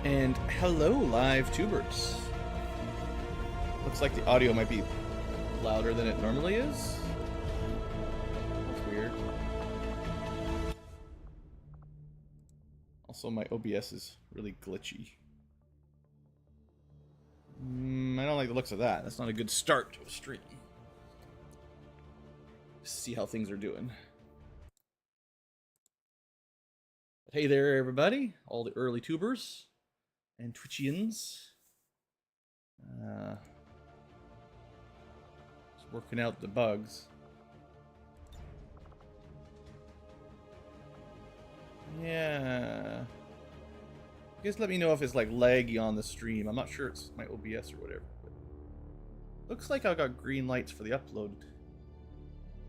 And hello, live tubers. Looks like the audio might be louder than it normally is. That's weird. Also, my OBS is really glitchy. I don't like the looks of that. That's not a good start to a stream. See how things are doing. But hey there, everybody. All the early tubers and Twitchians. Just working out the bugs. Yeah. Just let me know if it's like laggy on the stream. I'm not sure it's my OBS or whatever. But looks like I got green lights for the upload.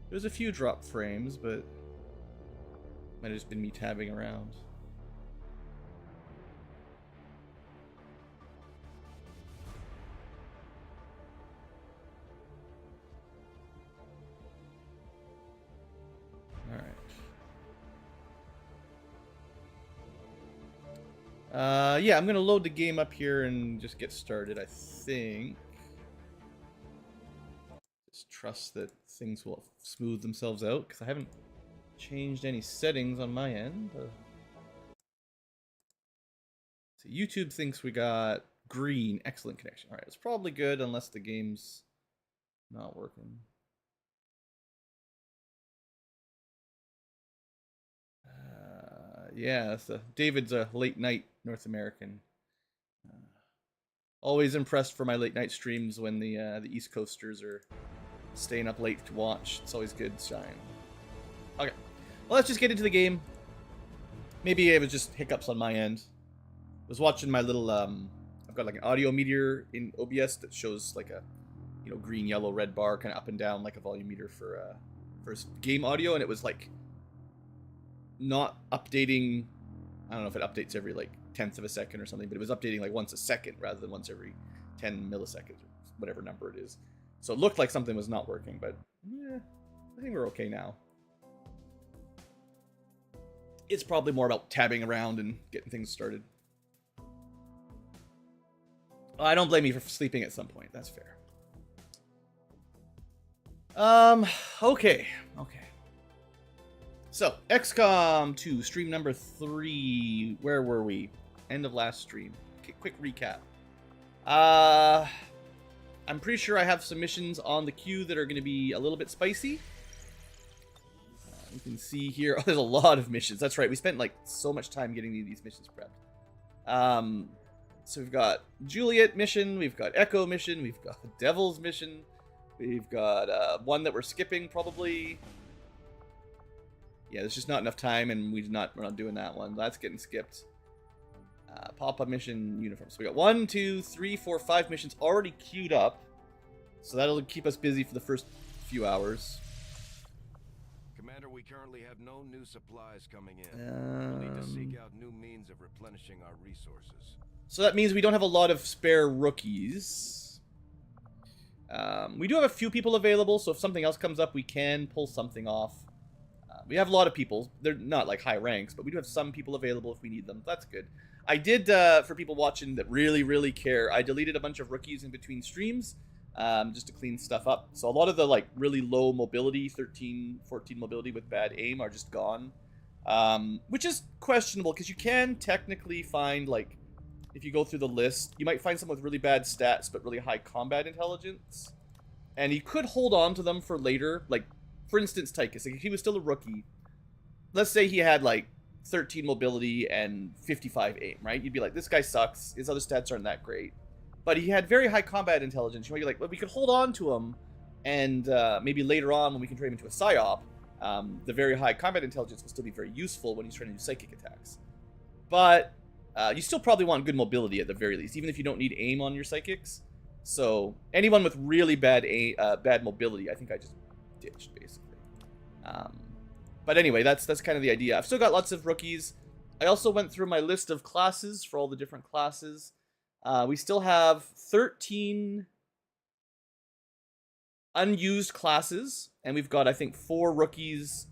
There's a few drop frames, but might have just been me tabbing around. Yeah, I'm gonna load the game up here and just get started, I think. Just trust that things will smooth themselves out, because I haven't changed any settings on my end. So YouTube thinks we got green, excellent connection. Alright, it's probably good unless the game's not working. Yeah, so David's a late night North American. Always impressed for my late night streams when the East Coasters are staying up late to watch. It's always good shine. Okay, well, let's just get into the game. Maybe it was just hiccups on my end. I was watching my little I've got like an audio meter in OBS that shows like a green, yellow, red bar kind of up and down like a volume meter for game audio, and it was like not updating. I don't know if it updates every like 10th of a second or something, but it was updating like once a second rather than once every 10 milliseconds or whatever number it is. So it looked like something was not working, but yeah, I think we're okay now. It's probably more about tabbing around and getting things started. I don't blame you for sleeping at some point. That's fair. Okay. So, XCom 2, stream number 3. Where were we? End of last stream. Okay, quick recap. I'm pretty sure I have some missions on the queue that are going to be a little bit spicy. You can see here, oh, there's a lot of missions. That's right, we spent like so much time getting these missions prepped. So we've got Juliet mission, we've got Echo mission, we've got Devil's mission, we've got one that we're skipping probably. Yeah, there's just not enough time, and we're not doing that one. That's getting skipped. Pop-up mission uniform. So we got 1, 2, 3, 4, 5 missions already queued up. So that'll keep us busy for the first few hours. Commander, we currently have no new supplies coming in. We'll need to seek out new means of replenishing our resources. So that means we don't have a lot of spare rookies. We do have a few people available, so if something else comes up, we can pull something off. We have a lot of people. They're not like high ranks, but we do have some people available if we need them. That's good. I did, for people watching that really care, I deleted a bunch of rookies in between streams just to clean stuff up. So a lot of the like really low mobility, 13, 14 mobility with bad aim are just gone. Which is questionable because you can technically find, like, if you go through the list, you might find someone with really bad stats but really high combat intelligence. And you could hold on to them for later, like, for instance, Tychus, like if he was still a rookie, let's say he had like 13 mobility and 55 aim, right? You'd be like, this guy sucks. His other stats aren't that great. But he had very high combat intelligence. You might be like, well, we could hold on to him, and maybe later on when we can trade him into a psyop, the very high combat intelligence will still be very useful when he's trying to do psychic attacks. But you still probably want good mobility at the very least, even if you don't need aim on your psychics. So anyone with really bad mobility, I think I just ditched basically. But anyway, that's kind of the idea. I've still got lots of rookies. I also went through my list of classes for all the different classes. We still have 13 unused classes, and we've got, I think, 4 rookies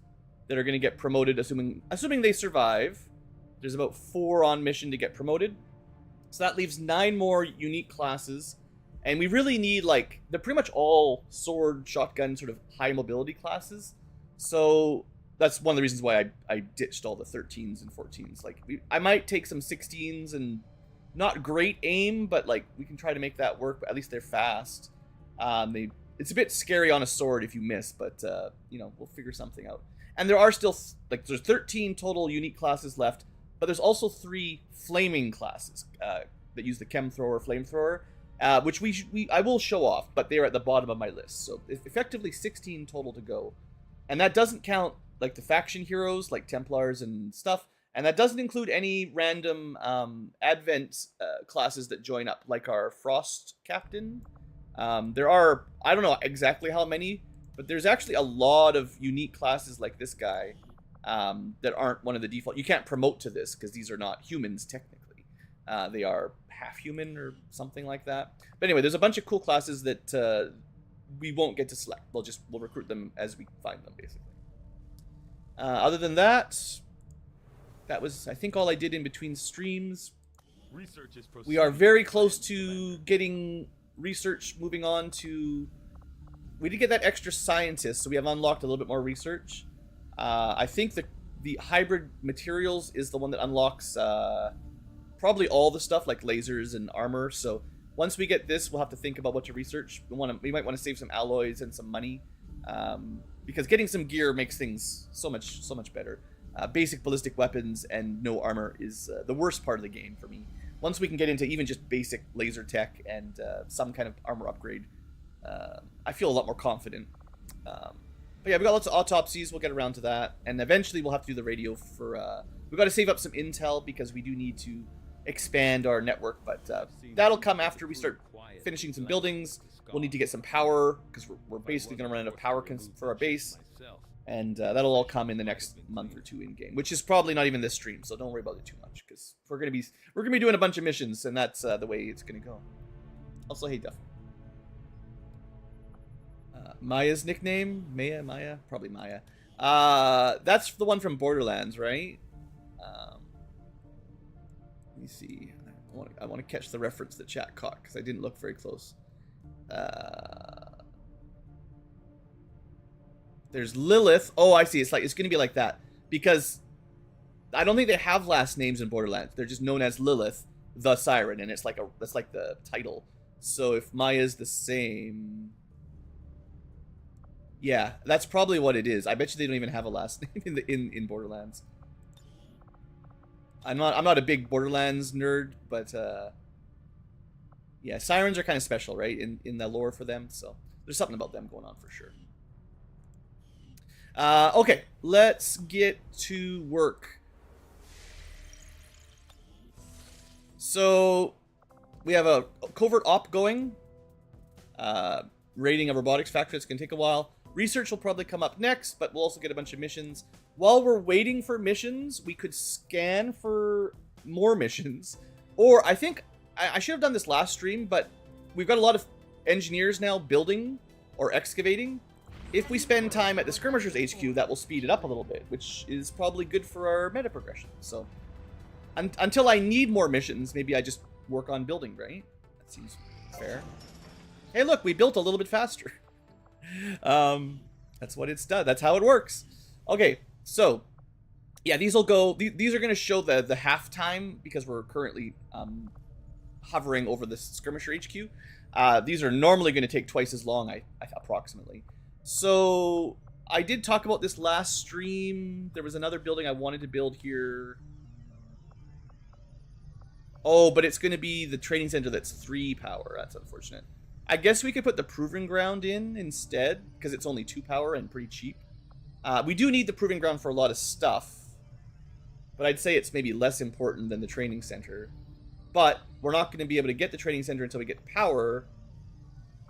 that are going to get promoted, assuming they survive. There's about 4 on mission to get promoted. So that leaves 9 more unique classes. And we really need, like, they're pretty much all sword, shotgun, sort of high mobility classes. So that's one of the reasons why I ditched all the 13s and 14s. Like, I might take some 16s and not great aim, but, like, we can try to make that work. But at least they're fast. It's a bit scary on a sword if you miss, but, you know, we'll figure something out. And there are still, like, there's 13 total unique classes left, but there's also 3 flaming classes that use the chem thrower, flamethrower. Which I will show off, but they're at the bottom of my list. So effectively 16 total to go. And that doesn't count like the faction heroes, like Templars and stuff. And that doesn't include any random Advent classes that join up, like our Frost Captain. There are, I don't know exactly how many, but there's actually a lot of unique classes like this guy that aren't one of the default. You can't promote to this because these are not humans technically. They are half human or something like that. But anyway, there's a bunch of cool classes that we won't get to select. We'll recruit them as we find them, basically. Other than that, that was, I think, all I did in between streams. We are very close to getting research moving on to... We did get that extra scientist, so we have unlocked a little bit more research. I think the hybrid materials is the one that unlocks... probably all the stuff like lasers and armor. So once we get this, we'll have to think about what to research. We might want to save some alloys and some money, because getting some gear makes things so much better. Basic ballistic weapons and no armor is the worst part of the game for me. Once we can get into even just basic laser tech and some kind of armor upgrade, I feel a lot more confident. But yeah, we got lots of autopsies. We'll get around to that, and eventually we'll have to do the radio for. We've got to save up some intel because we do need to expand our network, but that'll come after we start finishing some buildings. We'll need to get some power because we're basically going to run out of power for our base, and that'll all come in the next month or two in game, which is probably not even this stream, so don't worry about it too much because we're gonna be doing a bunch of missions, and that's the way it's gonna go. Also, hey Duff. Maya's nickname? Maya? Probably Maya. That's the one from Borderlands, right? Let me see. I want to catch the reference that chat caught because I didn't look very close. There's Lilith. Oh, I see. It's going to be like that because I don't think they have last names in Borderlands. They're just known as Lilith, the Siren, and that's like the title. So if Maya's the same, yeah, that's probably what it is. I bet you they don't even have a last name in Borderlands. I'm not a big Borderlands nerd, but yeah, sirens are kind of special, right? In the lore for them, so there's something about them going on for sure. Okay, let's get to work. So we have a covert op going. Raiding a robotics factory. It's gonna take a while. Research will probably come up next, but we'll also get a bunch of missions. While we're waiting for missions, we could scan for more missions. Or I think I should have done this last stream, but we've got a lot of engineers now building or excavating. If we spend time at the Skirmishers HQ, that will speed it up a little bit, which is probably good for our meta progression. So until I need more missions, maybe I just work on building, right? That seems fair. Hey, look, we built a little bit faster. That's what it's done. That's how it works. Okay. So, yeah, these will go. These are going to show the half time because we're currently hovering over the Skirmisher HQ. These are normally going to take twice as long, approximately. So, I did talk about this last stream. There was another building I wanted to build here. Oh, but it's going to be the training center that's 3 power. That's unfortunate. I guess we could put the Proving Ground in instead because it's only 2 power and pretty cheap. We do need the Proving Ground for a lot of stuff, but I'd say it's maybe less important than the training center. But we're not going to be able to get the training center until we get power.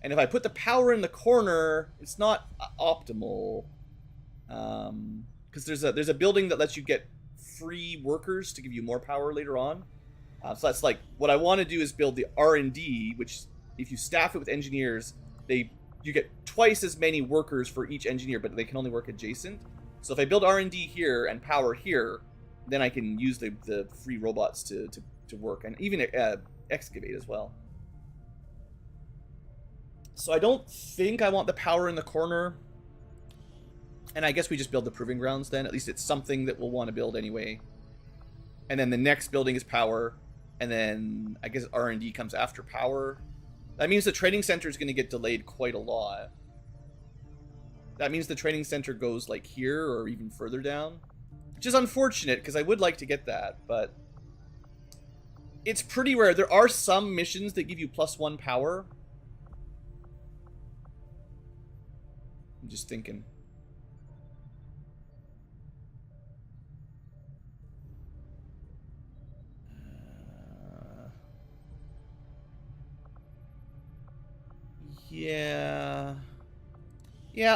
And if I put the power in the corner, it's not optimal. Because there's a building that lets you get free workers to give you more power later on. So that's like, what I want to do is build the R&D, which if you staff it with engineers, you get twice as many workers for each engineer, but they can only work adjacent. So if I build R&D here and power here, then I can use the free robots to work. And even excavate as well. So I don't think I want the power in the corner. And I guess we just build the proving grounds then. At least it's something that we'll want to build anyway. And then the next building is power. And then I guess R&D comes after power. That means the training center is going to get delayed quite a lot. That means the training center goes like here or even further down. Which is unfortunate because I would like to get that. But it's pretty rare. There are some missions that give you +1 power. I'm just thinking. Yeah,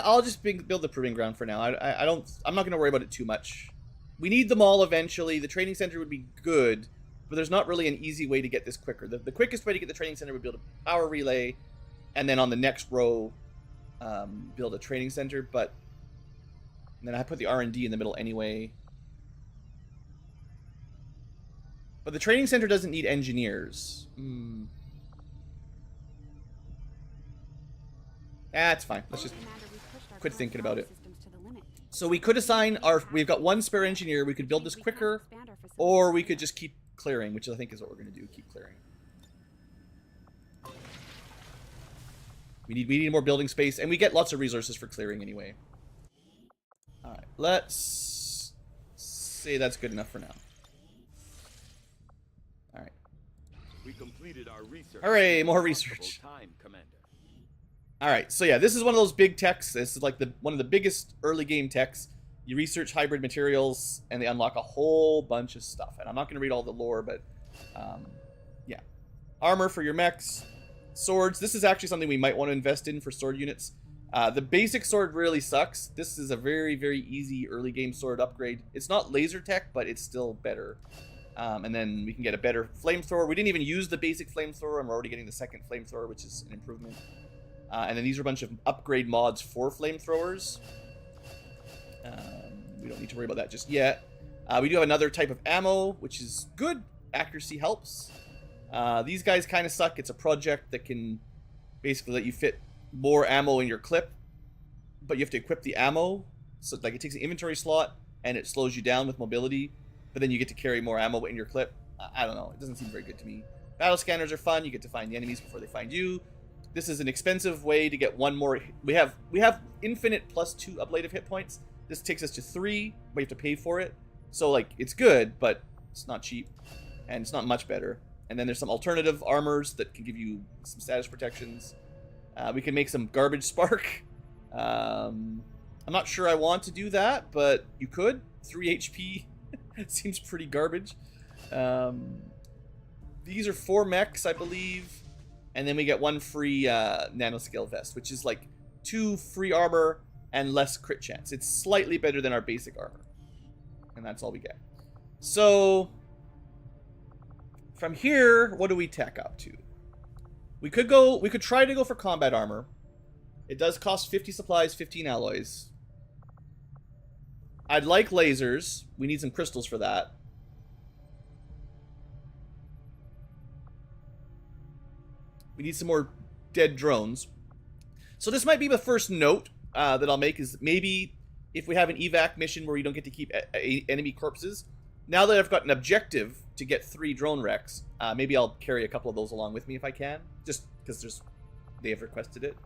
I'll just build the proving ground for now. I'm not going to worry about it too much. We need them all eventually. The training center would be good, but there's not really an easy way to get this quicker. The quickest way to get the training center would build a power relay, and then on the next row, build a training center. But then I put the R&D in the middle anyway. But the training center doesn't need engineers. That's fine. Let's just quit thinking about it. So we could assign we've got 1 spare engineer. We could build this quicker, or we could just keep clearing, which I think is what we're going to do. Keep clearing. We need more building space, and we get lots of resources for clearing anyway. All right, let's say that's good enough for now. All right. We completed our research. Hooray, more research. All right, so yeah, this is one of those big techs. This is like one of the biggest early game techs. You research hybrid materials, and they unlock a whole bunch of stuff. And I'm not going to read all the lore, but yeah. Armor for your mechs. Swords. This is actually something we might want to invest in for sword units. The basic sword really sucks. This is a very, very easy early game sword upgrade. It's not laser tech, but it's still better. And then we can get a better flamethrower. We didn't even use the basic flamethrower, and we're already getting the second flamethrower, which is an improvement. And then these are a bunch of upgrade mods for flamethrowers. We don't need to worry about that just yet. We do have another type of ammo, which is good. Accuracy helps. These guys kind of suck. It's a project that can basically let you fit more ammo in your clip, but you have to equip the ammo. So like it takes an inventory slot, and it slows you down with mobility, but then you get to carry more ammo in your clip. I don't know. It doesn't seem very good to me. Battle scanners are fun. You get to find the enemies before they find you. This is an expensive way to get 1 more. We have infinite +2 ablative hit points. This takes us to 3, but you have to pay for it. So like it's good, but it's not cheap, and it's not much better. And then there's some alternative armors that can give you some status protections. We can make some garbage spark. I'm not sure I want to do that, but you could. 3 HP seems pretty garbage. These are 4 mechs, I believe. And then we get 1 free nanoscale vest, which is like 2 free armor and less crit chance. It's slightly better than our basic armor. And that's all we get. So from here, what do we tech up to? We could try to go for combat armor. It does cost 50 supplies, 15 alloys. I'd like lasers. We need some crystals for that. We need some more dead drones. So this might be the first note that I'll make, is maybe if we have an evac mission where we don't get to keep enemy corpses, now that I've got an objective to get 3 drone wrecks, maybe I'll carry a couple of those along with me if I can, just because they have requested it.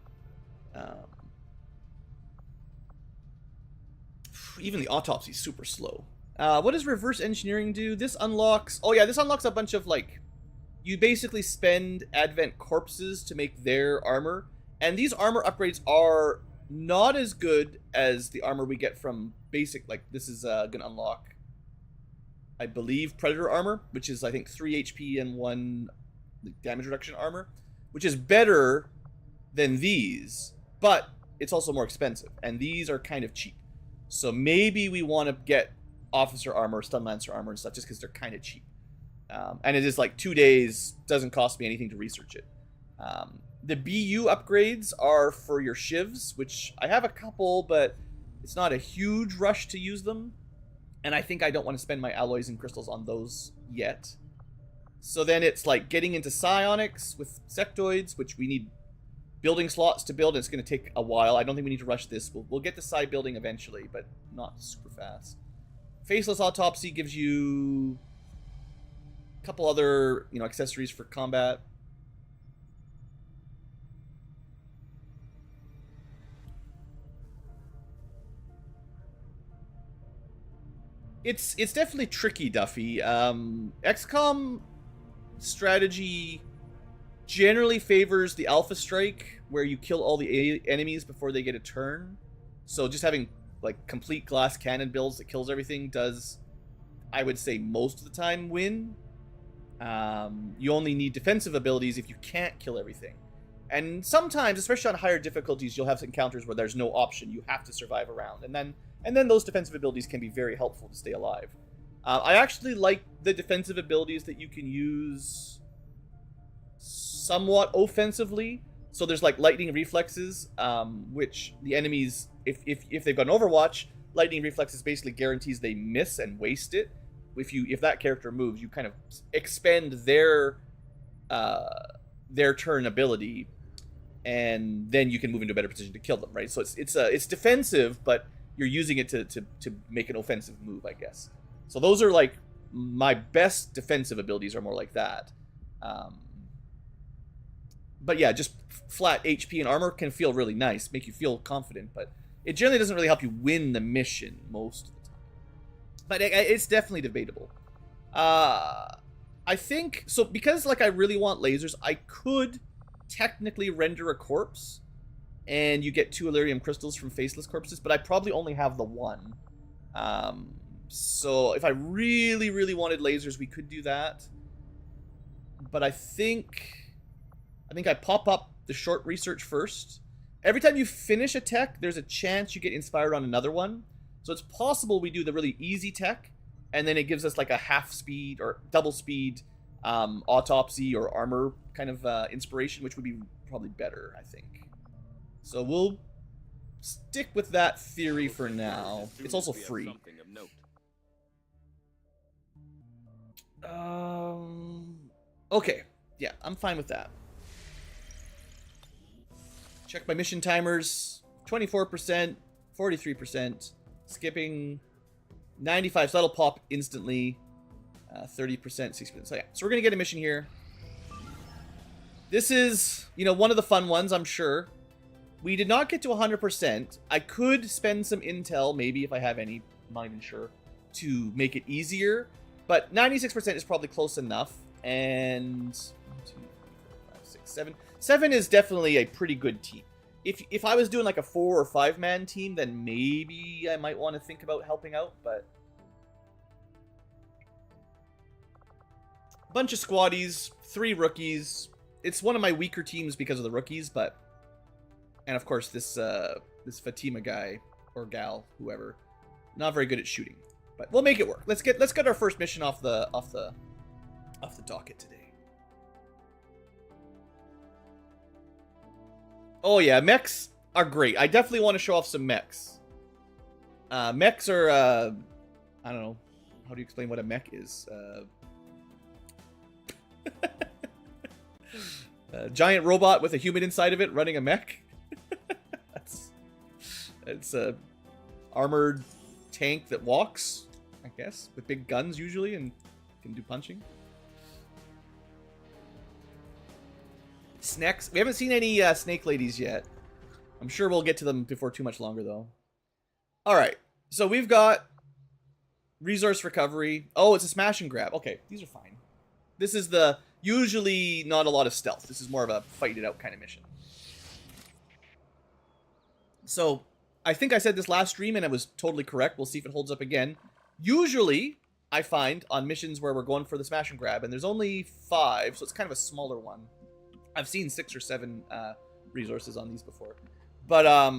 Even the autopsy is super slow. What does reverse engineering do? This unlocks... Oh yeah, this unlocks a bunch of like... You basically spend Advent corpses to make their armor. And these armor upgrades are not as good as the armor we get from basic. Like, this is going to unlock, I believe, Predator armor, which is, I think, 3 HP and 1 damage reduction armor, which is better than these, but it's also more expensive. And these are kind of cheap. So maybe we want to get officer armor, stun lancer armor and stuff, just because they're kind of cheap. And it is like 2 days, doesn't cost me anything to research it. The BU upgrades are for your shivs, which I have a couple, but it's not a huge rush to use them. And I think I don't want to spend my alloys and crystals on those yet. So then it's like getting into psionics with sectoids, which we need building slots to build, and it's going to take a while. I don't think we need to rush this. We'll get to psi building eventually, but not super fast. Faceless autopsy gives you a couple other, accessories for combat. It's definitely tricky, Duffy. XCom strategy generally favors the alpha strike, where you kill all the enemies before they get a turn. So just having like complete glass cannon builds that kills everything does, I would say, most of the time win. You only need defensive abilities if you can't kill everything. And sometimes, especially on higher difficulties, you'll have encounters where there's no option. You have to survive a round. And then those defensive abilities can be very helpful to stay alive. I actually like the defensive abilities that you can use somewhat offensively. So there's like lightning reflexes, which the enemies, if they've got an Overwatch, lightning reflexes basically guarantees they miss and waste it. If that character moves, you kind of expend their turn ability, and then you can move into a better position to kill them, right? So it's defensive, but you're using it to make an offensive move, I guess. So those are like my best defensive abilities are more like that. But yeah, just flat HP and armor can feel really nice, make you feel confident, but it generally doesn't really help you win the mission most of the time. But it's definitely debatable. I think, so because like I really want lasers, I could technically render a corpse, and you get 2 Illyrium crystals from faceless corpses, but I probably only have the 1. So if I really, really wanted lasers, we could do that. But I think I pop up the short research first. Every time you finish a tech, there's a chance you get inspired on another one. So it's possible we do the really easy tech, and then it gives us like a half speed or double speed autopsy or armor kind of inspiration, which would be probably better, I think. So we'll stick with that theory for now. It's also free. Okay. Yeah, I'm fine with that. Check my mission timers. 24%, 43%, skipping 95, so that'll pop instantly. 30%, 60%. So yeah, so we're gonna get a mission here. This is, one of the fun ones, I'm sure. We did not get to 100%. I could spend some intel, maybe if I have any, I'm not even sure, to make it easier. But 96% is probably close enough. And 1, 2, 3, 4, 5, 6, 7. 7 is definitely a pretty good team. If I was doing like a 4 or 5 man team, then maybe I might want to think about helping out, but bunch of squaddies, 3 rookies. It's one of my weaker teams because of the rookies, but and of course this Fatima guy or gal, whoever, not very good at shooting, but we'll make it work. Let's get our first mission off the docket today. Oh yeah, mechs are great. I definitely want to show off some mechs. Mechs are, I don't know, how do you explain what a mech is? A giant robot with a human inside of it running a mech. It's a armored tank that walks, I guess, with big guns usually and can do punching. Snacks. We haven't seen any snake ladies yet. I'm sure we'll get to them before too much longer, though. All right. So we've got resource recovery. Oh, it's a smash and grab. Okay, these are fine. This is the usually not a lot of stealth. This is more of a fight it out kind of mission. So I think I said this last stream and I was totally correct. We'll see if it holds up again. Usually I find on missions where we're going for the smash and grab, and there's only 5, so it's kind of a smaller one. I've seen 6 or 7 resources on these before. But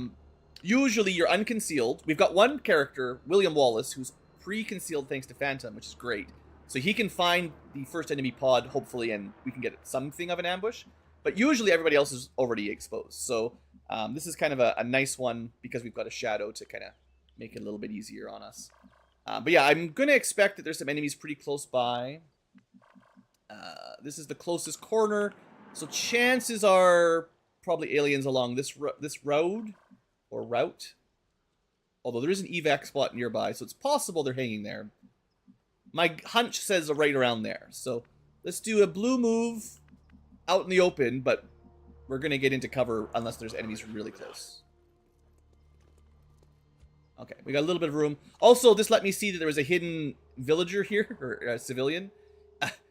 usually you're unconcealed. We've got one character, William Wallace, who's pre-concealed thanks to Phantom, which is great. So he can find the first enemy pod, hopefully, and we can get something of an ambush. But usually everybody else is already exposed. So this is kind of a nice one because we've got a shadow to kind of make it a little bit easier on us. But yeah, I'm going to expect that there's some enemies pretty close by. This is the closest corner, so chances are probably aliens along this road or route. Although there is an evac spot nearby, so it's possible they're hanging there. My hunch says right around there. So let's do a blue move out in the open, but we're going to get into cover unless there's enemies really close. Okay, we got a little bit of room. Also, this let me see that there was a hidden villager here, or a civilian.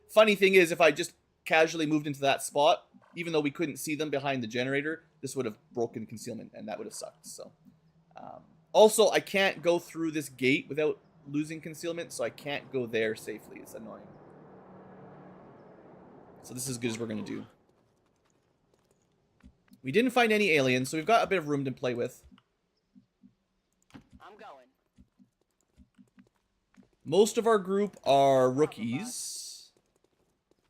Funny thing is, if I just casually moved into that spot, even though we couldn't see them behind the generator, this would have broken concealment, and that would have sucked. So, also, I can't go through this gate without losing concealment, so I can't go there safely. It's annoying. So this is as good as we're going to do. We didn't find any aliens, so we've got a bit of room to play with. I'm going. Most of our group are rookies.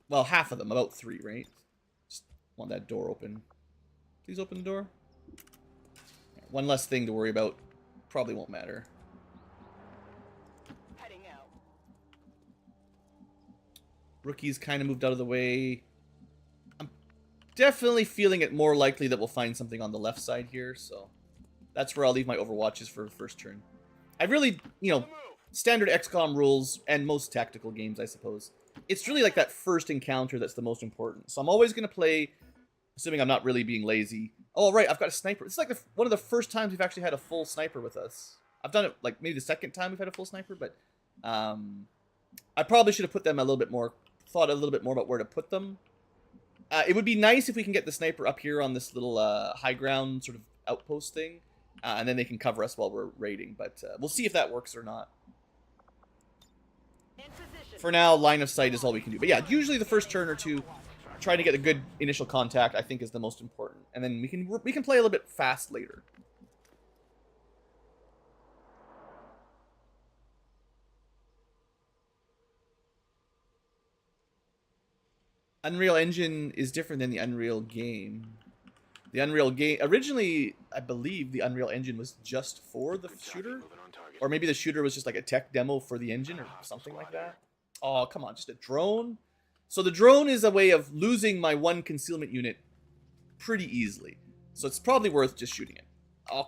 Well, half of them, about 3, right? Just want that door open. Please open the door. One less thing to worry about. Probably won't matter. Heading out. Rookies kind of moved out of the way. I'm definitely feeling it more likely that we'll find something on the left side here, so that's where I'll leave my overwatches for the first turn. I really, you know, standard XCOM rules and most tactical games, I suppose. It's really like that first encounter that's the most important. So I'm always going to play, assuming I'm not really being lazy. Oh, right, I've got a sniper. It's like one of the first times we've actually had a full sniper with us. I've done it like maybe the second time we've had a full sniper, but I probably should have put them a little bit more, thought a little bit more about where to put them. It would be nice if we can get the sniper up here on this little high ground sort of outpost thing, and then they can cover us while we're raiding, but we'll see if that works or not. For now, line of sight is all we can do. But yeah, usually the first turn or two, trying to get a good initial contact, I think, is the most important. And then we can play a little bit fast later. Unreal Engine is different than the Unreal game. The Unreal game, originally, I believe the Unreal Engine was just for the shooter. Or maybe the shooter was just like a tech demo for the engine or something like that. Oh, come on, just a drone? So the drone is a way of losing my one concealment unit pretty easily. So it's probably worth just shooting it. Oh,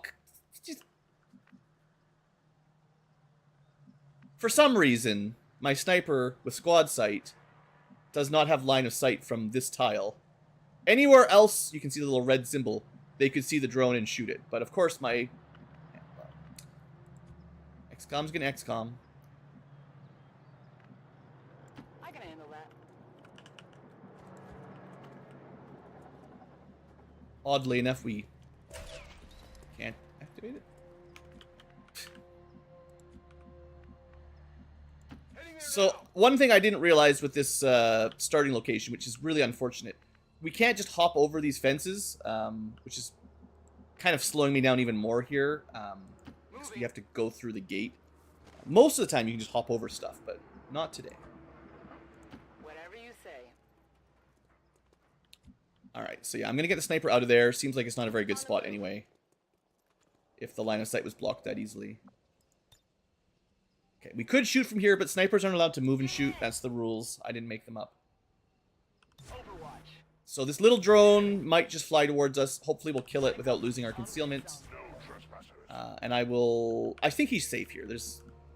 just... For some reason, my sniper with squad sight does not have line of sight from this tile. Anywhere else, you can see the little red symbol. They could see the drone and shoot it. But of course, my... XCom's gonna XCom. I can handle that. Oddly enough, we can't activate it. So, one thing I didn't realize with this starting location, which is really unfortunate, we can't just hop over these fences, which is kind of slowing me down even more here, because we have to go through the gate. Most of the time you can just hop over stuff, but not today. Whatever you say. Alright, so yeah, I'm going to get the sniper out of there. Seems like it's not a very good spot anyway, if the line of sight was blocked that easily. Okay, we could shoot from here, but snipers aren't allowed to move and shoot. That's the rules. I didn't make them up. Overwatch. So this little drone might just fly towards us. Hopefully we'll kill it without losing our concealment. And I think he's safe here.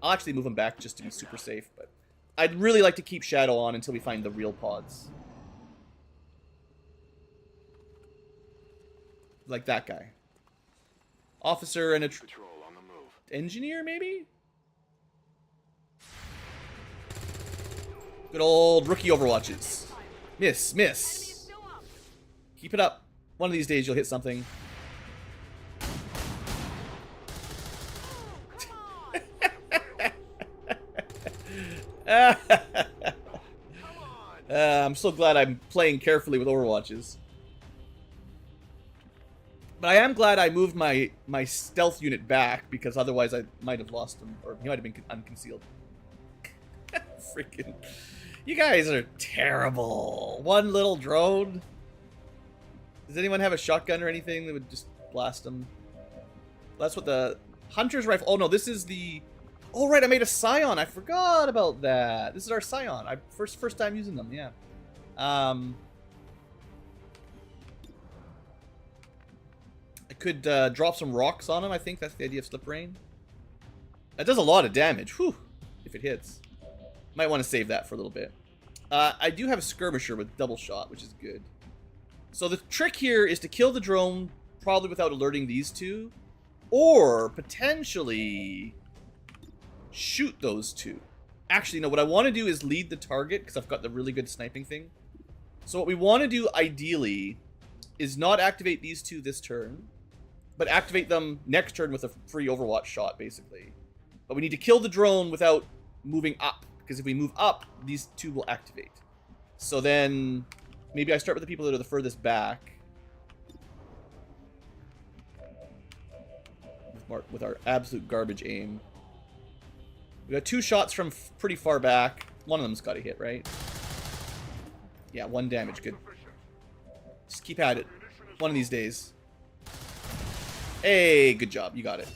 I'll actually move him back just to be super safe, but I'd really like to keep Shadow on until we find the real pods. Like that guy. Officer and a engineer, maybe? Good old rookie overwatches. Miss, miss. Keep it up. One of these days you'll hit something. I'm so glad I'm playing carefully with overwatches. But I am glad I moved my stealth unit back, because otherwise I might have lost him, or he might have been unconcealed. Freaking... You guys are terrible. One little drone. Does anyone have a shotgun or anything that would just blast them? That's what the hunter's rifle... Oh no, this is the... Oh right, I made a Scion. I forgot about that. This is our Scion. First time using them, yeah. I could drop some rocks on him. I think that's the idea of Slip Rain. That does a lot of damage. Whew, if it hits. Might want to save that for a little bit. I do have a Skirmisher with double shot, which is good. So the trick here is to kill the drone, probably without alerting these two. Or, potentially, shoot those two. Actually, no, what I want to do is lead the target, because I've got the really good sniping thing. So what we want to do, ideally, is not activate these two this turn, but activate them next turn with a free Overwatch shot, basically. But we need to kill the drone without moving up, because if we move up, these two will activate. So then, maybe I start with the people that are the furthest back. With our absolute garbage aim. We got 2 shots from pretty far back. One of them's got to hit, right? Yeah, 1 damage. Good. Just keep at it. One of these days. Hey, good job. You got it.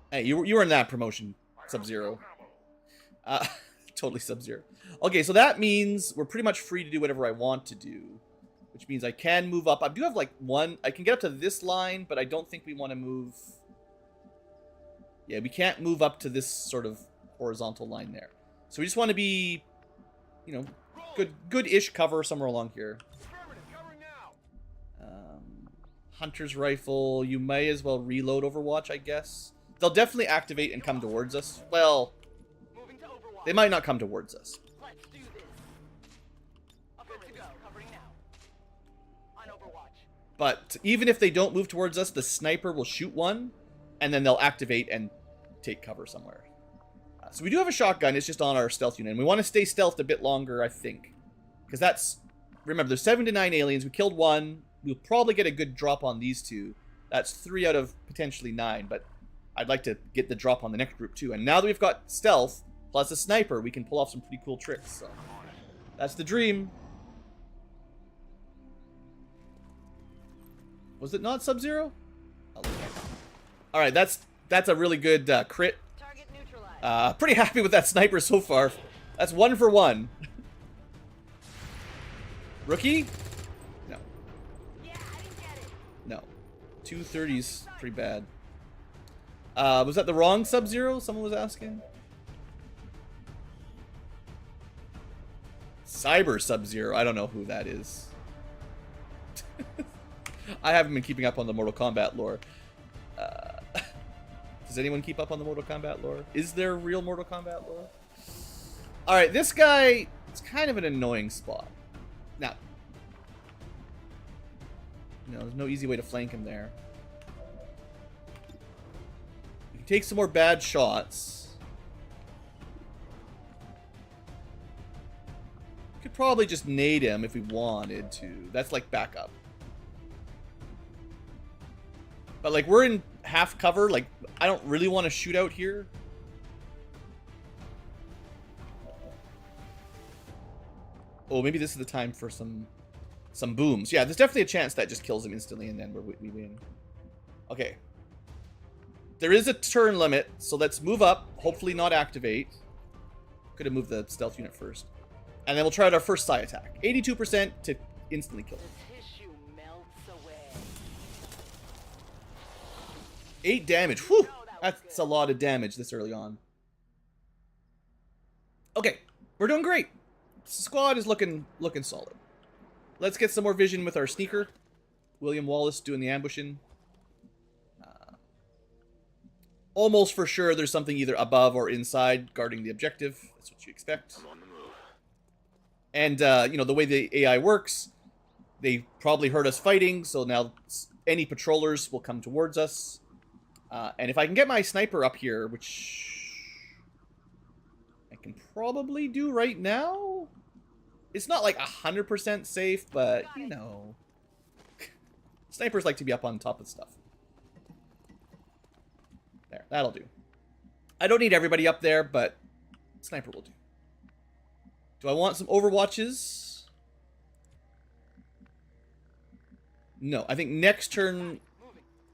Hey, you were in that promotion, Sub-Zero. Totally Sub-Zero. Okay, so that means we're pretty much free to do whatever I want to do. Which means I can move up. I do have like 1... I can get up to this line, but I don't think we want to move... Yeah, we can't move up to this sort of horizontal line there. So we just want to be, you know, good-ish cover somewhere along here. Hunter's Rifle, you may as well reload Overwatch, I guess. They'll definitely activate and come towards us. Well, they might not come towards us. Let's do this. Good to go. Covering now. On Overwatch. But even if they don't move towards us, the sniper will shoot one, and then they'll activate and take cover somewhere. So we do have a shotgun, it's just on our stealth unit. And we want to stay stealthed a bit longer, I think. Because that's... Remember, there's 7 to 9 aliens. We killed 1. We'll probably get a good drop on these 2. That's 3 out of potentially 9. But I'd like to get the drop on the next group too. And now that we've got stealth, plus a sniper, we can pull off some pretty cool tricks. So that's the dream. Was it not Sub-Zero? Alright, that's a really good crit. Target neutralized. Pretty happy with that sniper so far. That's 1 for 1. Rookie? No. Yeah, I didn't get it. No. 230's pretty bad. Was that the wrong Sub-Zero? Someone was asking? Cyber Sub-Zero. I don't know who that is. I haven't been keeping up on the Mortal Kombat lore. Does anyone keep up on the Mortal Kombat lore? Is there real Mortal Kombat lore? Alright, this guy is kind of an annoying spot. Now, there's no easy way to flank him there. We can take some more bad shots. Could probably just nade him if we wanted to. That's like backup. But like we're in half cover, like I don't really want to shoot out here. Oh, maybe this is the time for some booms. Yeah, there's definitely a chance that just kills him instantly and then we win. Okay. There is a turn limit, so let's move up. Hopefully not activate. Could have moved the stealth unit first. And then we'll try out our first psi attack. 82% to instantly kill him. The tissue melts away. 8 damage. Whew! That's a lot of damage this early on. Okay, we're doing great. Squad is looking solid. Let's get some more vision with our sneaker. William Wallace doing the ambushing. Almost for sure there's something either above or inside guarding the objective. That's what you expect. I'm on the move. And, you know, the way the AI works, they probably heard us fighting, so now any patrollers will come towards us. And if I can get my sniper up here, which I can probably do right now, it's not like 100% safe, but, you know, snipers like to be up on top of stuff. There, that'll do. I don't need everybody up there, but sniper will do. Do I want some overwatches? No, I think next turn...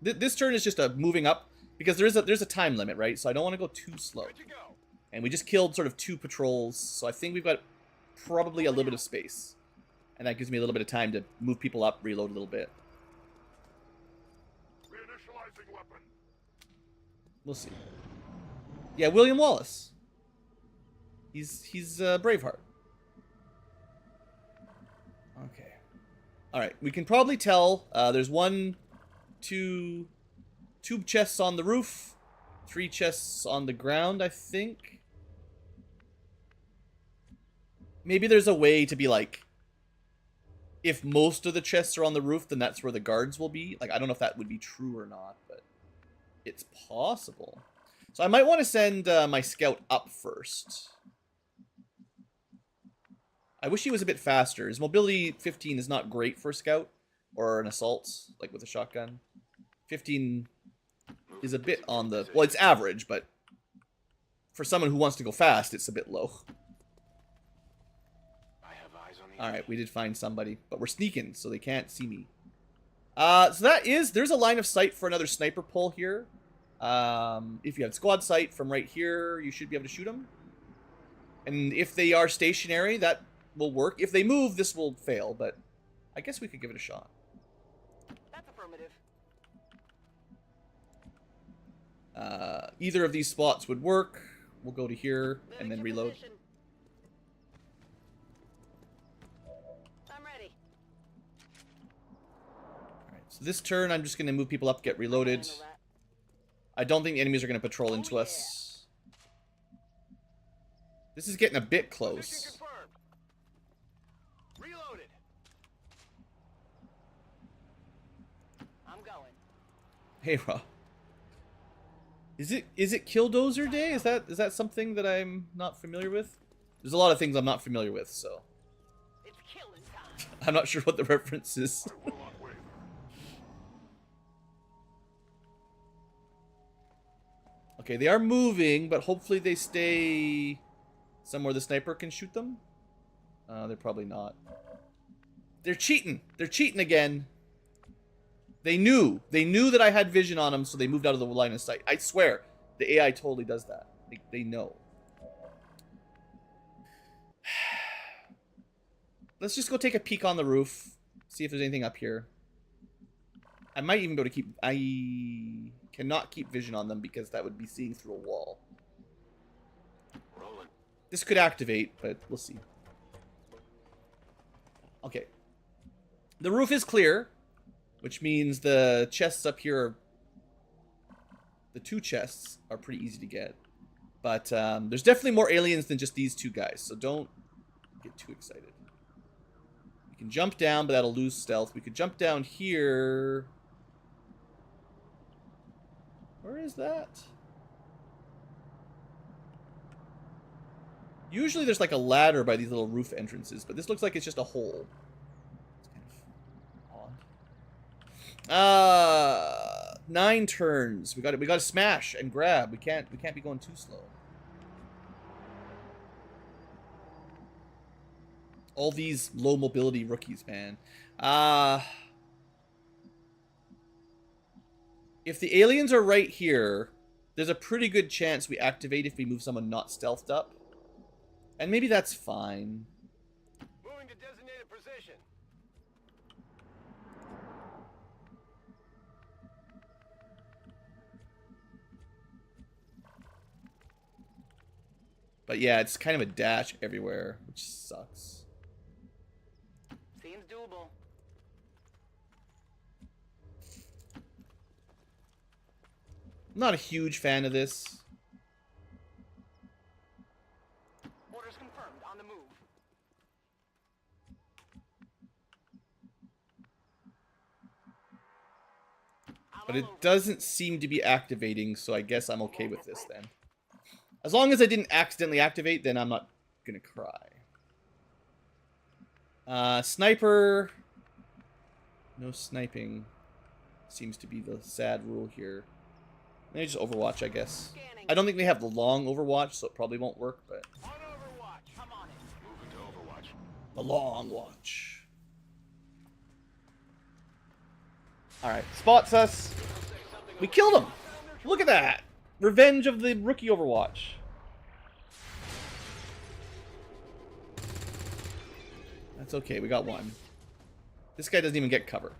This turn is just a moving up, because there's a time limit, right? So I don't want to go too slow. And we just killed sort of 2 patrols, so I think we've got probably a little bit of space. And that gives me a little bit of time to move people up, reload a little bit. Reinitializing weapon. We'll see. Yeah, William Wallace. He's Braveheart. Okay. All right, we can probably tell. There's 1, 2 chests on the roof, 3 chests on the ground, I think. Maybe there's a way to be like, if most of the chests are on the roof, then that's where the guards will be. Like, I don't know if that would be true or not, but it's possible. So I might want to send my scout up first. I wish he was a bit faster. His mobility 15 is not great for a scout or an assault, like with a shotgun. 15 is a bit on the... Well, it's average, but for someone who wants to go fast, it's a bit low. I have eyes on the Alright, we did find somebody, but we're sneaking, so they can't see me. So that is... There's a line of sight for another sniper pull here. If you have squad sight from right here, you should be able to shoot them. And if they are stationary, that will work. If they move, this will fail, but I guess we could give it a shot. That's affirmative. Either of these spots would work. We'll go to here and then Moving to reload. position. I'm ready. Alright, so this turn, I'm just going to move people up, get reloaded. Handle that. I don't think the enemies are going to patrol Oh, into yeah. us. This is getting a bit Position close. confirmed. Reloaded. I'm going. Hey, Rob. Is it Killdozer Day? Is that something that I'm not familiar with? There's a lot of things I'm not familiar with, so It's killing time. I'm not sure what the reference is. will not waver. Okay, they are moving, but hopefully they stay somewhere the sniper can shoot them. They're probably not. They're cheating. They're cheating again. They knew that I had vision on them, so they moved out of the line of sight. I swear, the AI totally does that. They know. Let's just go take a peek on the roof, see if there's anything up here. I might even be able to keep... I cannot keep vision on them because that would be seeing through a wall. Rolling. This could activate, but we'll see. Okay. The roof is clear, which means the chests up here are... The 2 chests are pretty easy to get. But there's definitely more aliens than just these 2 guys, so don't get too excited. We can jump down, but that'll lose stealth. We could jump down here... Where is that? Usually there's like a ladder by these little roof entrances, but this looks like it's just a hole. It's kind of odd. 9 turns. We got to smash and grab. We can't be going too slow. All these low mobility rookies, man. If the aliens are right here, there's a pretty good chance we activate if we move someone not stealthed up. And maybe that's fine. Moving to designated position. But yeah, it's kind of a dash everywhere, which sucks. Seems doable. I'm not a huge fan of this. Orders confirmed. On the move. But it doesn't seem to be activating, so I guess I'm okay with this then. As long as I didn't accidentally activate, then I'm not gonna cry. Sniper. No sniping. Seems to be the sad rule here. Maybe just Overwatch, I guess. Scanning. I don't think they have the long Overwatch, so it probably won't work, but... On Overwatch. I'm on it. Moving to Overwatch. The long watch. Alright, spots us. We killed him! Look at that! Revenge of the rookie Overwatch. That's okay. We got one. This guy doesn't even get cover.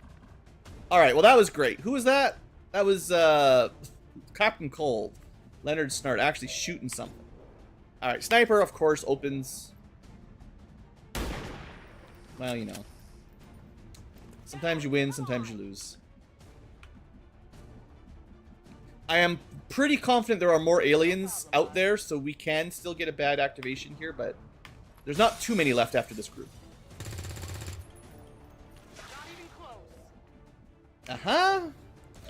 Alright, well that was great. Who was that? That was, Captain Cold. Leonard Snart actually shooting something. Alright, Sniper, of course, opens. Well, you know. Sometimes you win, sometimes you lose. I am pretty confident there are more aliens out there, so we can still get a bad activation here, but there's not too many left after this group. Uh-huh.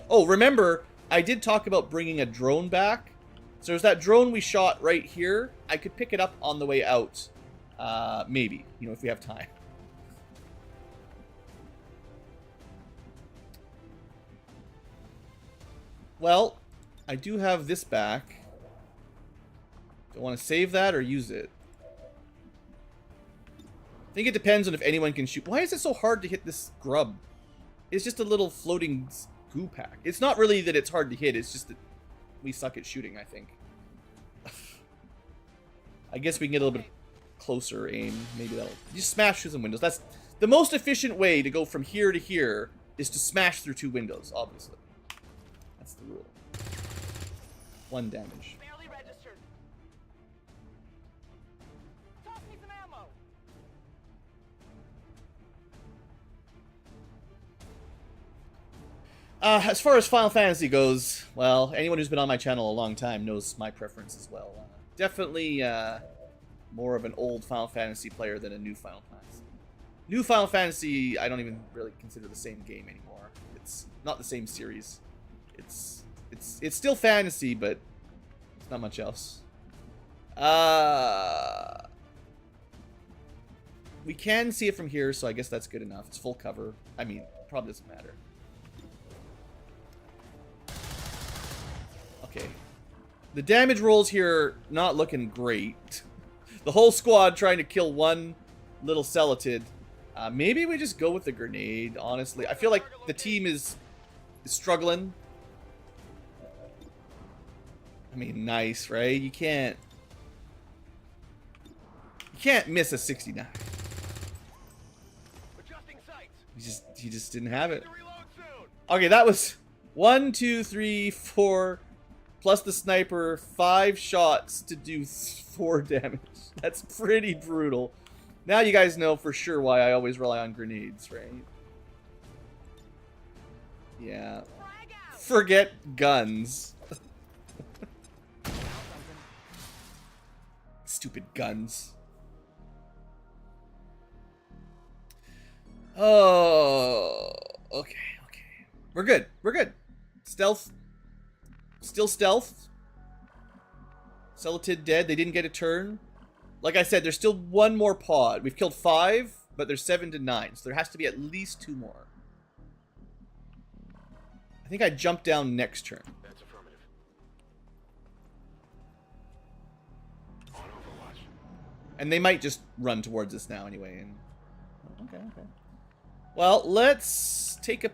Oh, remember, I did talk about bringing a drone back. So there's that drone we shot right here. I could pick it up on the way out. Maybe, you know, if we have time. Well, I do have this back. Do I want to save that or use it? I think it depends on if anyone can shoot. Why is it so hard to hit this grub? It's just a little floating goo pack. It's not really that it's hard to hit. It's just that we suck at shooting, I think. I guess we can get a little bit closer aim. Maybe that'll... Just smash through some windows. That's the most efficient way to go from here to here, is to smash through 2 windows, obviously. That's the rule. 1 damage. Barely registered. Toss me some ammo. As far as Final Fantasy goes, well, anyone who's been on my channel a long time knows my preference as well. Definitely more of an old Final Fantasy player than a new Final Fantasy. New Final Fantasy, I don't even really consider the same game anymore. It's not the same series. It's still fantasy, but it's not much else. We can see it from here, so I guess that's good enough. It's full cover. I mean, probably doesn't matter. Okay. The damage rolls here not looking great. The whole squad trying to kill one little Celatid. Maybe we just go with the grenade, honestly. I feel like the team is struggling. I mean, nice, right? You can't miss a 69. Adjusting sights. He just didn't have it. To reload soon. Okay, that was 1, 2, 3, 4 plus the sniper, 5 shots to do 4 damage. That's pretty brutal. Now you guys know for sure why I always rely on grenades, right? Yeah. Forget guns. Stupid guns. Oh, okay. We're good. Stealth. Still stealth. Celatid dead. They didn't get a turn. Like I said, there's still 1 more pod. We've killed 5, but there's 7 to 9. So there has to be at least 2 more. I think I jump down next turn. That's affirmative. On Overwatch. And they might just run towards us now anyway. And... Okay. Well, let's take a...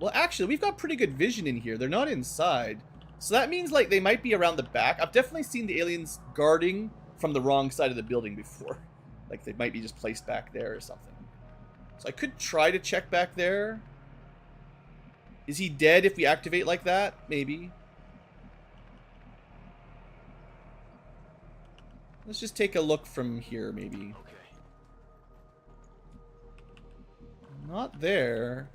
Well, actually, we've got pretty good vision in here. They're not inside. So that means, like, they might be around the back. I've definitely seen the aliens guarding from the wrong side of the building before. Like, they might be just placed back there or something. So I could try to check back there. Is he dead if we activate like that? Maybe. Let's just take a look from here, maybe. Okay. Not there.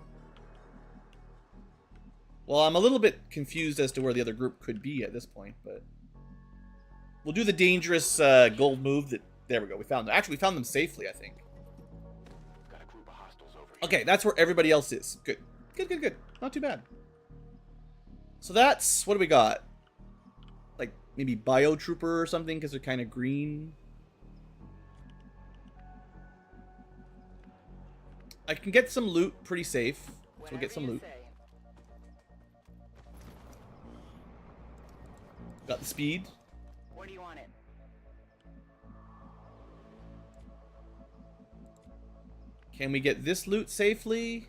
Well, I'm a little bit confused as to where the other group could be at this point, but... We'll do the dangerous gold move that... There we go, we found them. Actually, we found them safely, I think. Got a group of hostiles over here. Okay, that's where everybody else is. Good. Good. Not too bad. So that's... What do we got? Like, maybe Biotrooper or something, because they're kind of green. I can get some loot pretty safe. So we'll get some loot. Got the speed. Where do you want it? Can we get this loot safely?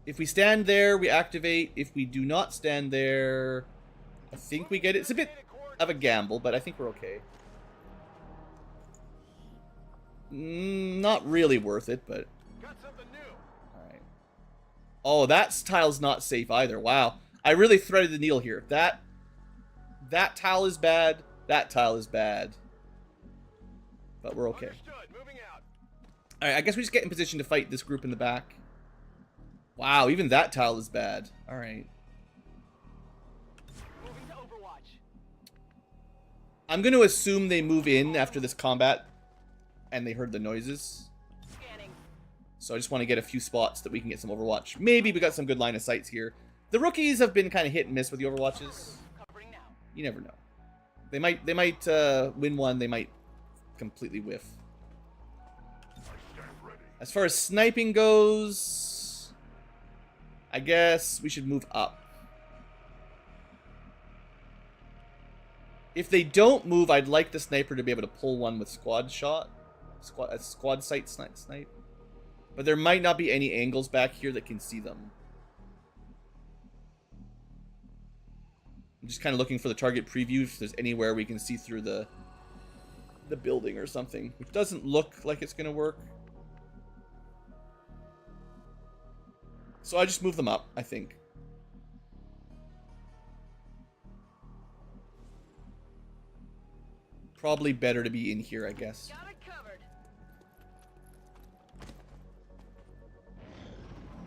If we stand there, we activate. If we do not stand there, I think we get it. It's a bit of a gamble, but I think we're okay. Not really worth it, but... Got something new. Alright. Oh, that tile's not safe either. Wow. I really threaded the needle here. That tile is bad. That tile is bad. But we're okay. Understood. Moving out. Alright, I guess we just get in position to fight this group in the back. Wow, even that tile is bad. Alright. Moving to Overwatch. I'm going to assume they move in after this combat. And they heard the noises. Scanning. So I just want to get a few spots that we can get some Overwatch. Maybe we got some good line of sights here. The rookies have been kind of hit and miss with the Overwatches. Covering now. You never know. They might win one. They might completely whiff. As far as sniping goes, I guess we should move up. If they don't move, I'd like the sniper to be able to pull one with squad shot. Squad sight snipe. But there might not be any angles back here that can see them. I'm just kind of looking for the target preview if there's anywhere we can see through the building or something. Which doesn't look like it's going to work. So I just move them up, I think. Probably better to be in here, I guess. Got it covered.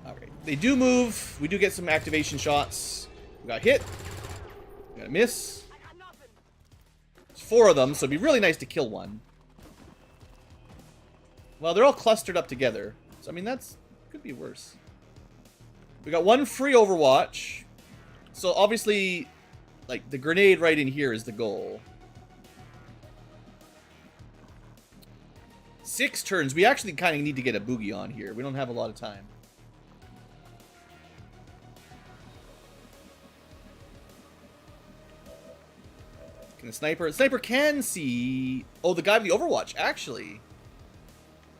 Alright. They do move. We do get some activation shots. We got hit. We got a miss. I got nothing. There's 4 of them, so it'd be really nice to kill one. Well, they're all clustered up together. So, I mean, that's... could be worse. We got 1 free Overwatch. So, obviously, like, the grenade right in here is the goal. 6 turns. We actually kind of need to get a boogie on here. We don't have a lot of time. Can the sniper... The sniper can see... Oh, the guy with the Overwatch, actually.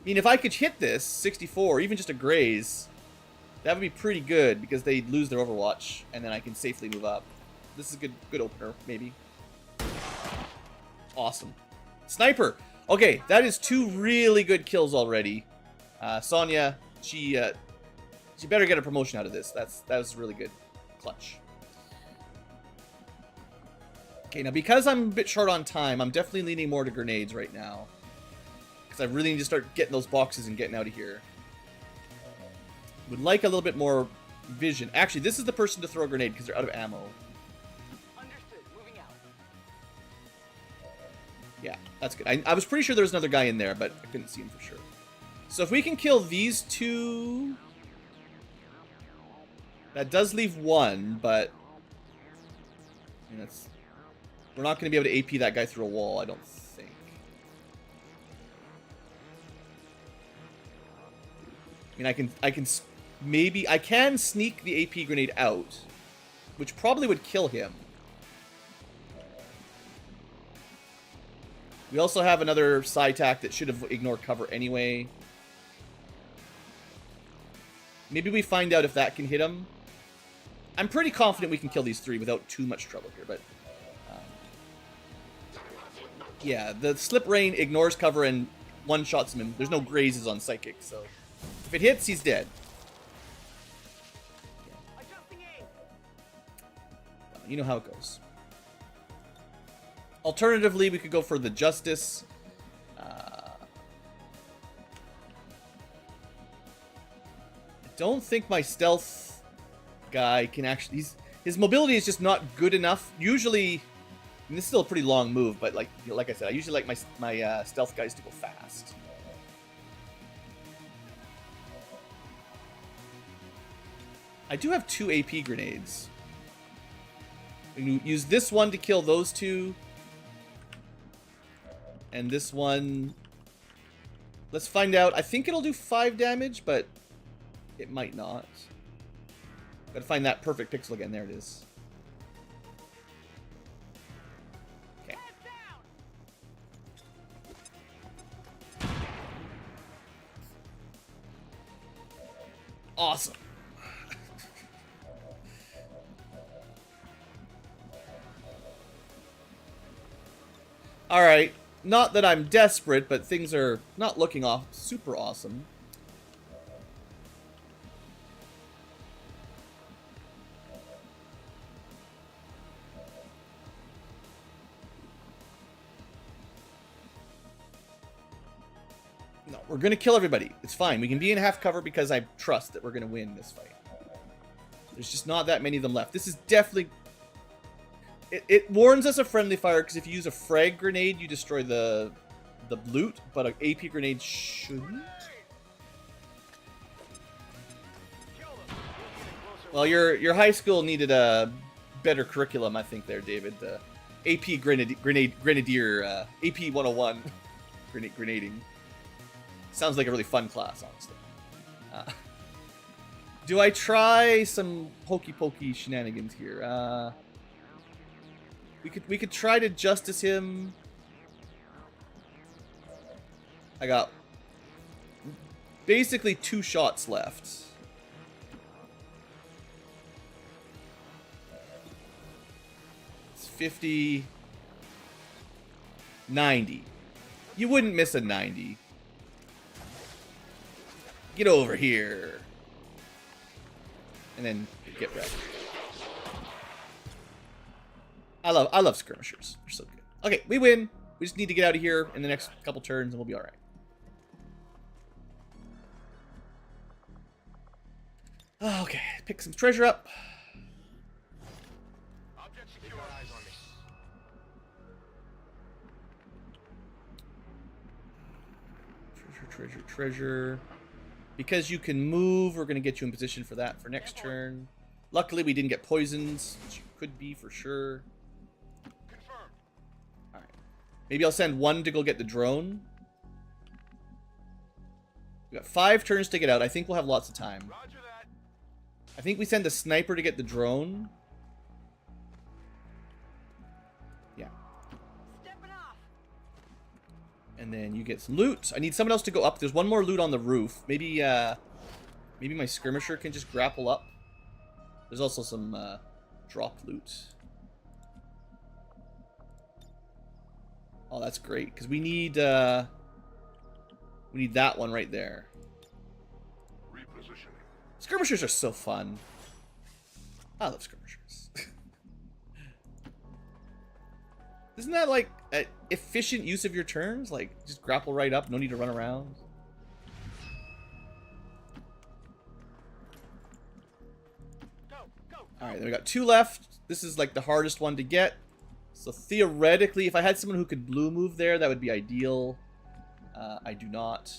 I mean, if I could hit this, 64, even just a graze, that would be pretty good, because they'd lose their Overwatch, and then I can safely move up. This is a good opener, maybe. Awesome. Sniper! Okay, that is 2 really good kills already. Sonya, she better get a promotion out of this. That was really good. Clutch. Okay, now because I'm a bit short on time, I'm definitely leaning more to grenades right now. Because I really need to start getting those boxes and getting out of here. Would like a little bit more vision. Actually, this is the person to throw a grenade because they're out of ammo. Understood. Moving out. Yeah, that's good. I was pretty sure there was another guy in there, but I couldn't see him for sure. So if we can kill these 2... That does leave 1, but... I mean, that's... We're not going to be able to AP that guy through a wall, I don't think. I mean, I can maybe... I can sneak the AP grenade out, which probably would kill him. We also have another side tack that should have ignored cover anyway. Maybe we find out if that can hit him. I'm pretty confident we can kill these 3 without too much trouble here, but... yeah, the slip rain ignores cover and one-shots him. There's no grazes on Psychic, so... If it hits, he's dead. Adjusting aim. You know how it goes. Alternatively, we could go for the Justice. I don't think my stealth guy can actually... His mobility is just not good enough. Usually... And this is still a pretty long move, but like I said, I usually like my stealth guys to go fast. I do have 2 AP grenades. We can use this one to kill those 2. And this one... Let's find out. I think it'll do 5 damage, but it might not. Gotta find that perfect pixel again. There it is. Okay. Awesome. Alright. Not that I'm desperate, but things are not looking off super awesome. No, we're gonna kill everybody. It's fine. We can be in half cover because I trust that we're gonna win this fight. There's just not that many of them left. This is definitely... It warns us of friendly fire, because if you use a frag grenade, you destroy the loot, but an AP grenade shouldn't. Well, your high school needed a better curriculum, I think, there, David. AP Grenadier, AP 101 grenading. Sounds like a really fun class, honestly. Do I try some hokey pokey shenanigans here? We could try to justice him. I got basically 2 shots left. It's 50, 90. You wouldn't miss a 90. Get over here. And then get ready. I love skirmishers. They're so good. Okay, we win. We just need to get out of here in the next couple turns and we'll be alright. Okay, pick some treasure up. Object secure. Eyes on me. Treasure. Because you can move, we're going to get you in position for that for next turn. Luckily, we didn't get poisons, which you could be for sure. Confirmed. Alright. Maybe I'll send one to go get the drone. We got 5 turns to get out. I think we'll have lots of time. Roger that. I think we send the sniper to get the drone. Yeah. Stepping off. And then you get some loot. I need someone else to go up. There's one more loot on the roof. Maybe maybe my skirmisher can just grapple up. There's also some dropped loot. Oh, that's great, because we need that one right there. Repositioning. Skirmishers are so fun. I love skirmishers. Isn't that like an efficient use of your turns? Like, just grapple right up, no need to run around. Alright, then we got 2 left. This is like the hardest one to get. So theoretically, if I had someone who could blue move there, that would be ideal. I do not.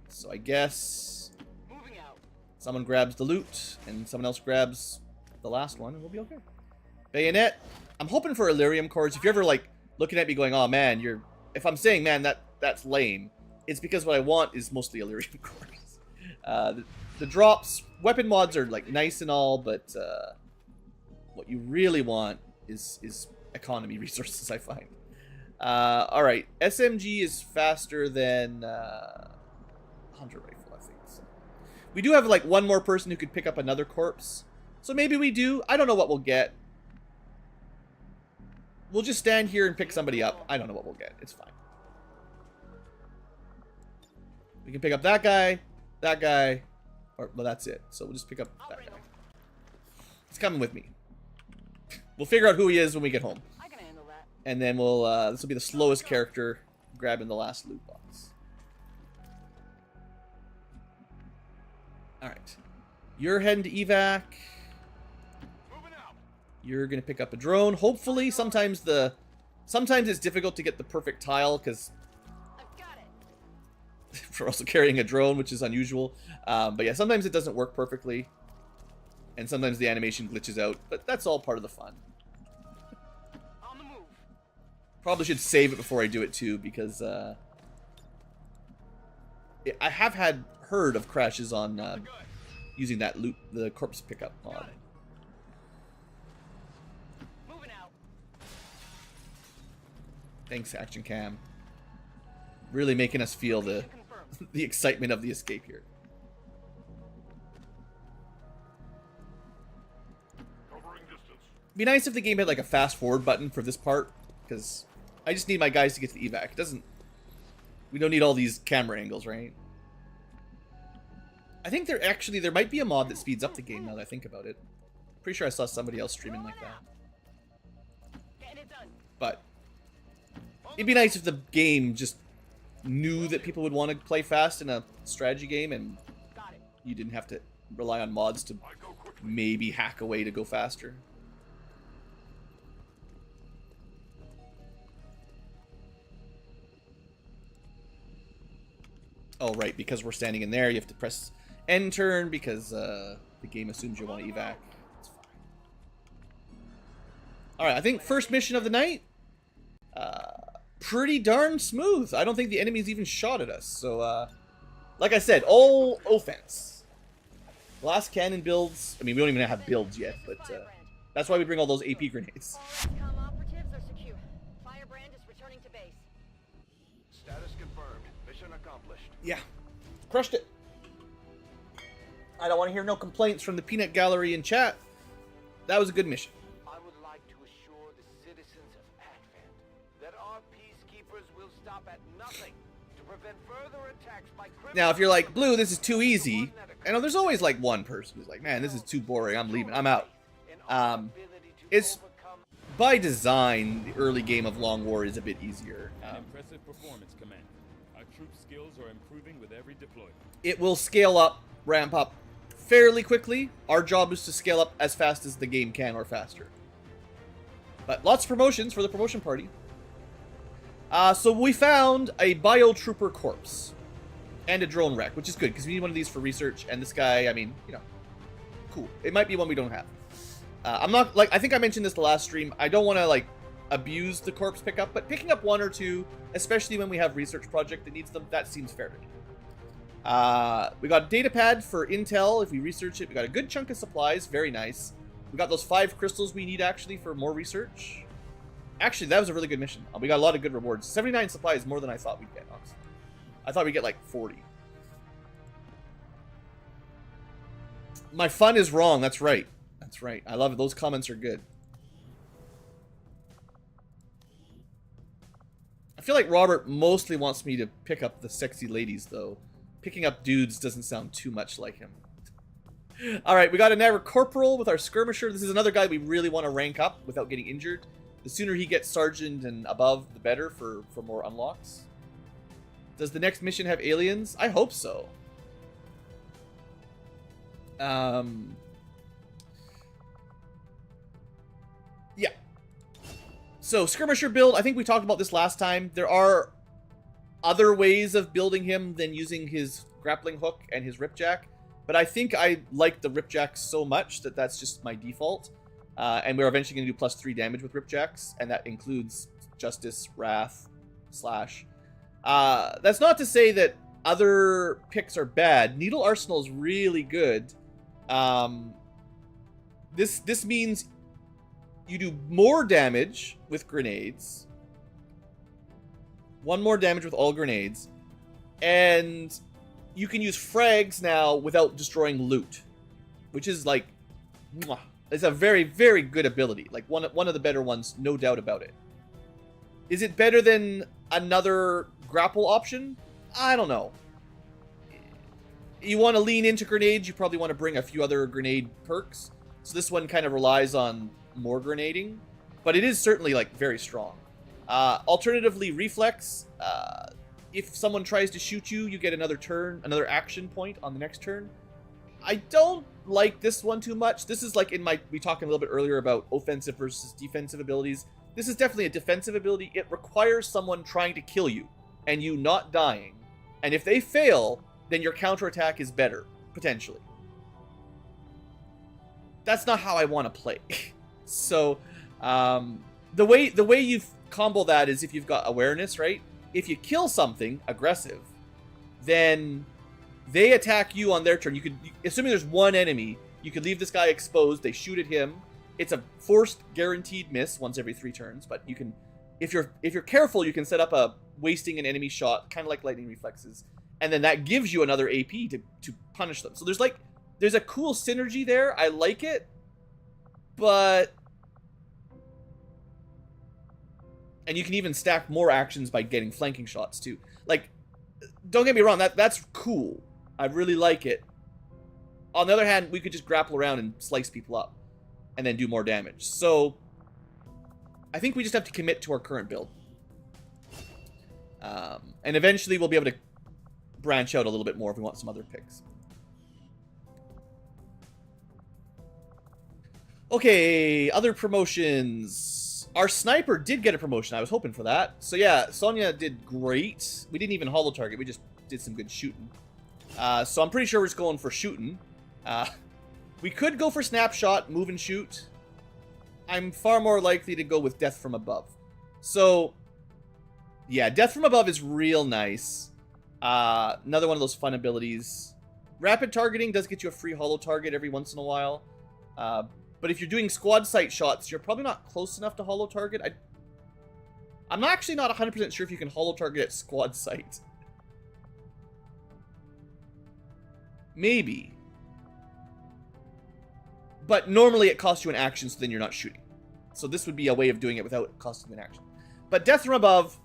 So I guess Moving out. someone grabs the loot, and someone else grabs the last one, and we'll be okay. Bayonet. I'm hoping for Illyrium cores. If you're ever like looking at me going, oh man, you're... If I'm saying, man, that's lame, it's because what I want is mostly Illyrium cores. The drops, weapon mods are like nice and all, but what you really want is economy resources, I find. Alright, SMG is faster than Hunter Rifle, I think. So. We do have like one more person who could pick up another corpse. So maybe we do. I don't know what we'll get. We'll just stand here and pick somebody up. I don't know what we'll get. It's fine. We can pick up that guy, or, well, that's it. So we'll just pick up that guy. He's coming with me. We'll figure out who he is when we get home. I can handle that. And then we'll, this will be the slowest character grabbing the last loot box. Alright. You're heading to evac. Moving out. You're gonna pick up a drone. Hopefully, sometimes it's difficult to get the perfect tile, because I've got it. for also carrying a drone, which is unusual. But yeah, sometimes it doesn't work perfectly. And sometimes the animation glitches out. But that's all part of the fun. On the move. Probably should save it before I do it too, because I have heard of crashes on using that loot, the corpse pickup mod. Moving out. Thanks, Action Cam. Really making us feel the Confirmed. the excitement of the escape here. Covering distance. It'd be nice if the game had like a fast forward button for this part, because I just need my guys to get to the evac. It doesn't... We don't need all these camera angles, right? I think there might be a mod that speeds up the game now that I think about it. Pretty sure I saw somebody else streaming like that. Getting it done. But it'd be nice if the game just knew that people would want to play fast in a strategy game and Got it. you didn't have to rely on mods to maybe hack a way to go faster. Oh, right, because we're standing in there, you have to press end turn because the game assumes you want to evac. It's fine. Alright, I think first mission of the night, pretty darn smooth. I don't think the enemies even shot at us. So, like I said, all offense. Glass cannon builds, I mean, we don't even have builds yet, but that's why we bring all those AP grenades. All XCom operatives are secure. Firebrand is returning to base. Status confirmed. Mission accomplished. Yeah, crushed it. I don't want to hear no complaints from the peanut gallery in chat. That was a good mission. I would like to assure the citizens of Advent that our peacekeepers will stop at nothing to prevent further attacks by criminals. Now, if you're like, Blue, this is too easy, I know there's always like one person who's like, man, this is too boring, I'm leaving, I'm out. It's by design, the early game of Long War is a bit easier. Impressive performance, Commander. Our troop skills are improving with every deployment. It will scale up, ramp up fairly quickly. Our job is to scale up as fast as the game can or faster. But lots of promotions for the promotion party. So we found a biotrooper corpse and a drone wreck, which is good because we need one of these for research. And this guy, I mean, you know, cool. It might be one we don't have. I'm not, like, I think I mentioned this the last stream. I don't want to, like, abuse the corpse pickup, but picking up one or two, especially when we have research project that needs them, that seems fair to me. We got a data pad for intel if we research it. We got a good chunk of supplies, very nice. We got those 5 crystals we need actually for more research. Actually, that was a really good mission. We got a lot of good rewards. 79 supplies more than I thought we'd get, honestly. I thought we'd get like 40. My fun is wrong, that's right. That's right. I love it. Those comments are good. I feel like Robert mostly wants me to pick up the sexy ladies, though. Picking up dudes doesn't sound too much like him. Alright, we got a Navar Corporal with our Skirmisher. This is another guy we really want to rank up without getting injured. The sooner he gets Sergeant and above, the better for more unlocks. Does the next mission have aliens? I hope so. Yeah. So, Skirmisher build, I think we talked about this last time. There are other ways of building him than using his grappling hook and his ripjack. But I think I like the ripjack so much that that's just my default. And we're eventually going to do +3 damage with ripjacks. And that includes Justice, Wrath, Slash. That's not to say that other picks are bad. Needle Arsenal is really good. This means you do more damage with grenades. 1 more damage with all grenades. And you can use frags now without destroying loot. Which is like... Mwah. It's a very, very good ability. Like one of the better ones, no doubt about it. Is it better than another grapple option? I don't know. You want to lean into grenades, you probably want to bring a few other grenade perks. So this one kind of relies on more grenading. But it is certainly, like, very strong. Alternatively, reflex. If someone tries to shoot you, you get another turn, another action point on the next turn. I don't like this one too much. This is like we talked a little bit earlier about offensive versus defensive abilities. This is definitely a defensive ability. It requires someone trying to kill you and you not dying. And if they fail, then your counterattack is better, potentially. That's not how I want to play. So, the way you combo that is if you've got awareness, right? If you kill something aggressive, then they attack you on their turn. You could, assuming there's one enemy, you could leave this guy exposed. They shoot at him. It's a forced, guaranteed miss once every 3 turns. But you can, if you're careful, you can set up a wasting an enemy shot, kind of like lightning reflexes, and then that gives you another AP to punish them. So there's a cool synergy there. I like it, but And you can even stack more actions by getting flanking shots too. Like, don't get me wrong, that's cool. I really like it. On the other hand, we could just grapple around and slice people up and then do more damage. So I think we just have to commit to our current build. And eventually we'll be able to branch out a little bit more if we want some other picks. Okay, other promotions. Our sniper did get a promotion. I was hoping for that. So yeah, Sonya did great. We didn't even holo target. We just did some good shooting. So I'm pretty sure we're just going for shooting. We could go for snapshot, move and shoot. I'm far more likely to go with death from above. So yeah, death from above is real nice. Another one of those fun abilities. Rapid targeting does get you a free holo target every once in a while. But if you're doing squad sight shots, you're probably not close enough to holo target. I'm actually not 100% sure if you can holo target at squad sight. Maybe. But normally it costs you an action, so then you're not shooting. So this would be a way of doing it without costing an action. But death from above,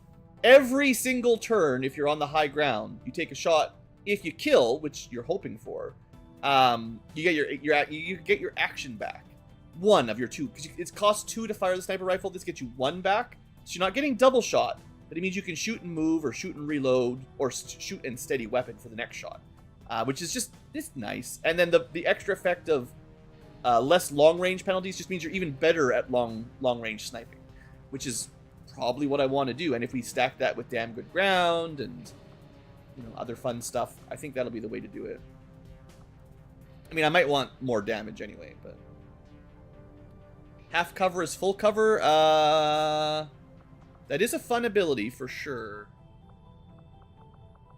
every single turn, if you're on the high ground, you take a shot. If you kill, which you're hoping for, you get your action back. One of your two, because it costs 2 to fire the sniper rifle. This gets you 1 back, so you're not getting double shot, but it means you can shoot and move, or shoot and reload, or shoot and steady weapon for the next shot, which is just nice. And then the extra effect of less long range penalties just means you're even better at long range sniping, which is probably what I want to do. And if we stack that with damn good ground and other fun stuff, I think that'll be the way to do it. I mean, I might want more damage anyway, but half cover is full cover. That is a fun ability for sure.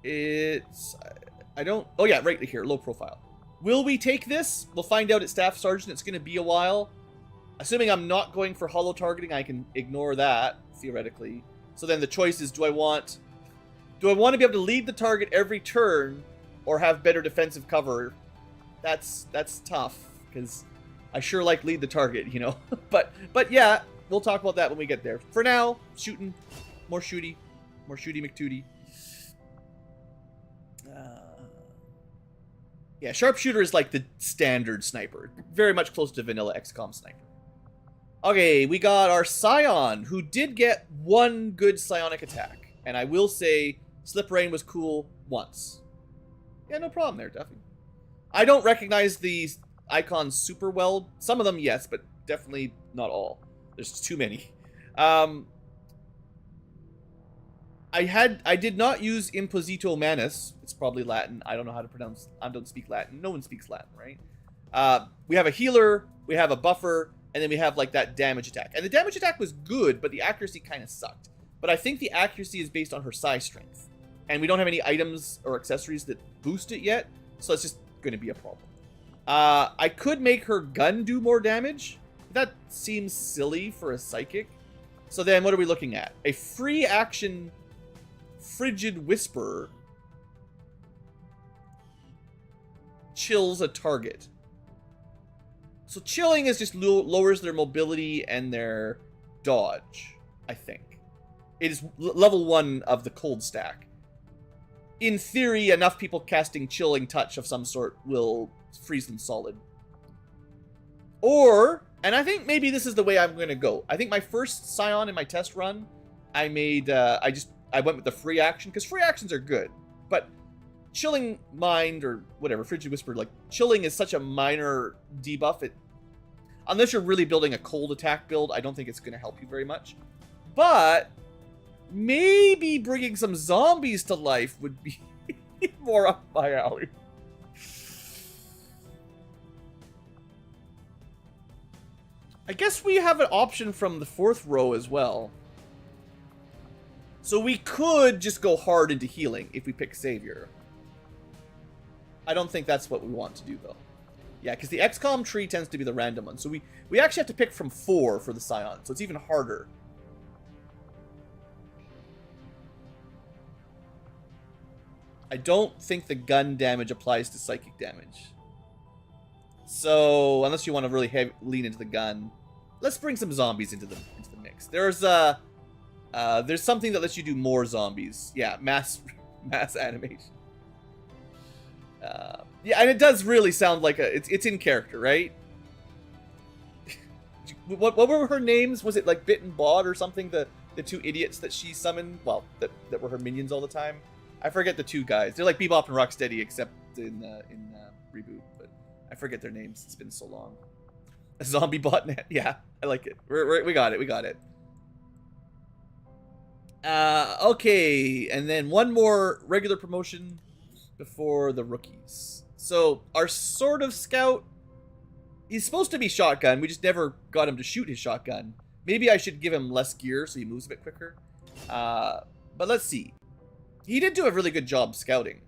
Oh yeah, right here, low profile. Will we take this? We'll find out at Staff Sergeant. It's going to be a while. Assuming I'm not going for holo targeting, I can ignore that, theoretically. So then the choice is, do I want to be able to lead the target every turn or have better defensive cover? That's tough, because I sure like lead the target, but yeah, we'll talk about that when we get there. For now, shooting, more shooty McTooty. Yeah, sharpshooter is like the standard sniper, very much close to vanilla XCom sniper. Okay, we got our Scion, who did get 1 good psionic attack, and I will say Slip Rain was cool once. Yeah, no problem there, Duffy. I don't recognize these icons super well. Some of them, yes, but definitely not all. There's too many. I did not use Imposito Manus. It's probably Latin. I don't know how to pronounce. I don't speak Latin. No one speaks Latin, right? We have a healer, we have a buffer, and then we have like that damage attack. And the damage attack was good, but the accuracy kind of sucked. But I think the accuracy is based on her psi strength. And we don't have any items or accessories that boost it yet, so it's just going to be a problem. I could make her gun do more damage. That seems silly for a psychic. So then what are we looking at? A free action Frigid Whisper chills a target. So chilling is just lowers their mobility and their dodge, I think. It is level 1 of the cold stack. In theory, enough people casting Chilling Touch of some sort will freeze them solid. Or, and I think maybe this is the way I'm going to go. I think my first Scion in my test run, I made, I went with the free action, because free actions are good. But Chilling Mind, or whatever, Frigid Whisper, like, Chilling is such a minor debuff, unless you're really building a cold attack build, I don't think it's going to help you very much. But maybe bringing some zombies to life would be more up my alley. I guess we have an option from the 4th row as well. So we could just go hard into healing if we pick Savior. I don't think that's what we want to do, though. Yeah, because the XCOM tree tends to be the random one. So we actually have to pick from 4 for the Scion, so it's even harder. I don't think the gun damage applies to psychic damage. So, unless you want to really lean into the gun, let's bring some zombies into the mix. There's There's something that lets you do more zombies. Yeah, mass animation. Yeah, and it does really sound like it's in character, right? What were her names? Was it like Bit and Bod or something? The two idiots that she summoned? Well, that were her minions all the time. I forget the two guys. They're like Bebop and Rocksteady, except in Reboot. But I forget their names. It's been so long. A zombie botnet. Yeah, I like it. We got it. We got it. Okay, and then one more regular promotion before the rookies. So our sort of scout, he's supposed to be shotgun. We just never got him to shoot his shotgun. Maybe I should give him less gear so he moves a bit quicker. But let's see. He did do a really good job scouting.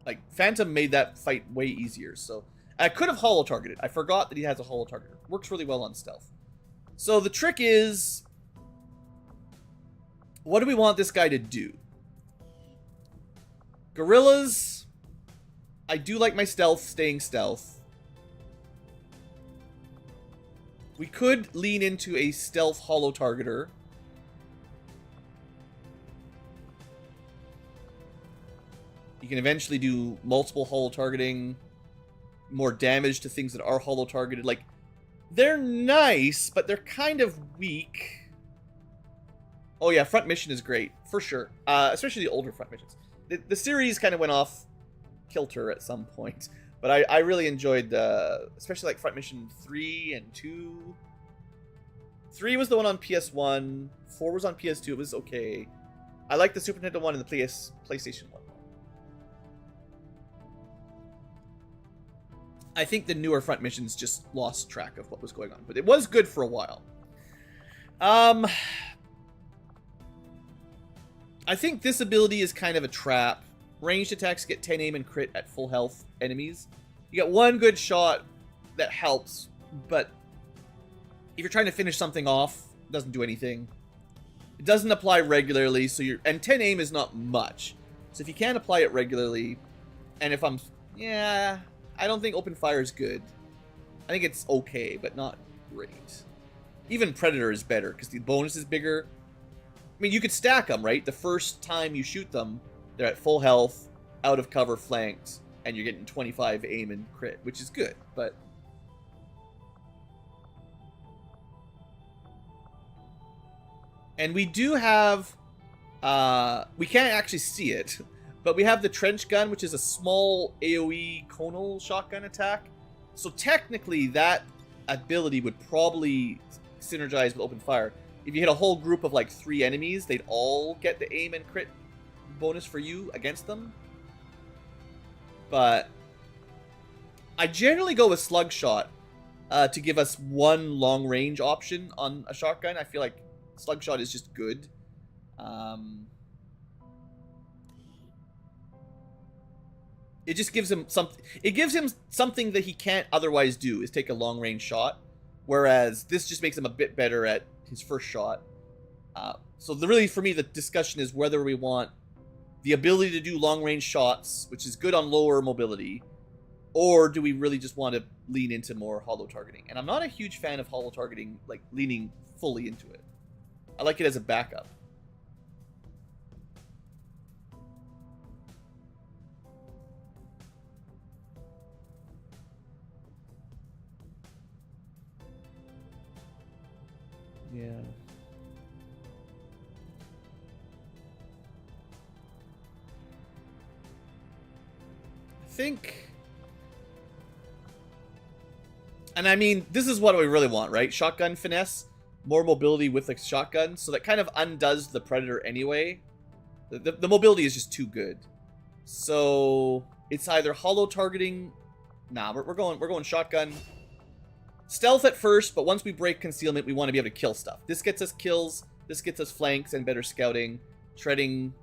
Like, Phantom made that fight way easier, so... I could have holo-targeted. I forgot that he has a holo-targeter. Works really well on stealth. So the trick is... what do we want this guy to do? Gorillas... I do like my stealth staying stealth. We could lean into a stealth holo-targeter. You can eventually do multiple holo-targeting, more damage to things that are holo-targeted. Like, they're nice, but they're kind of weak. Oh yeah, front mission is great, for sure. Especially the older front missions. The series kind of went off kilter at some point. But I really enjoyed, especially like front mission 3 and 2. 3 was the one on PS1. 4 was on PS2. It was okay. I like the Super Nintendo one and the PlayStation one. I think the newer front missions just lost track of what was going on, but it was good for a while. I think this ability is kind of a trap. Ranged attacks get 10 aim and crit at full health enemies. You get one good shot that helps, but if you're trying to finish something off, it doesn't do anything. It doesn't apply regularly, so and 10 aim is not much. So if you can't apply it regularly, and if yeah, I don't think open fire is good. I think it's okay, but not great. Even Predator is better, because the bonus is bigger. I mean, you could stack them, right? The first time you shoot them, they're at full health, out of cover, flanked, and you're getting 25 aim and crit, which is good, but... And we do have... we can't actually see it, but we have the trench gun, which is a small AoE conal shotgun attack. So technically, that ability would probably synergize with open fire. If you hit a whole group of like 3 enemies, they'd all get the aim and crit bonus for you against them. But I generally go with slug shot to give us one long range option on a shotgun. I feel like slug shot is just good. It just gives him something. It gives him something that he can't otherwise do, is take a long range shot. Whereas this just makes him a bit better at his first shot. So really, for me, the discussion is whether we want the ability to do long range shots, which is good on lower mobility, or do we really just want to lean into more holo targeting? And I'm not a huge fan of holo targeting, like leaning fully into it. I like it as a backup. Yeah. I think... And I mean, this is what we really want, right? Shotgun finesse, more mobility with a shotgun, so that kind of undoes the Predator anyway. The mobility is just too good. So it's either holo targeting... Nah, we're going shotgun. Stealth at first, but once we break concealment, we want to be able to kill stuff. This gets us kills, this gets us flanks and better scouting. Shredding...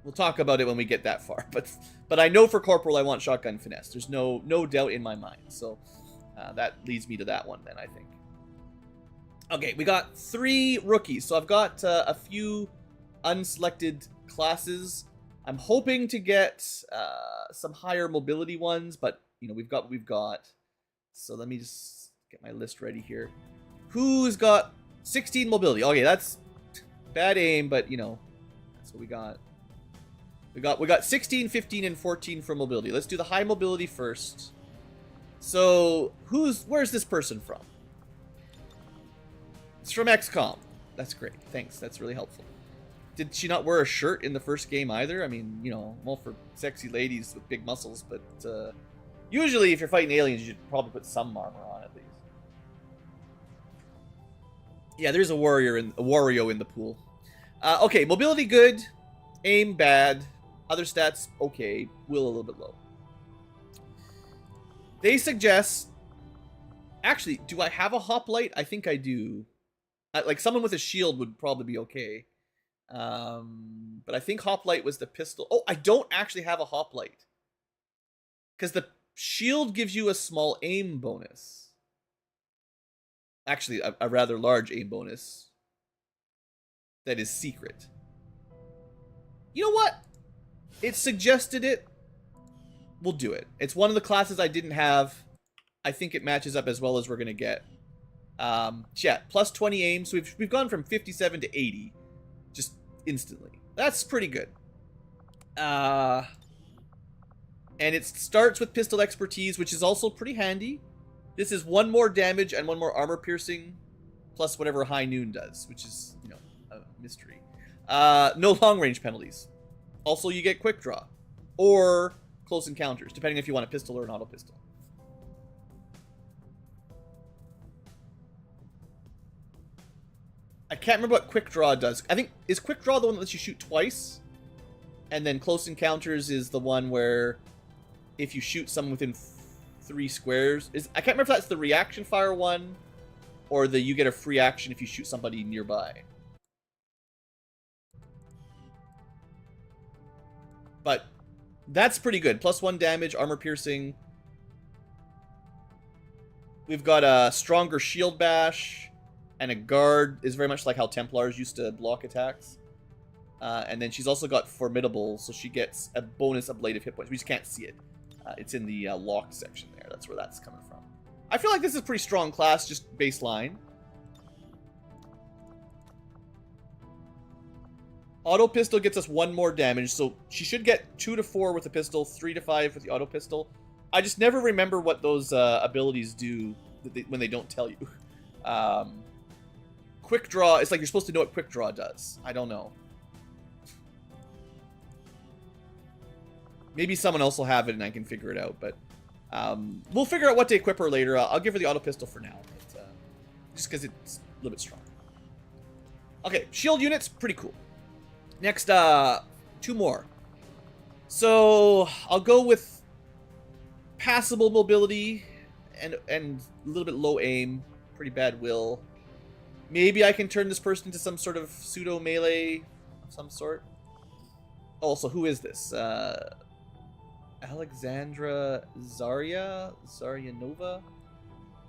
We'll talk about it when we get that far, but I know for Corporal I want shotgun finesse. There's no doubt in my mind, so that leads me to that one then, I think. Okay, we got 3 rookies, so I've got a few unselected classes. I'm hoping to get some higher mobility ones, but you know we've got. So let me just get my list ready here. Who's got 16 mobility. Okay, that's bad aim, but you know, that's what we got. We got 16, 15, and 14 for mobility. Let's do the high mobility first. So, where's this person from? It's from XCom. That's great. Thanks. That's really helpful. Did she not wear a shirt in the first game either? I mean, you know, I'm all for sexy ladies with big muscles, but usually if you're fighting aliens, you should probably put some armor on at least. Yeah, there's a Wario in the pool. Okay, mobility good, aim bad, other stats okay, will a little bit low. They suggest... Actually, do I have a hoplite? I think I do. Like, someone with a shield would probably be okay. But I think hoplite was the pistol. Oh, I don't actually have a hoplite. Because the shield gives you a small aim bonus. Actually, a rather large aim bonus. That is secret. You know what? It suggested it. We'll do it. It's one of the classes I didn't have. I think it matches up as well as we're going to get. Yeah, plus 20 aim. So we've gone from 57 to 80. Just instantly. That's pretty good. And it starts with pistol expertise, which is also pretty handy. This is 1 more damage and 1 more armor piercing, plus whatever High Noon does, which is, you know, a mystery. No long range penalties. Also, you get quick draw. Or close encounters, depending if you want a pistol or an auto pistol. I can't remember what quick draw does. I think, is quick draw the one that lets you shoot twice? And then close encounters is the one where if you shoot someone within 3 squares. I can't remember if that's the reaction fire one or the you get a free action if you shoot somebody nearby. But that's pretty good. Plus 1 damage, armor piercing. We've got a stronger shield bash. And a guard is very much like how Templars used to block attacks. And then she's also got formidable, so she gets a bonus ablative hit points. We just can't see it. It's in the locked section there. That's where that's coming from. I feel like this is a pretty strong class, just baseline. Auto pistol gets us 1 more damage, so she should get 2 to 4 with the pistol, 3 to 5 with the auto pistol. I just never remember what those abilities do when they don't tell you. Quick draw, it's like you're supposed to know what quick draw does. I don't know. Maybe someone else will have it and I can figure it out, but we'll figure out what to equip her later. I'll give her the auto pistol for now, but, just because it's a little bit strong. Okay, shield units, pretty cool. Next, 2 more. So, I'll go with passable mobility and a little bit low aim, pretty bad will. Maybe I can turn this person into some sort of pseudo melee of some sort. Also, who is this? Alexandra Zaryanova?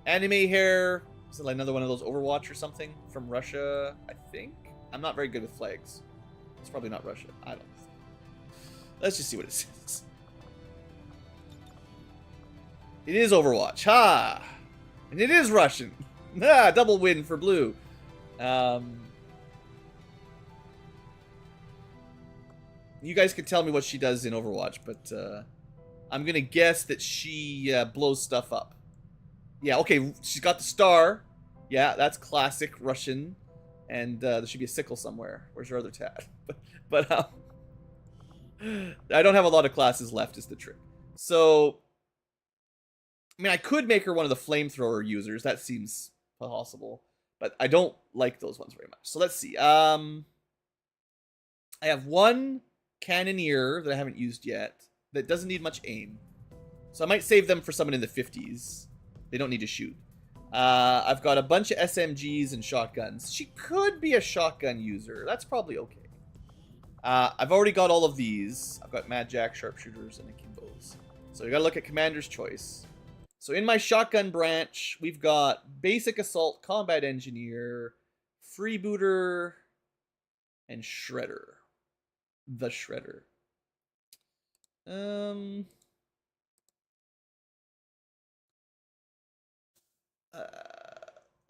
Anime hair. Is it like another one of those Overwatch or something? From Russia, I think? I'm not very good with flags. It's probably not Russia. I don't know. Let's just see what it says. It is Overwatch. Ha! And it is Russian. Ah, double win for blue. You guys can tell me what she does in Overwatch, but I'm gonna guess that she blows stuff up. Yeah, okay, she's got the star. Yeah, that's classic Russian. And there should be a sickle somewhere. Where's her other tab? but I don't have a lot of classes left is the trick. So, I mean, I could make her one of the flamethrower users. That seems possible. But I don't like those ones very much. So let's see. I have 1 cannoneer that I haven't used yet that doesn't need much aim. So I might save them for someone in the 50s. They don't need to shoot. I've got a bunch of SMGs and shotguns. She could be a shotgun user. That's probably okay. I've already got all of these. I've got Mad Jack, sharpshooters, and akimbos. So we gotta look at Commander's Choice. So in my shotgun branch, we've got Basic Assault, Combat Engineer, Freebooter, and Shredder. The Shredder.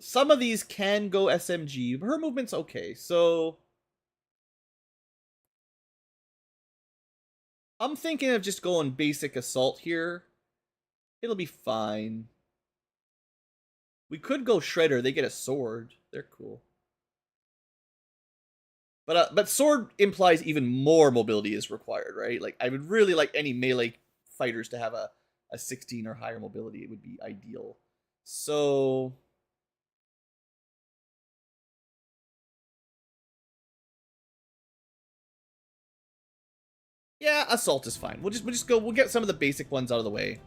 some of these can go SMG, but her movement's okay. So I'm thinking of just going basic assault here. It'll be fine. We could go Shredder. They get a sword. They're cool. But sword implies even more mobility is required, right? Like, I would really like any melee fighters to have a 16 or higher mobility. It would be ideal. So yeah, assault is fine. We'll just go. We'll get some of the basic ones out of the way.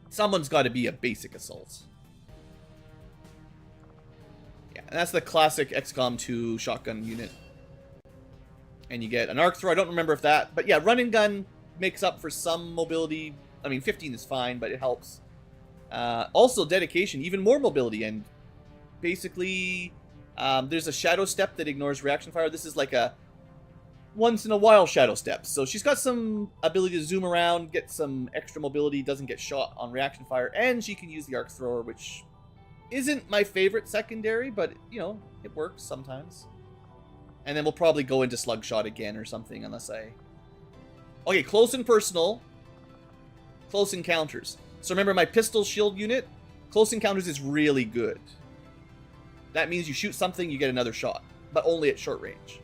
Someone's got to be a basic assault. Yeah, and that's the classic XCom 2 shotgun unit. And you get an arc throw. I don't remember if that, but yeah, run and gun makes up for some mobility. I mean, 15 is fine, but it helps. Also, dedication, even more mobility, and basically, there's a shadow step that ignores reaction fire. This is like a once in a while shadow step. So she's got some ability to zoom around, get some extra mobility, doesn't get shot on reaction fire, and she can use the arc thrower, which isn't my favorite secondary, but, you know, it works sometimes. And then we'll probably go into slug shot again or something, unless I... Okay, close and personal. Close encounters. So remember my pistol shield unit? Close encounters is really good. That means you shoot something, you get another shot, but only at short range.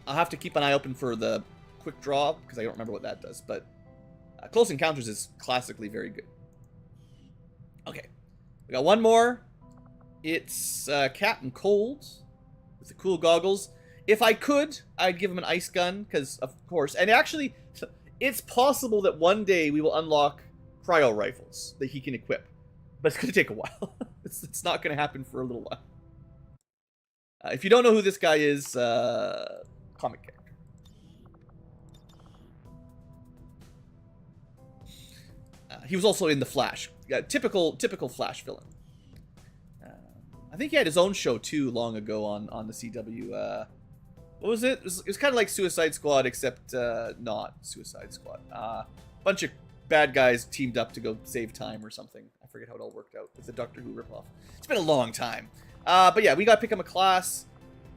I'll have to keep an eye open for the quick draw, because I don't remember what that does, but close encounters is classically very good. Okay, we got one more. It's Captain Cold with the cool goggles. If I could, I'd give him an ice gun, because of course, and actually, it's possible that one day we will unlock cryo rifles that he can equip, but it's going to take a while. It's not going to happen for a little while. If you don't know who this guy is, comic character. He was also in The Flash. Typical Flash villain. I think he had his own show too long ago on the CW. What was it? It was kind of like Suicide Squad, except not Suicide Squad. Bunch of bad guys teamed up to go save time or something. I forget how it all worked out with the Doctor Who ripoff. It's been a long time. But yeah, we got to pick him a class.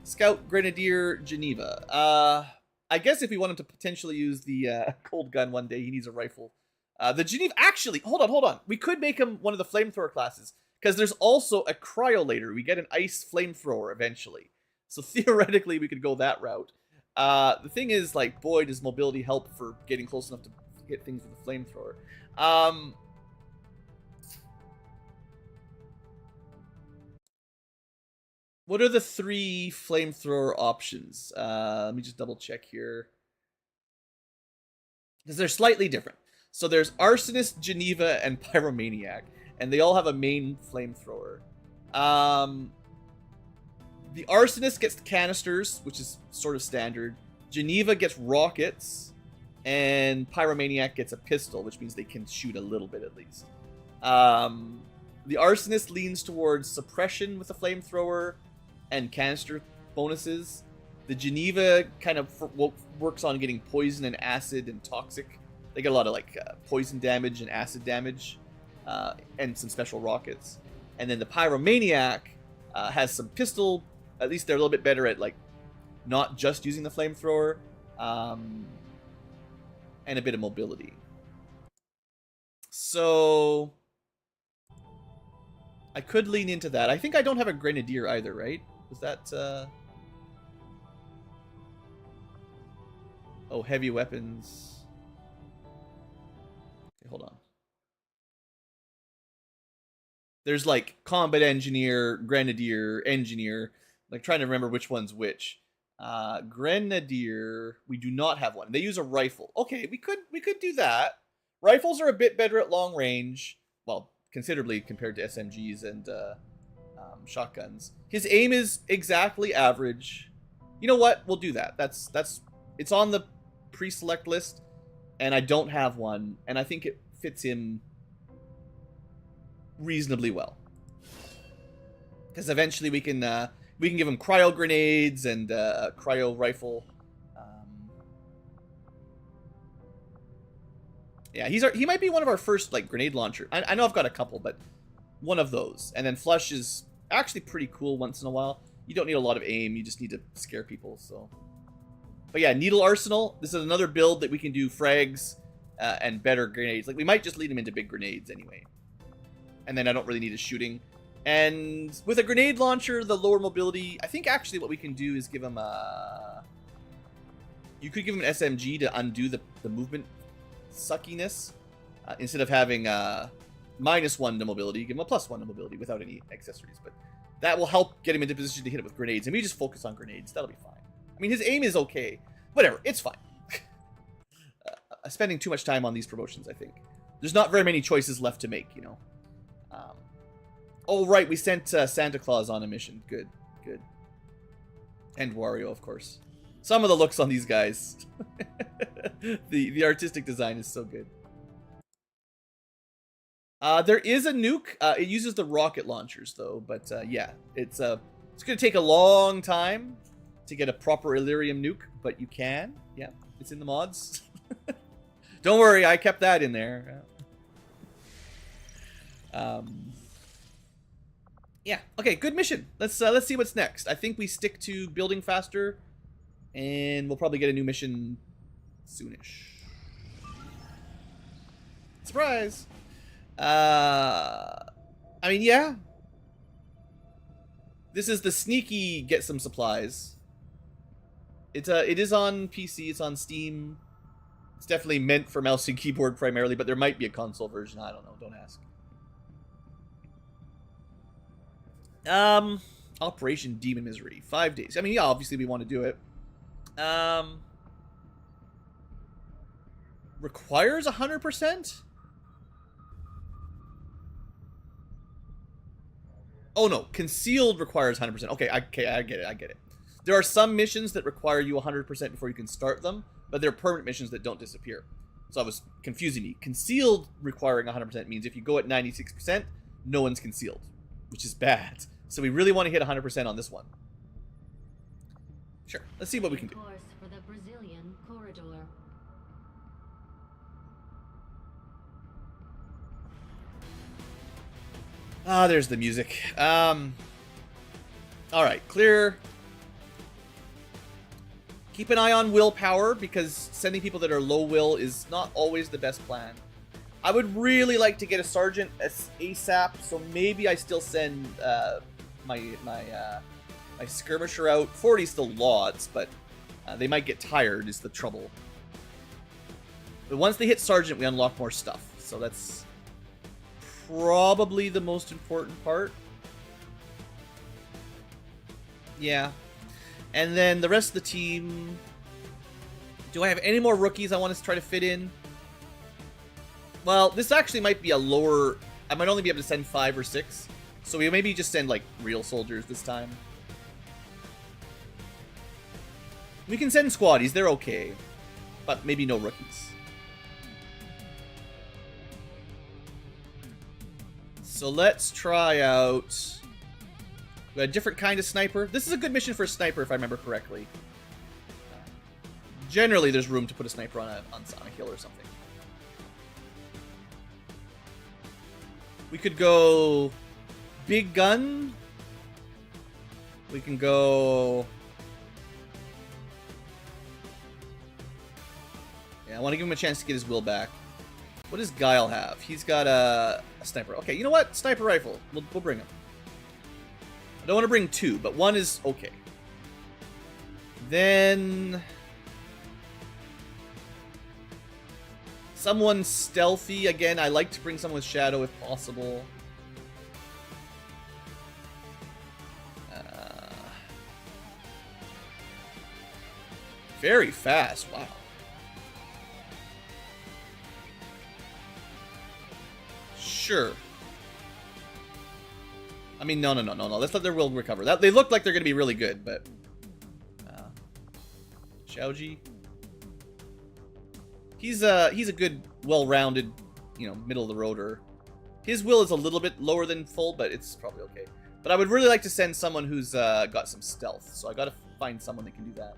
Scout, Grenadier, Geneva. I guess if we want him to potentially use the cold gun one day, he needs a rifle. The Geneva... Actually, hold on. We could make him one of the flamethrower classes, because there's also a cryolator. We get an ice flamethrower eventually. So theoretically, we could go that route. The thing is, like, boy, does mobility help for getting close enough to hit things with a flamethrower. What are the 3 flamethrower options? Let me just double check here. Because they're slightly different. So there's Arsonist, Geneva, and Pyromaniac. And they all have a main flamethrower. The Arsonist gets the canisters, which is sort of standard. Geneva gets rockets. And Pyromaniac gets a pistol, which means they can shoot a little bit at least. The Arsonist leans towards suppression with a flamethrower and canister bonuses. The Geneva kind of works on getting poison and acid and toxic. They get a lot of like poison damage and acid damage, and some special rockets. And then the Pyromaniac has some pistol. At least they're a little bit better at like not just using the flamethrower, and a bit of mobility. So I could lean into that. I think I don't have a Grenadier either, right? Was that, oh, heavy weapons. Okay, hold on. There's like combat engineer, Grenadier, engineer. Like trying to remember which one's which. Grenadier, we do not have one. They use a rifle. Okay, we could do that. Rifles are a bit better at long range. Well, considerably compared to SMGs and shotguns. His aim is exactly average. You know what? We'll do that. It's on the pre-select list, and I don't have one, and I think it fits him reasonably well. Because eventually we can give him cryo grenades and a cryo rifle. Yeah, he might be one of our first, like, grenade launcher. I know I've got a couple, but one of those. And then Flush is actually pretty cool once in a while. You don't need a lot of aim, you just need to scare people, so. But yeah, Needle Arsenal. This is another build that we can do frags and better grenades. Like, we might just lead them into big grenades anyway. And then I don't really need a shooting. And with a grenade launcher, the lower mobility, I think actually what we can do is give him a... You could give him an SMG to undo the movement suckiness. Instead of having -1 to mobility, give him a +1 to mobility without any accessories. But that will help get him into position to hit it with grenades. And we just focus on grenades. That'll be fine. I mean, his aim is okay. Whatever, it's fine. Spending too much time on these promotions, I think. There's not very many choices left to make, you know. Oh, right, we sent Santa Claus on a mission. Good, good. And Wario, of course. Some of the looks on these guys. The artistic design is so good. There is a nuke. It uses the rocket launchers, though. But yeah, it's going to take a long time to get a proper Illyrium nuke. But you can. Yeah, it's in the mods. Don't worry, I kept that in there. Yeah. Okay. Good mission. Let's see what's next. I think we stick to building faster, and we'll probably get a new mission soonish. Surprise. I mean, yeah. This is the sneaky get some supplies. It is on PC. It's on Steam. It's definitely meant for mouse and keyboard primarily, but there might be a console version. I don't know. Don't ask. Operation Demon Misery. 5 days. I mean, yeah, obviously we want to do it. Requires 100%? Oh, no. Concealed requires 100%. Okay, I get it. There are some missions that require you 100% before you can start them, but they're permanent missions that don't disappear. So I was confusing me. Concealed requiring 100% means if you go at 96%, no one's concealed, which is bad. So we really want to hit 100% on this one. Sure. Let's see what we can do. Course for the Brazilian corridor. Ah, there's the music. All right, clear. Keep an eye on willpower, because sending people that are low will is not always the best plan. I would really like to get a sergeant ASAP, so maybe I still send my skirmisher out. 40 still lots, but they might get tired is the trouble. But once they hit sergeant, we unlock more stuff, so that's probably the most important part. Yeah. And then the rest of the team... Do I have any more rookies I want to try to fit in? Well, this actually might be a lower... I might only be able to send 5 or 6. So we maybe just send, like, real soldiers this time. We can send squaddies. They're okay. But maybe no rookies. So let's try out... a different kind of sniper. This is a good mission for a sniper, if I remember correctly. Generally, there's room to put a sniper on a hill or something. We could go big gun. We can go... Yeah, I want to give him a chance to get his will back. What does Guile have? He's got a sniper. Okay, you know what? Sniper rifle. We'll bring him. I don't want to bring 2, but 1 is okay. Then... someone stealthy. Again, I like to bring someone with shadow if possible. Very fast. Wow. Sure. I mean, no. Let's let their will recover. They look like they're going to be really good, but... Xiaoji. He's a good, well-rounded, middle of the roader. His will is a little bit lower than full, but it's probably okay. But I would really like to send someone who's got some stealth, so I got to find someone that can do that.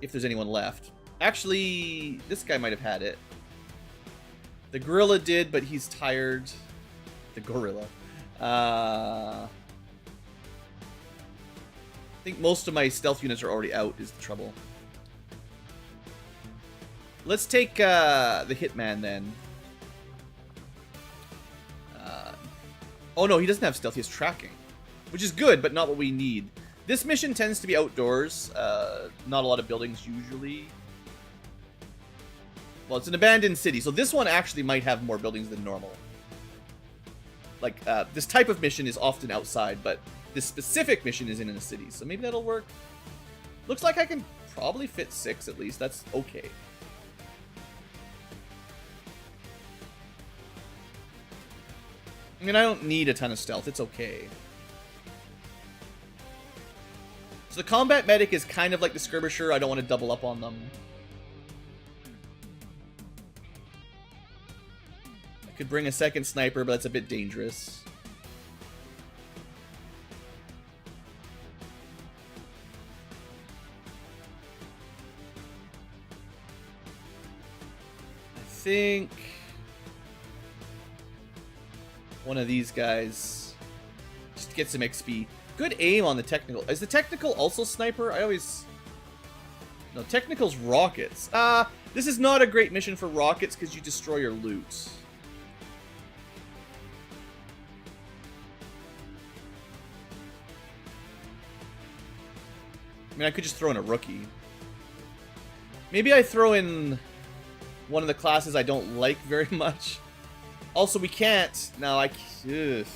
If there's anyone left. Actually, this guy might have had it. The gorilla did, but he's tired. The gorilla. I think most of my stealth units are already out, is the trouble. Let's take the hitman then. Oh no, he doesn't have stealth, he has tracking. Which is good, but not what we need. This mission tends to be outdoors. Not a lot of buildings usually. Well, it's an abandoned city, so this one actually might have more buildings than normal. Like, this type of mission is often outside, but this specific mission is in a city, so maybe that'll work. Looks like I can probably fit 6 at least. That's okay. I mean, I don't need a ton of stealth. It's okay. So the combat medic is kind of like the skirmisher. I don't want to double up on them. I could bring a second sniper, but that's a bit dangerous. I think one of these guys just to get some XP. Good aim on the technical. Is the technical also sniper? I always... No, technical's rockets. This is not a great mission for rockets because you destroy your loot. I mean, I could just throw in a rookie. Maybe I throw in one of the classes I don't like very much. Also, we can't... No, ugh.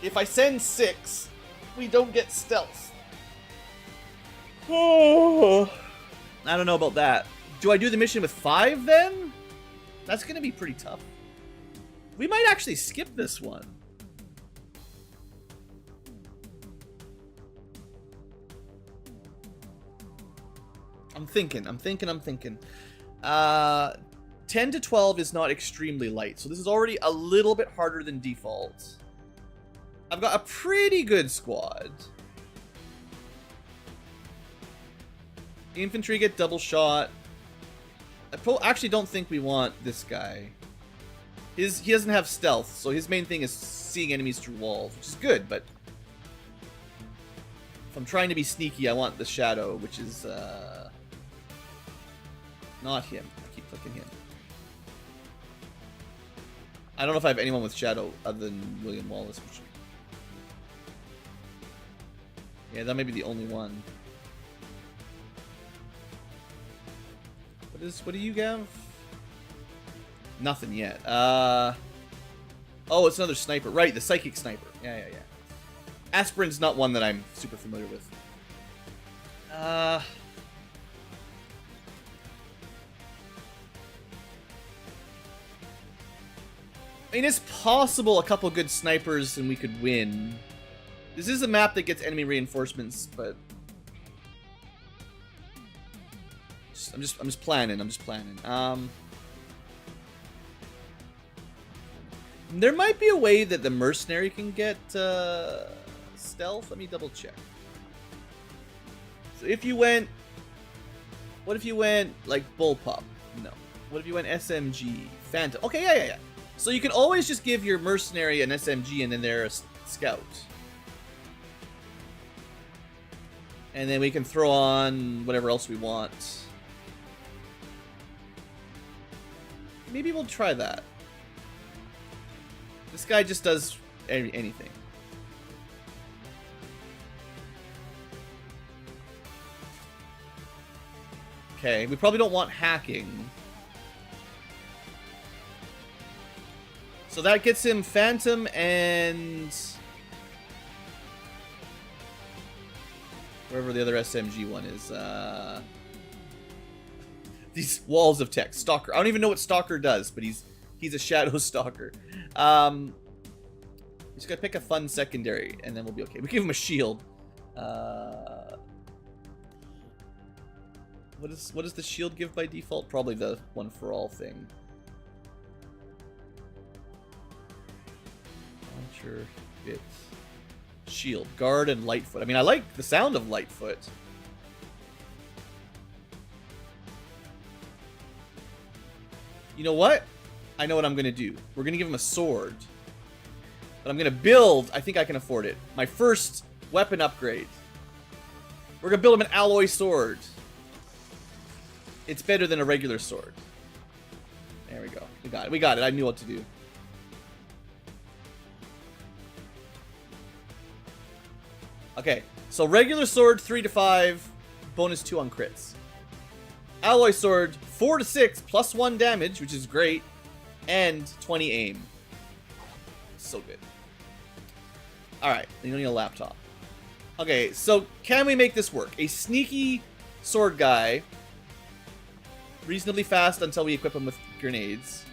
If I send 6, we don't get stealth. Oh, I don't know about that. Do I do the mission with 5 then? That's going to be pretty tough. We might actually skip this one. I'm thinking. 10 to 12 is not extremely light, so this is already a little bit harder than default. I've got a pretty good squad. Infantry get double shot. I actually don't think we want this guy. He doesn't have stealth, so his main thing is seeing enemies through walls, which is good, but if I'm trying to be sneaky, I want the shadow, which is not him. I keep clicking him. I don't know if I have anyone with shadow other than William Wallace. Which... Yeah, that may be the only one. What do you have? Nothing yet. Oh, it's another sniper. Right, the psychic sniper. Yeah. Aspirin's not one that I'm super familiar with. I mean, it's possible a couple good snipers and we could win. This is a map that gets enemy reinforcements, but I'm just planning. There might be a way that the mercenary can get stealth. Let me double check. So if you went, what if you went like bullpup? No. What if you went SMG, Phantom? Okay, yeah. So you can always just give your mercenary an SMG and then they're a scout. And then we can throw on whatever else we want. Maybe we'll try that. This guy just does anything. Okay, we probably don't want hacking. So that gets him Phantom and... wherever the other SMG one is. These walls of text. Stalker. I don't even know what Stalker does, but he's a Shadow Stalker. Just gotta pick a fun secondary, and then we'll be okay. We give him a shield. What does the shield give by default? Probably the one for all thing. Launcher, bit, shield, guard, and lightfoot. I mean, I like the sound of lightfoot. You know what? I know what I'm going to do. We're going to give him a sword. But I'm going to build... I think I can afford it. My first weapon upgrade. We're going to build him an alloy sword. It's better than a regular sword. There we go. We got it. We got it. I knew what to do. Okay. So regular sword, 3 to 5. Bonus 2 on crits. Alloy sword, 4 to 6, plus 1 damage, which is great. And 20 aim. So good. Alright. You don't need a laptop. Okay, so can we make this work? A sneaky sword guy. Reasonably fast until we equip him with grenades.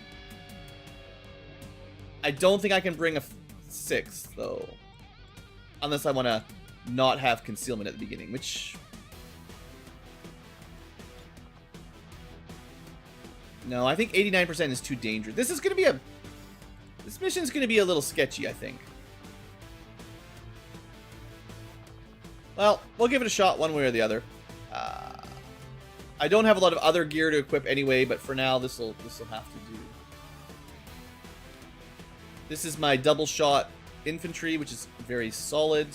I don't think I can bring a 6th, though. Unless I want to not have concealment at the beginning, which... No, I think 89% is too dangerous. This is going to be a... This mission's going to be a little sketchy, I think. Well, we'll give it a shot one way or the other. I don't have a lot of other gear to equip anyway, but for now, this'll have to do. This is my double shot infantry, which is very solid.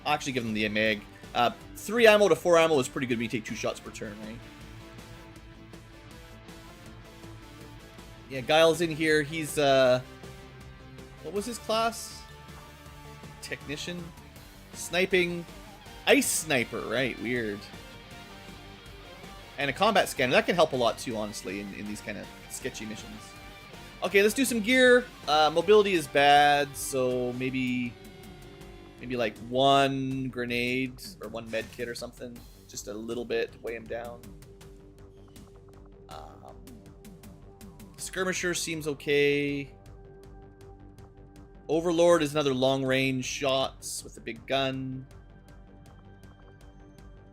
I'll actually give them the mag. 3 ammo to 4 ammo is pretty good when you take 2 shots per turn, right? Yeah, Guile's in here. He's, what was his class? Technician? Sniping. Ice sniper, right? Weird. And a combat scanner. That can help a lot too, honestly, in these kind of sketchy missions. Okay, let's do some gear. Mobility is bad, so maybe like 1 grenade or 1 med kit or something. Just a little bit to weigh him down. Skirmisher seems okay. Overlord is another long-range shots with a big gun.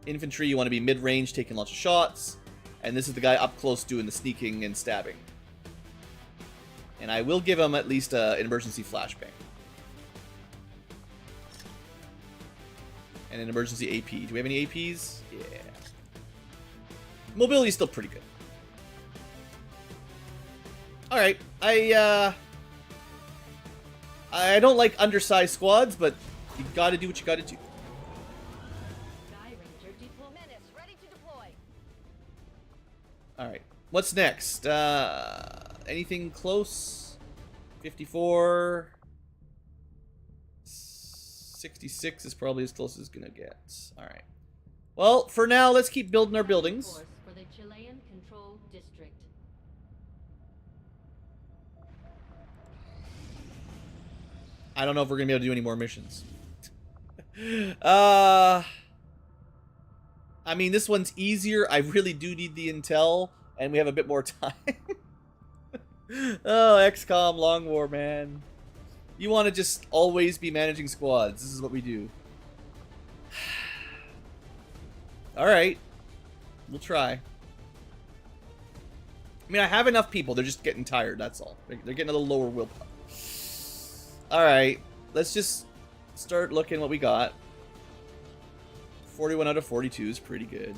Infantry, you want to be mid-range, taking lots of shots. And this is the guy up close doing the sneaking and stabbing. And I will give him at least an emergency flashbang. And an emergency AP. Do we have any APs? Yeah. Mobility is still pretty good. Alright, I don't like undersized squads, but you gotta do what you gotta do. Alright, what's next? Anything close? 54. 66 is probably as close as it's gonna get. Alright. Well, for now, let's keep building our buildings. For the Chilean controlled district. I don't know if we're gonna be able to do any more missions. I mean, this one's easier. I really do need the intel, and we have a bit more time. Oh, XCom, Long War, man. You want to just always be managing squads. This is what we do. Alright. We'll try. I mean, I have enough people. They're just getting tired, that's all. They're getting a little lower willpower. Alright, let's just start looking what we got. 41 out of 42 is pretty good.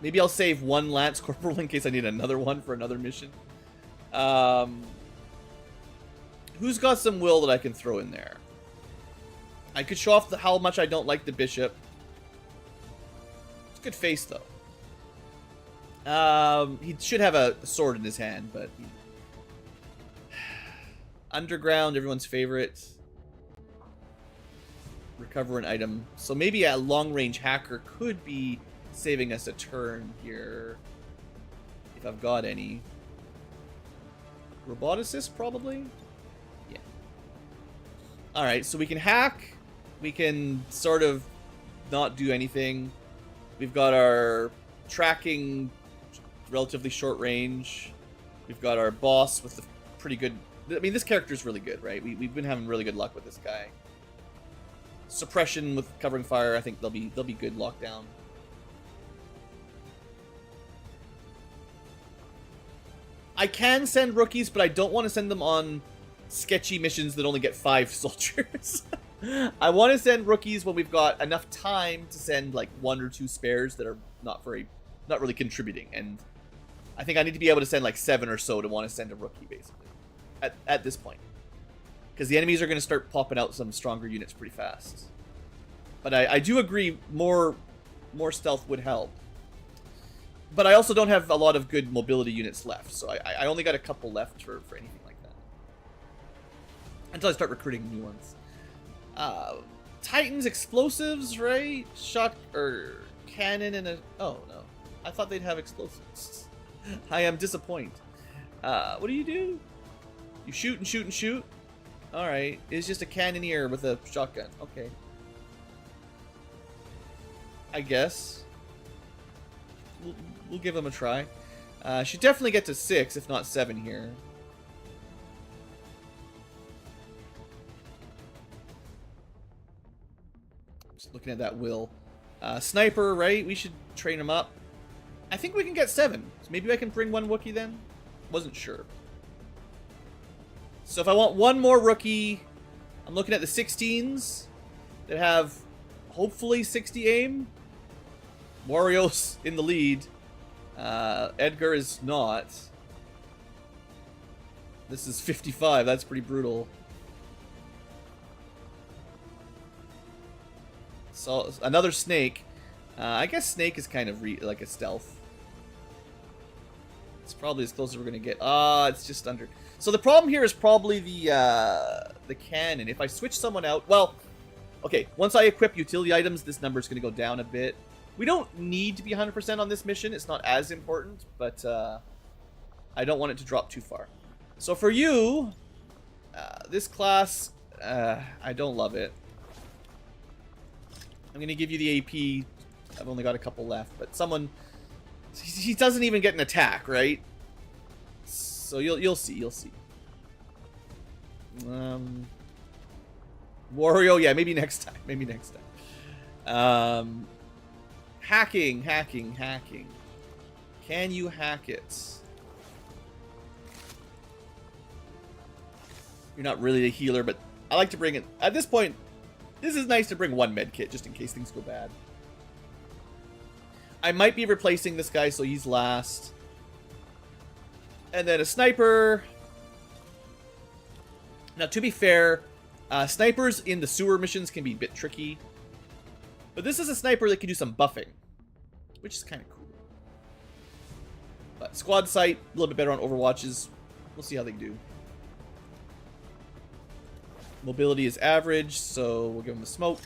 Maybe I'll save 1 Lance Corporal in case I need another one for another mission. Who's got some will that I can throw in there? I could show off how much I don't like the Bishop. It's a good face, though. He should have a sword in his hand, but... Underground, everyone's favorite. Recover an item. So maybe a long-range hacker could be saving us a turn here. If I've got any. Roboticist, probably? Yeah. Alright, so we can hack. We can sort of not do anything. We've got our tracking, relatively short range. We've got our boss with the pretty good... I mean, this character's really good, right? We've been having really good luck with this guy. Suppression with covering fire, I think they'll be good lockdown. I can send rookies, but I don't want to send them on sketchy missions that only get 5 soldiers. I want to send rookies when we've got enough time to send like 1 or 2 spares that are not very not really contributing. And I think I need to be able to send like 7 or so to want to send a rookie, basically, at this point. Because the enemies are going to start popping out some stronger units pretty fast. But I do agree, more stealth would help. But I also don't have a lot of good mobility units left, so I only got a couple left for anything like that. Until I start recruiting new ones. Titans explosives, right? Shot or cannon and a... Oh, no. I thought they'd have explosives. I am disappointed. What do? You shoot and shoot and shoot? Alright. It's just a cannoneer with a shotgun. Okay. I guess. We'll give them a try. Should definitely get to 6, if not 7 here. Just looking at that will. Sniper, right? We should train him up. I think we can get 7. So maybe I can bring 1 Wookiee then? Wasn't sure. So if I want 1 more rookie, I'm looking at the 16s that have hopefully 60 aim. Wario's in the lead. Edgar is not. This is 55. That's pretty brutal. So another snake. I guess snake is kind of like a stealth. It's probably as close as we're gonna get. It's just under. So the problem here is probably the cannon. If I switch someone out, well, okay. Once I equip utility items, this number is gonna go down a bit. We don't need to be 100% on this mission. It's not as important, but I don't want it to drop too far. So for you, this class, I don't love it. I'm going to give you the AP. I've only got a couple left, but someone... He doesn't even get an attack, right? So you'll see. Wario, yeah, maybe next time. Hacking. Can you hack it? You're not really a healer, but I like to bring it. At this point, this is nice to bring 1 med kit just in case things go bad. I might be replacing this guy, so he's last. And then a sniper. Now, to be fair, snipers in the sewer missions can be a bit tricky. But this is a sniper that can do some buffing, which is kind of cool. But squad sight, a little bit better on Overwatches. We'll see how they do. Mobility is average, so we'll give him the smoke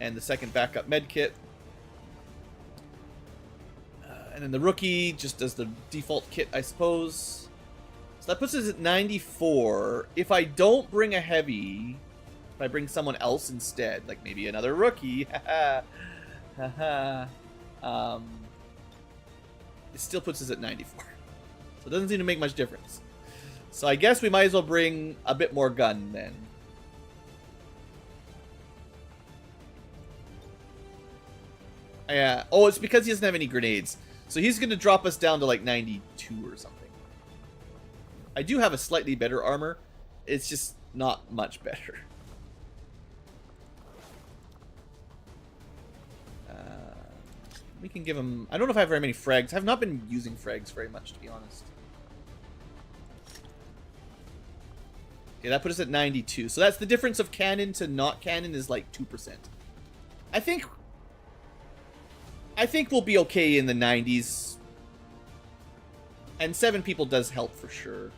and the second backup med kit. And then the rookie just does the default kit, I suppose. So that puts us at 94. If I don't bring a heavy, if I bring someone else instead, like maybe another rookie, it still puts us at 94. So it doesn't seem to make much difference. So I guess we might as well bring a bit more gun then. Yeah. Oh, it's because he doesn't have any grenades. So he's going to drop us down to like 92 or something. I do have a slightly better armor. It's just not much better. We can give him... I don't know if I have very many frags. I've not been using frags very much, to be honest. Okay, that put us at 92. So that's the difference of cannon to not cannon is like 2%. I think we'll be okay in the 90s. And 7 people does help for sure.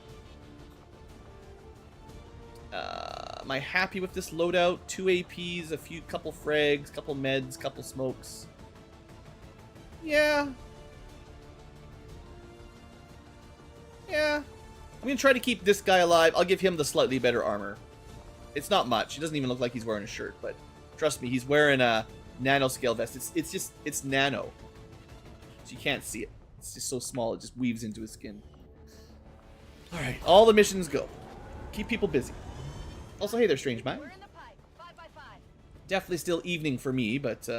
Am I happy with this loadout? 2 APs, couple frags, couple meds, couple smokes. Yeah. I'm gonna try to keep this guy alive. I'll give him the slightly better armor. It's not much. He doesn't even look like he's wearing a shirt, but trust me, he's wearing a nanoscale vest. It's nano. So you can't see it. It's just so small, it just weaves into his skin. Alright, all the missions go. Keep people busy. Also, hey there, Strange Mind. We're in the pipe. 5 by 5. Definitely still evening for me, but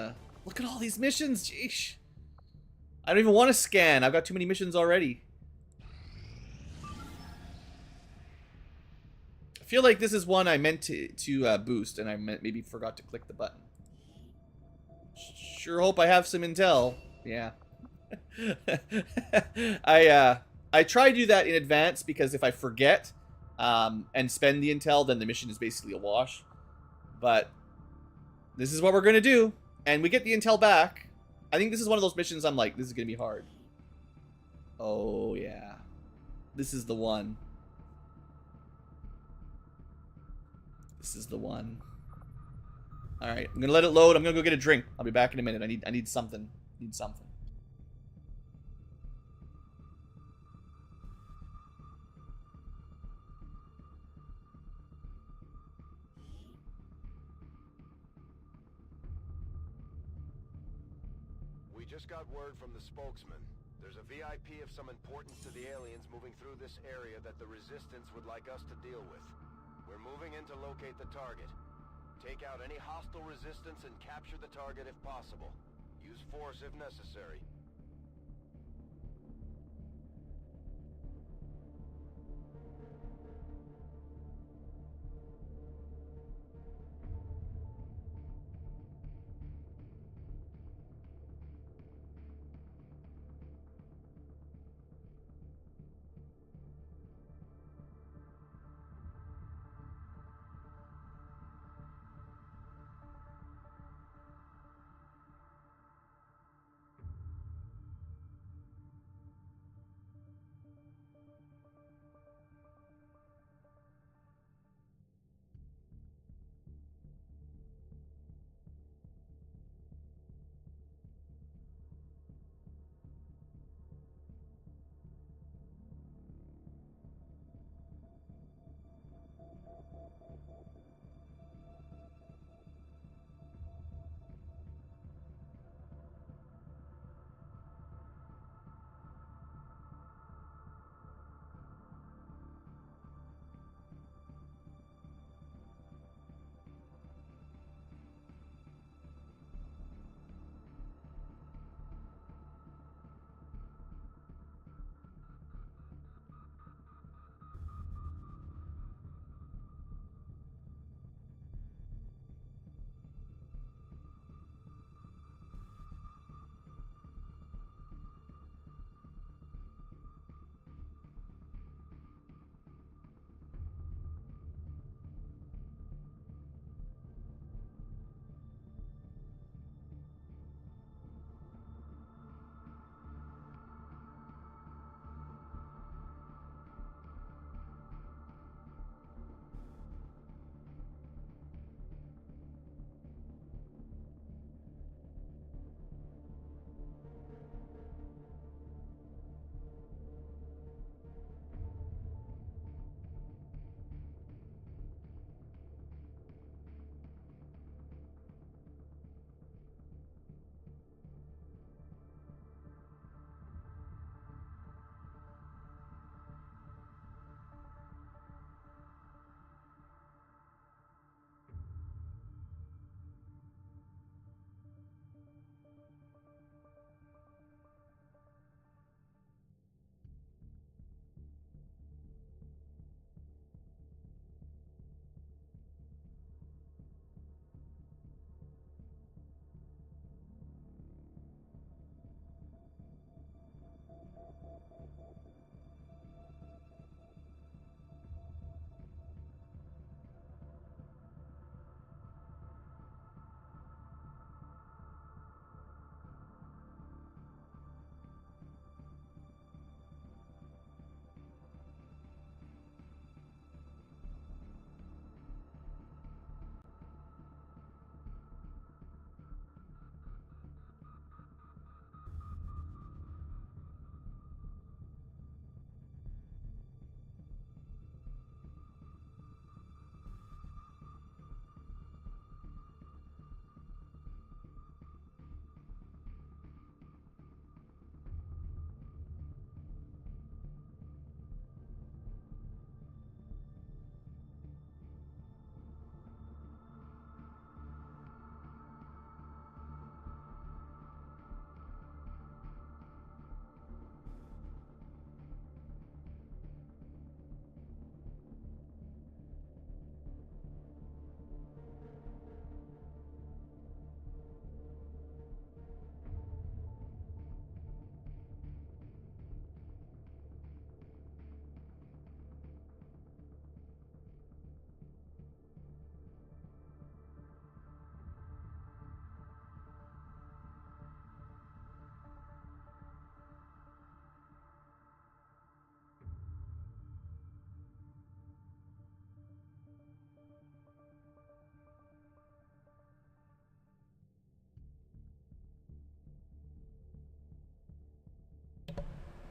look at all these missions, jeesh. I don't even want to scan. I've got too many missions already. I feel like this is one I meant to boost, and I maybe forgot to click the button. Sure hope I have some intel. Yeah. I try to do that in advance because if I forget and spend the intel, then the mission is basically a wash. But this is what we're gonna do, and we get the intel back. I think this is one of those missions I'm like, this is gonna be hard. Oh yeah, this is the one. This is the one. All right, I'm gonna let it load. I'm gonna go get a drink. I'll be back in a minute. I need something. Need something. We just got word from the spokesman. There's a VIP of some importance to the aliens moving through this area that the Resistance would like us to deal with. We're moving in to locate the target. Take out any hostile resistance and capture the target if possible. Use force if necessary.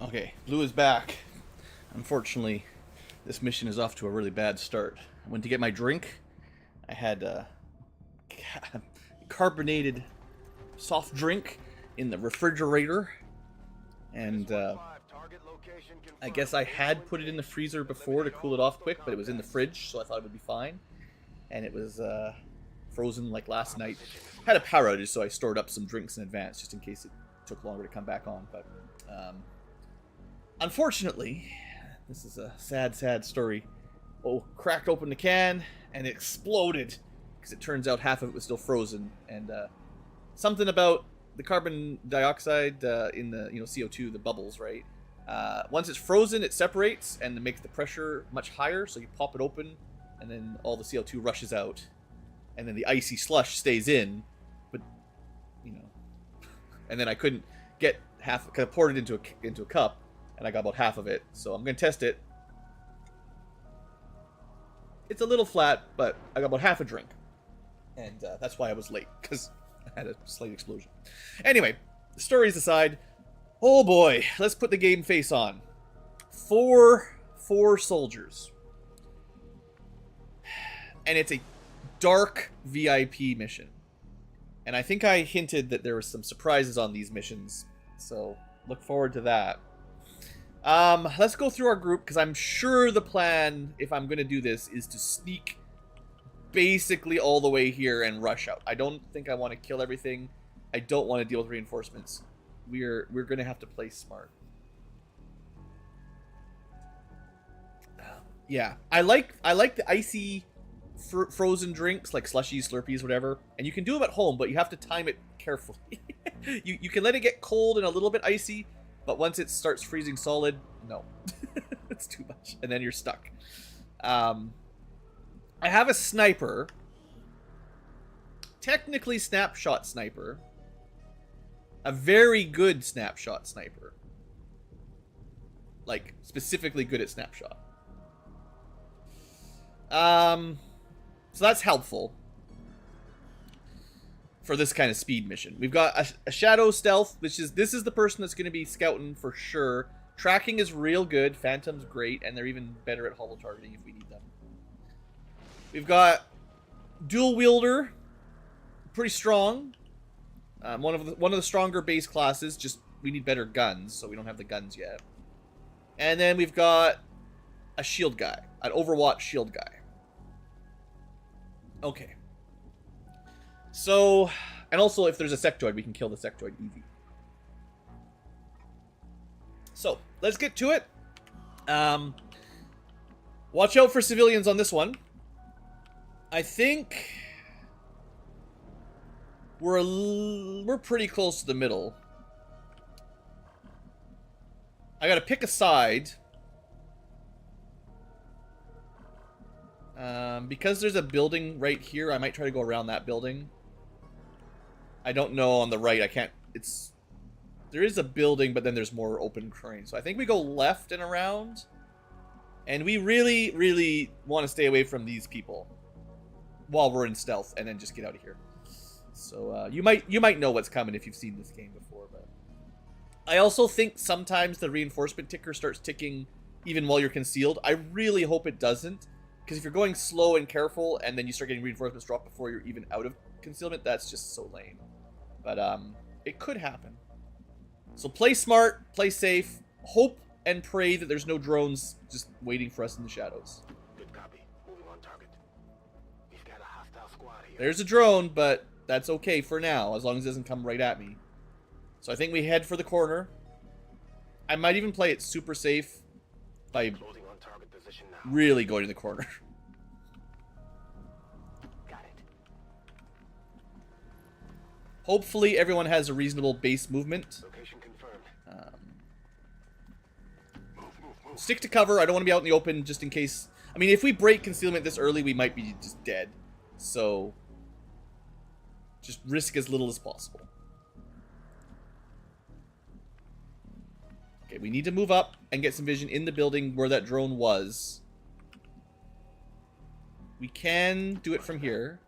Okay, Blue is back. Unfortunately, this mission is off to a really bad start. I went to get my drink. I had carbonated soft drink in the refrigerator. And I guess I had put it in the freezer before to cool it off quick, but it was in the fridge, so I thought it would be fine. And it was frozen like last night. Had a power outage, so I stored up some drinks in advance just in case it took longer to come back on. But unfortunately, this is a sad, sad story. Oh, cracked open the can and it exploded because it turns out half of it was still frozen. And something about the carbon dioxide in the CO2, the bubbles, right? Once it's frozen, it separates and it makes the pressure much higher. So you pop it open, and then all the CO2 rushes out, and then the icy slush stays in. But and then I couldn't get half. I poured it into a cup, and I got about half of it. So I'm gonna test it. It's a little flat, but I got about half a drink, and that's why I was late, because I had a slight explosion. Anyway, stories aside, oh boy, let's put the game face on. Four soldiers. And it's a dark VIP mission. And I think I hinted that there were some surprises on these missions, so look forward to that. Let's go through our group, because I'm sure the plan, if I'm going to do this, is to sneak basically all the way here and rush out. I don't think I want to kill everything. I don't want to deal with reinforcements. We're going to have to play smart. Yeah, I like the icy frozen drinks, like slushies, Slurpees, whatever. And you can do them at home, but you have to time it carefully. you can let it get cold and a little bit icy, but once it starts freezing solid, no. It's too much. And then you're stuck. I have a sniper. Technically snapshot sniper. A very good snapshot sniper. Like, specifically good at snapshot. So that's helpful for this kind of speed mission. We've got a shadow stealth, this is the person that's going to be scouting for sure. Tracking is real good. Phantom's great, and they're even better at holo targeting if we need them. We've got dual wielder, pretty strong. One of the stronger base classes. Just we need better guns, so we don't have the guns yet. And then we've got a shield guy, an Overwatch shield guy. Okay. So, and also if there's a sectoid, we can kill the sectoid easy. So, let's get to it. Watch out for civilians on this one. I think we're pretty close to the middle. I gotta pick a side. Because there's a building right here, I might try to go around that building. I don't know on the right. I can't. There is a building, but then there's more open terrain. So I think we go left and around. And we really, really want to stay away from these people while we're in stealth, and then just get out of here. So you might know what's coming if you've seen this game before. But I also think sometimes the reinforcement ticker starts ticking even while you're concealed. I really hope it doesn't. Because if you're going slow and careful, and then you start getting reinforcements drop before you're even out of concealment, that's just so lame. But it could happen. So play smart, play safe, hope and pray that there's no drones just waiting for us in the shadows. Good copy. Moving on target. We've got a hostile squad here. There's a drone, but that's okay for now, as long as it doesn't come right at me. So I think we head for the corner. I might even play it super safe by Closing on target position now. really going to the corner. Got it. Hopefully everyone has a reasonable base movement. Location confirmed. Move. Stick to cover. I don't want to be out in the open just in case. I mean, if we break concealment this early, we might be just dead. So just risk as little as possible. Okay, we need to move up and get some vision in the building where that drone was. We can do it from here.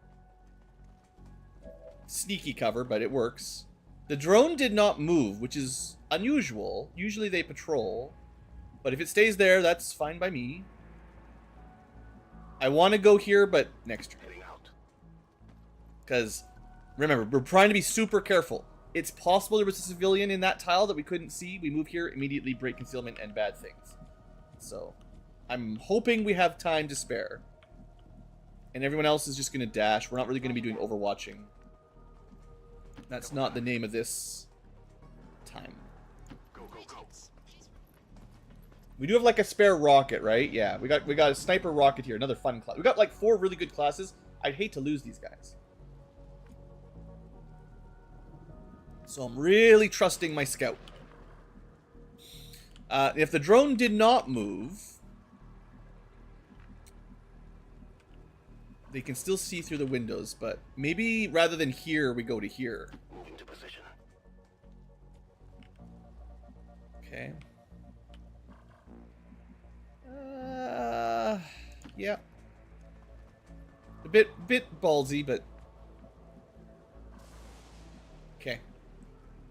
Sneaky cover, but it works. The drone did not move, which is unusual. Usually they patrol. But if it stays there, that's fine by me. I want to go here, but next turn. Heading out. Because, remember, we're trying to be super careful. It's possible there was a civilian in that tile that we couldn't see. We move here, immediately break concealment and bad things. So, I'm hoping we have time to spare. And everyone else is just going to dash. We're not really going to be doing overwatching. That's not the name of this time. Go, go, go. We do have like a spare rocket, right? Yeah, we got a sniper rocket here, another fun class. We got like 4 really good classes. I'd hate to lose these guys. So I'm really trusting my scout. If the drone did not move, they can still see through the windows, but maybe rather than here, we go to here. Moving to position. Okay. Yeah. A bit ballsy, but okay.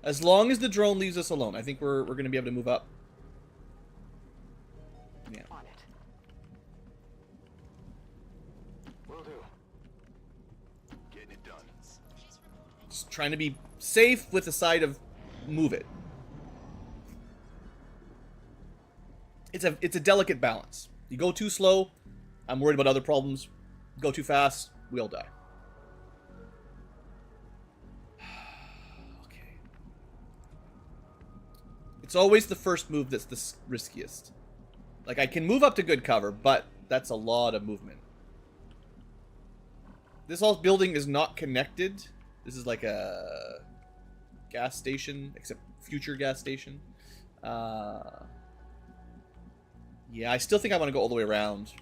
As long as the drone leaves us alone, I think we're gonna be able to move up. Yeah. On it. Will do. Getting it done. Just trying to be safe with the side of move it. It's a delicate balance. You go too slow, I'm worried about other problems. Go too fast, we all die. Okay. It's always the first move that's the riskiest. Like, I can move up to good cover, but that's a lot of movement. This whole building is not connected. This is like a gas station, except future gas station. Yeah, I still think I want to go all the way around.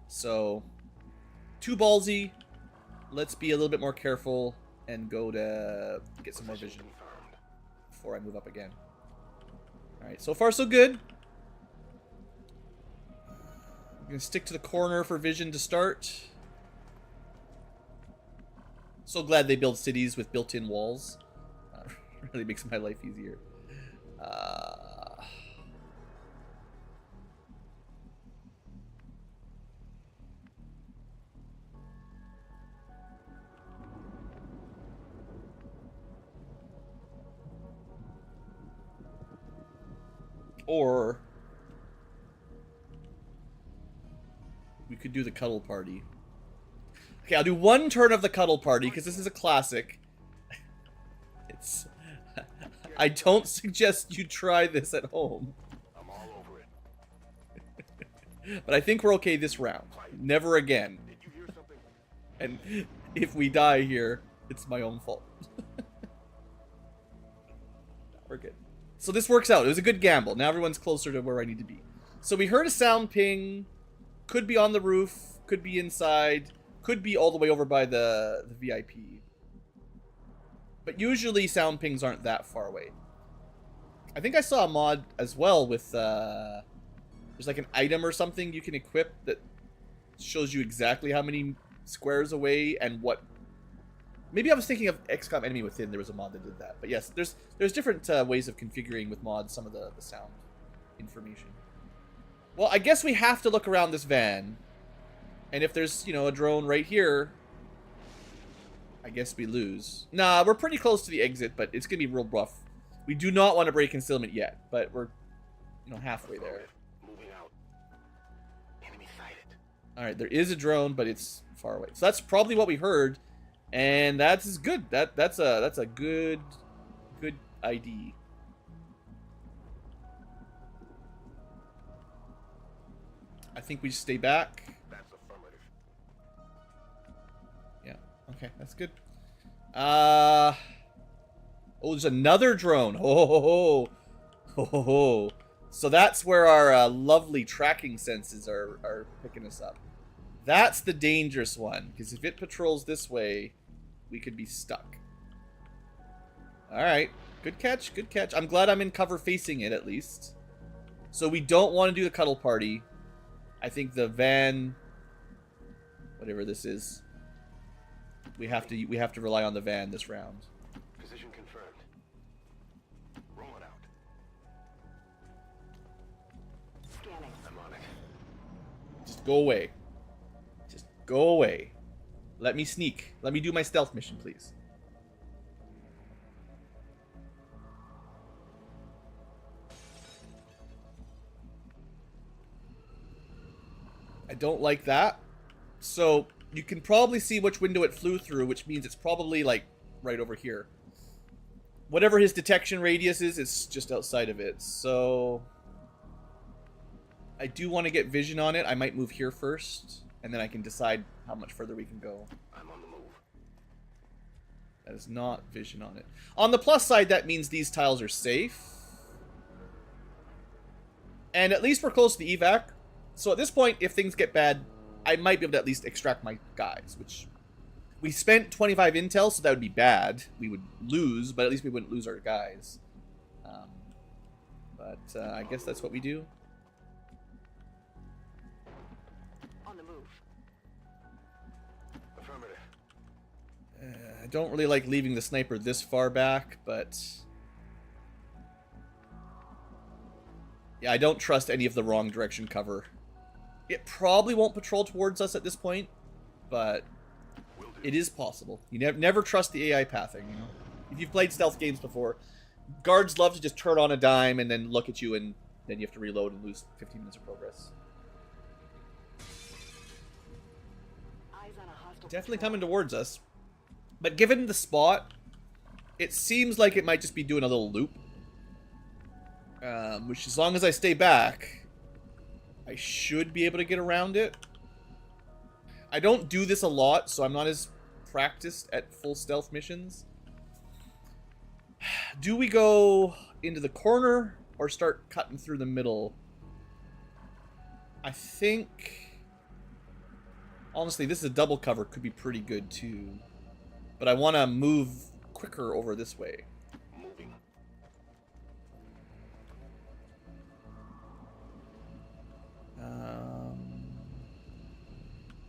So, too ballsy. Let's be a little bit more careful and go to get some more vision Confirmed. before I move up again. Alright, so far so good. I'm going to stick to the corner for vision to start. So glad they build cities with built-in walls. Really makes my life easier. Or we could do the cuddle party. Okay, I'll do one turn of the cuddle party because this is a classic. It's I don't suggest you try this at home. I'm all over it. But I think we're okay this round. Never again. Did you hear something? And if we die here, it's my own fault. We're good. So this works out. It was a good gamble. Now everyone's closer to where I need to be. So we heard a sound ping. Could be on the roof. Could be inside. Could be all the way over by the VIP. But usually sound pings aren't that far away. I think I saw a mod as well with... there's like an item or something you can equip that shows you exactly how many squares away and what... Maybe I was thinking of XCom Enemy Within. There was a mod that did that. But yes, there's different ways of configuring with mods some of the sound information. Well, I guess we have to look around this van. And if there's, you know, a drone right here, I guess we lose. Nah, we're pretty close to the exit, but it's going to be real rough. We do not want to break concealment yet, but we're, you know, halfway there. Moving out. Enemy sighted. All right, there is a drone, but it's far away. So that's probably what we heard. And that's good. That's a good ID. I think we stay back. That's affirmative. Yeah. Okay, that's good. Oh, there's another drone. Oh. So that's where our lovely tracking senses are picking us up. That's the dangerous one, because if it patrols this way, we could be stuck. Alright. Good catch, good catch. I'm glad I'm in cover facing it, at least. So we don't want to do the cuddle party. I think the van... Whatever this is. We have to rely on the van this round. Position confirmed. Rolling. go away. Just go away. Let me sneak. Let me do my stealth mission, please. I don't like that. So you can probably see which window it flew through, which means it's probably like right over here. Whatever his detection radius is, it's just outside of it. So I do want to get vision on it. I might move here first, and then I can decide how much further we can go. I'm on the move. That is not vision on it. On the plus side, that means these tiles are safe. And at least we're close to the evac. So at this point, if things get bad, I might be able to at least extract my guys, which we spent 25 intel, so that would be bad. We would lose, but at least we wouldn't lose our guys. I guess that's what we do. On the move. Affirmative. I don't really like leaving the sniper this far back, but yeah, I don't trust any of the wrong direction cover. It probably won't patrol towards us at this point, but it is possible. You never trust the AI pathing, you know? If you've played stealth games before, guards love to just turn on a dime and then look at you, and then you have to reload and lose 15 minutes of progress. Eyes on a hostile Definitely patrol. coming towards us. But given the spot, it seems like it might just be doing a little loop. Which, as long as I stay back, I should be able to get around it. I don't do this a lot, so I'm not as practiced at full stealth missions. Do we go into the corner or start cutting through the middle? I think, honestly, this is a double cover. Could be pretty good too. But I want to move quicker over this way. Moving.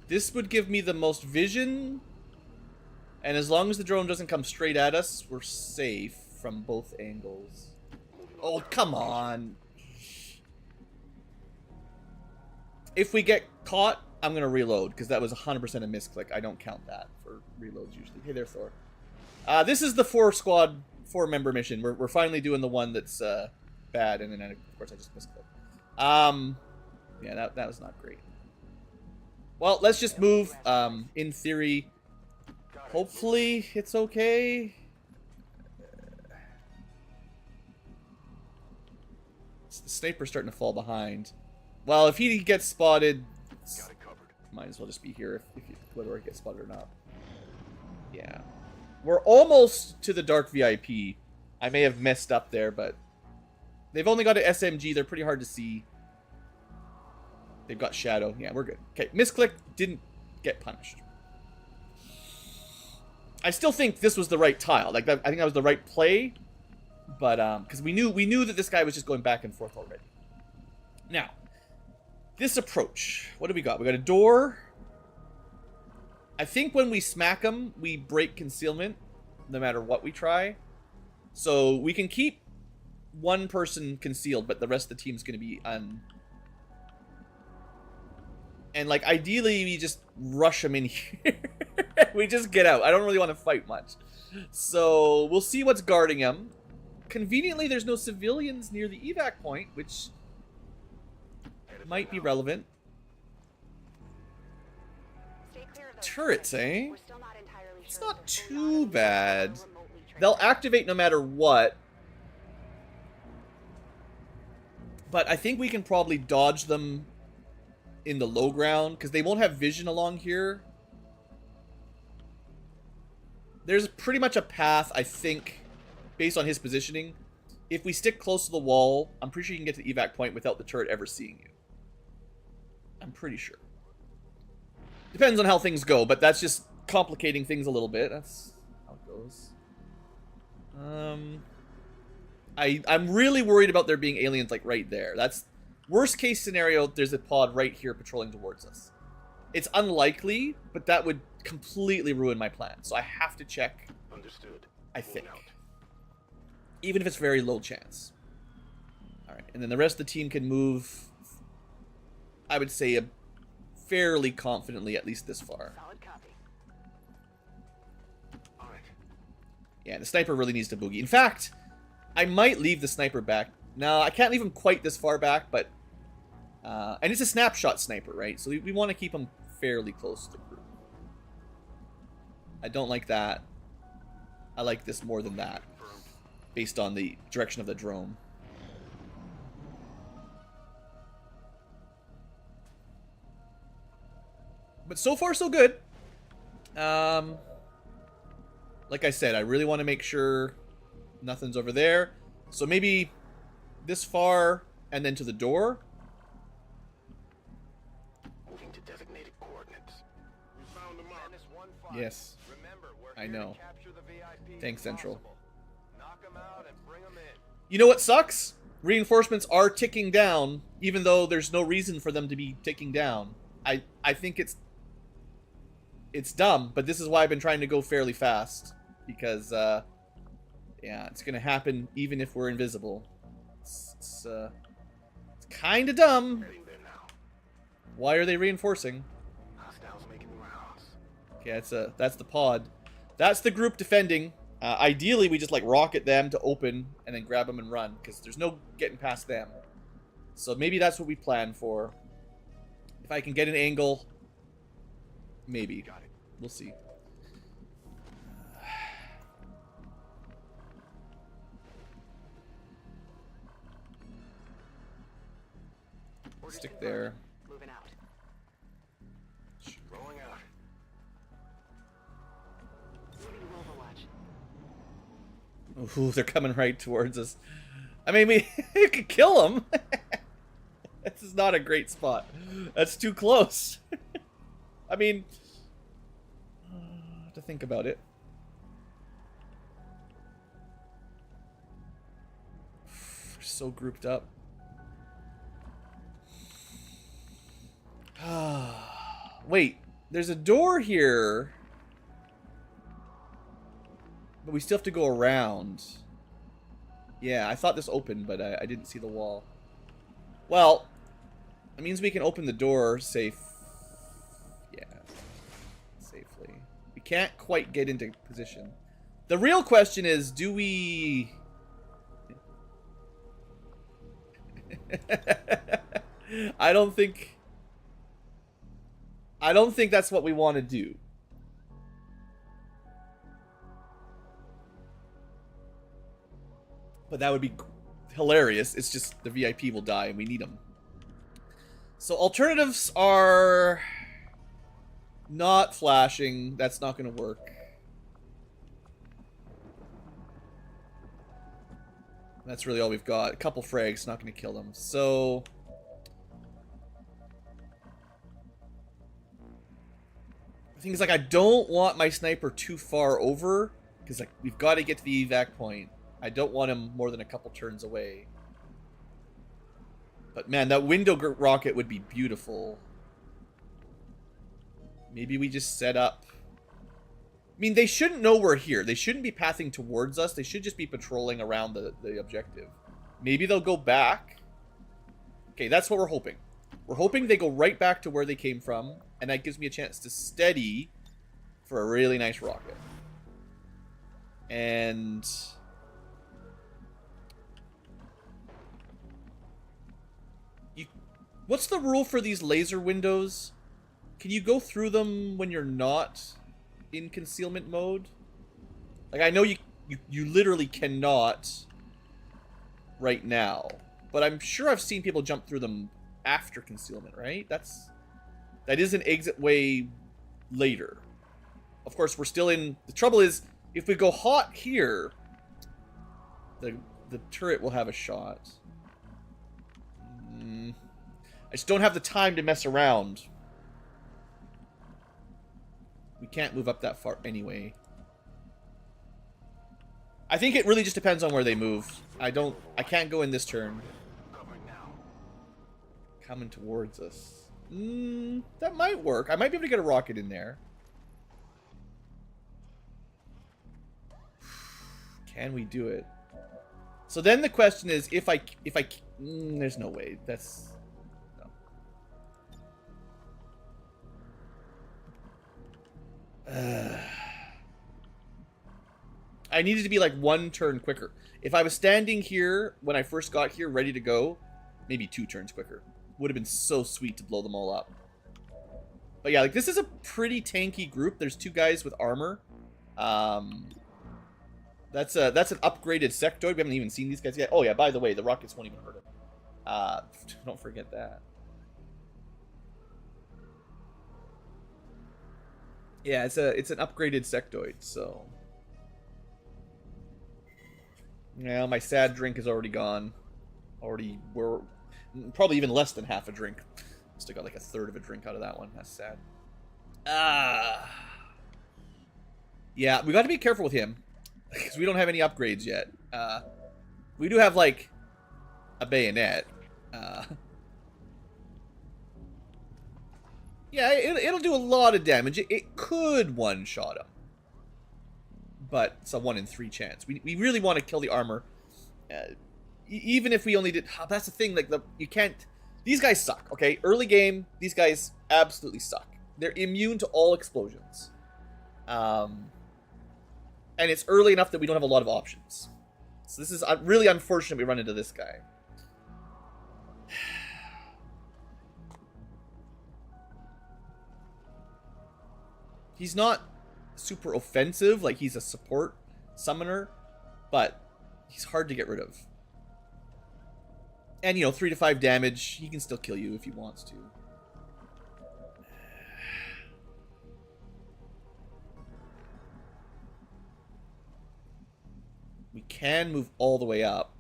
This would give me the most vision, and as long as the drone doesn't come straight at us, we're safe from both angles. Oh, come on. If we get caught, I'm going to reload, because that was 100% a misclick. I don't count that for reloads usually. Hey there, Thor. This is the 4-member mission. We're finally doing the one that's bad, and then, of course, I just misclicked. Yeah, that was not great. Well, let's just move. In theory, hopefully it's okay. The sniper's starting to fall behind. Well, if he gets spotted, Got it covered. might as well just be here, whether it gets spotted or not. Yeah. We're almost to the dark VIP. I may have messed up there, but they've only got an SMG. They're pretty hard to see. They've got shadow. Yeah, we're good. Okay, misclick didn't get punished. I still think this was the right tile. Like, I think that was the right play, but because we knew that this guy was just going back and forth already. Now, this approach. What do we got? We got a door. I think when we smack him, we break concealment, no matter what we try. So we can keep one person concealed, but the rest of the team's going to be And, like, ideally, we just rush them in here. We just get out. I don't really want to fight much. So, we'll see what's guarding him. Conveniently, there's no civilians near the evac point, which might be relevant. Stay clear of those Turrets, eh? We're still not entirely It's sure not if they're too remotely bad. trained. They'll activate no matter what. But I think we can probably dodge them in the low ground, because they won't have vision along here. There's pretty much a path, I think, based on his positioning. If we stick close to the wall, I'm pretty sure you can get to the evac point without the turret ever seeing you. I'm pretty sure. Depends on how things go, but that's just complicating things a little bit. That's how it goes. I'm really worried about there being aliens, like, right there. That's worst case scenario. There's a pod right here patrolling towards us. It's unlikely, but that would completely ruin my plan. So I have to check. Understood. I think, Moving out. even if it's very low chance. All right, and then the rest of the team can move. I would say a fairly confidently at least this far. Solid copy. On it. Yeah, the sniper really needs to boogie. In fact, I might leave the sniper back. No, I can't leave him quite this far back, but... and it's a snapshot sniper, right? So we want to keep him fairly close to the group. I don't like that. I like this more than that, based on the direction of the drone. But so far, so good. Like I said, I really want to make sure nothing's over there. So maybe this far and then to the door. Moving to designated coordinates. We found the mark. Menace 1-5. Yes. Remember, we're I here know. to capture the VIPs Thanks, if Central. possible. Knock 'em out and bring 'em in. You know what sucks? Reinforcements are ticking down, even though there's no reason for them to be ticking down. I think it's dumb, but this is why I've been trying to go fairly fast. Because, yeah, it's going to happen even if we're invisible. It's kind of dumb. Heading there now. Why are they reinforcing? Hostiles making the rounds. Okay, that's the pod. That's the group defending. Ideally, we just, like, rocket them to open and then grab them and run, because there's no getting past them. So maybe that's what we plan for. If I can get an angle, maybe. Got it. We'll see. Orders Stick confirmed. there. Moving out. Rolling out. Moving to Overwatch. Ooh, they're coming right towards us. I mean, we could kill them. This is not a great spot. That's too close. I mean, to think about it. We're so grouped up. Wait, there's a door here. But we still have to go around. Yeah, I thought this opened, but I didn't see the wall. Well, it means we can open the door safely. We can't quite get into position. The real question is, do we... I don't think that's what we want to do. But that would be hilarious. It's just the VIP will die and we need them. So alternatives are not flashing. That's not going to work. That's really all we've got. A couple frags, not going to kill them. So the thing is, like, I don't want my sniper too far over because, like, we've got to get to the evac point. I don't want him more than a couple turns away. But man, that window rocket would be beautiful. Maybe we just set up... I mean, they shouldn't know we're here. They shouldn't be pathing towards us. They should just be patrolling around the objective. Maybe they'll go back. Okay, that's what we're hoping. We're hoping they go right back to where they came from. And that gives me a chance to steady for a really nice rocket. And... what's the rule for these laser windows? Can you go through them when you're not in concealment mode? Like, I know you literally cannot right now, but I'm sure I've seen people jump through them after concealment, right? That is an exit way later. Of course, we're still in... the trouble is, if we go hot here, the turret will have a shot. I just don't have the time to mess around. We can't move up that far anyway. I think it really just depends on where they move. I can't go in this turn. Covering now. Coming towards us. That might work. I might be able to get a rocket in there. Can we do it? So then the question is, if I there's no way. That's... I needed to be like 1 turn quicker. If I was standing here when I first got here, ready to go, maybe 2 turns quicker. Would have been so sweet to blow them all up. But yeah, like this is a pretty tanky group. There's 2 guys with armor. That's an upgraded sectoid. We haven't even seen these guys yet. Oh yeah, by the way, the rockets won't even hurt him. Don't forget that. Yeah, it's an upgraded sectoid, so. Yeah, my sad drink is already gone. We're probably even less than half a drink. Still got like a third of a drink out of that one. That's sad. Yeah, we got to be careful with him because we don't have any upgrades yet. We do have like a bayonet. Yeah, it'll do a lot of damage. It could one-shot him. But it's a 1 in 3 chance. We really want to kill the armor. Even if we only did... that's the thing. Like you can't... These guys suck, okay? Early game, these guys absolutely suck. They're immune to all explosions. And it's early enough that we don't have a lot of options. So this is really unfortunate we run into this guy. He's not super offensive, like he's a support summoner, but he's hard to get rid of. And, you know, 3 to 5 damage, he can still kill you if he wants to. We can move all the way up.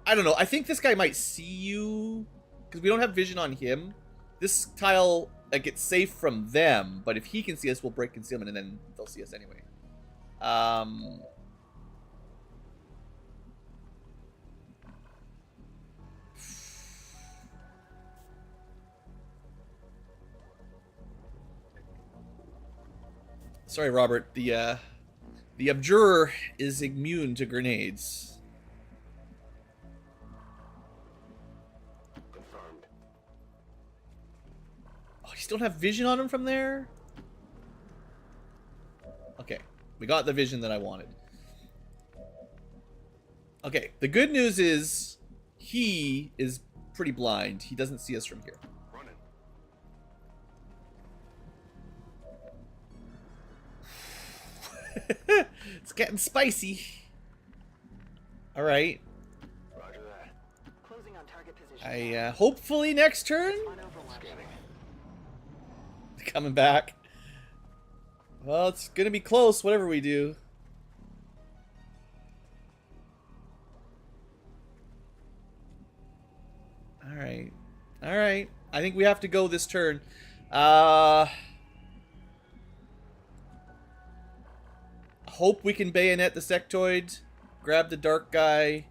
I don't know, I think this guy might see you, because we don't have vision on him. This tile... like, it's safe from them, but if he can see us, we'll break concealment, and then they'll see us anyway. Sorry, Robert. The Abjurer is immune to grenades. Don't have vision on him from there? Okay, we got the vision that I wanted. Okay, the good news is he is pretty blind. He doesn't see us from here. Running. It's getting spicy. All right. Roger that. Closing on target position. I hopefully next turn. On Overwatch. Scanning. Coming back. Well, it's gonna be close, whatever we do. Alright. Alright. I think we have to go this turn. Hope we can bayonet the sectoid, grab the dark guy,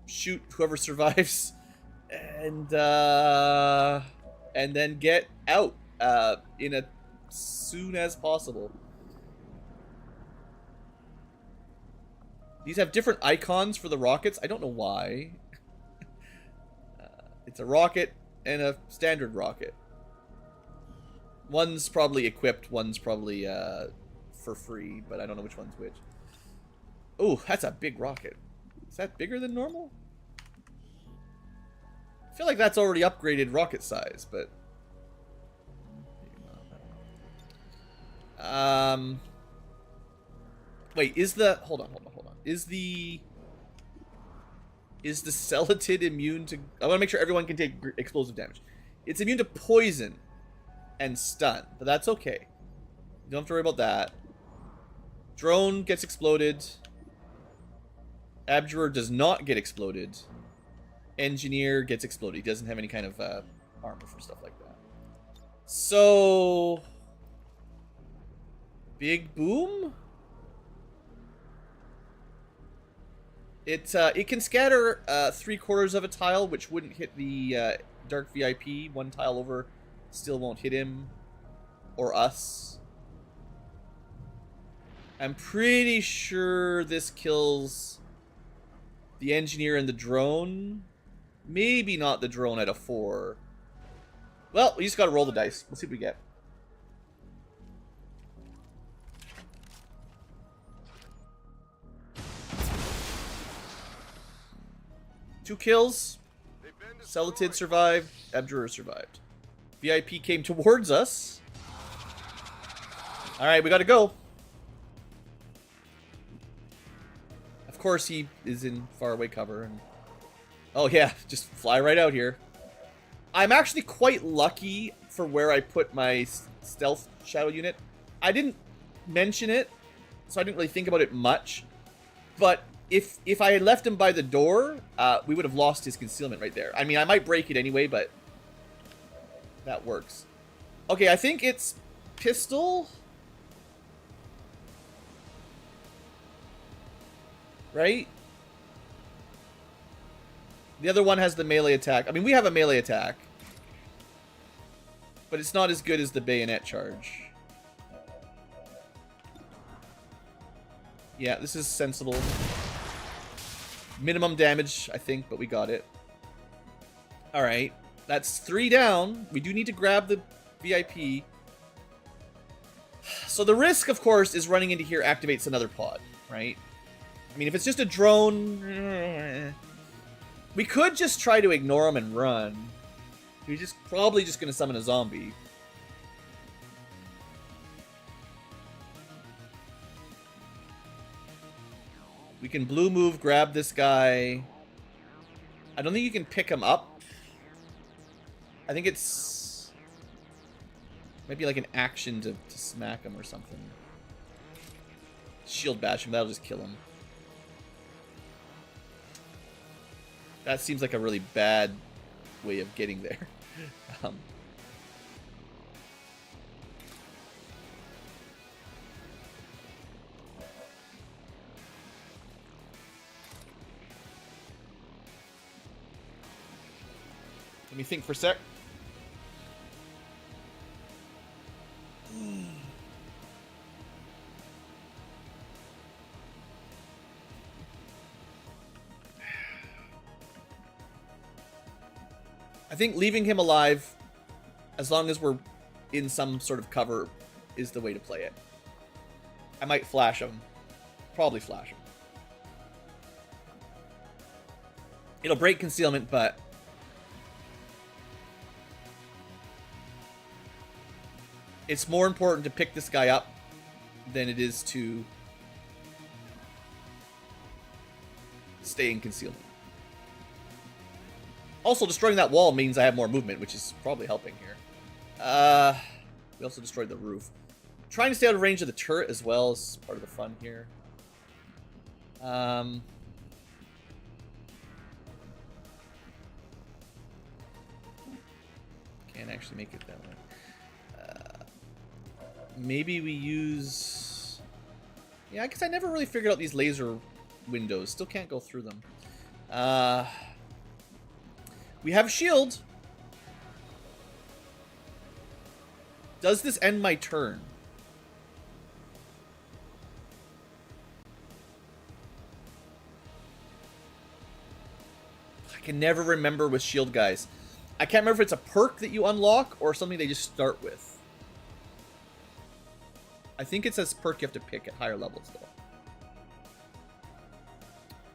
shoot whoever survives, and then get out. In as soon as possible. These have different icons for the rockets. I don't know why. It's a rocket and a standard rocket. One's probably equipped, one's probably for free, but I don't know which one's which. Oh, that's a big rocket. Is that bigger than normal? I feel like that's already upgraded rocket size, but... wait, is the... Hold on. Is the Celatid immune to... I want to make sure everyone can take explosive damage. It's immune to poison and stun, but that's okay. You don't have to worry about that. Drone gets exploded. Abjurer does not get exploded. Engineer gets exploded. He doesn't have any kind of armor for stuff like that. So... Big boom? It can scatter 3/4 of a tile, which wouldn't hit the Dark VIP. 1 tile over still won't hit him or us. I'm pretty sure this kills the engineer and the drone. Maybe not the drone at a 4. Well, we just gotta roll the dice. We'll see what we get. 2 kills. They've been Celatid destroyed. survived. Abjurer survived. VIP came towards us. Alright, we gotta go. Of course he is in faraway cover. And... oh yeah, just fly right out here. I'm actually quite lucky for where I put my stealth shadow unit. I didn't mention it, so I didn't really think about it much. But if I had left him by the door, we would have lost his concealment right there. I mean, I might break it anyway, but that works. Okay, I think it's pistol. Right? The other one has the melee attack. I mean, we have a melee attack. But it's not as good as the bayonet charge. Yeah, this is sensible. Minimum damage, I think, but we got it. Alright. That's 3 down. We do need to grab the VIP. So the risk, of course, is running into here activates another pod, right? I mean, if it's just a drone... we could just try to ignore him and run. He's probably just going to summon a zombie. We can blue move, grab this guy. I don't think you can pick him up. I think it's maybe like an action to smack him or something. Shield bash him, that'll just kill him. That seems like a really bad way of getting there. Let me think for a sec. I think leaving him alive, as long as we're in some sort of cover, is the way to play it. I might flash him. Probably flash him. It'll break concealment, but... it's more important to pick this guy up than it is to stay in concealment. Also, destroying that wall means I have more movement, which is probably helping here. We also destroyed the roof. Trying to stay out of range of the turret as well is part of the fun here. Can't actually make it that way. Maybe we use... yeah, I guess I never really figured out these laser windows. Still can't go through them. We have a shield. Does this end my turn? I can never remember with shield guys. I can't remember if it's a perk that you unlock or something they just start with. I think it says perk you have to pick at higher levels, though.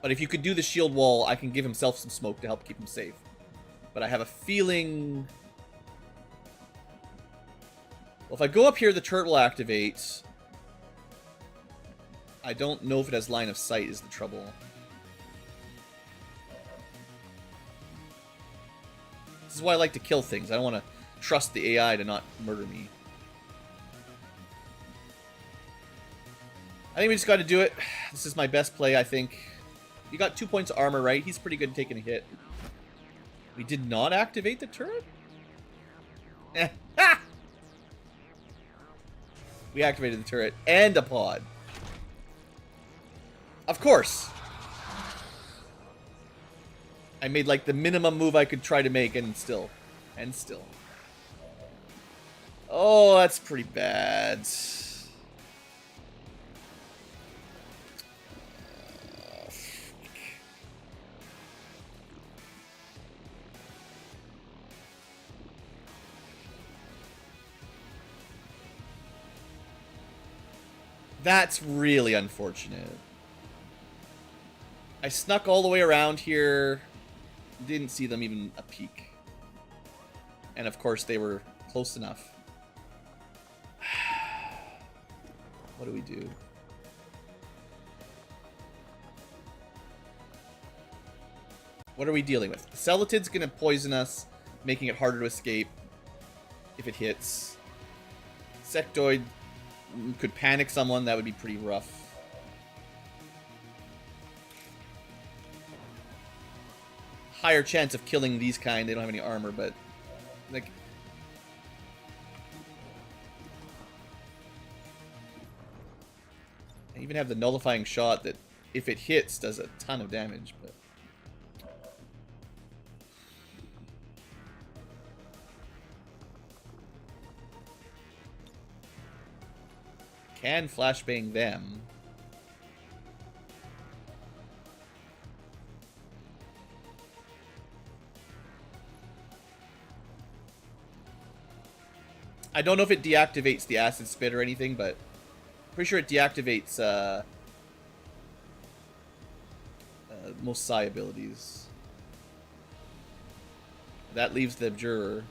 But if you could do the shield wall, I can give himself some smoke to help keep him safe. But I have a feeling... well, if I go up here, the turret will activate. I don't know if it has line of sight is the trouble. This is why I like to kill things. I don't want to trust the AI to not murder me. I think we just got to do it. This is my best play, I think. You got 2 points of armor, right? He's pretty good at taking a hit. We did not activate the turret? We activated the turret and a pod. Of course. I made like the minimum move I could try to make and still. Oh, that's pretty bad. That's really unfortunate. I snuck all the way around here. Didn't see them even a peek. And of course they were close enough. What do we do? What are we dealing with? Celatid's gonna poison us, making it harder to escape if it hits. Sectoid could panic someone, that would be pretty rough. Higher chance of killing these kind, they don't have any armor, but like I even have the nullifying shot that if it hits does a ton of damage, but can flashbang them. I don't know if it deactivates the acid spit or anything, but I'm pretty sure it deactivates most psi abilities. That leaves the Abjurer.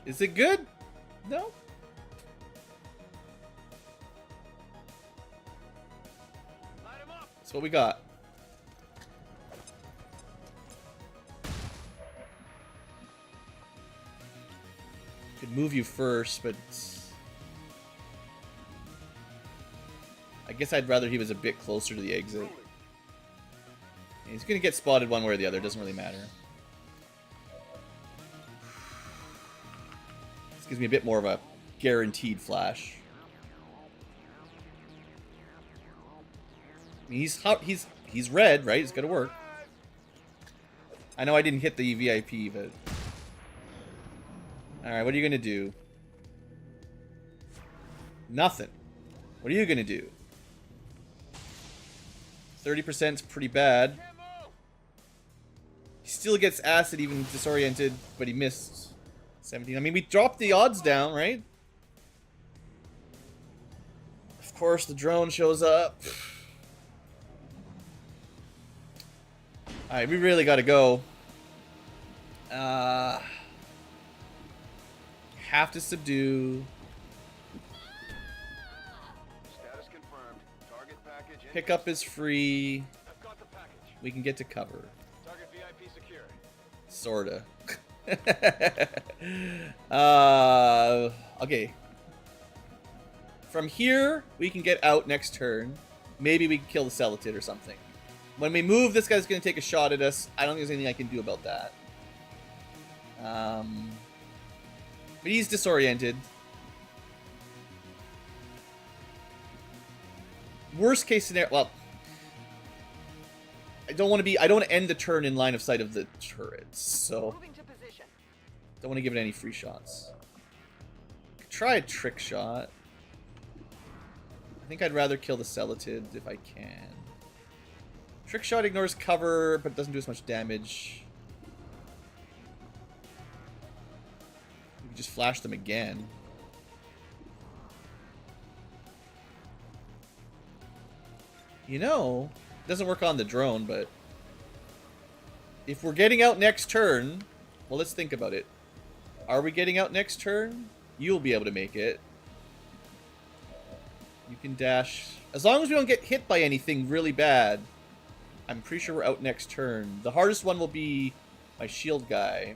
Is it good? No? That's what we got. Could move you first, but I guess I'd rather he was a bit closer to the exit. He's gonna get spotted one way or the other, doesn't really matter. This gives me a bit more of a guaranteed flash. I mean, he's red, right? It's gotta work. I know I didn't hit the VIP, but alright, what are you gonna do? Nothing. What are you gonna do? 30% is pretty bad. He still gets acid even disoriented, but he missed 17. I mean, we dropped the odds down, right? Of course, the drone shows up. Alright, we really gotta go. Have to subdue. Status confirmed. Target package in. Pickup is free. I've got the package. We can get to cover. Target VIP secure. Sorta. Okay. From here, we can get out next turn. Maybe we can kill the Celatid or something. When we move, this guy's going to take a shot at us. I don't think there's anything I can do about that. But he's disoriented. Worst case scenario... Well, I don't want to end the turn in line of sight of the turrets, so... Moving to position. Don't want to give it any free shots. Could try a trick shot. I think I'd rather kill the Celatid if I can. Trick shot ignores cover, but doesn't do as much damage. We can just flash them again. You know, it doesn't work on the drone, but if we're getting out next turn, well, let's think about it. Are we getting out next turn? You'll be able to make it. You can dash. As long as we don't get hit by anything really bad, I'm pretty sure we're out next turn. The hardest one will be my shield guy.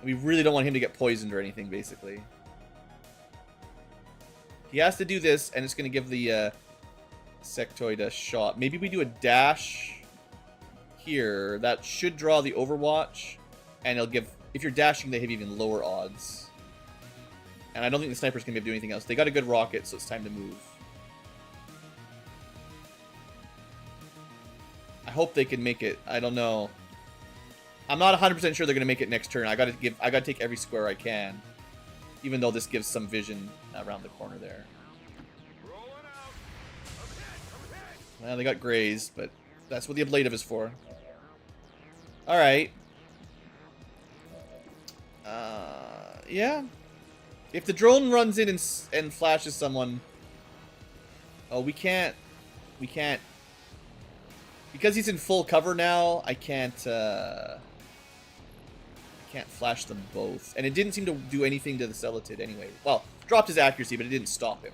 We really don't want him to get poisoned or anything, basically. He has to do this, and it's going to give the sectoid a shot. Maybe we do a dash here. That should draw the Overwatch, and it'll give... If you're dashing, they have even lower odds. And I don't think the sniper's going to be able to do anything else. They got a good rocket, so it's time to move. I hope they can make it. I don't know. I'm not 100% sure they're going to make it next turn. I got to take every square I can. Even though this gives some vision around the corner there. Well, they got grazed, but that's what the ablative is for. Alright. Yeah. If the drone runs in and flashes someone... Oh, we can't... We can't... Because he's in full cover now, I can't flash them both. And it didn't seem to do anything to the Celatid anyway. Well, dropped his accuracy, but it didn't stop him.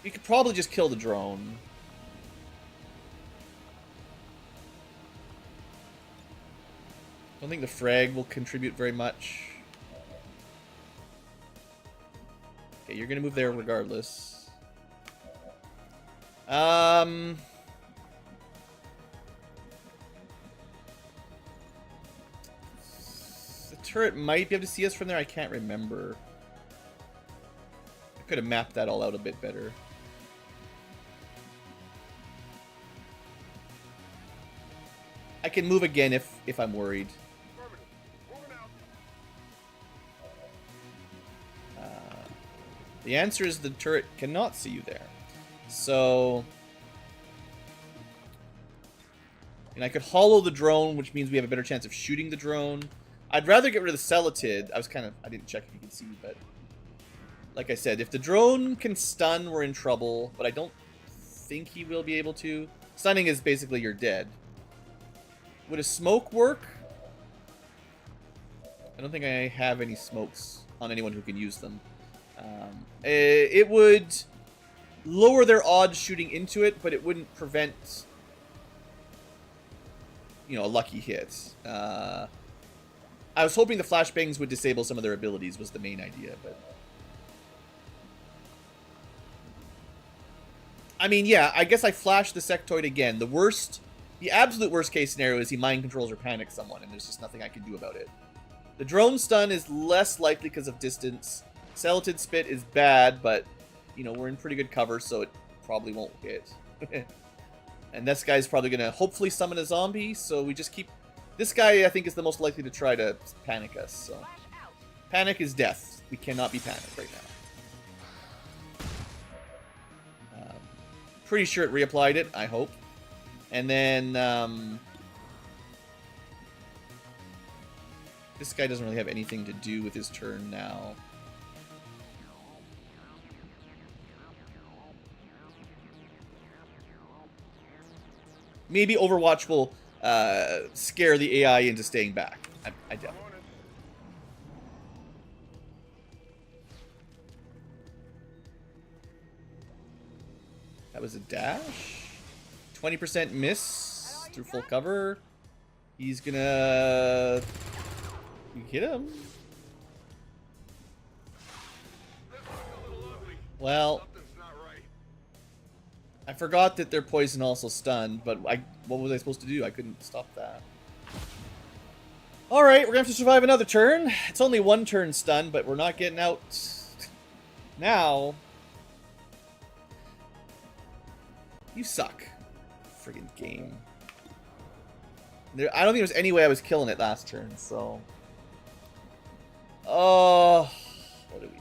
We could probably just kill the drone. Don't think the frag will contribute very much. Okay, you're gonna move there regardless. The turret might be able to see us from there. I can't remember. I could have mapped that all out a bit better. I can move again if I'm worried. The answer is the turret cannot see you there. So... And I could hollow the drone, which means we have a better chance of shooting the drone. I'd rather get rid of the Celatid. I didn't check if you can see, but... Like I said, if the drone can stun, we're in trouble. But I don't think he will be able to. Stunning is basically you're dead. Would a smoke work? I don't think I have any smokes on anyone who can use them. It would lower their odds shooting into it, but it wouldn't prevent, you know, a lucky hit. I was hoping the flashbangs would disable some of their abilities was the main idea, but... I mean, yeah, I guess I flashed the sectoid again. The absolute worst case scenario is he mind controls or panics someone, and there's just nothing I can do about it. The drone stun is less likely because of distance. Celatid spit is bad, but, you know, we're in pretty good cover, so it probably won't hit. And this guy's probably going to hopefully summon a zombie, so we just keep... This guy, I think, is the most likely to try to panic us, so... Panic is death. We cannot be panicked right now. Pretty sure it reapplied it, I hope. And then, this guy doesn't really have anything to do with his turn now. Maybe Overwatch will scare the AI into staying back. I doubt it. That was a dash. 20% miss through full cover. He's gonna... You hit him. Well... I forgot that their poison also stunned, but what was I supposed to do? I couldn't stop that. Alright, we're gonna have to survive another turn. It's only one turn stun, but we're not getting out now. You suck. Friggin' game. I don't think there was any way I was killing it last turn, so... Oh... What do we do?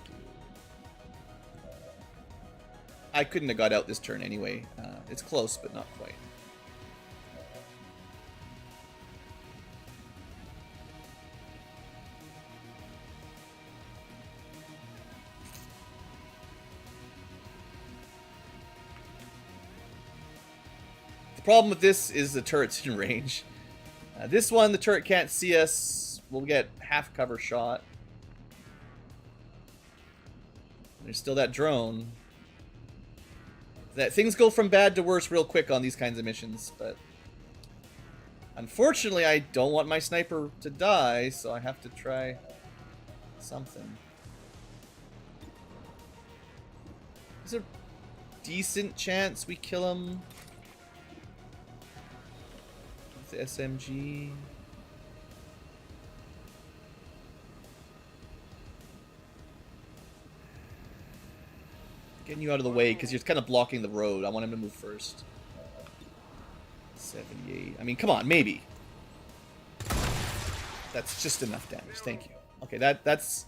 I couldn't have got out this turn anyway. It's close, but not quite. The problem with this is the turret's in range. This one, the turret can't see us. We'll get half cover shot. There's still that drone. That things go from bad to worse real quick on these kinds of missions, but unfortunately I don't want my sniper to die, so I have to try something. There's a decent chance we kill him with the SMG. Getting you out of the way because you're kind of blocking the road. I want him to move first. 78. I mean, come on, maybe. That's just enough damage. Thank you. Okay, that's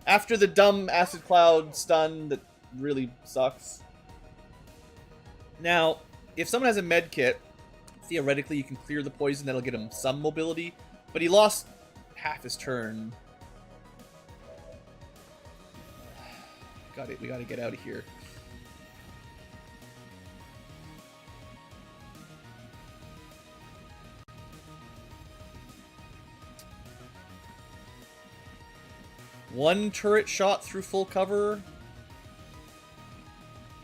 after the dumb acid cloud stun that really sucks. Now, if someone has a med kit, Theoretically, you can clear the poison. That'll get him some mobility. But he lost half his turn. Got it. We got to get out of here. One turret shot through full cover.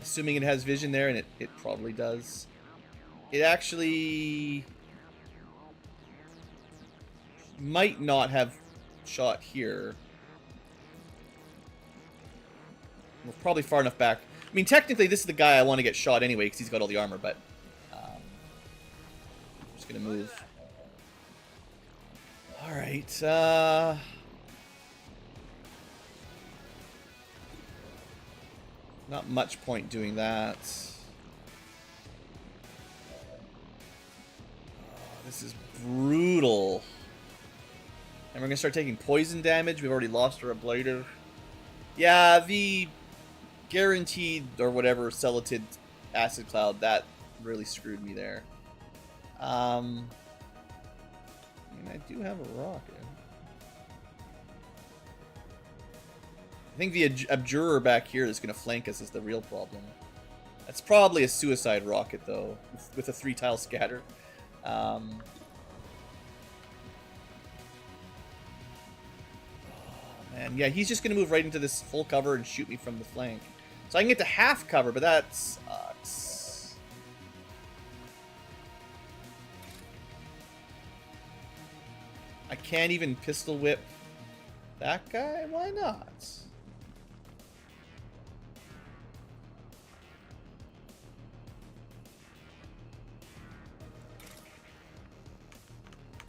Assuming it has vision there, and it probably does. It actually might not have shot here. We're probably far enough back. I mean, technically, this is the guy I want to get shot anyway, because he's got all the armor, but... I'm just going to move. Alright, not much point doing that. Oh, this is brutal. And we're going to start taking poison damage. We've already lost our ablative. Yeah, the guaranteed or whatever celatid acid cloud, that really screwed me there. I mean, I do have a rocket. I think the abjurer back here that's going to flank us is the real problem. That's probably a suicide rocket, though, with a 3-tile scatter. Oh, man. Yeah, he's just going to move right into this full cover and shoot me from the flank. So I can get to half cover, but that sucks. I can't even pistol whip that guy? Why not?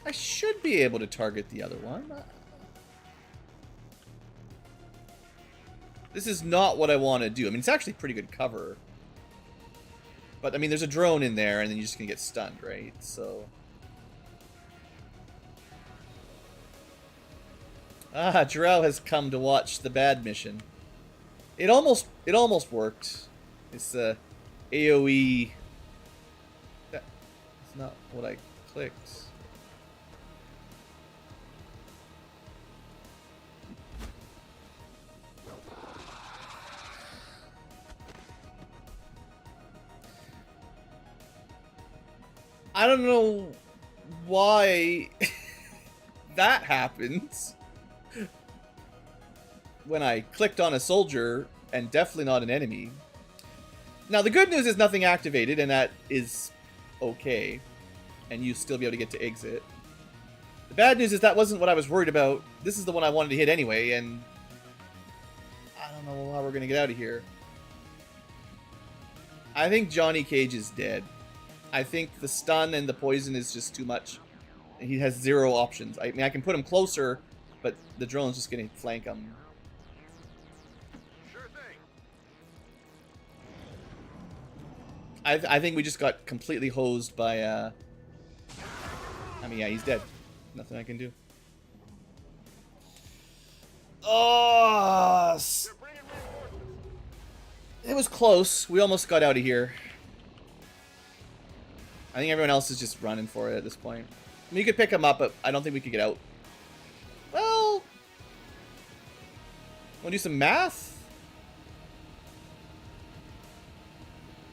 I should be able to target the other one. This is not what I want to do. I mean, it's actually pretty good cover. But, I mean, there's a drone in there, and then you're just going to get stunned, right? So... Ah, Drow has come to watch the bad mission. It almost worked. It's AoE... That's not what I clicked. I don't know why that happens when I clicked on a soldier and definitely not an enemy. Now, the good news is nothing activated, and that is okay. And you still be able to get to exit. The bad news is that wasn't what I was worried about. This is the one I wanted to hit anyway, and I don't know how we're going to get out of here. I think Johnny Cage is dead. I think the stun and the poison is just too much. He has 0 options. I mean, I can put him closer, but the drone's just going to flank him. Sure thing. I think we just got completely hosed by, I mean, yeah, he's dead. Nothing I can do. Oh, They're bringing reinforcements. it was close. We almost got out of here. I think everyone else is just running for it at this point. I mean, you could pick him up, but I don't think we could get out. Well... Want to do some math?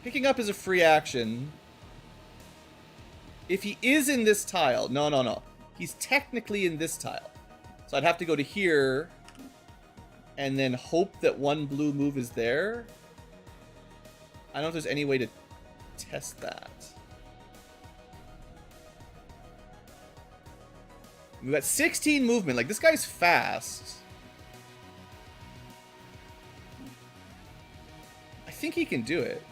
Picking up is a free action. If he is in this tile... No. He's technically in this tile. So I'd have to go to here... and then hope that one blue move is there. I don't know if there's any way to test that. We've got 16 movement. Like, this guy's fast. I think he can do it.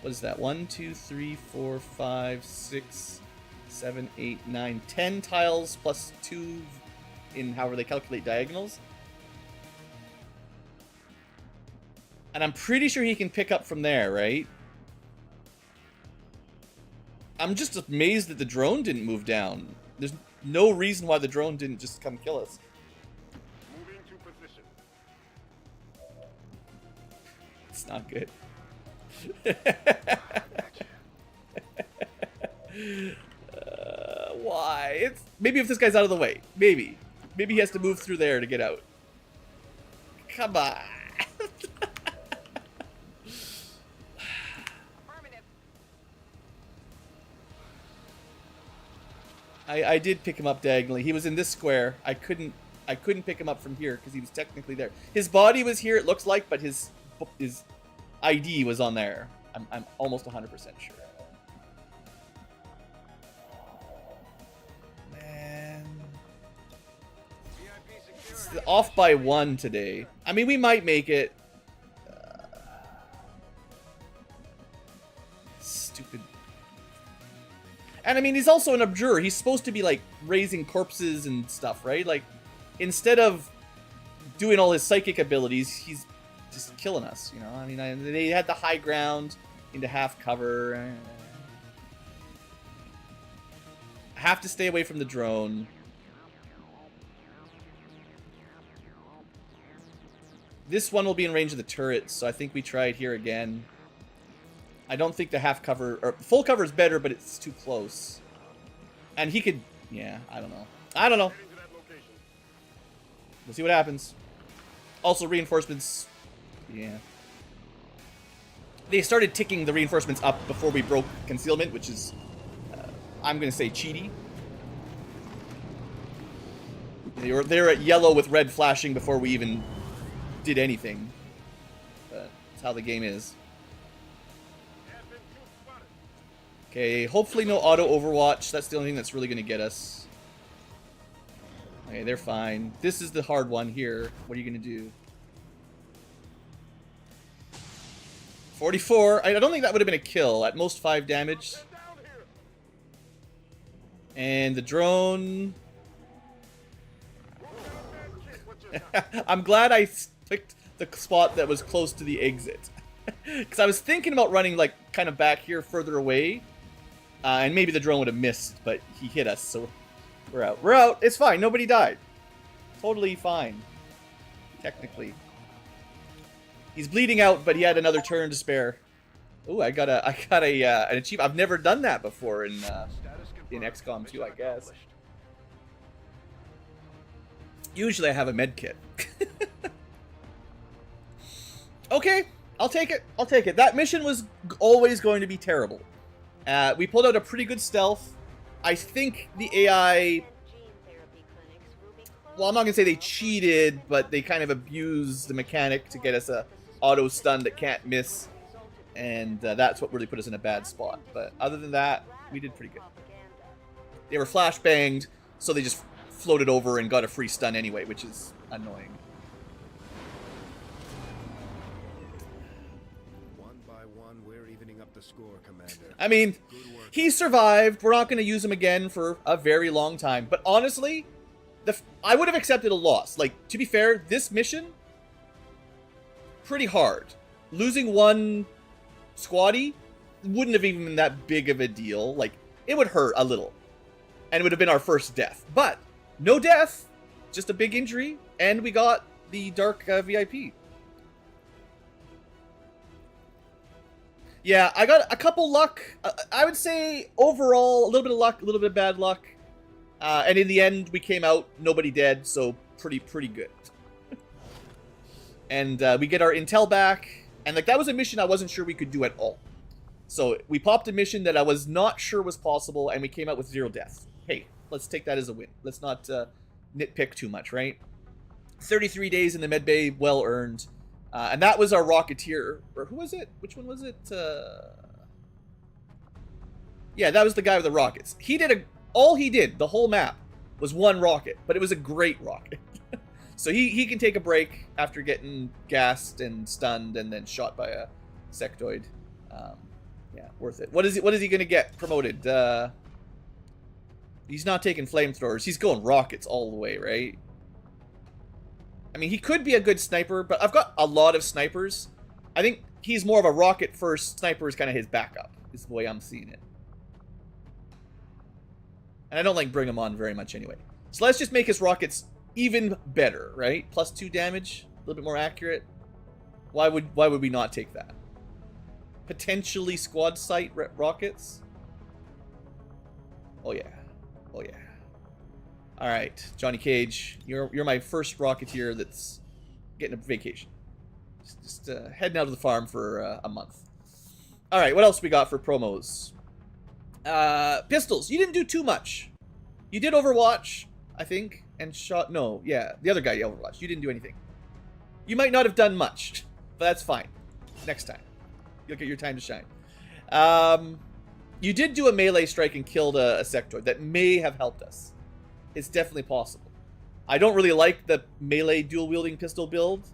What is that? 1, 2, 3, 4, 5, 6, 7, 8, 9, 10 tiles plus 2 in however they calculate diagonals. And I'm pretty sure he can pick up from there, right? I'm just amazed that the drone didn't move down. There's no reason why the drone didn't just come kill us. Moving to position. It's not good. Maybe if this guy's out of the way. Maybe. Maybe he has to move through there to get out. Come on. Affirmative. I did pick him up diagonally. He was in this square. I couldn't pick him up from here because he was technically there. His body was here, it looks like, but his ID was on there. I'm almost 100% sure. Man. It's off by 1 today. I mean, we might make it. Stupid. And I mean, he's also an abjurer. He's supposed to be like raising corpses and stuff, right? Like, instead of doing all his psychic abilities, he's just killing us, you know? I mean, they had the high ground into half cover. I have to stay away from the drone. This one will be in range of the turrets, so I think we try it here again. I don't think the half cover, or full cover is better, but it's too close. And he could, yeah, I don't know. I don't know. We'll see what happens. Also, reinforcements, yeah. They started ticking the reinforcements up before we broke concealment, which is, I'm going to say, cheaty. They're at yellow with red flashing before we even did anything. But that's how the game is. Okay, hopefully no auto overwatch. That's the only thing that's really going to get us. Okay, they're fine. This is the hard one here. What are you going to do? 44. I don't think that would have been a kill. At most 5 damage. And the drone... I'm glad I picked the spot that was close to the exit. Because I was thinking about running, like, kind of back here further away. And maybe the drone would have missed, but he hit us, so we're out. We're out. It's fine. Nobody died. Totally fine. Technically. He's bleeding out, but he had another turn to spare. Ooh, I got an achievement. I've never done that before in XCom 2, I guess. Usually I have a med kit. Okay, I'll take it. I'll take it. That mission was always going to be terrible. We pulled out a pretty good stealth. I think the AI... Well, I'm not going to say they cheated, but they kind of abused the mechanic to get us a auto stun that can't miss. And that's what really put us in a bad spot. But other than that, we did pretty good. They were flashbanged, so they just floated over and got a free stun anyway, which is annoying. One by one, we're evening up the score, Commander. I mean, he survived. We're not going to use him again for a very long time. But honestly, I would have accepted a loss. Like, to be fair, this mission, pretty hard. Losing one squatty wouldn't have even been that big of a deal. Like, it would hurt a little. And it would have been our first death. But no death, just a big injury, and we got the Dark VIP. Yeah, I got a couple luck. I would say overall, a little bit of luck, a little bit of bad luck. And in the end, we came out, nobody dead, so pretty good. And we get our intel back, and like that was a mission I wasn't sure we could do at all. So we popped a mission that I was not sure was possible, and we came out with 0 deaths. Hey, let's take that as a win. Let's not nitpick too much, right? 33 days in the medbay, well earned. And that was our Rocketeer. Or who was it? Which one was it? Yeah, that was the guy with the rockets. He did all he did, the whole map, was one rocket. But it was a great rocket. So he can take a break after getting gassed and stunned and then shot by a sectoid. Yeah, worth it. What is he going to get promoted? He's not taking flamethrowers. He's going rockets all the way, right? I mean, he could be a good sniper, but I've got a lot of snipers. I think he's more of a rocket first. Sniper is kind of his backup, is the way I'm seeing it. And I don't like bring him on very much anyway. So let's just make his rockets even better, right? +2 damage, a little bit more accurate. Why would we not take that? Potentially squad sight rockets. Oh yeah. Oh yeah. All right, Johnny Cage, you're my first Rocketeer that's getting a vacation. Just heading out to the farm for a month. All right, what else we got for promos? Pistols. You didn't do too much. You did Overwatch, I think, and shot. No, yeah, the other guy, yeah, Overwatch. You didn't do anything. You might not have done much, but that's fine. Next time, you'll get your time to shine. You did do a melee strike and killed a sectoid. That may have helped us. It's definitely possible. I don't really like the melee dual-wielding pistol build,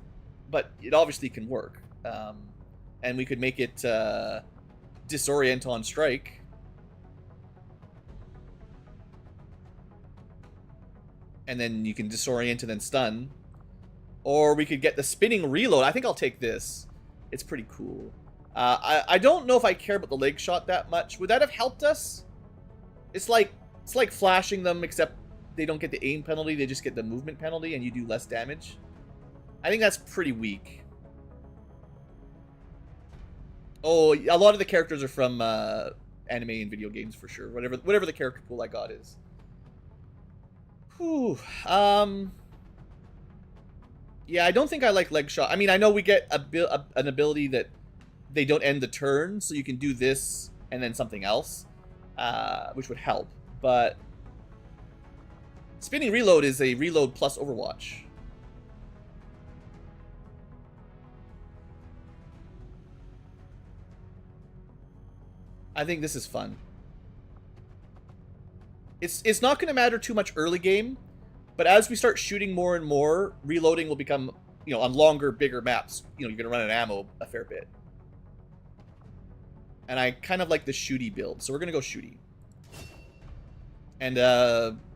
but it obviously can work. And we could make it disorient on strike. And then you can disorient and then stun. Or we could get the spinning reload. I think I'll take this. It's pretty cool. I don't know if I care about the leg shot that much. Would that have helped us? It's like flashing them, except they don't get the aim penalty. They just get the movement penalty, and you do less damage. I think that's pretty weak. Oh, a lot of the characters are from anime and video games for sure. Whatever the character pool I got is. Whew. Yeah, I don't think I like leg shot. I mean, I know we get an ability that they don't end the turn, so you can do this and then something else, which would help. But spinning reload is a reload plus Overwatch. I think this is fun. It's not going to matter too much early game, but as we start shooting more and more, reloading will become, on longer, bigger maps, you're going to run out of ammo a fair bit. And I kind of like the shooty build, so we're going to go shooty. And,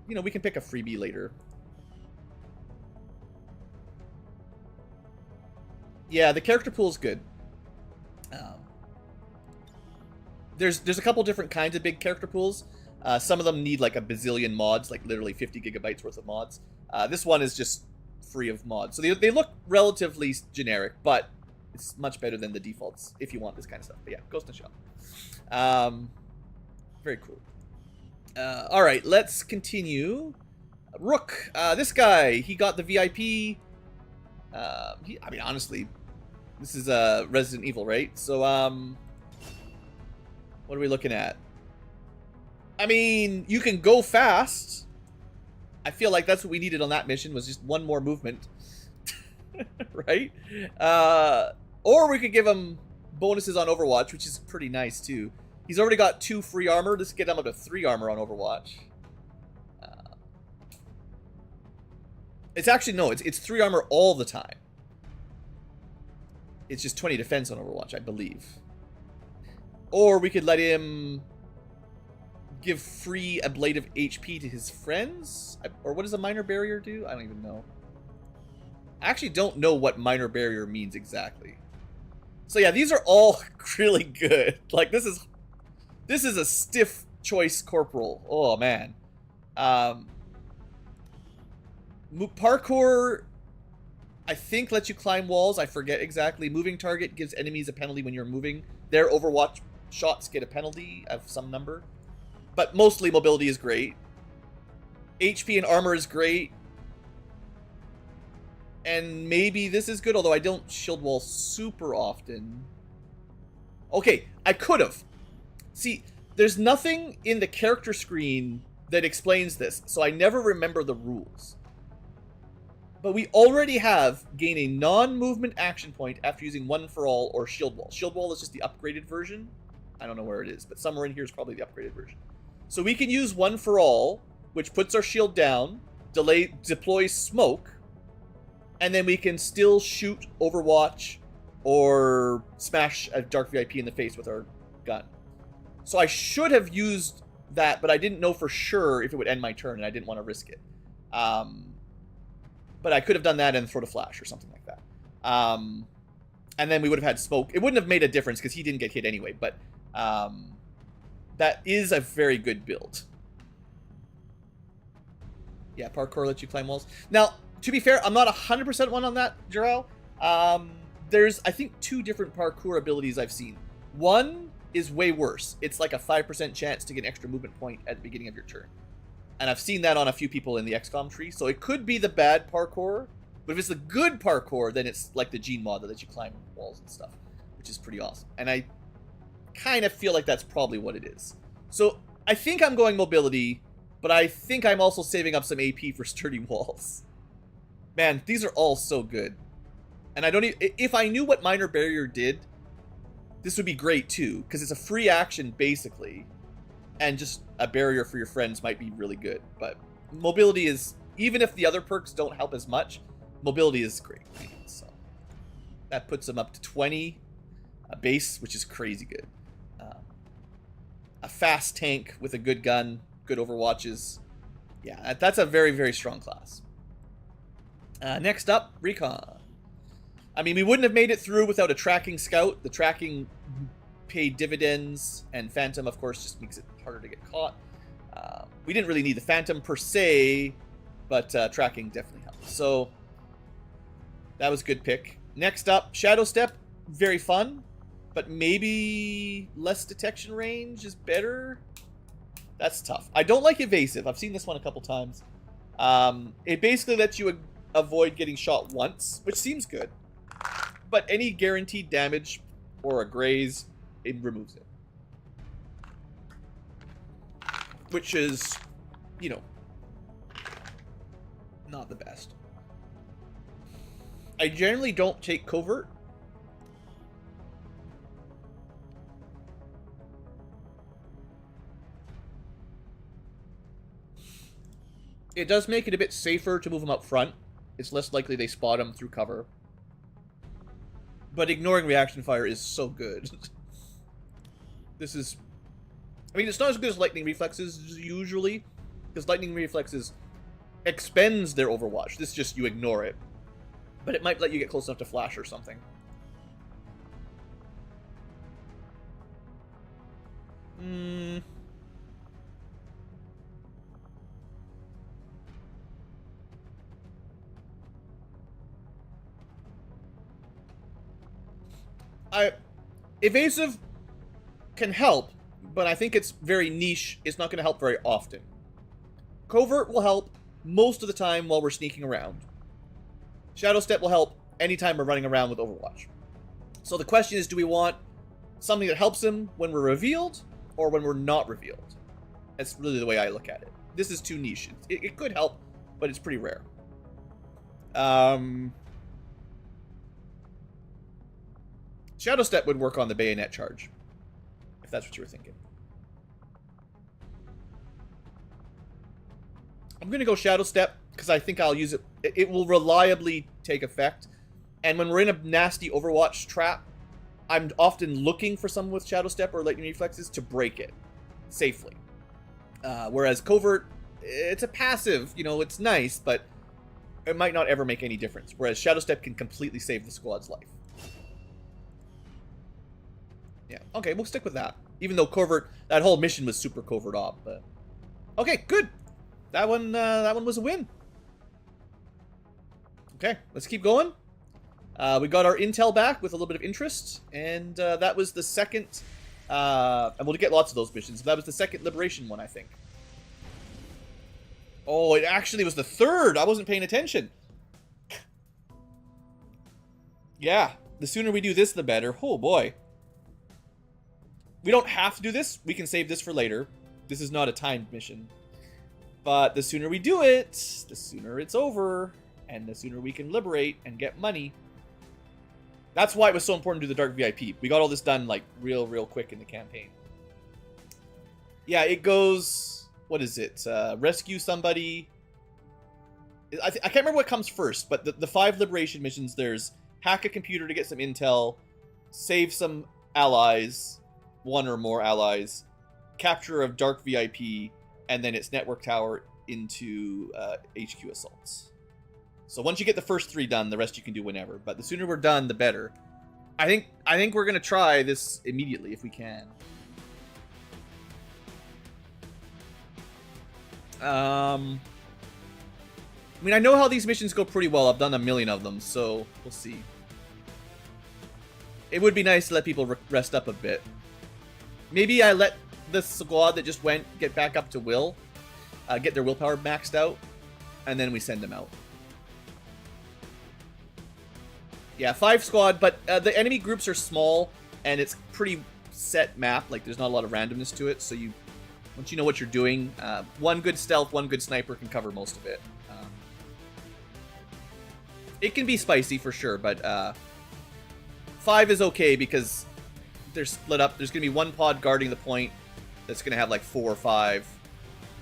we can pick a freebie later. Yeah, the character pool is good. There's a couple different kinds of big character pools. Some of them need like a bazillion mods, like literally 50 gigabytes worth of mods. This one is just free of mods. So they look relatively generic, but it's much better than the defaults if you want this kind of stuff. But yeah, Ghost in the Shell. Very cool. All right, let's continue. Rook, this guy, he got the VIP. I mean, honestly, this is Resident Evil, right? So, what are we looking at? I mean, you can go fast. I feel like that's what we needed on that mission, was just one more movement. Right? Or we could give him bonuses on Overwatch, which is pretty nice, too. He's already got 2 free armor. Let's get him up to 3 armor on Overwatch. It's actually, no, it's 3 armor all the time. It's just 20 defense on Overwatch, I believe. Or we could let him give free ablative HP to his friends? Or what does a minor barrier do? I don't even know. I actually don't know what minor barrier means exactly. So yeah, these are all really good. Like, this is a stiff choice corporal. Oh, man. Parkour, I think, lets you climb walls. I forget exactly. Moving target gives enemies a penalty when you're moving. Their Overwatch shots get a penalty of some number. But mostly mobility is great. HP and armor is great. And maybe this is good, although I don't shield wall super often. Okay, I could have. See, there's nothing in the character screen that explains this, so I never remember the rules. But we already have gain a non-movement action point after using One for All or Shield Wall. Shield Wall is just the upgraded version. I don't know where it is, but somewhere in here is probably the upgraded version. So we can use One for All, which puts our shield down, deploys smoke, and then we can still shoot Overwatch or smash a Dark VIP in the face with our gun. So I should have used that, but I didn't know for sure if it would end my turn, and I didn't want to risk it. But I could have done that and thrown a flash or something like that. And then we would have had smoke. It wouldn't have made a difference because he didn't get hit anyway, but that is a very good build. Yeah, parkour lets you climb walls. Now, to be fair, I'm not 100% one on that, Jarrell. There's, I think, 2 different parkour abilities I've seen. One is way worse. It's like a 5% chance to get an extra movement point at the beginning of your turn. And I've seen that on a few people in the XCom tree. So it could be the bad parkour. But if it's the good parkour, then it's like the Gene mod that lets you climb walls and stuff. Which is pretty awesome. And I kind of feel like that's probably what it is. So I think I'm going mobility. But I think I'm also saving up some AP for sturdy walls. Man, these are all so good. And I don't even... If I knew what Minor Barrier did, this would be great too. Because it's a free action, basically. And just a barrier for your friends might be really good. But mobility is... Even if the other perks don't help as much, mobility is great. So that puts them up to 20. A base, which is crazy good. A fast tank with a good gun. Good overwatches. Yeah, that's a very, very strong class. Next up, Recon. I mean, we wouldn't have made it through without a tracking scout. The tracking paid dividends, and Phantom, of course, just makes it harder to get caught. We didn't really need the Phantom per se, but tracking definitely helped. So that was a good pick. Next up, Shadow Step. Very fun, but maybe less detection range is better. That's tough. I don't like Evasive. I've seen this one a couple times. It basically lets you avoid getting shot once, which seems good. But any guaranteed damage or a graze, it removes it. Which is, you know, not the best. I generally don't take covert. It does make it a bit safer to move them up front. It's less likely they spot them through cover. But ignoring reaction fire is so good. This is... I mean, it's not as good as lightning reflexes usually, because lightning reflexes expends their overwatch. This is just you ignore it. But it might let you get close enough to flash or something. Evasive can help, but I think it's very niche. It's not going to help very often. Covert will help most of the time while we're sneaking around. Shadow Step will help anytime we're running around with Overwatch. So the question is, do we want something that helps him when we're revealed or when we're not revealed? That's really the way I look at it. This is too niche. It could help, but it's pretty rare. Shadow Step would work on the bayonet charge, if that's what you were thinking. I'm going to go Shadow Step, because I think I'll use it. It will reliably take effect. And when we're in a nasty Overwatch trap, I'm often looking for someone with Shadow Step or Lightning Reflexes to break it safely. Whereas Covert, it's a passive, you know, it's nice, but it might not ever make any difference. Whereas Shadow Step can completely save the squad's life. Yeah, okay, we'll stick with that. Even though Covert, that whole mission was super Covert op, but... Okay, good. That one was a win. Okay, let's keep going. We got our intel back with a little bit of interest, and that was the second... and we'll get lots of those missions. That was the second Liberation one, I think. Oh, it actually was the third! I wasn't paying attention. Yeah, the sooner we do this, the better. Oh, boy. We don't have to do this. We can save this for later. This is not a timed mission. But the sooner we do it, the sooner it's over. And the sooner we can liberate and get money. That's why it was so important to do the Dark VIP. We got all this done, like, real quick in the campaign. Yeah, it goes... What is it? Rescue somebody. I can't remember what comes first, but the 5 liberation missions, there's hack a computer to get some intel, save some allies... 1 or more allies, capture of Dark VIP, and then its network tower into HQ assaults. So once you get the first 3 done, the rest you can do whenever. But the sooner we're done, the better. I think we're gonna try this immediately if we can. I mean, I know how these missions go pretty well. I've done a million of them, so we'll see. It would be nice to let people rest up a bit. Maybe I let the squad that just went get back up to Will. get their willpower maxed out, and then we send them out. Yeah, 5 squad, but the enemy groups are small, and it's pretty set map. Like, there's not a lot of randomness to it, so once you know what you're doing, one good stealth, one good sniper can cover most of it. It can be spicy for sure, but 5 is okay because they're split up. There's going to be one pod guarding the point that's going to have like 4 or 5,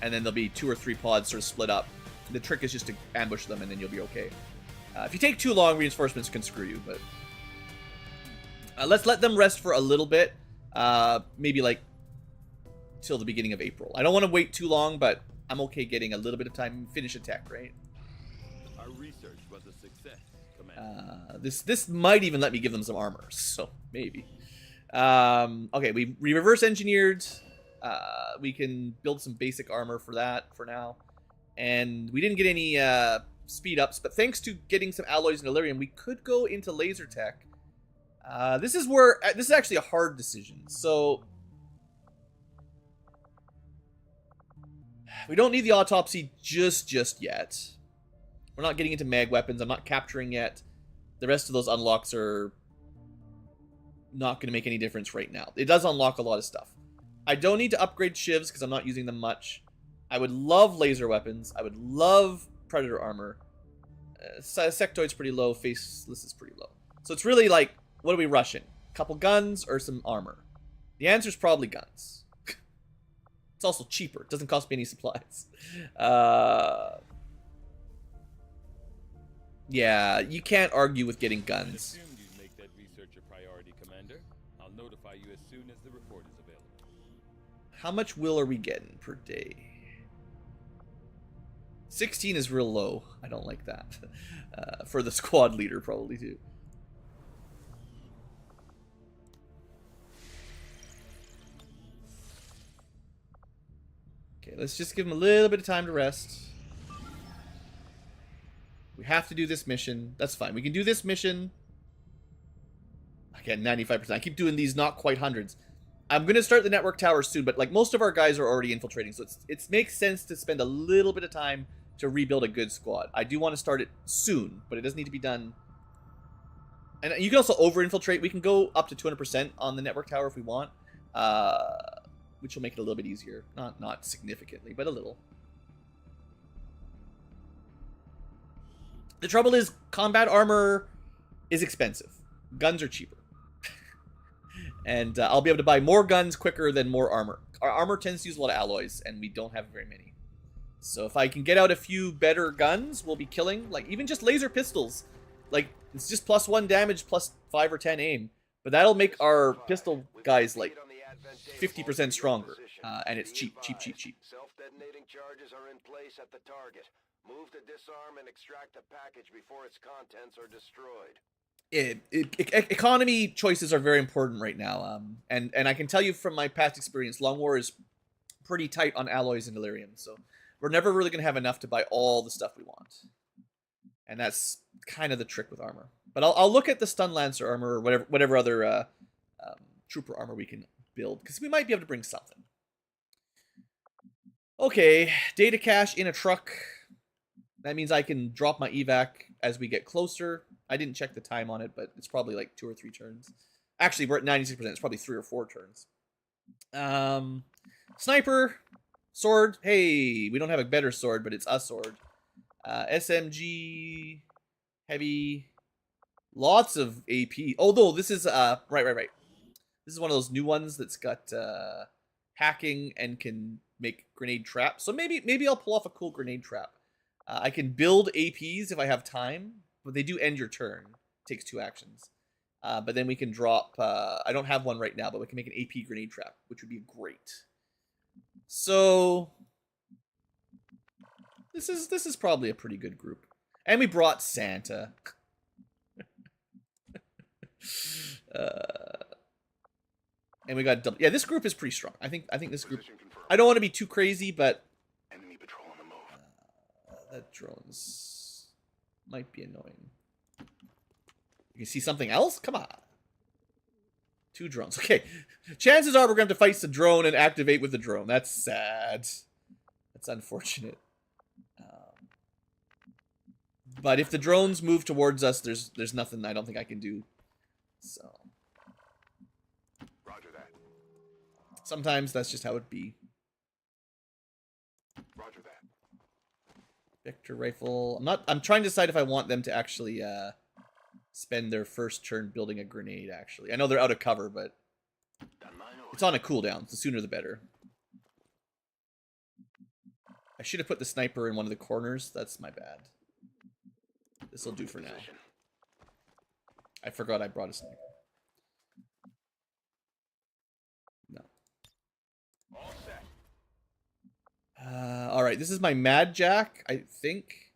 and then there'll be 2 or 3 pods sort of split up. The trick is just to ambush them, and then you'll be okay. If you take too long, reinforcements can screw you, but let's let them rest for a little bit, maybe like till the beginning of April. I don't want to wait too long, but I'm okay getting a little bit of time and finish a tech, right? Our research was a success, Commander. This might even let me give them some armor, so maybe. Okay, we reverse engineered. We can build some basic armor for that for now, and we didn't get any speed ups, but thanks to getting some alloys in Illyrium, we could go into laser tech. This is actually a hard decision. So we don't need the autopsy just yet. We're not getting into mag weapons. I'm not capturing yet. The rest of those unlocks are not going to make any difference right now. It does unlock a lot of stuff. I don't need to upgrade shivs because I'm not using them much. I would love laser weapons. I would love predator armor. Sectoid's pretty low. Faceless is pretty low. So it's really like, what are we rushing? A couple guns or some armor? The answer's probably guns. It's also cheaper. It doesn't cost me any supplies. Yeah, you can't argue with getting guns. I assumed you'd make that research a priority, Commander. I'll notify you as soon as the report is available. How much will are we getting per day? 16 is real low. I don't like that. For the squad leader, probably, too. Okay, let's just give him a little bit of time to rest. We have to do this mission. That's fine. We can do this mission. Again, 95%. I keep doing these not quite hundreds. I'm going to start the network tower soon, but like most of our guys are already infiltrating, so it makes sense to spend a little bit of time to rebuild a good squad. I do want to start it soon, but it doesn't need to be done. And you can also over-infiltrate. We can go up to 200% on the network tower if we want, which will make it a little bit easier. Not significantly, but a little. The trouble is, combat armor is expensive. Guns are cheaper. And I'll be able to buy more guns quicker than more armor. Our armor tends to use a lot of alloys, and we don't have very many. So if I can get out a few better guns, we'll be killing. Like, even just laser pistols. Like, it's just +1 damage, +5 or 10 aim. But that'll make our pistol guys, like, 50% stronger. And it's cheap. Self-detonating charges are in place at the target. Move to disarm and extract the package before its contents are destroyed. Economy choices are very important right now. And I can tell you from my past experience, Long War is pretty tight on alloys and Illyrium. So we're never really going to have enough to buy all the stuff we want. And that's kind of the trick with armor. But I'll look at the Stun Lancer armor or whatever other trooper armor we can build, because we might be able to bring something. Okay, data cache in a truck. That means I can drop my evac as we get closer. I didn't check the time on it, but it's probably like 2 or 3 turns. Actually, we're at 96%. It's probably 3 or 4 turns. Sniper. Sword. Hey, we don't have a better sword, but it's a sword. SMG. Heavy. Lots of AP. Although, this is, right. This is one of those new ones that's got hacking and can make grenade traps. So maybe I'll pull off a cool grenade trap. I can build APs if I have time, but they do end your turn. It takes 2 actions. But then we can drop, I don't have one right now, but we can make an AP grenade trap, which would be great. So this is probably a pretty good group. And we brought Santa. And we got double. Yeah, this group is pretty strong. I think this group. I don't want to be too crazy, but Enemy patrol on the move. that drones might be annoying. You can see something else? Come on. 2 drones. Okay. Chances are we're going to have to fight the drone and activate with the drone. That's sad. That's unfortunate. But if the drones move towards us, there's nothing I don't think I can do. So Roger that. sometimes that's just how it be. Roger that. Vector rifle. I'm trying to decide if I want them to actually spend their first turn building a grenade, actually. I know they're out of cover, but Done mine over. it's on a cooldown. The sooner the better. I should have put the sniper in one of the corners. That's my bad. This will do for now. Position. I forgot I brought a sniper. No. All set. Alright, this is my Mad Jack, I think.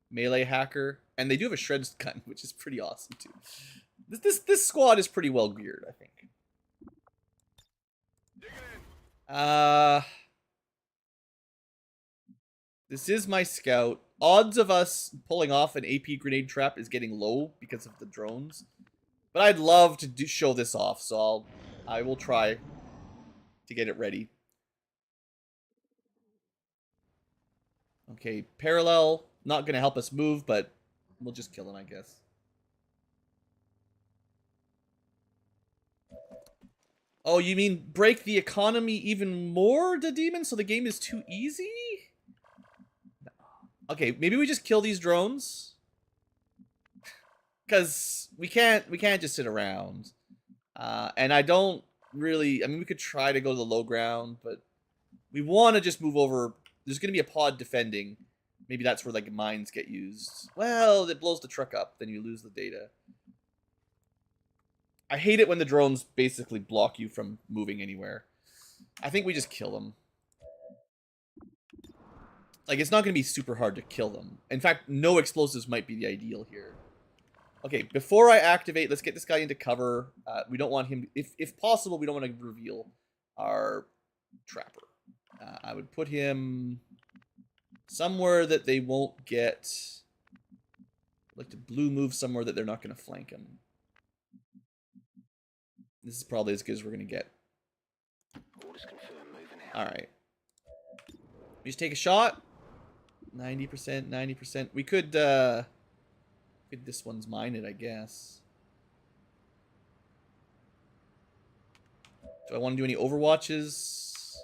Melee hacker. And they do have a Shreds gun, which is pretty awesome, too. This squad is pretty well geared, I think. Dig it in. This is my scout. Odds of us pulling off an AP grenade trap is getting low because of the drones. But I'd love to show this off, so I will try to get it ready. Okay, parallel. Not going to help us move, but we'll just kill him, I guess. Oh, you mean break the economy even more, the demon, so the game is too easy? Okay, maybe we just kill these drones. Because we can't just sit around. And I don't really... I mean, we could try to go to the low ground, but we want to just move over. There's going to be a pod defending. Maybe that's where, like, mines get used. Well, it blows the truck up. Then you lose the data. I hate it when the drones basically block you from moving anywhere. I think we just kill them. Like, it's not going to be super hard to kill them. In fact, no explosives might be the ideal here. Okay, before I activate, let's get this guy into cover. We don't want him... If possible, we don't want to reveal our trapper. I would put him somewhere that they won't get... I'd like to blue move somewhere that they're not going to flank him. This is probably as good as we're going to get. Orders confirmed. Moving out. Alright. We just take a shot. 90%, 90%. We could, this one's mine it, I guess. Do I want to do any overwatches?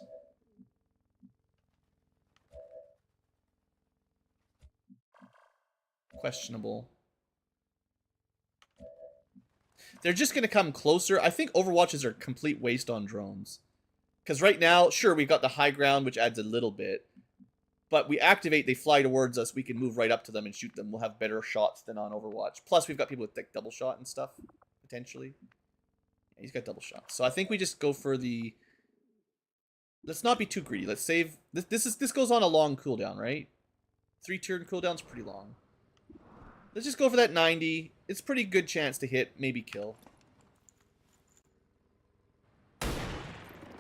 Questionable. They're just going to come closer. I think overwatches are a complete waste on drones. Because right now, sure, we've got the high ground, which adds a little bit. But we activate, they fly towards us, we can move right up to them and shoot them. We'll have better shots than on Overwatch. Plus, we've got people with like double shot and stuff, potentially. Yeah, he's got double shot. So I think we just go for the... Let's not be too greedy. Let's save... This goes on a long cooldown, right? 3-turn cooldown's pretty long. Let's just go for that 90. It's a pretty good chance to hit, maybe kill.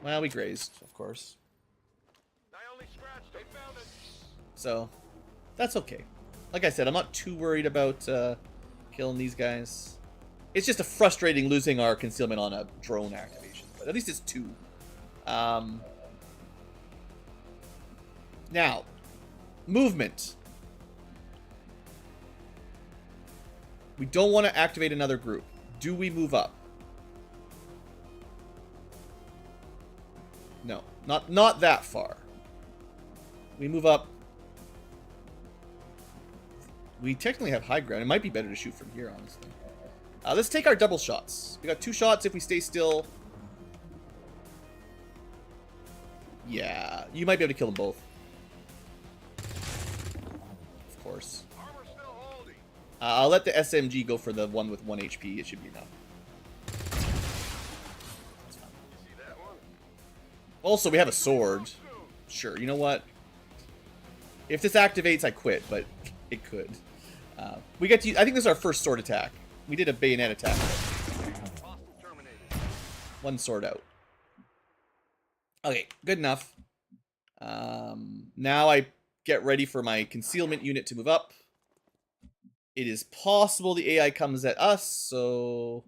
Well, we grazed, of course. I only scratched. They found it. So, that's okay. Like I said, I'm not too worried about killing these guys. It's just a frustrating losing our concealment on a drone activation. But at least it's 2. Now, movement. We don't want to activate another group. Do we move up? No, not that far. We move up. We technically have high ground. It might be better to shoot from here, honestly. Let's take our double shots. We got 2 shots if we stay still. Yeah, you might be able to kill them both. Of course. Armor still holding. I'll let the SMG go for the one with 1 HP. It should be enough. You see that one? Also, we have a sword. Sure, you know what? If this activates, I quit, but it could. We get to use, I think this is our first sword attack. We did a bayonet attack. Hostile terminated. 1 sword out. Okay, good enough. Now I get ready for my concealment unit to move up. It is possible the AI comes at us, so...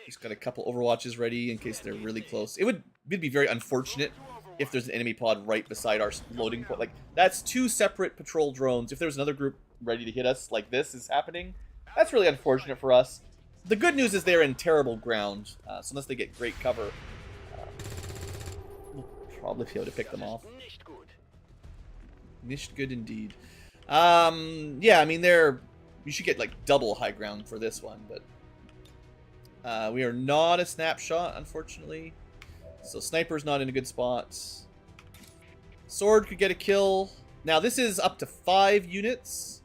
Just got a couple overwatches ready in case they're really close. It would be very unfortunate if there's an enemy pod right beside our loading point. Like, that's 2 separate patrol drones. If there's another group ready to hit us like this is happening, that's really unfortunate for us. The good news is they're in terrible ground, so unless they get great cover, we'll probably be able to pick them off. Nicht gut. Nicht good indeed. Yeah, I mean, you should get, like, double high ground for this one, but we are not a snapshot, unfortunately. So sniper's not in a good spot. Sword could get a kill. Now, this is up to 5 units.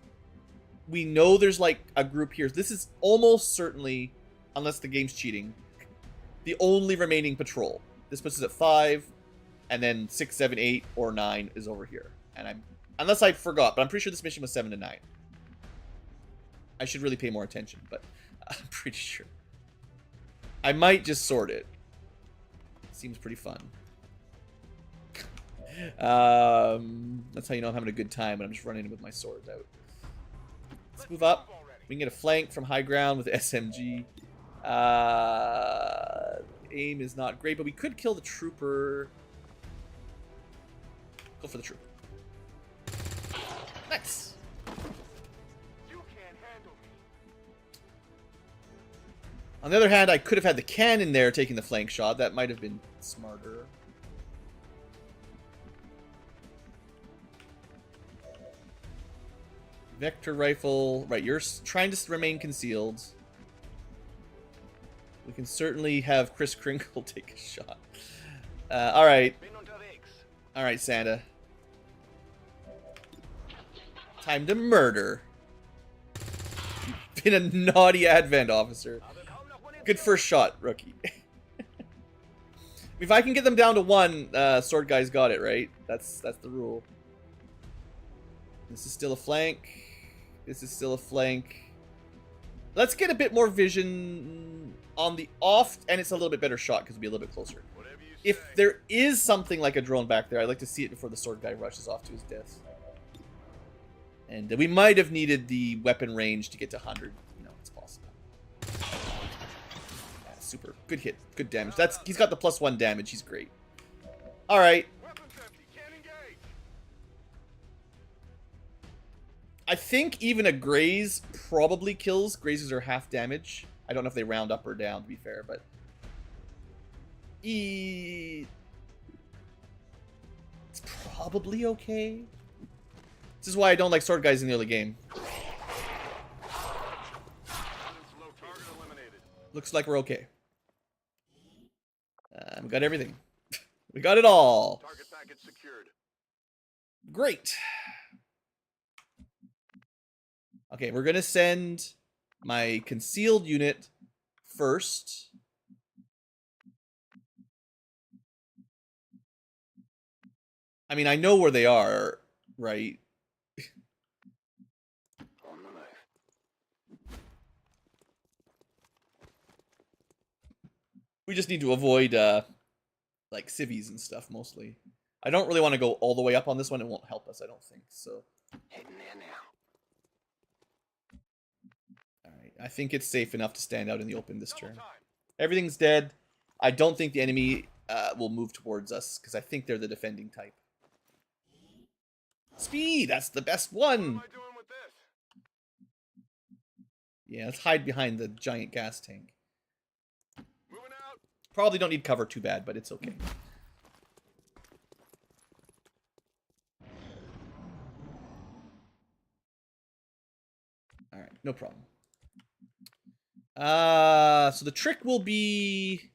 We know there's, like, a group here. This is almost certainly, unless the game's cheating, the only remaining patrol. This puts us at 5, and then 6, 7, 8, or 9 is over here. And unless I forgot, but I'm pretty sure this mission was 7 to 9. I should really pay more attention, but I'm pretty sure. I might just sort it. Seems pretty fun. That's how you know I'm having a good time when I'm just running with my swords out. Let's move up. We can get a flank from high ground with SMG. Aim is not great, but we could kill the trooper. Go for the trooper. Nice. You can't handle me. On the other hand, I could have had the cannon there taking the flank shot. That might have been smarter. Vector rifle. Right, you're trying to remain concealed. We can certainly have Chris Kringle take a shot. Alright. Bin unterwegs. Alright, Santa. Time to murder. You've been a naughty Advent officer. Good first shot, rookie. If I can get them down to 1, sword guy's got it, right? That's the rule. This is still a flank. This is still a flank. Let's get a bit more vision on the off, and it's a little bit better shot because it'll be a little bit closer. Whatever you If say. there is something like a drone back there, I'd like to see it before the sword guy rushes off to his death. And we might have needed the weapon range to get to 100. You know, it's possible. Yeah, super. Good hit. Good damage. He's got the +1 damage. He's great. Alright. Weapons empty. Can't engage. I think even a graze probably kills. Grazes are half damage. I don't know if they round up or down, to be fair, but... It's probably okay. This is why I don't like sword guys in the early game. Target eliminated. Looks like we're okay. We got everything. We got it all. Target package secured. Great. Okay, we're gonna send my concealed unit first. I mean, I know where they are, right? On the move. We just need to avoid, like, civvies and stuff, mostly. I don't really want to go all the way up on this one. It won't help us, I don't think, so... Heading there now. Alright, I think it's safe enough to stand out in the open this turn. Time. Everything's dead. I don't think the enemy will move towards us, because I think they're the defending type. Speed! That's the best What am one! I doing with this? Yeah, let's hide behind the giant gas tank. Moving out. Probably don't need cover too bad, but it's okay. Alright, no problem. So the trick will be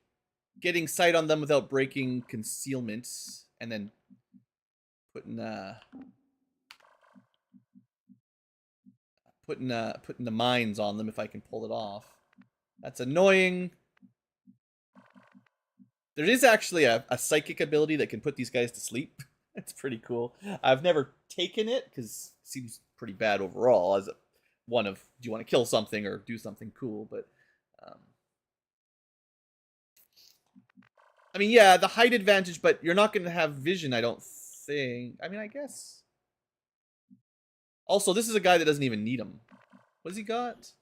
getting sight on them without breaking concealment, and then putting the mines on them if I can pull it off. That's annoying. There is actually a psychic ability that can put these guys to sleep. It's pretty cool. I've never taken it because it seems pretty bad overall as one of, do you want to kill something or do something cool, but I mean, yeah, the height advantage, but you're not going to have vision, I don't think. I mean, I guess. Also, this is a guy that doesn't even need them. What has he got?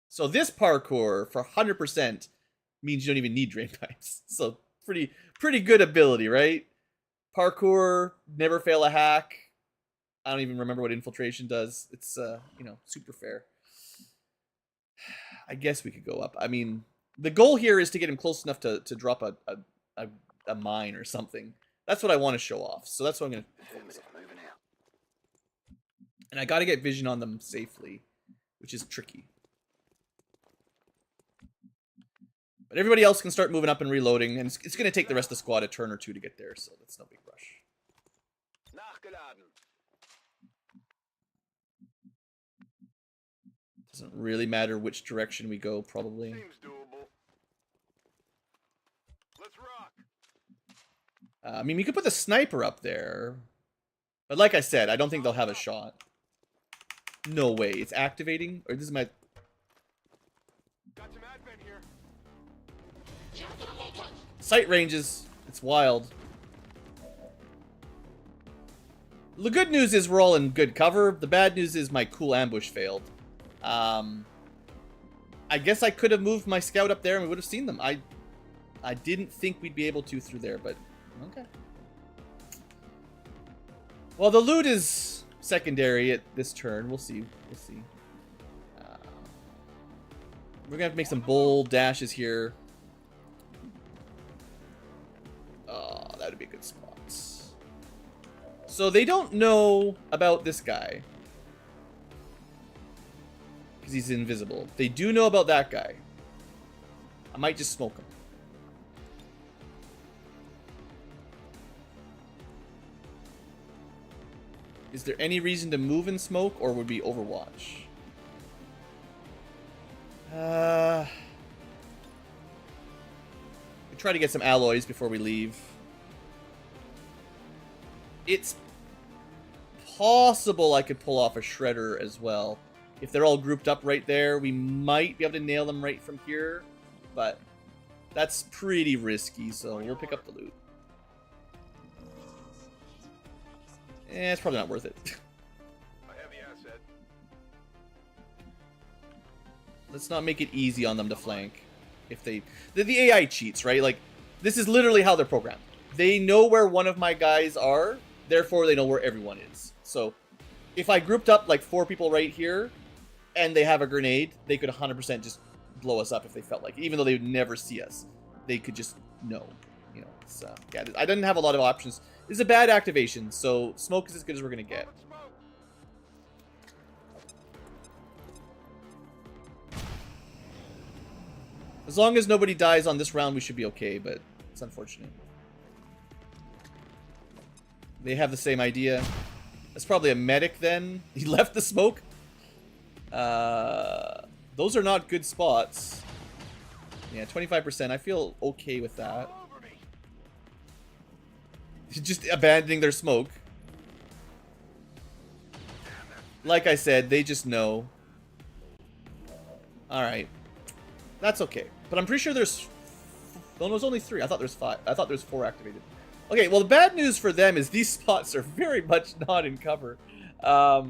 So this parkour, for 100%, means you don't even need drain pipes. So pretty good ability, right? Parkour, never fail a hack. I don't even remember what infiltration does. It's you know, super fair. I guess we could go up. I mean, the goal here is to get him close enough to drop a mine or something. That's what I want to show off. So that's what I'm gonna focus on. Moving out. And I got to get vision on them safely, which is tricky. But everybody else can start moving up and reloading, and it's going to take the rest of the squad a turn or two to get there, so that's no big rush. Nachgeladen. Doesn't really matter which direction we go, probably. Seems doable. Let's rock. I mean, we could put the sniper up there. But like I said, I don't think they'll have a shot. No way. It's activating? Or this is my... Got some advent here. Sight ranges. It's wild. The good news is we're all in good cover. The bad news is my cool ambush failed. I guess I could have moved my scout up there and we would have seen them. I didn't think we'd be able to through there, but okay. Well, the loot is secondary at this turn. We'll see. We'll see. We're gonna have to make some bold dashes here. Oh, that would be a good spot. So they don't know about this guy. Because he's invisible. They do know about that guy. I might just smoke him. Is there any reason to move and smoke, or would we overwatch? We try to get some alloys before we leave. It's possible I could pull off a shredder as well. If they're all grouped up right there, we might be able to nail them right from here. But that's pretty risky, so we'll pick up the loot. It's probably not worth it. A heavy asset. Let's not make it easy on them to flank. If the AI cheats, right? Like, this is literally how they're programmed. They know where one of my guys are, therefore they know where everyone is. So, if I grouped up like 4 people right here, and they have a grenade, they could 100% just blow us up if they felt like it. Even though they would never see us. They could just know. You know, it's, yeah, I didn't have a lot of options. This is a bad activation, so smoke is as good as we're going to get. As long as nobody dies on this round, we should be okay, but it's unfortunate. They have the same idea. That's probably a medic then. He left the smoke. Those are not good spots. Yeah, 25%. I feel okay with that. Just abandoning their smoke. Like I said, they just know. Alright. That's okay. But I'm pretty sure there's... Oh, no, there's only 3. I thought there's 5. I thought there's 4 activated. Okay, well, the bad news for them is these spots are very much not in cover. Oh,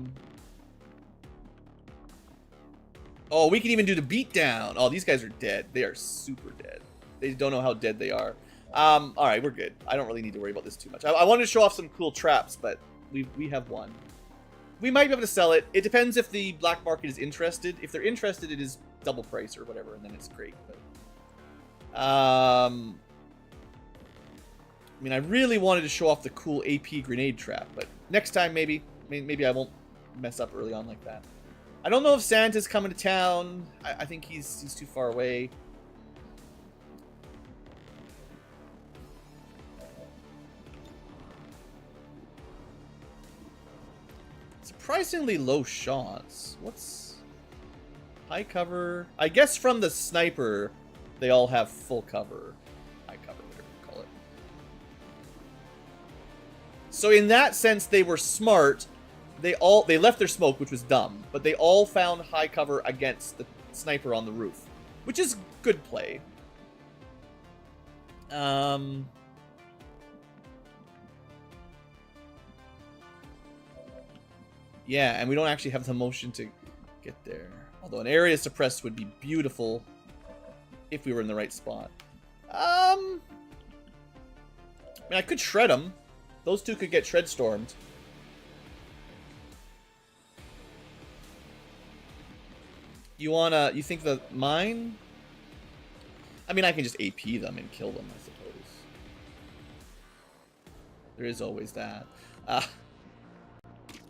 we can even do the beatdown. Oh, these guys are dead. They are super dead. They don't know how dead they are. Alright, we're good. I don't really need to worry about this too much. I wanted to show off some cool traps, but we have one. We might be able to sell it. It depends if the black market is interested. If they're interested, it is double price or whatever, and then it's great. But I mean, I really wanted to show off the cool AP grenade trap, but next time maybe I won't mess up early on like that. I don't know if Santa's coming to town. I think he's too far away. Surprisingly low shots. What's high cover? I guess from the sniper, they all have full cover. High cover, whatever you call it. So in that sense, they were smart. They left their smoke, which was dumb, but they all found high cover against the sniper on the roof, which is good play. Yeah, and we don't actually have the motion to get there. Although an area suppressed would be beautiful. If we were in the right spot. I mean, I could shred them. Those two could get shred stormed. You think the mine? I mean, I can just AP them and kill them, I suppose. There is always that.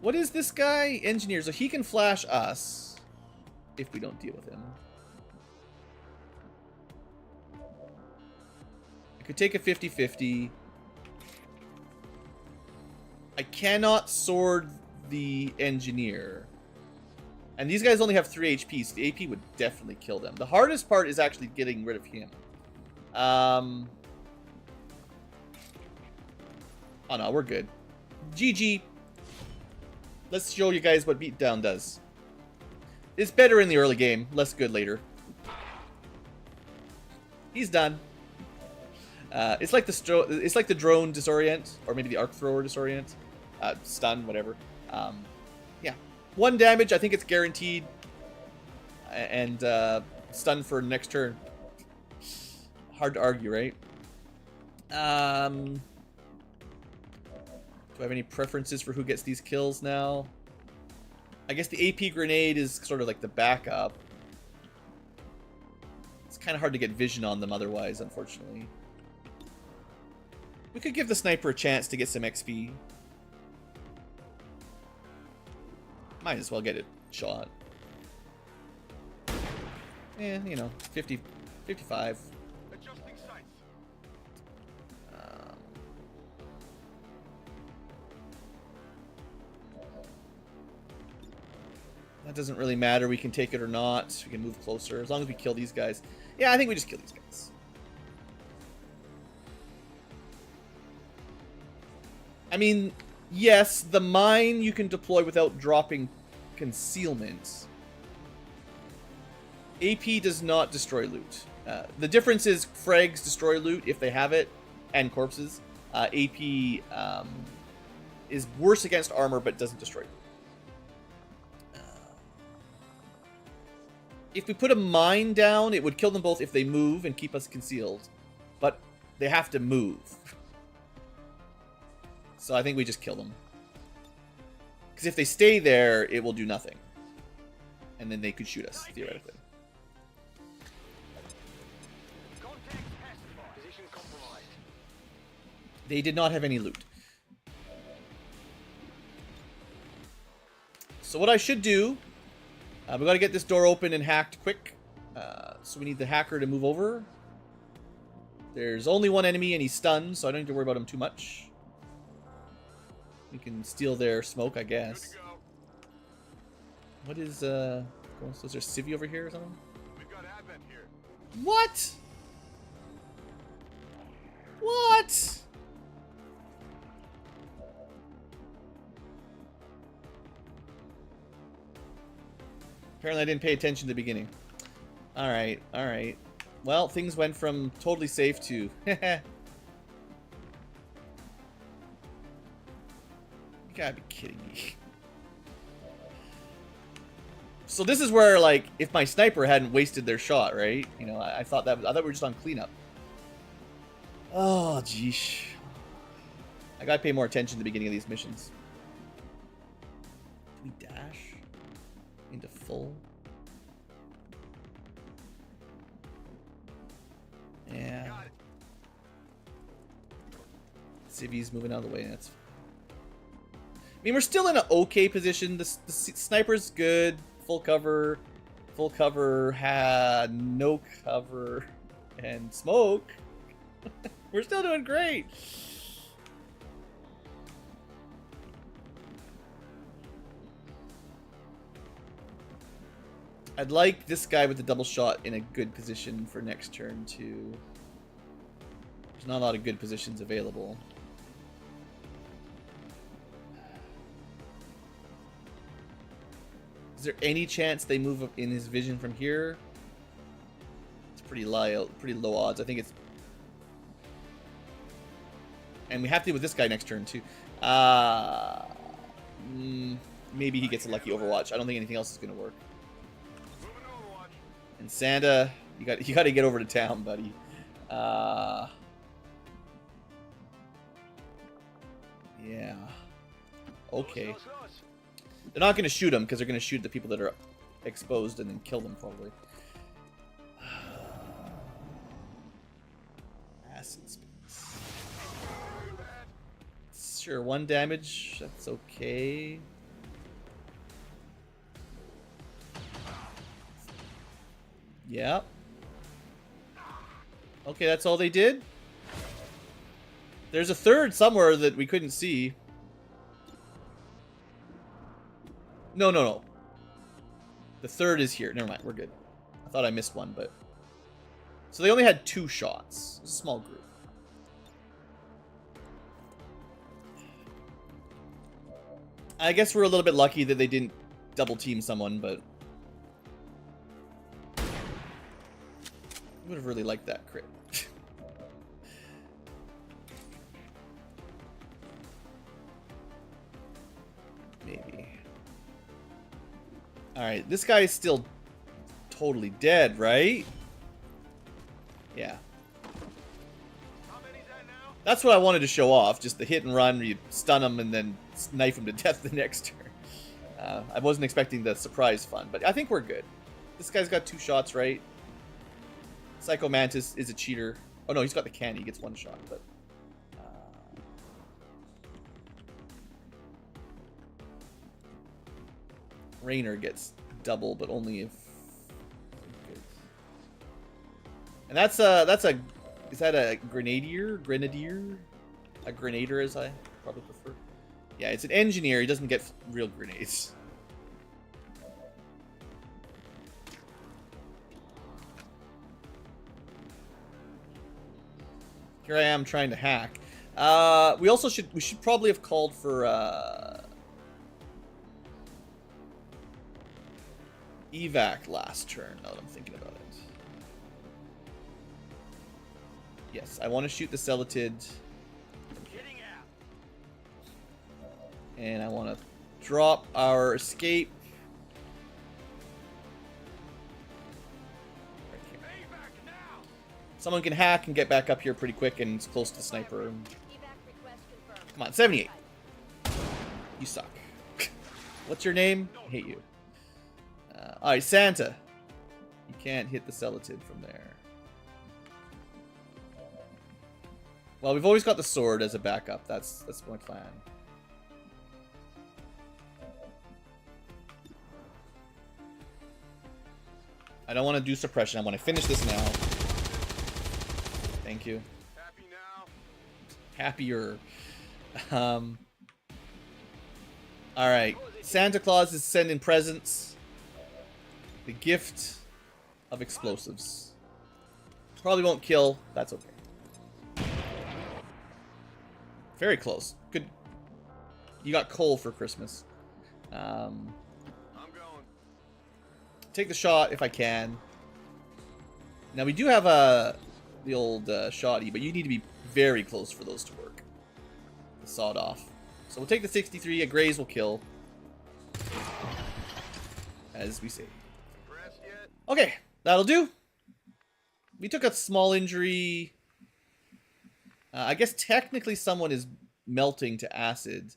What is this guy? Engineer. So he can flash us if we don't deal with him. I could take a 50-50. I cannot sword the engineer. And these guys only have 3 HP, so the AP would definitely kill them. The hardest part is actually getting rid of him. Oh no, we're good. GG. Let's show you guys what beatdown does. It's better in the early game, less good later. He's done. It's like the drone disorient, or maybe the arc thrower disorient, stun, whatever. Yeah, 1 damage. I think it's guaranteed, and stun for next turn. Hard to argue, right? Do I have any preferences for who gets these kills now? I guess the AP grenade is sort of like the backup. It's kind of hard to get vision on them otherwise, unfortunately. We could give the sniper a chance to get some XP. Might as well get a shot. Yeah, you know, 50, 55. Adjusting sights. That doesn't really matter. We can take it or not. We can move closer as long as we kill these guys. Yeah, I think we just kill these guys. I mean, yes, the mine you can deploy without dropping concealment. AP does not destroy loot. The difference is frags destroy loot if they have it, and corpses. AP is worse against armor but doesn't destroy loot. If we put a mine down, it would kill them both if they move and keep us concealed. But they have to move. So I think we just kill them. Because if they stay there, it will do nothing. And then they could shoot us, theoretically. Position compromised. They did not have any loot. So what I should do... we gotta get this door open and hacked quick. So we need the hacker to move over. There's only one enemy and he's stunned, so I don't need to worry about him too much. We can steal their smoke, I guess. What is, so is there Civvy over here or something? We've got Advent here. What? What? Apparently I didn't pay attention at the beginning. Alright, alright. Well, things went from totally safe to... You gotta be kidding me. So this is where, like, if my sniper hadn't wasted their shot, right? You know, I thought we were just on cleanup. Oh, jeesh. I gotta pay more attention at the beginning of these missions. Do we dash into full? Yeah. Civvy's moving out of the way. That's. I mean, we're still in an okay position. The sniper's good. Full cover. Full cover. Had no cover. And smoke. We're still doing great. I'd like this guy with the double shot in a good position for next turn, too. There's not a lot of good positions available. Is there any chance they move up in his vision from here? It's pretty low odds. I think it's... And we have to deal with this guy next turn, too. Maybe he gets a lucky Overwatch. I don't think anything else is going to work. And Santa You got to get over to town, buddy. Yeah. Okay. They're not going to shoot them because they're going to shoot the people that are exposed and then kill them probably. Acid space. Sure, 1 damage. That's okay. Yeah. Okay, that's all they did? There's a third somewhere that we couldn't see. No, no, no. The third is here. Never mind, we're good. I thought I missed one, but... So they only had 2 shots. It's a small group. I guess we're a little bit lucky that they didn't double team someone, but... I would have really liked that crit. Maybe. Alright, this guy is still totally dead, right? Yeah. That's what I wanted to show off, just the hit and run where you stun him and then knife him to death the next turn. I wasn't expecting the surprise fun, but I think we're good. This guy's got 2 shots, right? Psycho Mantis is a cheater. Oh no, he's got the candy, he gets 1 shot, but... Rainer gets double, but only if... And that's a... Is that a grenadier? Grenadier? A grenader, as I probably prefer. Yeah, it's an engineer. He doesn't get real grenades. Here I am trying to hack. We should probably have called for evac last turn, now that I'm thinking about it. Yes, I want to shoot the Celatid. And I want to drop our escape. Right here. Someone can hack and get back up here pretty quick and it's close to the sniper. Come on, 78. You suck. What's your name? I hate you. Alright, Santa. You can't hit the Celatid from there. Well, we've always got the sword as a backup. That's my plan. I don't want to do suppression. I want to finish this now. Thank you. Happy now? Happier. Alright. Santa Claus is sending presents. The gift of explosives. Probably won't kill. That's okay. Very close. Good. You got coal for Christmas. I'm going. Take the shot if I can. Now we do have the old shotty, but you need to be very close for those to work. The sawed off. So we'll take the 63. A graze will kill. As we say. Impressed yet? Okay, that'll do. We took a small injury. I guess technically someone is melting to acid.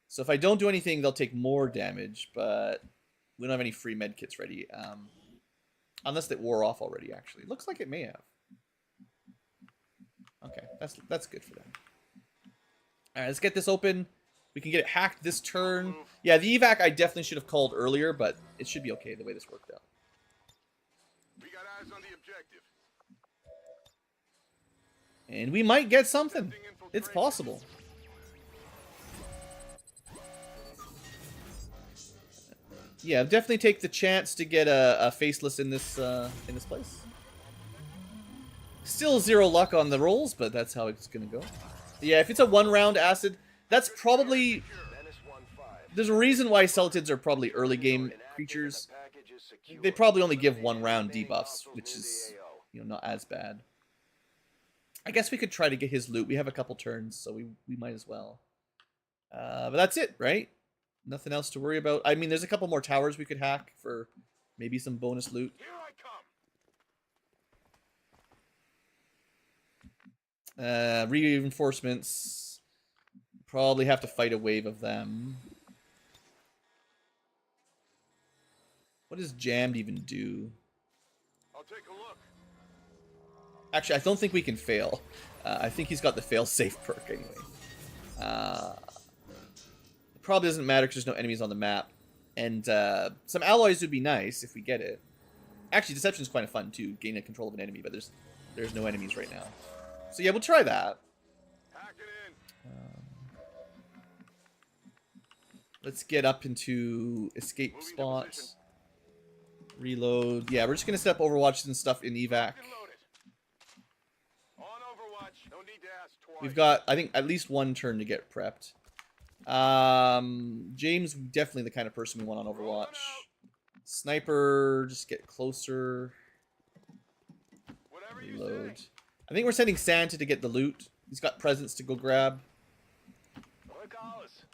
So if I don't do anything, they'll take more damage, but we don't have any free med kits ready. Unless they wore off already, actually. Looks like it may have. Okay, that's good for them. Alright, let's get this open. We can get it hacked this turn. Yeah, the evac I definitely should have called earlier, but it should be okay the way this worked out. We got eyes on the objective. And we might get something. It's possible. Yeah, definitely take the chance to get a faceless in this place. Still 0 luck on the rolls, but that's how it's gonna go. Yeah, if it's a 1-round acid, that's probably... There's a reason why Celatids are probably early game creatures. They probably only give 1-round debuffs, which is, you know, not as bad. I guess we could try to get his loot. We have a couple turns, so we might as well. But that's it, right? Nothing else to worry about. I mean, there's a couple more towers we could hack for maybe some bonus loot. Here I come. Reinforcements. Probably have to fight a wave of them. What does jammed even do? I'll take a look. Actually, I don't think we can fail. I think he's got the fail-safe perk anyway. It probably doesn't matter because there's no enemies on the map. And some alloys would be nice if we get it. Actually, deception is kind of fun too. Gain a control of an enemy, but there's no enemies right now. So yeah, we'll try that. Hack it in. Let's get up into escape Moving to spots. position. Reload. Yeah, we're just gonna set up Overwatch and stuff in evac. Lock and load it. On Overwatch. No need to ask twice. We've got, I think, at least one turn to get prepped. James, definitely the kind of person we want on Overwatch. Sniper, just get closer. Whatever you Reload. say. I think we're sending Santa to get the loot. He's got presents to go grab. Like ours.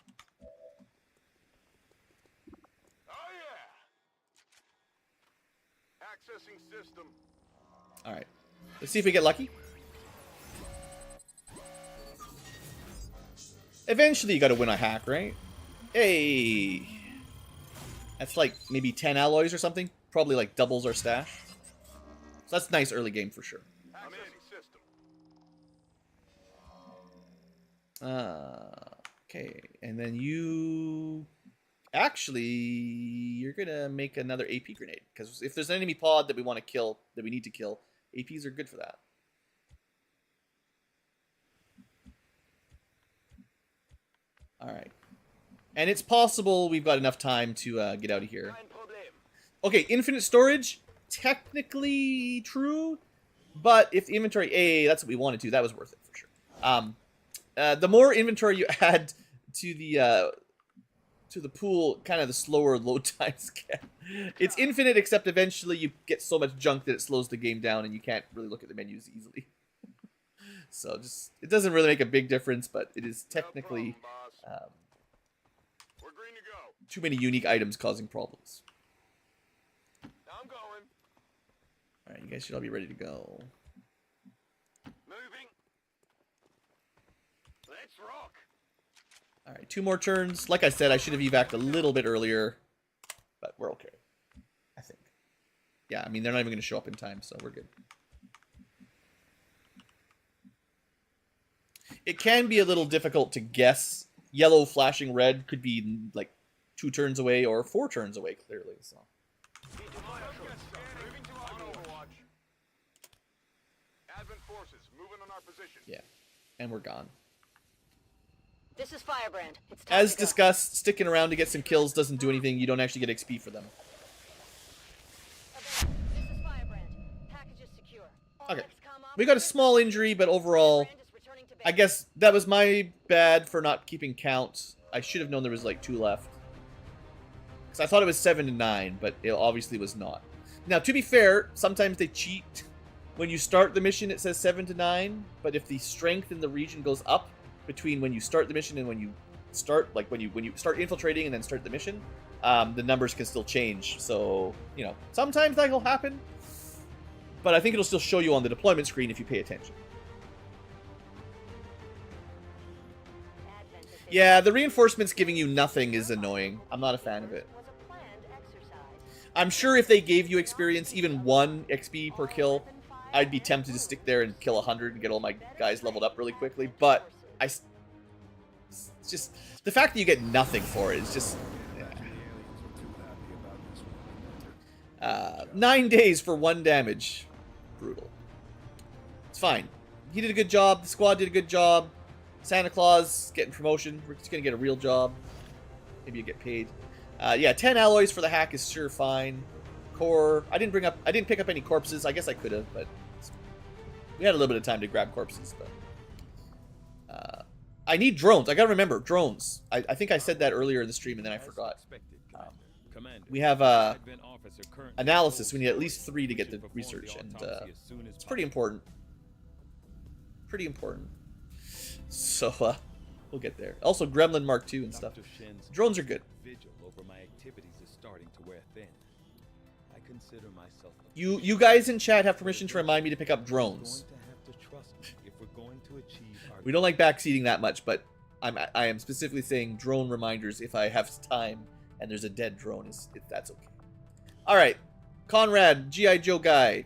Oh yeah. Accessing system. Alright. Let's see if we get lucky. Eventually you gotta win a hack, right? Hey! That's like maybe 10 alloys or something. Probably like doubles our stash. So that's nice early game for sure. Accessing system. Okay, and then you... Actually, you're gonna make another AP grenade. Because if there's an enemy pod that we want to kill, that we need to kill, APs are good for that. Alright. And it's possible we've got enough time to get out of here. Kein Problem. Okay, infinite storage, technically true, but if the inventory, that's what we wanted to, that was worth it for sure. The more inventory you add to the pool, kind of the slower load times get. It's infinite, except eventually you get so much junk that it slows the game down and you can't really look at the menus easily. So just, it doesn't really make a big difference, but it is technically No problem, boss. We're green to go. too many unique items causing problems. I'm going. Alright, you guys should all be ready to go. Moving. Let's rock. Alright, 2 more turns. Like I said, I should have evac'd a little bit earlier, but we're okay, I think. Yeah, I mean, they're not even going to show up in time, so we're good. It can be a little difficult to guess. Yellow flashing red could be like 2 turns away or 4 turns away, clearly. So Moving to on Overwatch. Advent forces moving on our position. yeah, and we're gone. This is Firebrand. It's time As to go. discussed, sticking around to get some kills doesn't do anything. You don't actually get XP for them. This is Firebrand. Package is secure. All Okay. XCom We got a small injury, but overall, Firebrand is returning to I base. guess that was my bad for not keeping count. I should have known there was like 2 left. Because I thought it was 7 to 9, but it obviously was not. Now, to be fair, sometimes they cheat. When you start the mission, it says 7 to 9, but if the strength in the region goes up between when you start the mission and when you start, like when you start infiltrating and then start the mission, the numbers can still change. So, you know, sometimes that will happen, but I think it'll still show you on the deployment screen if you pay attention. Advent is Yeah, the reinforcements giving you nothing is annoying. I'm not a fan of it. was a planned exercise. I'm sure if they gave you experience, even 1 XP per kill, I'd be tempted to stick there and kill 100 and get all my guys leveled up really quickly, but it's just the fact that you get nothing for it is just 9 days for 1 damage. Brutal. It's fine. He did a good job. The squad did a good job. Santa Claus getting promotion. We're just gonna get a real job. Maybe you get paid. Yeah, 10 alloys for the hack is sure fine. Core. I didn't pick up any corpses. I guess I could have, but we had a little bit of time to grab corpses. But I need drones. I gotta remember drones. I think I said that earlier in the stream and then I forgot. We have analysis. We need at least 3 to get the research, and it's pretty important. Pretty important. So we'll get there. Also, Gremlin Mark II and stuff. Drones are good. Vigil over my activities is starting to wear thin. I consider myself You guys in chat have permission to remind me to pick up drones. to trust me if we're going to achieve our We don't like backseating that much, but I am specifically saying drone reminders if I have time and there's a dead drone, if that's okay. All right, Conrad, G.I. Joe guy.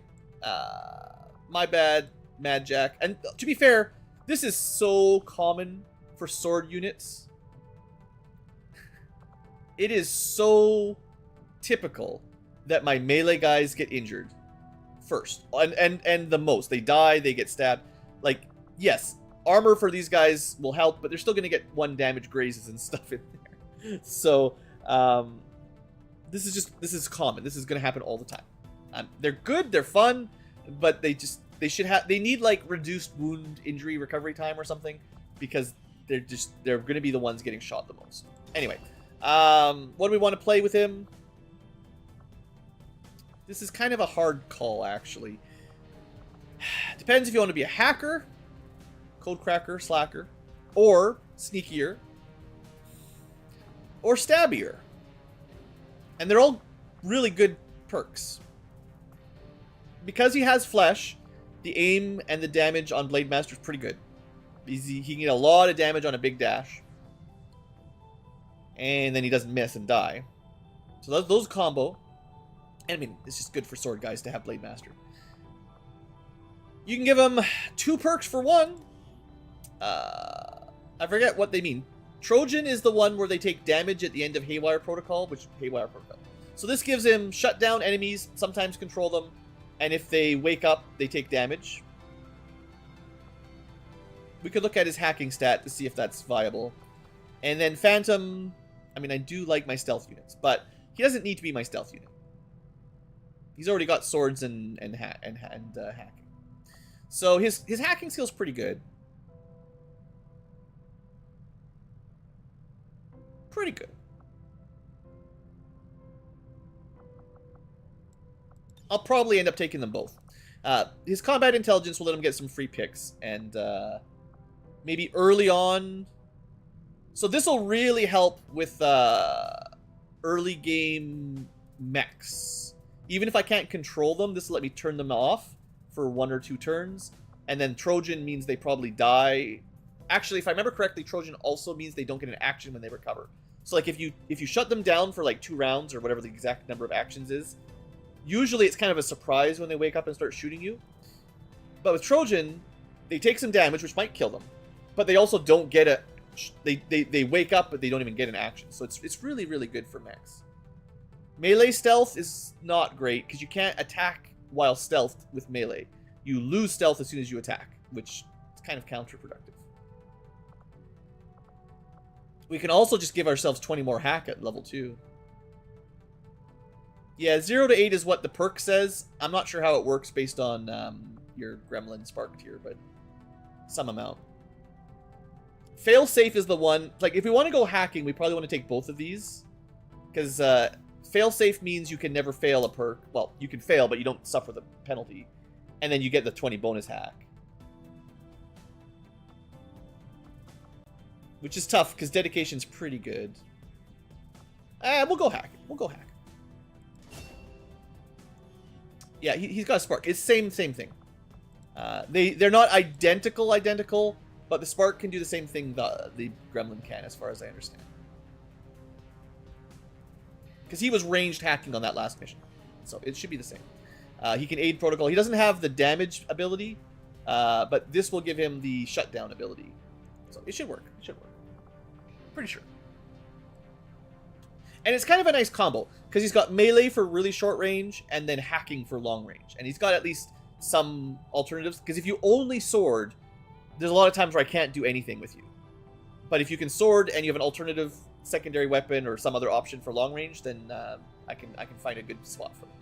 My bad, Mad Jack. And to be fair, this is so common for sword units. It is so typical that my melee guys get injured first. And the most. They die, they get stabbed. Like, yes, armor for these guys will help, but they're still going to get 1 damage grazes and stuff in there. So, this is common. This is going to happen all the time. They're good, they're fun, but they need like reduced wound injury recovery time or something, because they're going to be the ones getting shot the most. Anyway, what do we want to play with him? This is kind of a hard call, actually. Depends if you want to be a hacker, code cracker, slacker, or sneakier, or stabbier. And they're all really good perks. Because he has flesh, the aim and the damage on Blade Master is pretty good. He can get a lot of damage on a big dash. And then he doesn't miss and die. So those combo. And I mean, it's just good for sword guys to have Blade Master. You can give him 2 perks for 1. I forget what they mean. Trojan is the one where they take damage at the end of Haywire Protocol, So this gives him shut down enemies, sometimes control them, and if they wake up, they take damage. We could look at his hacking stat to see if that's viable. And then Phantom, I mean, I do like my stealth units, but he doesn't need to be my stealth unit. He's already got swords and hacking. So his hacking skill's pretty good. Pretty good. I'll probably end up taking them both. His combat intelligence will let him get some free picks, and maybe early on. So this will really help with early game mechs. Even if I can't control them, this will let me turn them off for 1 or 2 turns. And then Trojan means they probably die. Actually, if I remember correctly, Trojan also means they don't get an action when they recover. So like if you shut them down for like 2 rounds or whatever the exact number of actions is, usually it's kind of a surprise when they wake up and start shooting you. But with Trojan, they take some damage, which might kill them, but they also don't get a. They wake up, but they don't even get an action. So it's really, really good for mechs. Melee stealth is not great because you can't attack while stealthed with melee. You lose stealth as soon as you attack, which is kind of counterproductive. We can also just give ourselves 20 more hack at level 2. Yeah, 0 to 8 is what the perk says. I'm not sure how it works based on your Gremlin Spark tier, but some amount. Failsafe is the one. Like, if we want to go hacking, we probably want to take both of these. Because failsafe means you can never fail a perk. Well, you can fail, but you don't suffer the penalty. And then you get the 20 bonus hack. Which is tough, because dedication's pretty good. We'll go hack. We'll go hack. Yeah, he's got a spark. It's same thing. They're not identical, but the spark can do the same thing the gremlin can, as far as I understand. Because he was ranged hacking on that last mission, so it should be the same. He can aid protocol. He doesn't have the damage ability, but this will give him the shutdown ability. So it should work. It should work. Pretty sure. And it's kind of a nice combo, because he's got melee for really short range, and then hacking for long range. And he's got at least some alternatives, because if you only sword, there's a lot of times where I can't do anything with you. But if you can sword, and you have an alternative secondary weapon, or some other option for long range, then I can find a good spot for it.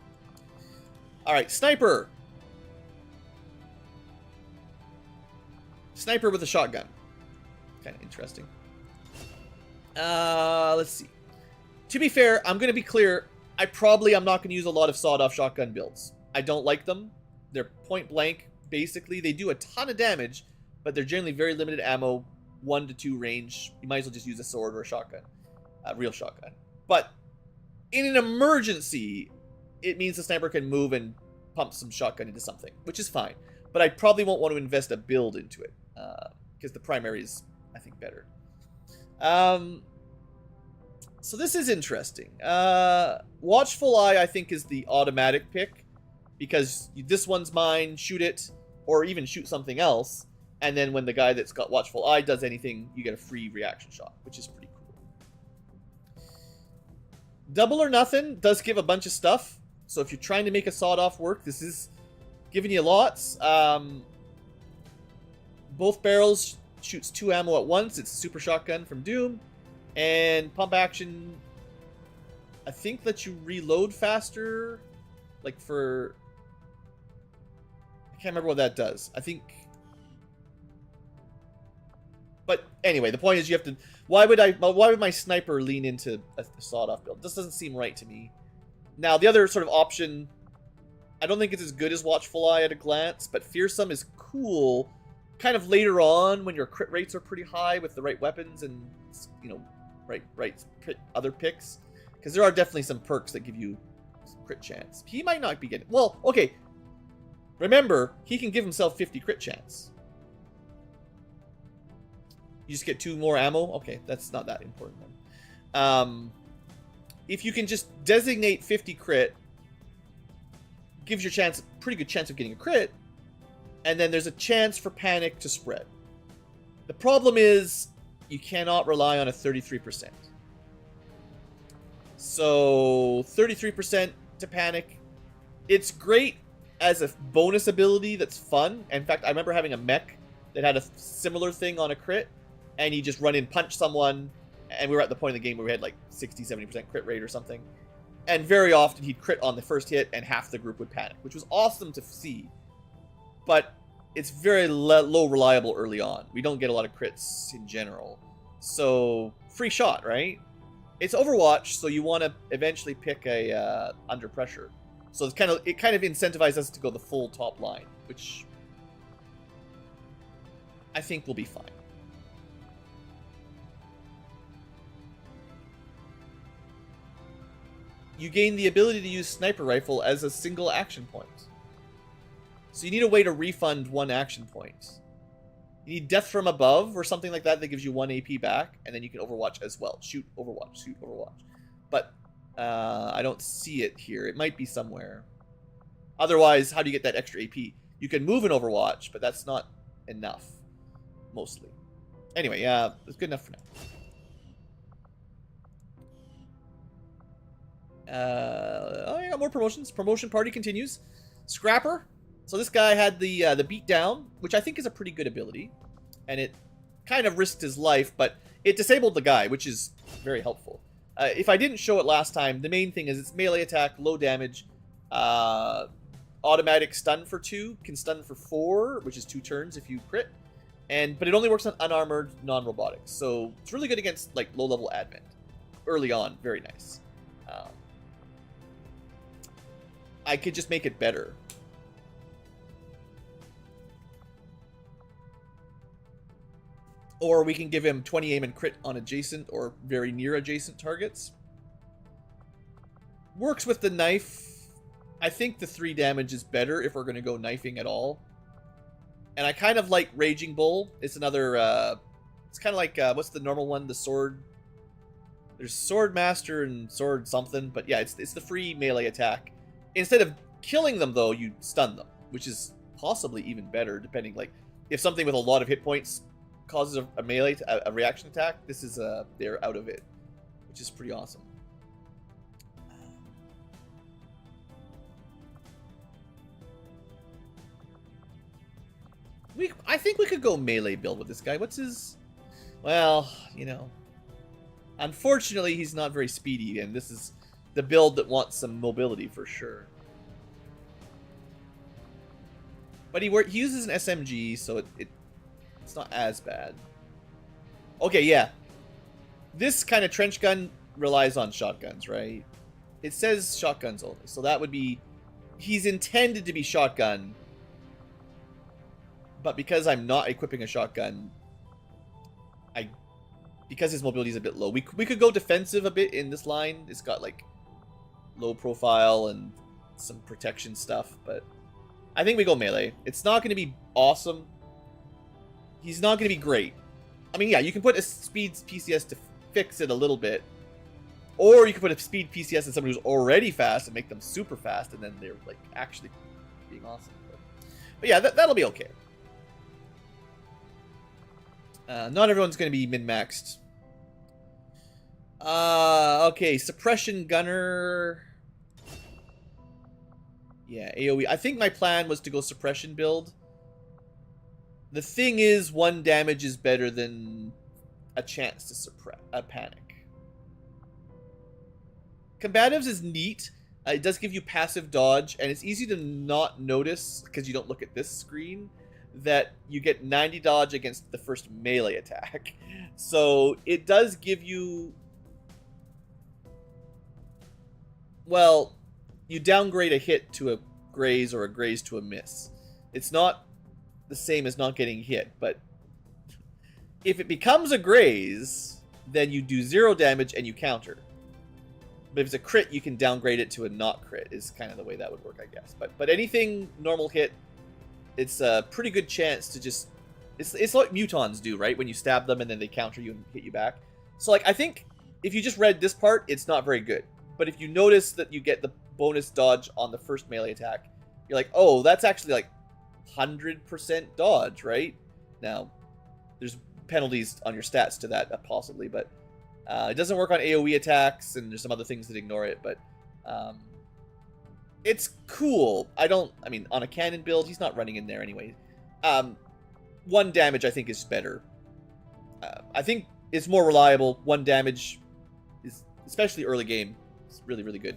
Alright, Sniper! Sniper with a shotgun. Kind of interesting. Let's see. To be fair, I'm going to be clear, I'm not going to use a lot of sawed-off shotgun builds. I don't like them. They're point blank, basically. They do a ton of damage, but they're generally very limited ammo, 1 to 2 range. You might as well just use a sword or a shotgun. A real shotgun. But in an emergency, it means the sniper can move and pump some shotgun into something, which is fine. but I probably won't want to invest a build into it, because the primary is, I think, better. So this is interesting. Watchful Eye, I think, is the automatic pick, because this one's mine, shoot it, or even shoot something else, and then when the guy that's got Watchful Eye does anything, you get a free reaction shot, which is pretty cool. Double or Nothing does give a bunch of stuff, so if you're trying to make a sawed-off work, this is giving you lots. Both barrels shoots 2 ammo at once. It's a super shotgun from Doom. And pump action, I think lets you reload faster. Like for... I can't remember what that does. I think... But anyway, the point is you have to... Why would my sniper lean into a sawed-off build? This doesn't seem right to me. Now, the other sort of option... I don't think it's as good as Watchful Eye at a glance, but Fearsome is cool kind of later on when your crit rates are pretty high with the right weapons and, you know, other picks. Because there are definitely some perks that give you crit chance. He might not be getting... Well, okay. Remember, he can give himself 50 crit chance. You just get 2 more ammo? Okay, that's not that important then. If you can just designate 50 crit, gives your chance, pretty good chance of getting a crit, and then there's a chance for panic to spread. The problem is you cannot rely on a 33%. So 33% to panic, it's great as a bonus ability that's fun. In fact, I remember having a mech that had a similar thing on a crit, and you just run in, punch someone, and we were at the point in the game where we had like 60-70% crit rate or something. And very often he'd crit on the first hit and half the group would panic, which was awesome to see. But it's very low reliable early on. We don't get a lot of crits in general. So, free shot, right? It's Overwatch, so you want to eventually pick a under pressure. So it kind of incentivizes us to go the full top line, which I think will be fine. You gain the ability to use Sniper Rifle as a single action point. So you need a way to refund 1 action point. You need Death from Above or something like that gives you 1 AP back, and then you can Overwatch as well. Shoot Overwatch, shoot Overwatch. But I don't see it here. It might be somewhere. Otherwise, how do you get that extra AP? You can move an Overwatch, but that's not enough, mostly. Anyway, yeah, it's good enough for now. Oh yeah, more promotions. Promotion party continues. Scrapper. So this guy had the beatdown, which I think is a pretty good ability, and it kind of risked his life, but it disabled the guy, which is very helpful. If I didn't show it last time, the main thing is it's melee attack, low damage, automatic stun for 2, can stun for 4, which is 2 turns if you crit, but it only works on unarmored non-robotics. So it's really good against like low-level advent. Early on, very nice. I could just make it better. Or we can give him 20 aim and crit on adjacent or very near adjacent targets. Works with the knife. I think the 3 damage is better if we're going to go knifing at all. And I kind of like Raging Bull. It's another... it's kind of like... what's the normal one? The sword... There's Sword Master and Sword something. But yeah, it's the free melee attack. Instead of killing them, though, you stun them. Which is possibly even better, depending... Like, if something with a lot of hit points causes a melee, a reaction attack, this is they're out of it, which is pretty awesome. I think we could go melee build with this guy. What's his... Well, you know, unfortunately he's not very speedy, and this is the build that wants some mobility for sure. But he uses an SMG, so it's not as bad. Okay, yeah. This kind of trench gun relies on shotguns, right? It says shotguns only, so that would be... He's intended to be shotgun, but because I'm not equipping a shotgun, because his mobility is a bit low, we could go defensive a bit in this line. It's got, like, low profile and some protection stuff, but I think we go melee. It's not going to be awesome. He's not going to be great. I mean, yeah, you can put a speed PCS to fix it a little bit. Or you can put a speed PCS in someone who's already fast and make them super fast, and then they're, like, actually being awesome. But yeah, that'll be okay. Not everyone's going to be min-maxed. Okay, Suppression Gunner. Yeah, AoE. I think my plan was to go Suppression build. The thing is, 1 damage is better than a chance to suppress a panic. Combatives is neat. It does give you passive dodge, and it's easy to not notice, because you don't look at this screen, that you get 90 dodge against the first melee attack. So it does give you... Well, you downgrade a hit to a graze or a graze to a miss. It's not the same as not getting hit, but if it becomes a graze, then you do 0 damage and you counter. But if it's a crit, you can downgrade it to a not crit, is kind of the way that would work, I guess. But anything normal hit, it's a pretty good chance to just... It's like mutons do, right? When you stab them and then they counter you and hit you back. So, like, I think if you just read this part, it's not very good. But if you notice that you get the bonus dodge on the first melee attack, you're like, oh, that's actually like 100% dodge, right? Now, there's penalties on your stats to that, possibly, but it doesn't work on AoE attacks, and there's some other things that ignore it, but it's cool. I mean, on a cannon build, he's not running in there anyway. 1 damage, I think, is better. I think it's more reliable. 1 damage is, especially early game, it's really, really good.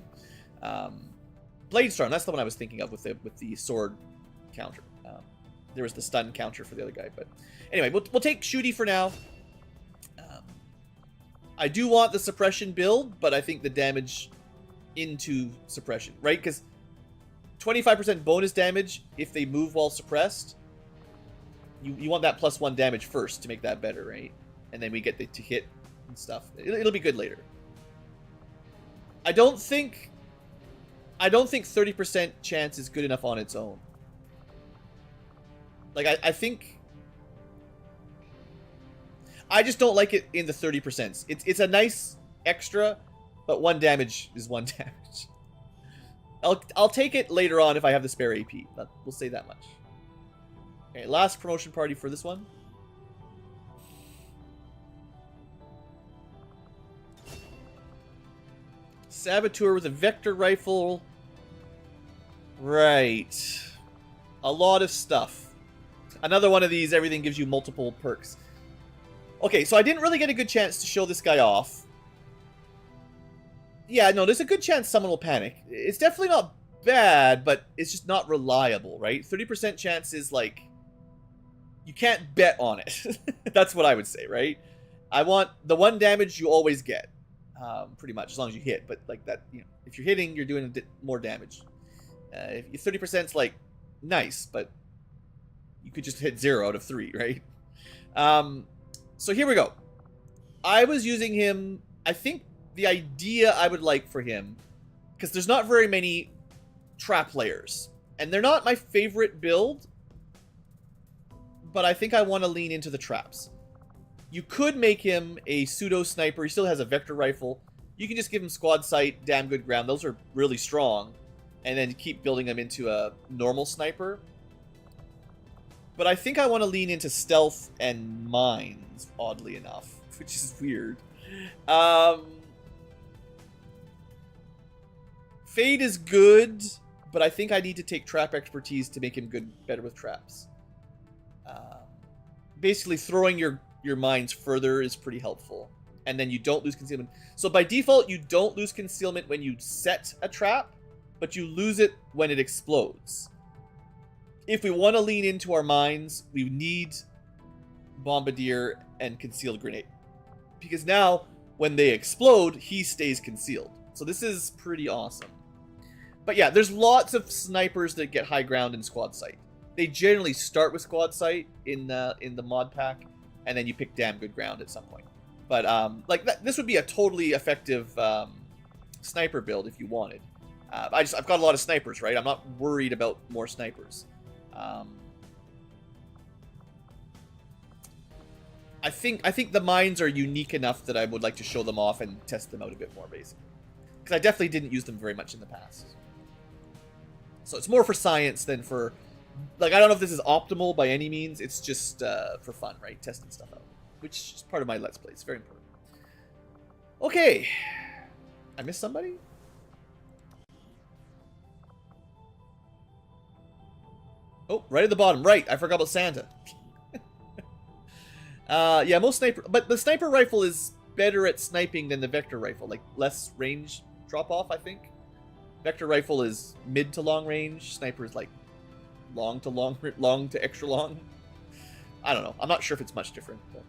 Bladestorm, that's the one I was thinking of with the sword counter. There was the stun counter for the other guy, but anyway, we'll take Shooty for now. I do want the suppression build, but I think the damage into suppression, right? Because 25% bonus damage if they move while suppressed. You want that +1 damage first to make that better, right? And then we get to hit and stuff. It'll be good later. I don't think 30% chance is good enough on its own. Like, I think... I just don't like it in the 30%. It's a nice extra, but 1 damage is 1 damage. I'll take it later on if I have the spare AP. We'll say that much. Okay, last promotion party for this one. Saboteur with a vector rifle. Right. A lot of stuff. Another one of these, everything gives you multiple perks. Okay, so I didn't really get a good chance to show this guy off. Yeah, no, there's a good chance someone will panic. It's definitely not bad, but it's just not reliable, right? 30% chance is like... You can't bet on it. That's what I would say, right? I want the 1 damage you always get. Pretty much, as long as you hit. But like that, you know, if you're hitting, you're doing more damage. If 30%'s like nice, but you could just hit 0 out of 3, right? So here we go. I was using him. I think the idea I would like for him, because there's not very many trap layers, and they're not my favorite build, but I think I want to lean into the traps. You could make him a pseudo sniper. He still has a vector rifle. You can just give him squad sight, damn good ground. Those are really strong, and then keep building him into a normal sniper. But I think I want to lean into stealth and mines, oddly enough, which is weird. Fade is good, but I think I need to take trap expertise to make him better with traps. Basically, throwing your mines further is pretty helpful. And then you don't lose concealment. So by default, you don't lose concealment when you set a trap, but you lose it when it explodes. If we want to lean into our mines, we need Bombardier and Concealed Grenade. Because now, when they explode, he stays concealed. So this is pretty awesome. But yeah, there's lots of snipers that get high ground in Squad Sight. They generally start with Squad Sight in the mod pack, and then you pick damn good ground at some point. But this would be a totally effective sniper build if you wanted. I've got a lot of snipers, right? I'm not worried about more snipers. I think the mines are unique enough that I would like to show them off and test them out a bit more, basically. Because I definitely didn't use them very much in the past. So it's more for science than for... Like, I don't know if this is optimal by any means. It's just for fun, right? Testing stuff out. Which is part of my Let's Play. It's very important. Okay. I missed somebody? Oh, right at the bottom. Right. I forgot about Santa. Yeah, most sniper... But the sniper rifle is better at sniping than the vector rifle. Like, less range drop-off, I think. Vector rifle is mid to long range. Sniper is, like, long to extra long. I don't know. I'm not sure if it's much different. But.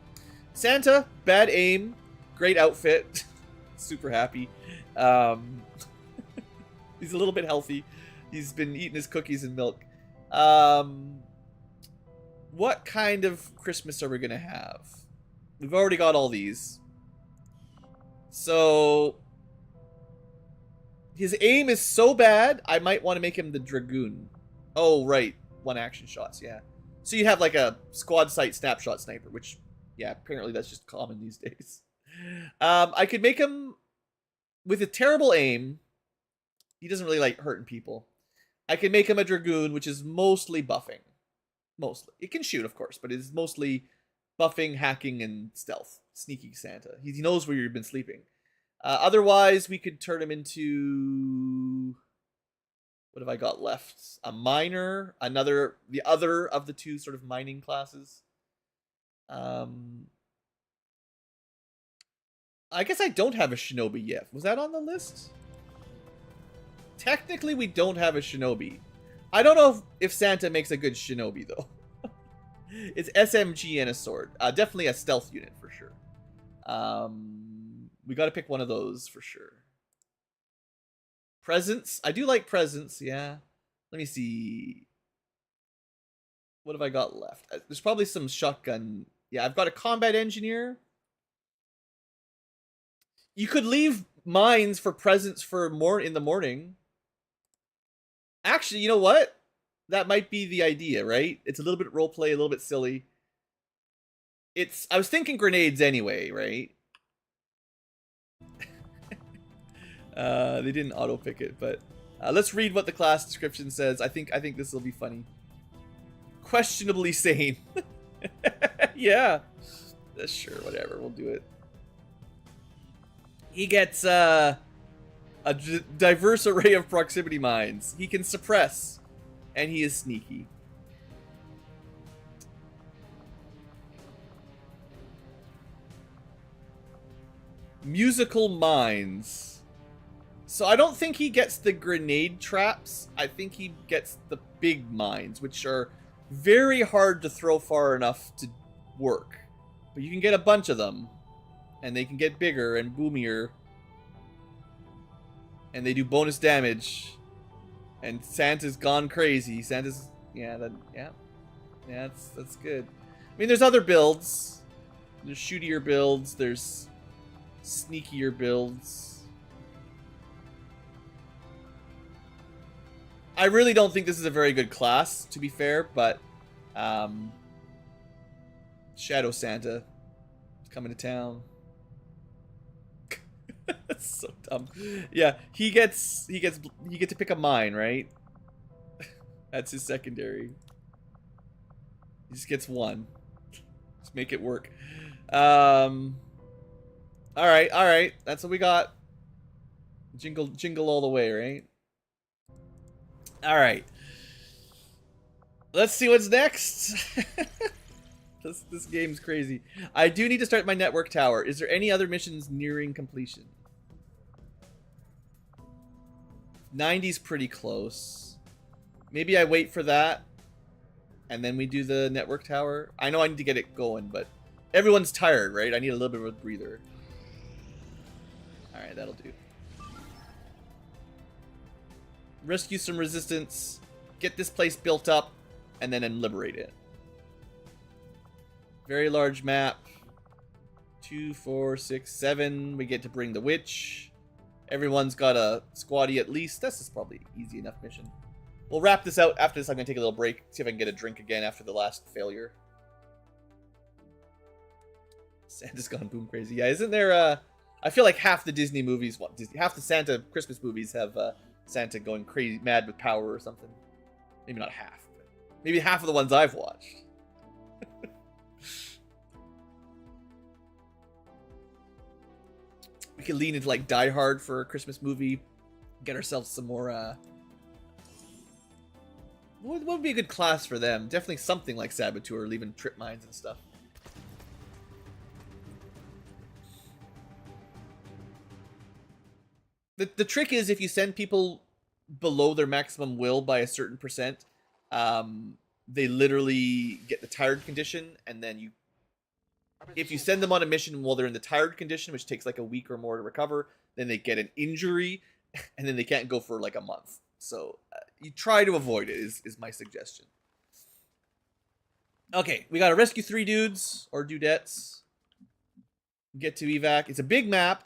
Santa, bad aim. Great outfit. Super happy. He's a little bit healthy. He's been eating his cookies and milk. What kind of Christmas are we going to have? We've already got all these. So, his aim is so bad, I might want to make him the Dragoon. Oh, right. 1 action shots, yeah. So you have like a squad sight snapshot sniper, which, yeah, apparently that's just common these days. I could make him with a terrible aim. He doesn't really like hurting people. I can make him a Dragoon, which is mostly buffing. Mostly. It can shoot, of course, but it's mostly buffing, hacking, and stealth. Sneaky Santa. He knows where you've been sleeping. Otherwise, we could turn him into... What have I got left? A miner. The other of the 2 sort of mining classes. I guess I don't have a shinobi yet. Was that on the list? Technically, we don't have a shinobi. I don't know if Santa makes a good shinobi, though. It's SMG and a sword. Definitely a stealth unit, for sure. We gotta pick one of those, for sure. Presents. I do like presents, yeah. Let me see. What have I got left? There's probably some shotgun. Yeah, I've got a combat engineer. You could leave mines for presents for in the morning. Actually, you know what? That might be the idea, right? It's a little bit roleplay, a little bit silly. I was thinking grenades anyway, right? They didn't auto-pick it, but let's read what the class description says. I think this will be funny. Questionably sane. Yeah. Sure, whatever. We'll do it. He gets a diverse array of proximity mines. He can suppress, and he is sneaky. Musical mines. So I don't think he gets the grenade traps. I think he gets the big mines, which are very hard to throw far enough to work. But you can get a bunch of them. And they can get bigger and boomier. And they do bonus damage. And Santa's gone crazy. Santa's... Yeah, that's good. I mean, there's other builds. There's shootier builds. There's sneakier builds. I really don't think this is a very good class, to be fair, but... Shadow Santa is coming to town. That's so dumb. Yeah, he gets to pick a mine, right? That's his secondary. He just gets 1. Let's make it work. Alright. That's what we got. Jingle all the way, right? Alright. Let's see what's next. This game's crazy. I do need to start my network tower. Is there any other missions nearing completion? 90's pretty close. Maybe I wait for that, and then we do the network tower. I know I need to get it going, but everyone's tired, right? I need a little bit of a breather. Alright, that'll do. Rescue some resistance, get this place built up, and then liberate it. Very large map. 2, 4, 6, 7. We get to bring the witch. Everyone's got a squaddy at least. This is probably easy enough mission. We'll wrap this out. After this, I'm going to take a little break. See if I can get a drink again after the last failure. Santa's gone boom crazy. Yeah, isn't there... I feel like half the Disney movies... half the Santa Christmas movies have Santa going crazy, mad with power or something. Maybe not half. But maybe half of the ones I've watched. We could lean into like Die Hard for a Christmas movie. Get ourselves some more... What would be a good class for them? Definitely something like Saboteur, leaving trip mines and stuff. The trick is if you send people below their maximum will by a certain percent, they literally get the tired condition, and then if you send them on a mission while they're in the tired condition, which takes like a week or more to recover, then they get an injury, and then they can't go for like a month. So you try to avoid it is my suggestion. Okay, we got to rescue 3 dudes or dudettes. Get to evac. It's a big map.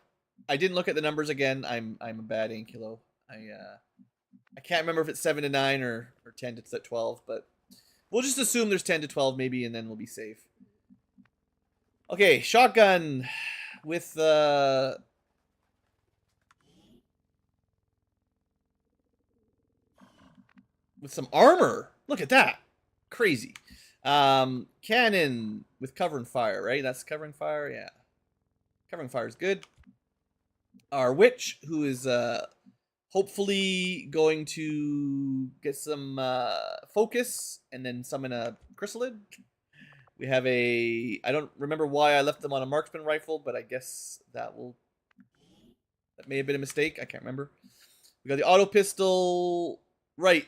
I didn't look at the numbers again. I'm a bad Ankylo. I can't remember if it's 7 to 9 or 10 to 12, but we'll just assume there's 10 to 12 maybe, and then we'll be safe. Okay, shotgun with some armor. Look at that. Crazy. Cannon with cover and fire, right? That's covering fire, yeah. Covering fire is good. Our witch, who is hopefully going to get some focus and then summon a chrysalid. We have a... I don't remember why I left them on a marksman rifle, but I guess that may have been a mistake. I can't remember. We got the auto pistol. Right.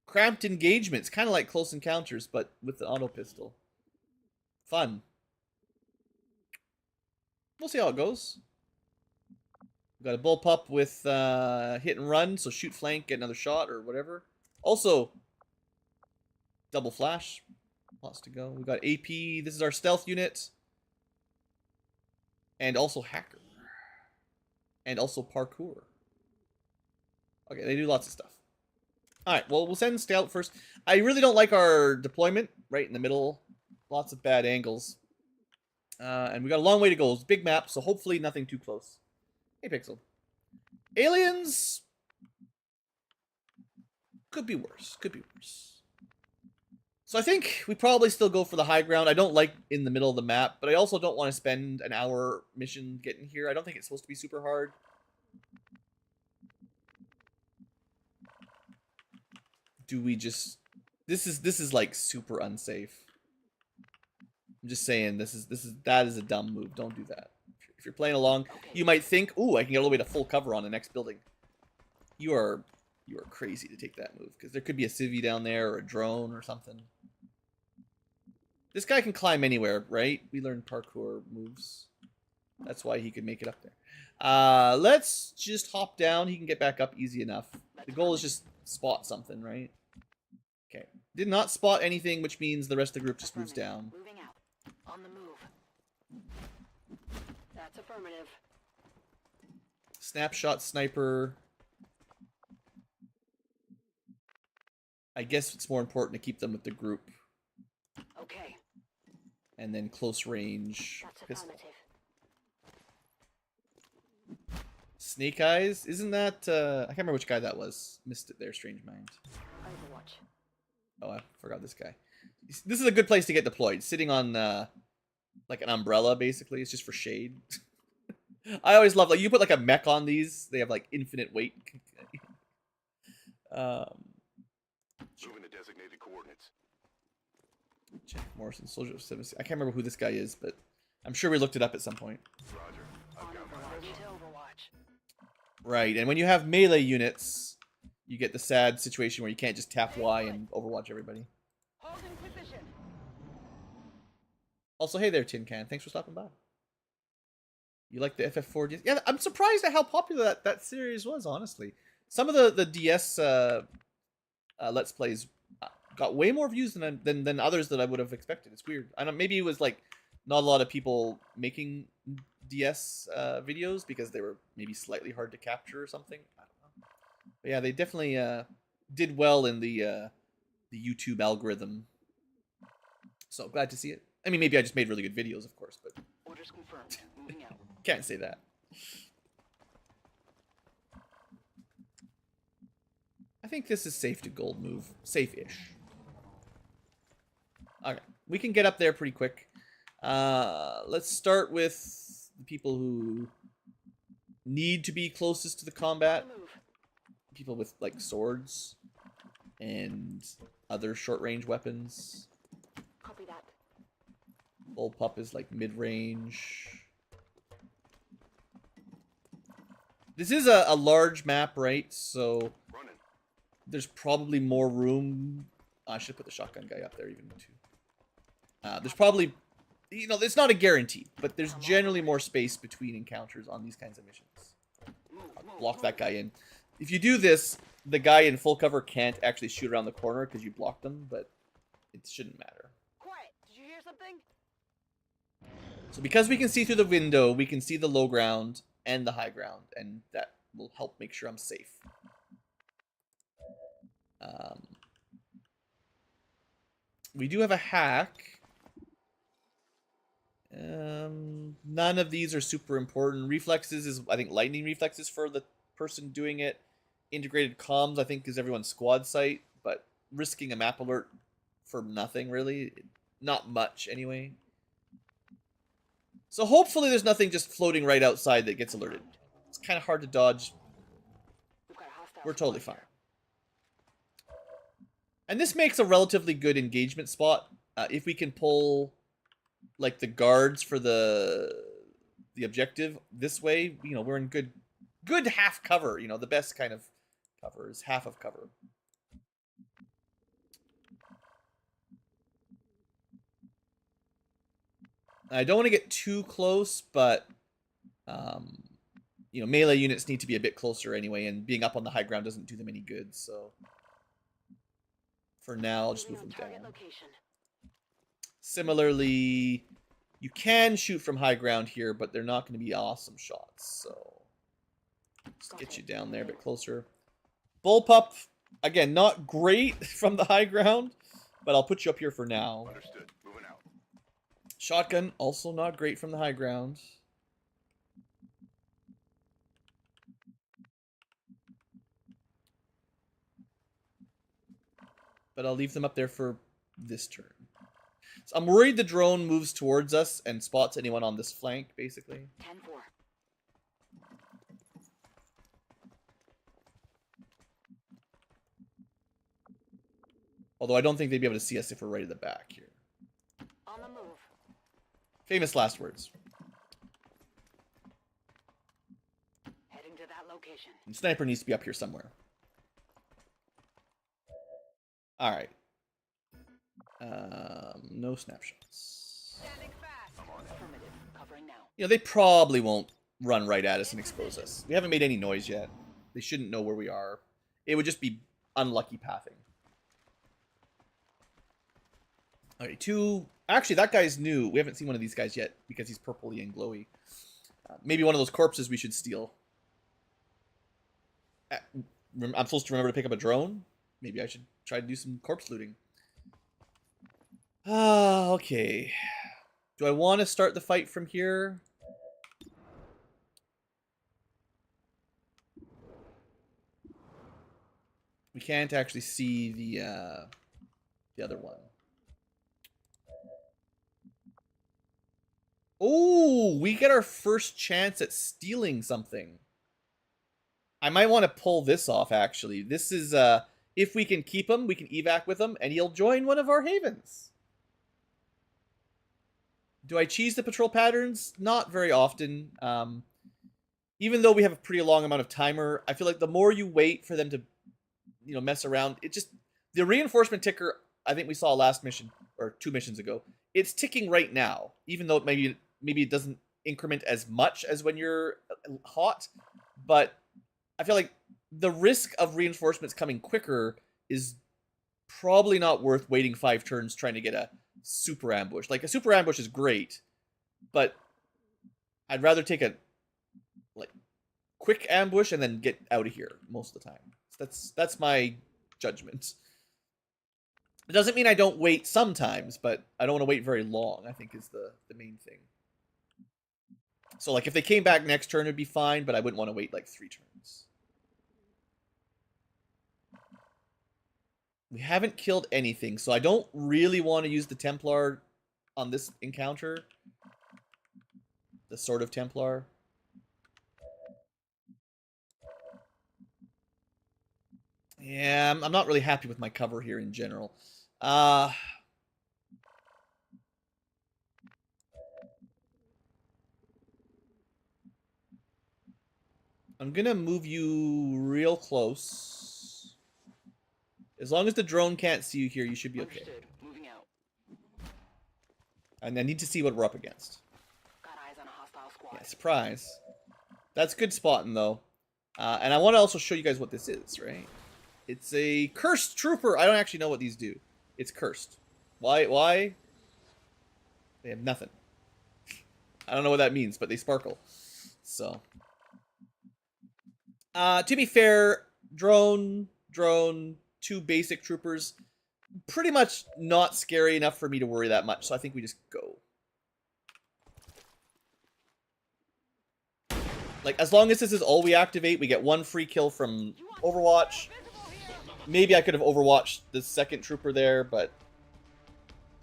Cramped engagements. Kind of like close encounters, but with the auto pistol. Fun. We'll see how it goes. We got a bullpup with hit and run, so shoot flank, get another shot or whatever. Also, double flash. Lots to go. We got AP. This is our stealth unit. And also hacker. And also parkour. Okay, they do lots of stuff. Alright, well, we'll send scout first. I really don't like our deployment right in the middle. Lots of bad angles. And we got a long way to go. It's a big map, so hopefully nothing too close. Hey, Pixel. Aliens could be worse. Could be worse. So I think we probably still go for the high ground. I don't like in the middle of the map, but I also don't want to spend an hour mission getting here. I don't think it's supposed to be super hard. Do we just... This is like super unsafe. I'm just saying that is a dumb move. Don't do that. If you're playing along, you might think, "Ooh, I can get all the way to full cover on the next building." You are crazy to take that move because there could be a civvy down there or a drone or something. This guy can climb anywhere, right? We learned parkour moves. That's why he could make it up there. Let's just hop down. He can get back up easy enough. The goal is just spot something, right? Okay. Did not spot anything, which means the rest of the group just moves down. Moving out. On the move. That's affirmative. Snapshot sniper. I guess it's more important to keep them with the group. Okay. And then close range That's pistol. affirmative. Snake Eyes? Isn't that... I can't remember which guy that was. Missed it there, Strange Mind. Overwatch. Oh, I forgot this guy. This is a good place to get deployed. Sitting on, like, an umbrella, basically. It's just for shade. I always love, like, you put, like, a mech on these. They have, like, infinite weight. Moving to designated coordinates. Jack Morrison, Soldier of 7. I can't remember who this guy is, but I'm sure we looked it up at some point. Roger. I've got my eyes Ready on to Overwatch. Right, and when you have melee units, you get the sad situation where you can't just tap Y and overwatch everybody. Holding position. Also, hey there, Tin Can. Thanks for stopping by. You like the FF4 DS? Yeah, I'm surprised at how popular that series was, honestly. Some of the DS Let's Plays got way more views than others that I would have expected. It's weird. I don't. Maybe it was like not a lot of people making DS videos because they were maybe slightly hard to capture or something. I don't know. But yeah, they definitely did well in the YouTube algorithm. So glad to see it. I mean, maybe I just made really good videos, of course, but Orders confirmed. Moving out. can't say that. I think this is safe to gold move. Safe-ish. Okay, we can get up there pretty quick. Let's start with the people who need to be closest to the combat. Move. People with, like, swords and other short-range weapons. Copy that. Bullpup is, like, mid-range. This is a large map, right? So Running. there's probably more room. I should put the shotgun guy up there even, too. There's probably... You know, it's not a guarantee, but there's generally more space between encounters on these kinds of missions. Block that guy in. If you do this, the guy in full cover can't actually shoot around the corner because you blocked him, but it shouldn't matter. Quiet! Did you hear something? So because we can see through the window, we can see the low ground and the high ground, and that will help make sure I'm safe. We do have a hack. None of these are super important. Reflexes is, I think, lightning reflexes for the person doing it. Integrated comms, I think, is everyone's squad sight, but risking a map alert for nothing, really. Not much, anyway. So hopefully there's nothing just floating right outside that gets alerted. It's kind of hard to dodge. We've got a hostile We're totally squad fine. And this makes a relatively good engagement spot. If we can pull, like, the guards for the objective this way, you know, we're in good half cover. You know, the best kind of cover is half of cover. I don't want to get too close, but you know, melee units need to be a bit closer anyway, and being up on the high ground doesn't do them any good. So for now, I'll just move them target down. location. Similarly, you can shoot from high ground here, but they're not going to be awesome shots. So just get you down there a bit closer. Bullpup, again, not great from the high ground, but I'll put you up here for now. Understood. Moving out. Shotgun, also not great from the high ground. But I'll leave them up there for this turn. So I'm worried the drone moves towards us and spots anyone on this flank, basically. 10-4. Although I don't think they'd be able to see us if we're right at the back here. On the move. Famous last words. Heading to that location. And sniper needs to be up here somewhere. Alright. No snapshots. Standing fast. Affirmative. Covering now. You know, they probably won't run right at us and expose us. We haven't made any noise yet. They shouldn't know where we are. It would just be unlucky pathing. Okay, two... Actually, that guy's new. We haven't seen one of these guys yet because he's purpley and glowy. Maybe one of those corpses we should steal. I'm supposed to remember to pick up a drone? Maybe I should try to do some corpse looting. Okay. Do I want to start the fight from here? We can't actually see the other one. Oh, we get our first chance at stealing something. I might want to pull this off, actually. This is, if we can keep him, we can evac with him, and he'll join one of our havens. Do I cheese the patrol patterns? Not very often. Even though we have a pretty long amount of timer, I feel like the more you wait for them to, you know, mess around, it just... The reinforcement ticker, I think we saw last mission, or 2 missions ago, it's ticking right now, even though maybe it doesn't increment as much as when you're hot, but I feel like the risk of reinforcements coming quicker is probably not worth waiting 5 turns trying to get a super ambush. Like, a super ambush is great, but I'd rather take a, like, quick ambush and then get out of here most of the time. That's my judgment. It doesn't mean I don't wait sometimes, but I don't want to wait very long, I think is the main thing. So, like, if they came back next turn, it'd be fine, but I wouldn't want to wait, like, 3 turns. We haven't killed anything, so I don't really want to use the Templar on this encounter. The Sword of Templar. Yeah, I'm not really happy with my cover here in general. I'm gonna move you real close. As long as the drone can't see you here, you should be okay. Understood. Moving out. And I need to see what we're up against. Got eyes on a hostile squad. Yeah, surprise. That's good spotting, though. And I want to also show you guys what this is, right? It's a cursed trooper. I don't actually know what these do. It's cursed. Why? They have nothing. I don't know what that means, but they sparkle. So. To be fair, drone, 2 basic troopers. Pretty much not scary enough for me to worry that much, so I think we just go. Like, as long as this is all we activate, we get 1 free kill from Overwatch. Maybe I could have overwatched the second trooper there, but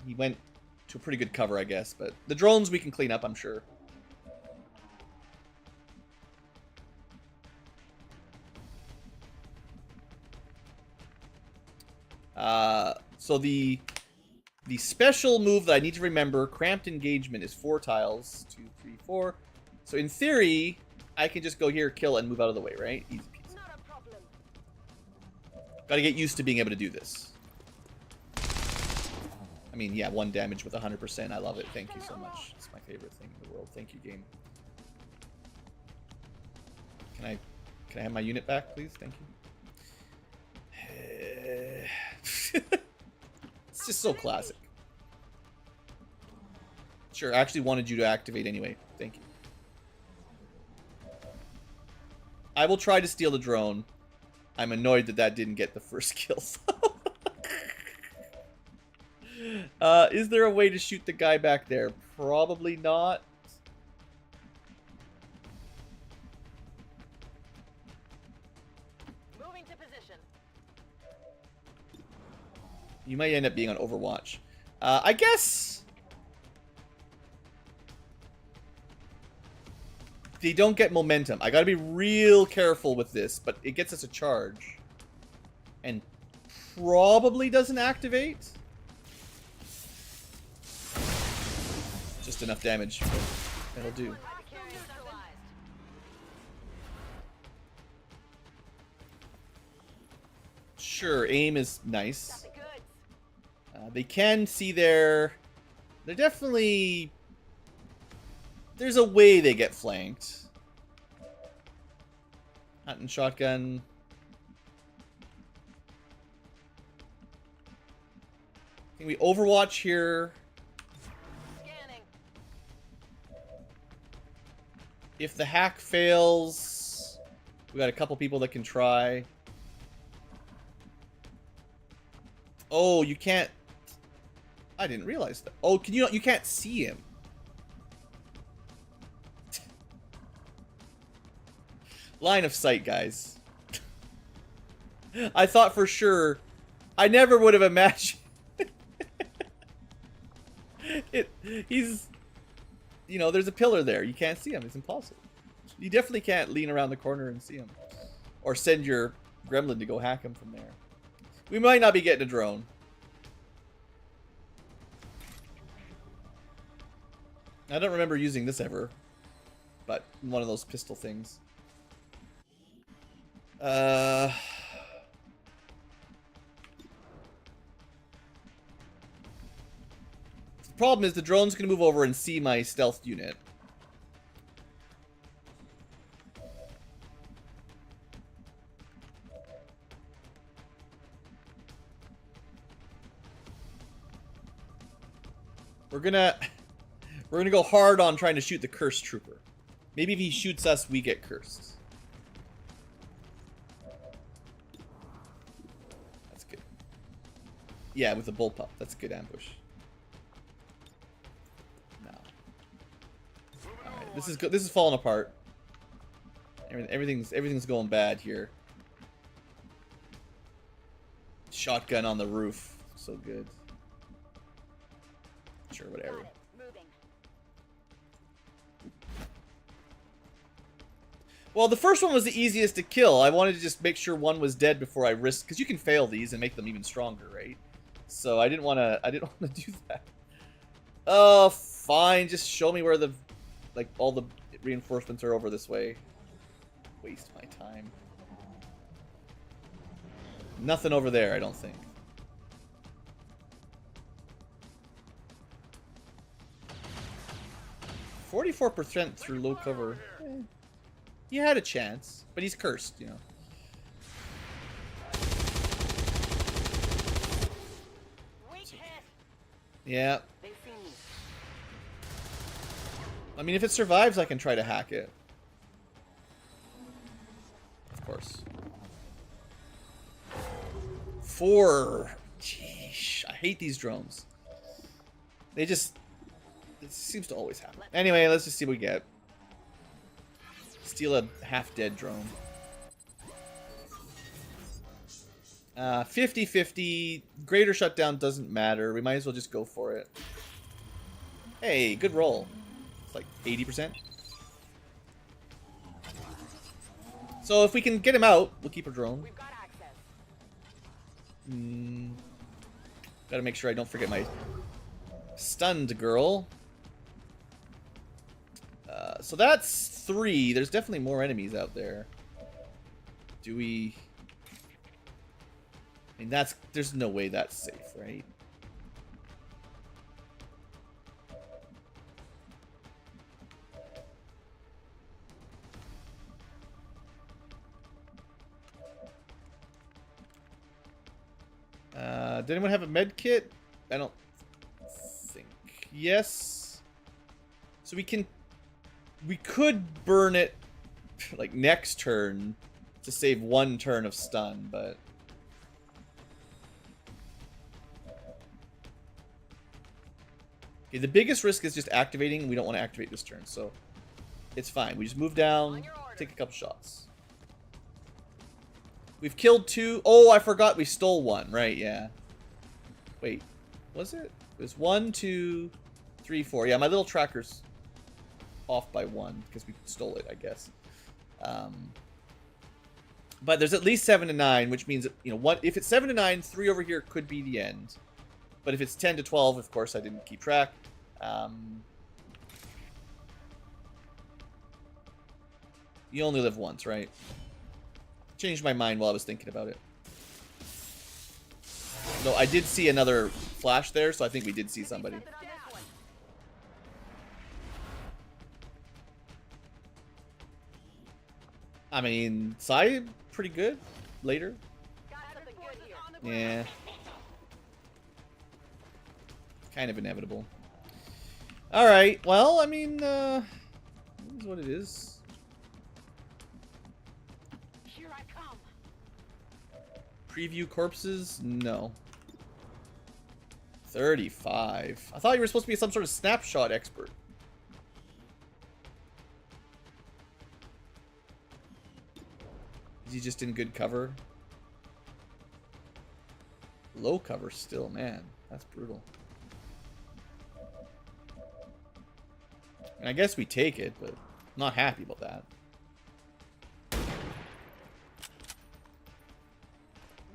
he went to a pretty good cover, I guess. But the drones we can clean up, I'm sure. So the special move that I need to remember, cramped engagement, is 4 tiles. 2, 3, 4. So in theory, I can just go here, kill, and move out of the way, right? Easy peasy. Not a problem. Gotta get used to being able to do this. I mean, yeah, 1 damage with 100%. I love it. Thank you so much. It's my favorite thing in the world. Thank you, game. Can I have my unit back, please? Thank you. It's just so classic. Sure, I actually wanted you to activate anyway. Thank you. I will try to steal the drone. I'm annoyed that that didn't get the first kill. Is there a way to shoot the guy back there? Probably not. Moving to position. You might end up being on Overwatch. I guess they don't get momentum. I gotta be real careful with this, but it gets us a charge. And probably doesn't activate. Just enough damage. That'll do. Sure, aim is nice. They can see their... They're definitely... There's a way they get flanked. Hunting shotgun. Can we Overwatch here? Scanning. If the hack fails, we got a couple people that can try. Oh, you can't... I didn't realize that. Oh, can you not? You can't see him. Line of sight, guys. I thought for sure. I never would have imagined. He's... You know, there's a pillar there. You can't see him. It's impossible. You definitely can't lean around the corner and see him. Or send your gremlin to go hack him from there. We might not be getting a drone. I don't remember using this ever. But one of those pistol things. The problem is the drone's going to move over and see my stealth unit. We're gonna go hard on trying to shoot the cursed trooper. Maybe if he shoots us, we get cursed. Yeah, with the bullpup. That's a good ambush. No. Alright, this is falling apart. Everything's going bad here. Shotgun on the roof. So good. Sure, whatever. Got it. Moving. Well, the first one was the easiest to kill. I wanted to just make sure one was dead before I risked, because you can fail these and make them even stronger, right? So I didn't want to do that. Oh, fine. Just show me where the, like, all the reinforcements are over this way. Waste my time. Nothing over there, I don't think. %, through low cover. He had a chance, but he's cursed, you know. Weak hit. Yeah. They see me. I mean, if it survives, I can try to hack it. Of course. 4. Jeez, I hate these drones. They just... It seems to always happen. Anyway, let's just see what we get. Steal a half-dead drone. 50-50. Greater shutdown doesn't matter. We might as well just go for it. Hey, good roll. It's like 80%. So if we can get him out, we'll keep a drone. We've got access. Gotta make sure I don't forget my stunned girl. So that's 3. There's definitely more enemies out there. Do we... I mean, there's no way that's safe, right? Did anyone have a med kit? I don't think. Yes. So we could burn it like next turn to save 1 turn of stun, but okay, the biggest risk is just activating. We don't want to activate this turn, so it's fine. We just move down, take a couple shots. We've killed 2. Oh, I forgot we stole 1. Right, yeah. Wait, was it? It was 1, 2, 3, 4. Yeah, my little tracker's off by 1 because we stole it, I guess. But there's at least 7 to 9, which means, you know, if it's 7 to 9, 3 over here could be the end. But if it's 10 to 12, of course, I didn't keep track. You only live once, right? Changed my mind while I was thinking about it. Though I did see another flash there, so I think we did see somebody. Something on this one. I mean, Sai pretty good later. Got something good here. Yeah. Kind of inevitable. Alright, well, I mean, it is what it is. Here I come. Preview corpses? No. 35. I thought you were supposed to be some sort of snapshot expert. Is he just in good cover? Low cover still, man. That's brutal. And I guess we take it, but I'm not happy about that.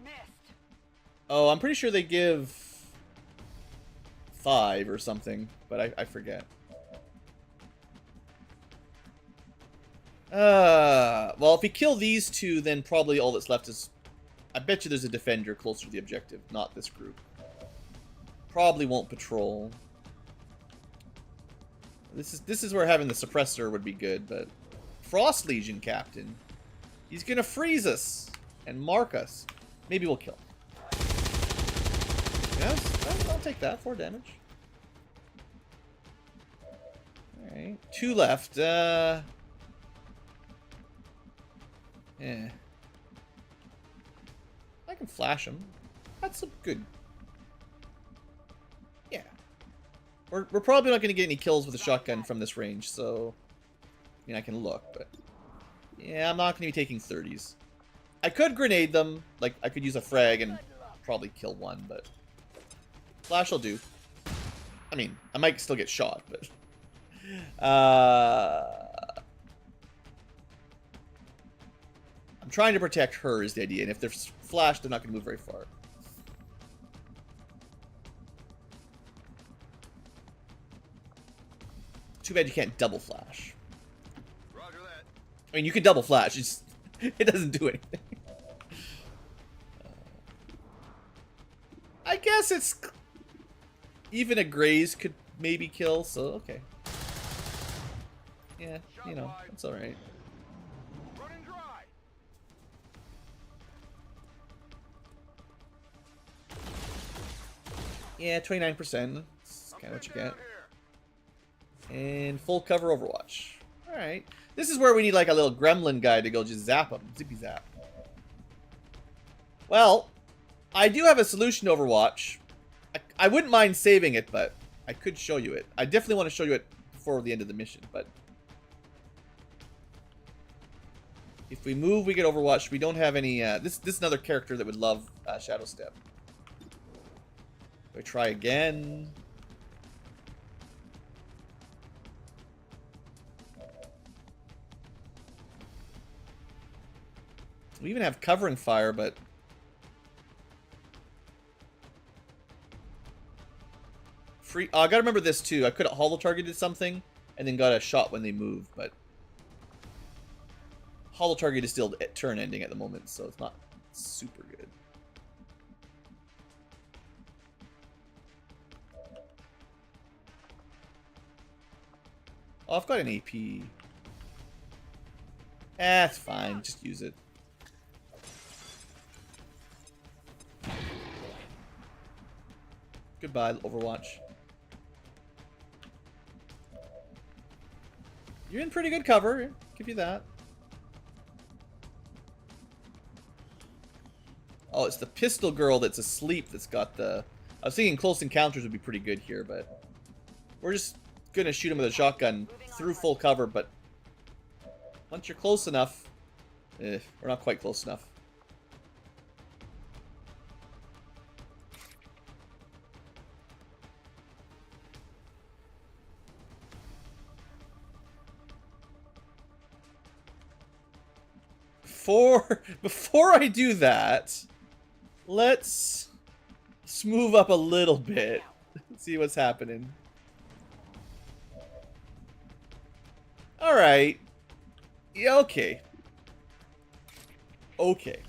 Missed. Oh, I'm pretty sure they give 5 or something, but I forget. Well, if we kill these 2, then probably all that's left is... I bet you there's a defender closer to the objective, not this group. Probably won't patrol. This is where having the suppressor would be good, but... Frost Legion Captain. He's gonna freeze us and mark us. Maybe we'll kill him. Yes, I'll take that. 4 damage. Alright. 2 left. Yeah. I can flash him. That's a good We're probably not going to get any kills with a shotgun from this range, so... I mean, I can look, but... Yeah, I'm not going to be taking 30s. I could grenade them. Like, I could use a frag and probably kill one, but... Flash will do. I mean, I might still get shot, but... I'm trying to protect her is the idea, and if they're flashed, they're not going to move very far. Too bad you can't double flash. Roger that. I mean, you can double flash, it's, it doesn't do anything. I guess it's... Even a graze could maybe kill, so okay. Yeah, you know, that's alright. Running dry. Yeah, 29%. That's kind of what you get. Down here. And full cover Overwatch. Alright. This is where we need like a little gremlin guy to go just zap him. Zippy zap. Well, I do have a solution to Overwatch. I wouldn't mind saving it, but I could show you it. I definitely want to show you it before the end of the mission, but... If we move, we get Overwatch. We don't have any... This is another character that would love Shadow Step. We try again. We even have covering fire, but... Free... Oh, I gotta remember this too. I could have holo-targeted something and then got a shot when they move, but... Holo-target is still turn ending at the moment, so it's not super good. Oh, I've got an AP. It's fine. Just use it. Goodbye, Overwatch. You're in pretty good cover. Give you that. Oh, it's the pistol girl that's asleep that's got the... I was thinking close encounters would be pretty good here, but... We're just gonna shoot him with a shotgun through full cover, but... Once you're close enough... we're not quite close enough. Before I do that, let's move up a little bit. See what's happening. Alright. Yeah, okay. Okay.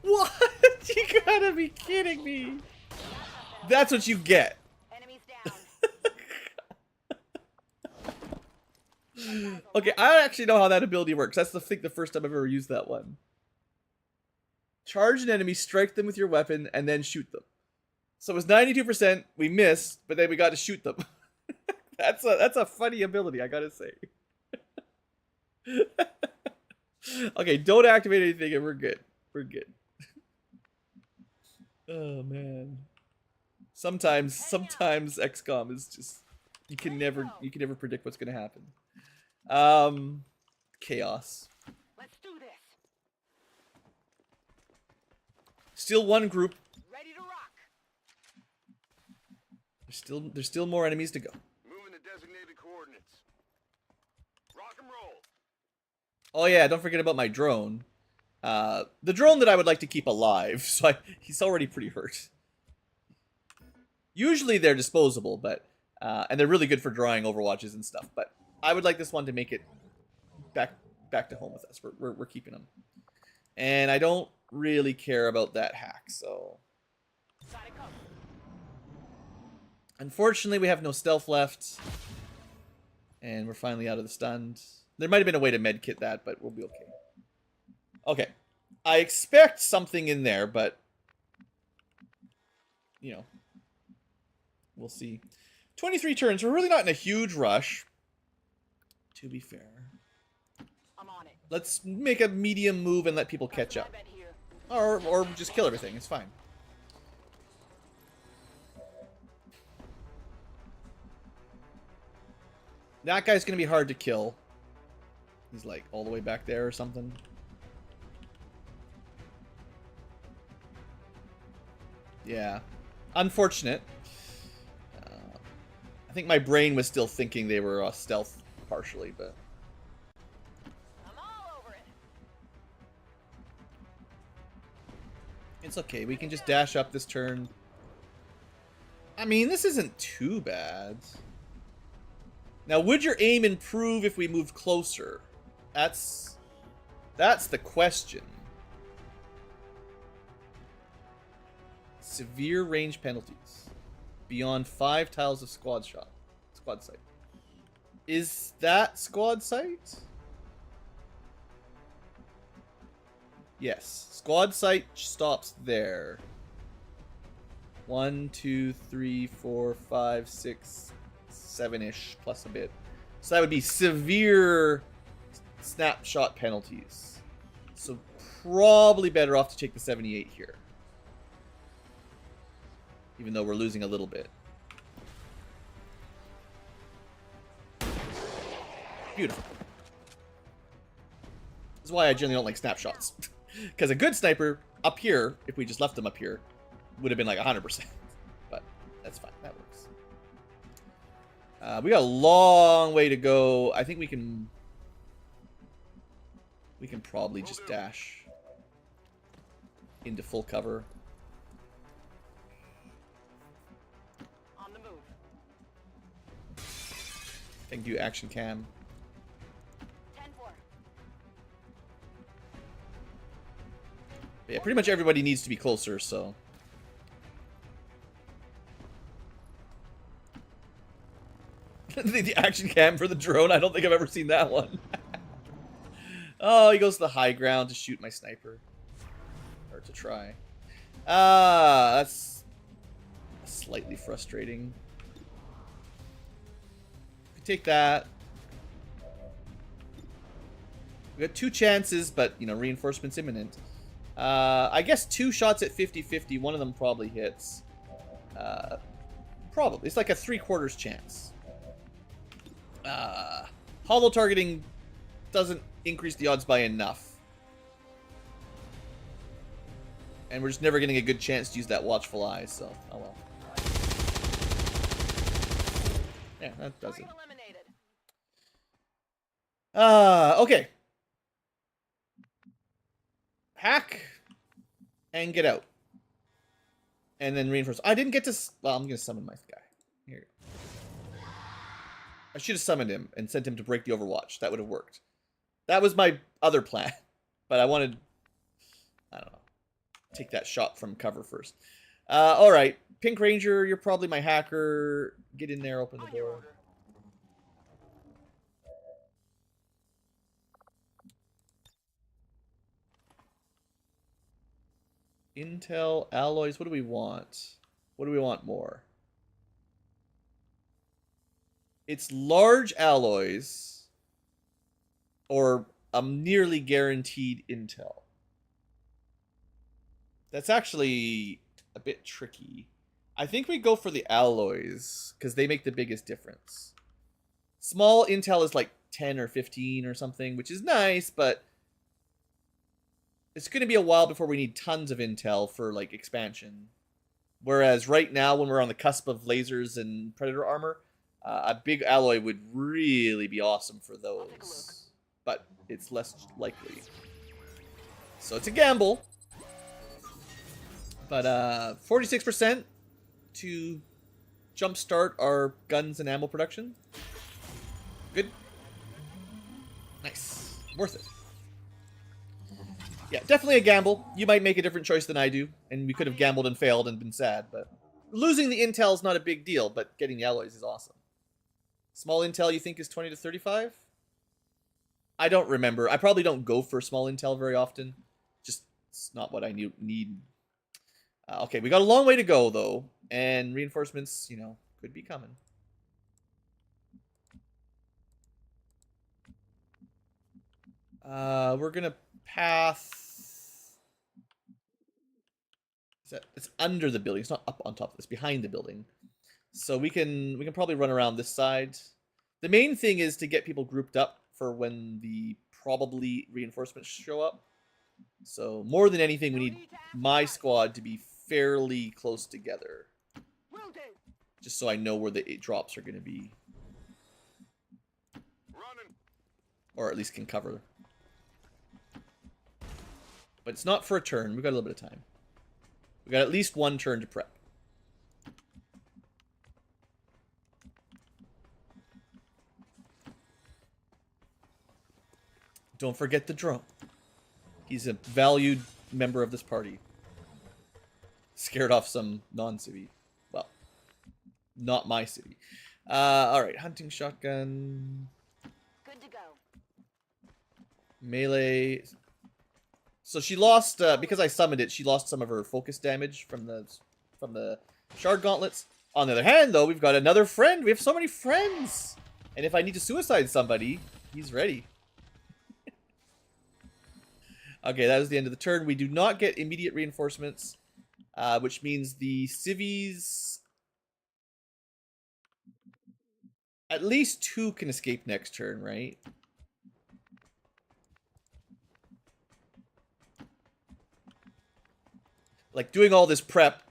What? You gotta be kidding me. That's what you get. Enemies down. Okay, I actually know how that ability works. That's the first time I've ever used that one. Charge an enemy, strike them with your weapon, and then shoot them. So it was 92%, we missed, but then we got to shoot them. That's a funny ability, I gotta say. Okay, don't activate anything and we're good. We're good. Oh man. Sometimes XCOM is just you can never predict what's gonna happen. Chaos. Let's do this. Still one group. Ready to rock. There's still more enemies to go. Moving to designated coordinates. Rock and roll. Oh yeah, don't forget about my drone. The drone that I would like to keep alive, so he's already pretty hurt. Usually they're disposable, but and they're really good for drawing Overwatches and stuff, but I would like this one to make it back to home with us. We're keeping him. And I don't really care about that hack, so... Got it covered. Unfortunately, we have no stealth left. And we're finally out of the stunned. There might have been a way to medkit that, but we'll be okay. Okay. I expect something in there, but... You know. We'll see. 23 turns. We're really not in a huge rush. To be fair. I'm on it. Let's make a medium move and let people catch up. My bed here. Or just kill everything. It's fine. That guy's gonna be hard to kill. He's like all the way back there or something. Yeah. Unfortunate. I think my brain was still thinking they were stealth partially, but... I'm all over it. It's okay. We can just dash up this turn. I mean, this isn't too bad. Now, would your aim improve if we moved closer? That's the question. Severe range penalties. Beyond 5 tiles of squad sight. Is that squad sight? Yes. Squad sight stops there. 1, 2, 3, 4, 5, 6, 7-ish plus a bit. So that would be severe snapshot penalties. So probably better off to take the 78 here. Even though we're losing a little bit. Beautiful. This is why I generally don't like snapshots. Because a good sniper up here, if we just left them up here, would have been like 100%. But that's fine. That works. We got a long way to go. I think we can probably just dash into full cover. On the move. Thank you, action cam. 10-4. But yeah, pretty much everybody needs to be closer, so. The action cam for the drone, I don't think I've ever seen that one. Oh, he goes to the high ground to shoot my sniper. Or to try. That's slightly frustrating. We take that. We got 2 chances, but, you know, reinforcement's imminent. I guess 2 shots at 50-50. One of them probably hits. Probably. It's like a 3/4 chance. Hollow targeting doesn't increase the odds by enough. And we're just never getting a good chance to use that watchful eye, so, oh well. Yeah, that does it. Target eliminated. Okay. Hack and get out. And then reinforce. I didn't get to... Well, I'm going to summon my guy. Here you go. I should have summoned him and sent him to break the Overwatch. That would have worked. That was my other plan. But I wanted... I don't know. Take that shot from cover first. Alright. Pink Ranger, you're probably my hacker. Get in there, open the On your door. order. Intel, alloys, what do we want? What do we want more? It's large alloys or a nearly guaranteed intel. That's actually a bit tricky. I think we go for the alloys because they make the biggest difference. Small intel is like 10 or 15 or something, which is nice, but it's going to be a while before we need tons of intel for like expansion. Whereas right now, when we're on the cusp of lasers and predator armor, a big alloy would really be awesome for those. But it's less likely. So it's a gamble. But 46% to jumpstart our guns and ammo production. Good. Nice. Worth it. Yeah, definitely a gamble. You might make a different choice than I do, and we could have gambled and failed and been sad, but losing the intel is not a big deal, but getting the alloys is awesome. Small intel you think is 20 to 35? I don't remember. I probably don't go for small intel very often. Just, it's not what I need. Okay, we got a long way to go, though, and reinforcements, you know, could be coming. We're gonna path It's under the building. It's not up on top. It's behind the building. So we can probably run around this side. The main thing is to get people grouped up for when the probably reinforcements show up. So more than anything, we need my squad to be fairly close together. Just so I know where the 8 drops are going to be. Running. Or at least can cover. But it's not for a turn. We've got a little bit of time. We've got at least one turn to prep. Don't forget the drone. He's a valued member of this party. Scared off some non-civvy. Well, not my civvy. Alright, hunting shotgun. Good to go. Melee. So she lost, because I summoned it, she lost some of her focus damage from the shard gauntlets. On the other hand, though, we've got another friend. We have so many friends. And if I need to suicide somebody, he's ready. Okay, that was the end of the turn. We do not get immediate reinforcements, which means the civvies... At least 2 can escape next turn, right? Like, doing all this prep...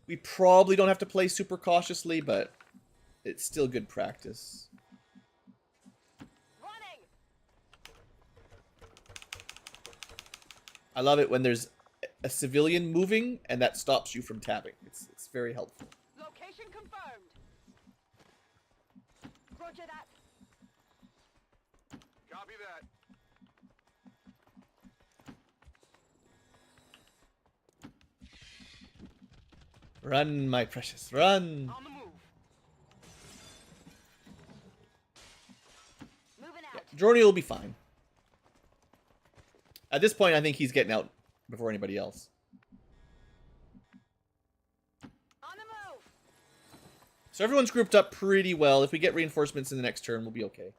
We probably don't have to play super cautiously, but it's still good practice. I love it when there's a civilian moving and that stops you from tabbing. It's very helpful. Location confirmed. Roger that. Copy that. Run, my precious, run! On the move. Moving out. Droney will be fine. At this point, I think he's getting out before anybody else. On the move. So everyone's grouped up pretty well. If we get reinforcements in the next turn, we'll be okay.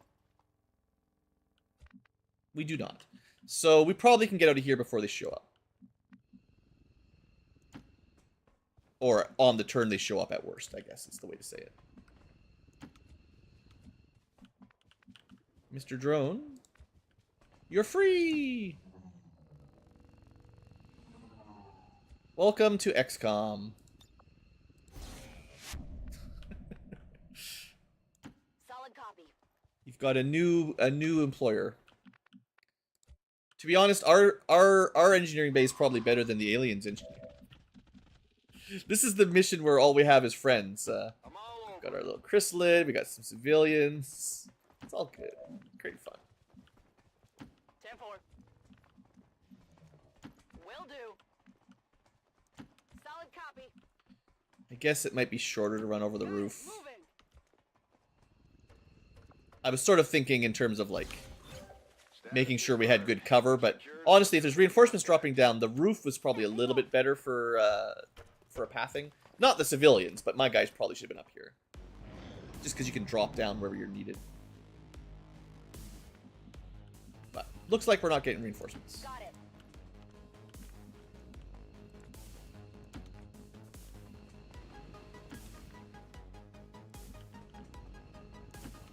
We do not. So we probably can get out of here before they show up. Or on the turn they show up at worst, I guess is the way to say it. Mr. Drone, you're free! Welcome to XCom. Solid copy. You've got a new employer. To be honest, our engineering bay is probably better than the aliens' engineering. This is the mission where all we have is friends. I'm all We've over. got our little chrysalid, we got some civilians. It's all good. Great fun. 10-4. Will do. Solid copy. I guess it might be shorter to run over the roof. Moving. I was sort of thinking in terms of like making sure we had good cover, but honestly, if there's reinforcements dropping down, the roof was probably a little bit better for a pathing. Not the civilians, but my guys probably should have been up here. Just because you can drop down wherever you're needed. But looks like we're not getting reinforcements. Got it.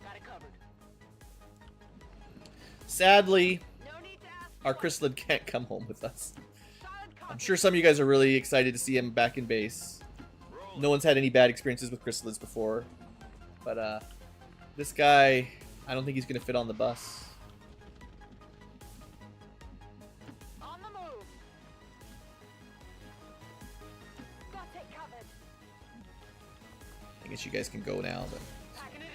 Got it covered. Sadly, No need to ask. our chrysalid can't come home with us. Solid copy. I'm sure some of you guys are really excited to see him back in base. No one's had any bad experiences with chrysalids before. But, this guy, I don't think he's going to fit on the bus. On the move. Got it covered. I guess you guys can go now, but... Packing it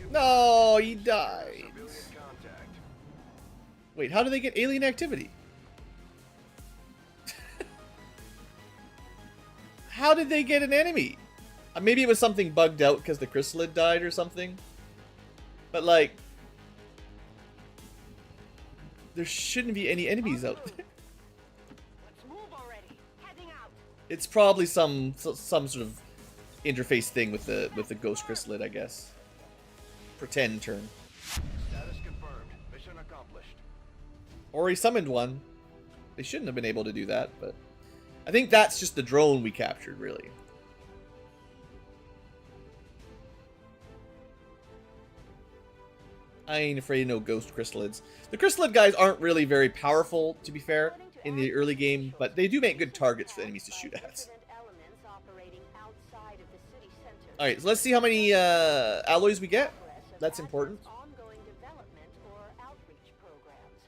in. No, he died. Civilian contact. Wait, how do they get alien activity? How did they get an enemy? Maybe it was something bugged out because the chrysalid died or something. But like... There shouldn't be any enemies out there. Let's move already. Heading out. It's probably some sort of interface thing with the ghost chrysalid, I guess. Pretend turn. Status confirmed. Mission Or he summoned one. They shouldn't have been able to do that, but I think that's just the drone we captured, really. I ain't afraid of no ghost chrysalids. The chrysalid guys aren't really very powerful, to be fair, in the early game, but they do make good targets for enemies to shoot at. Alright, so let's see how many alloys we get. That's important. Ongoing development or outreach programs.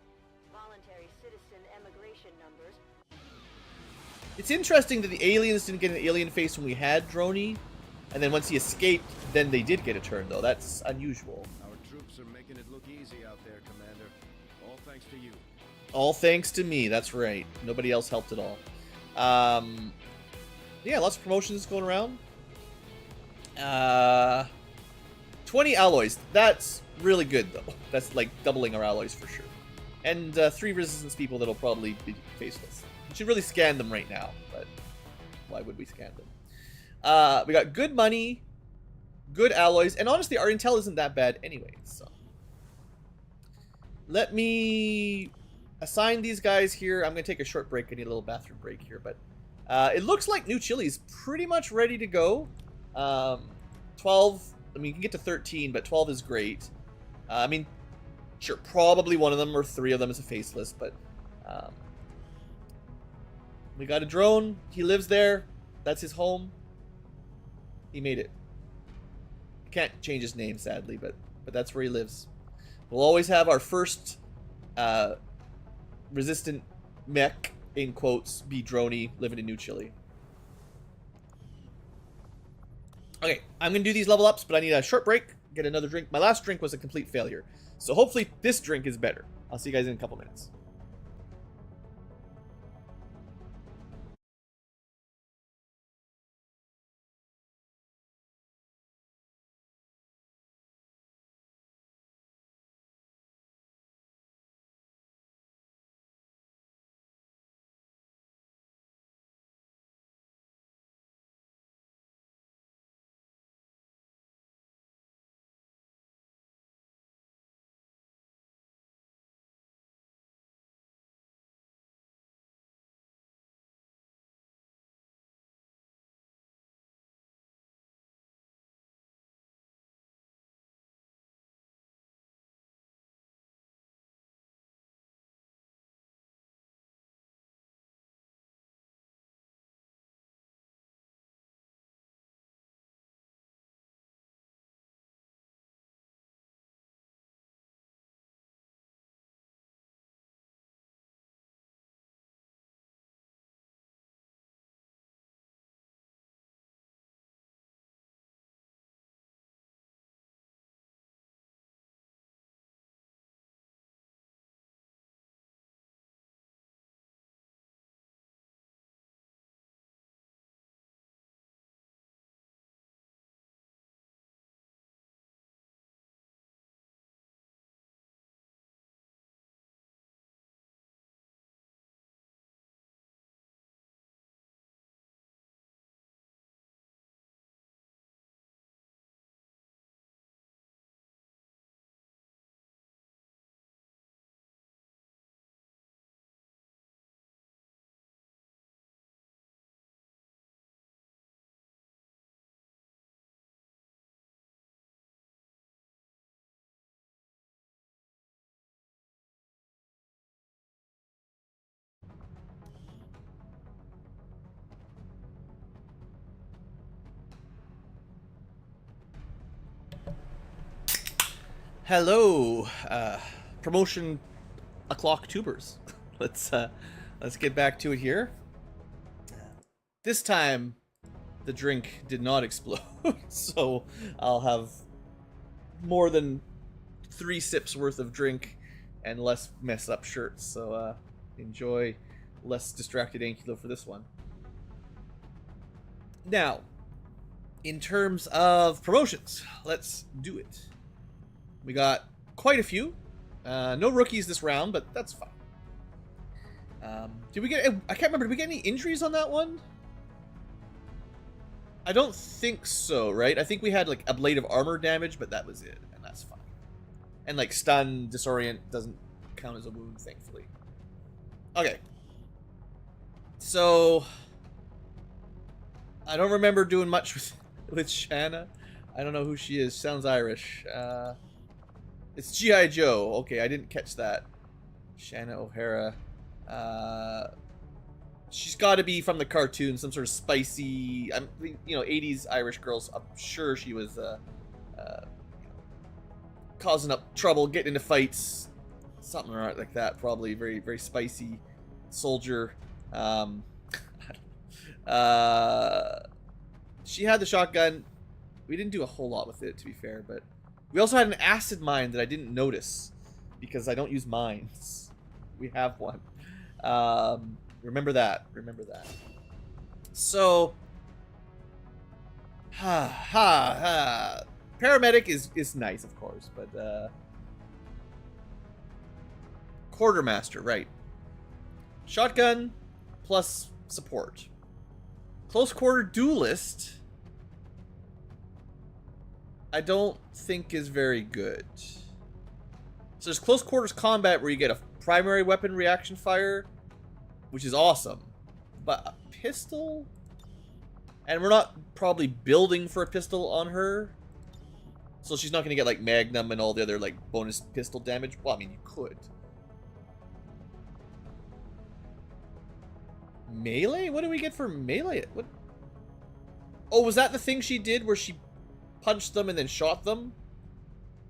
Voluntary citizen emigration numbers. It's interesting that the aliens didn't get an alien face when we had Droney, and then once he escaped, then they did get a turn, though. That's unusual. Our troops are making it look easy out there, Commander. All thanks to you. All thanks to me, that's right. Nobody else helped at all. Yeah, lots of promotions going around. 20 alloys. That's really good, though. That's like doubling our alloys for sure. And 3 resistance people that'll probably be faceless. We should really scan them right now, but why would we scan them? We got good money, good alloys, and honestly, our intel isn't that bad anyway, so. Let me assign these guys here. I'm going to take a short break. I need a little bathroom break here, but it looks like New Chili's pretty much ready to go. 12, I mean, you can get to 13, but 12 is great. I mean, sure, probably one of them or 3 of them is a faceless, but we got a drone. He lives there. That's his home. He made it. Can't change his name, sadly, but that's where he lives. We'll always have our first resistant mech, in quotes, be Droney, living in New Chile. Okay, I'm going to do these level ups, but I need a short break, get another drink. My last drink was a complete failure, so hopefully this drink is better. I'll see you guys in a couple minutes. Hello, promotion o'clock tubers. Let's get back to it here. This time, the drink did not explode, so I'll have more than 3 sips worth of drink and less mess up shirts. So enjoy less distracted Ankylo for this one. Now, in terms of promotions, let's do it. We got quite a few. No rookies this round, but that's fine. Did we get... I can't remember. Did we get any injuries on that one? I don't think so, right? I think we had, like, a blade of armor damage, but that was it. And that's fine. And, like, stun, disorient doesn't count as a wound, thankfully. Okay. So I don't remember doing much with Shanna. I don't know who she is. Sounds Irish. It's G.I. Joe. Okay, I didn't catch that. Shanna O'Hara. She's got to be from the cartoon, some sort of spicy, 80s Irish girls. I'm sure she was causing up trouble, getting into fights, something like that. Probably very, very spicy soldier. She had the shotgun. We didn't do a whole lot with it, to be fair, but we also had an acid mine that I didn't notice because I don't use mines. We have one. Remember that. Remember that. So, paramedic is nice, of course, but quartermaster, right? Shotgun plus support. Close quarter duelist, I don't think is very good. So there's close quarters combat where you get a primary weapon reaction fire, which is awesome. But a pistol? And we're not probably building for a pistol on her. So she's not going to get like Magnum and all the other like bonus pistol damage. Well, I mean, you could. Melee? What do we get for melee? What? Oh, was that the thing she did where she punched them and then shot them?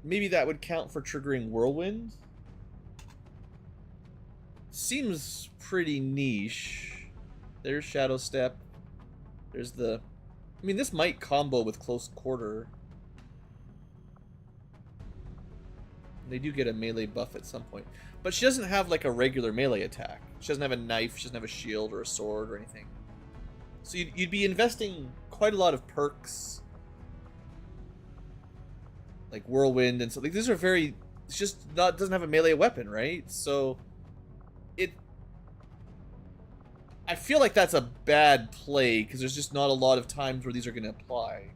Maybe that would count for triggering Whirlwind. Seems pretty niche. There's Shadow Step. There's the... I mean, this might combo with Close Quarter. They do get a melee buff at some point. But she doesn't have like a regular melee attack. She doesn't have a knife, she doesn't have a shield or a sword or anything. So you'd be investing quite a lot of perks. Like Whirlwind and so like these are very... It's just not doesn't have a melee weapon, right? So I feel like that's a bad play because there's just not a lot of times where these are going to apply.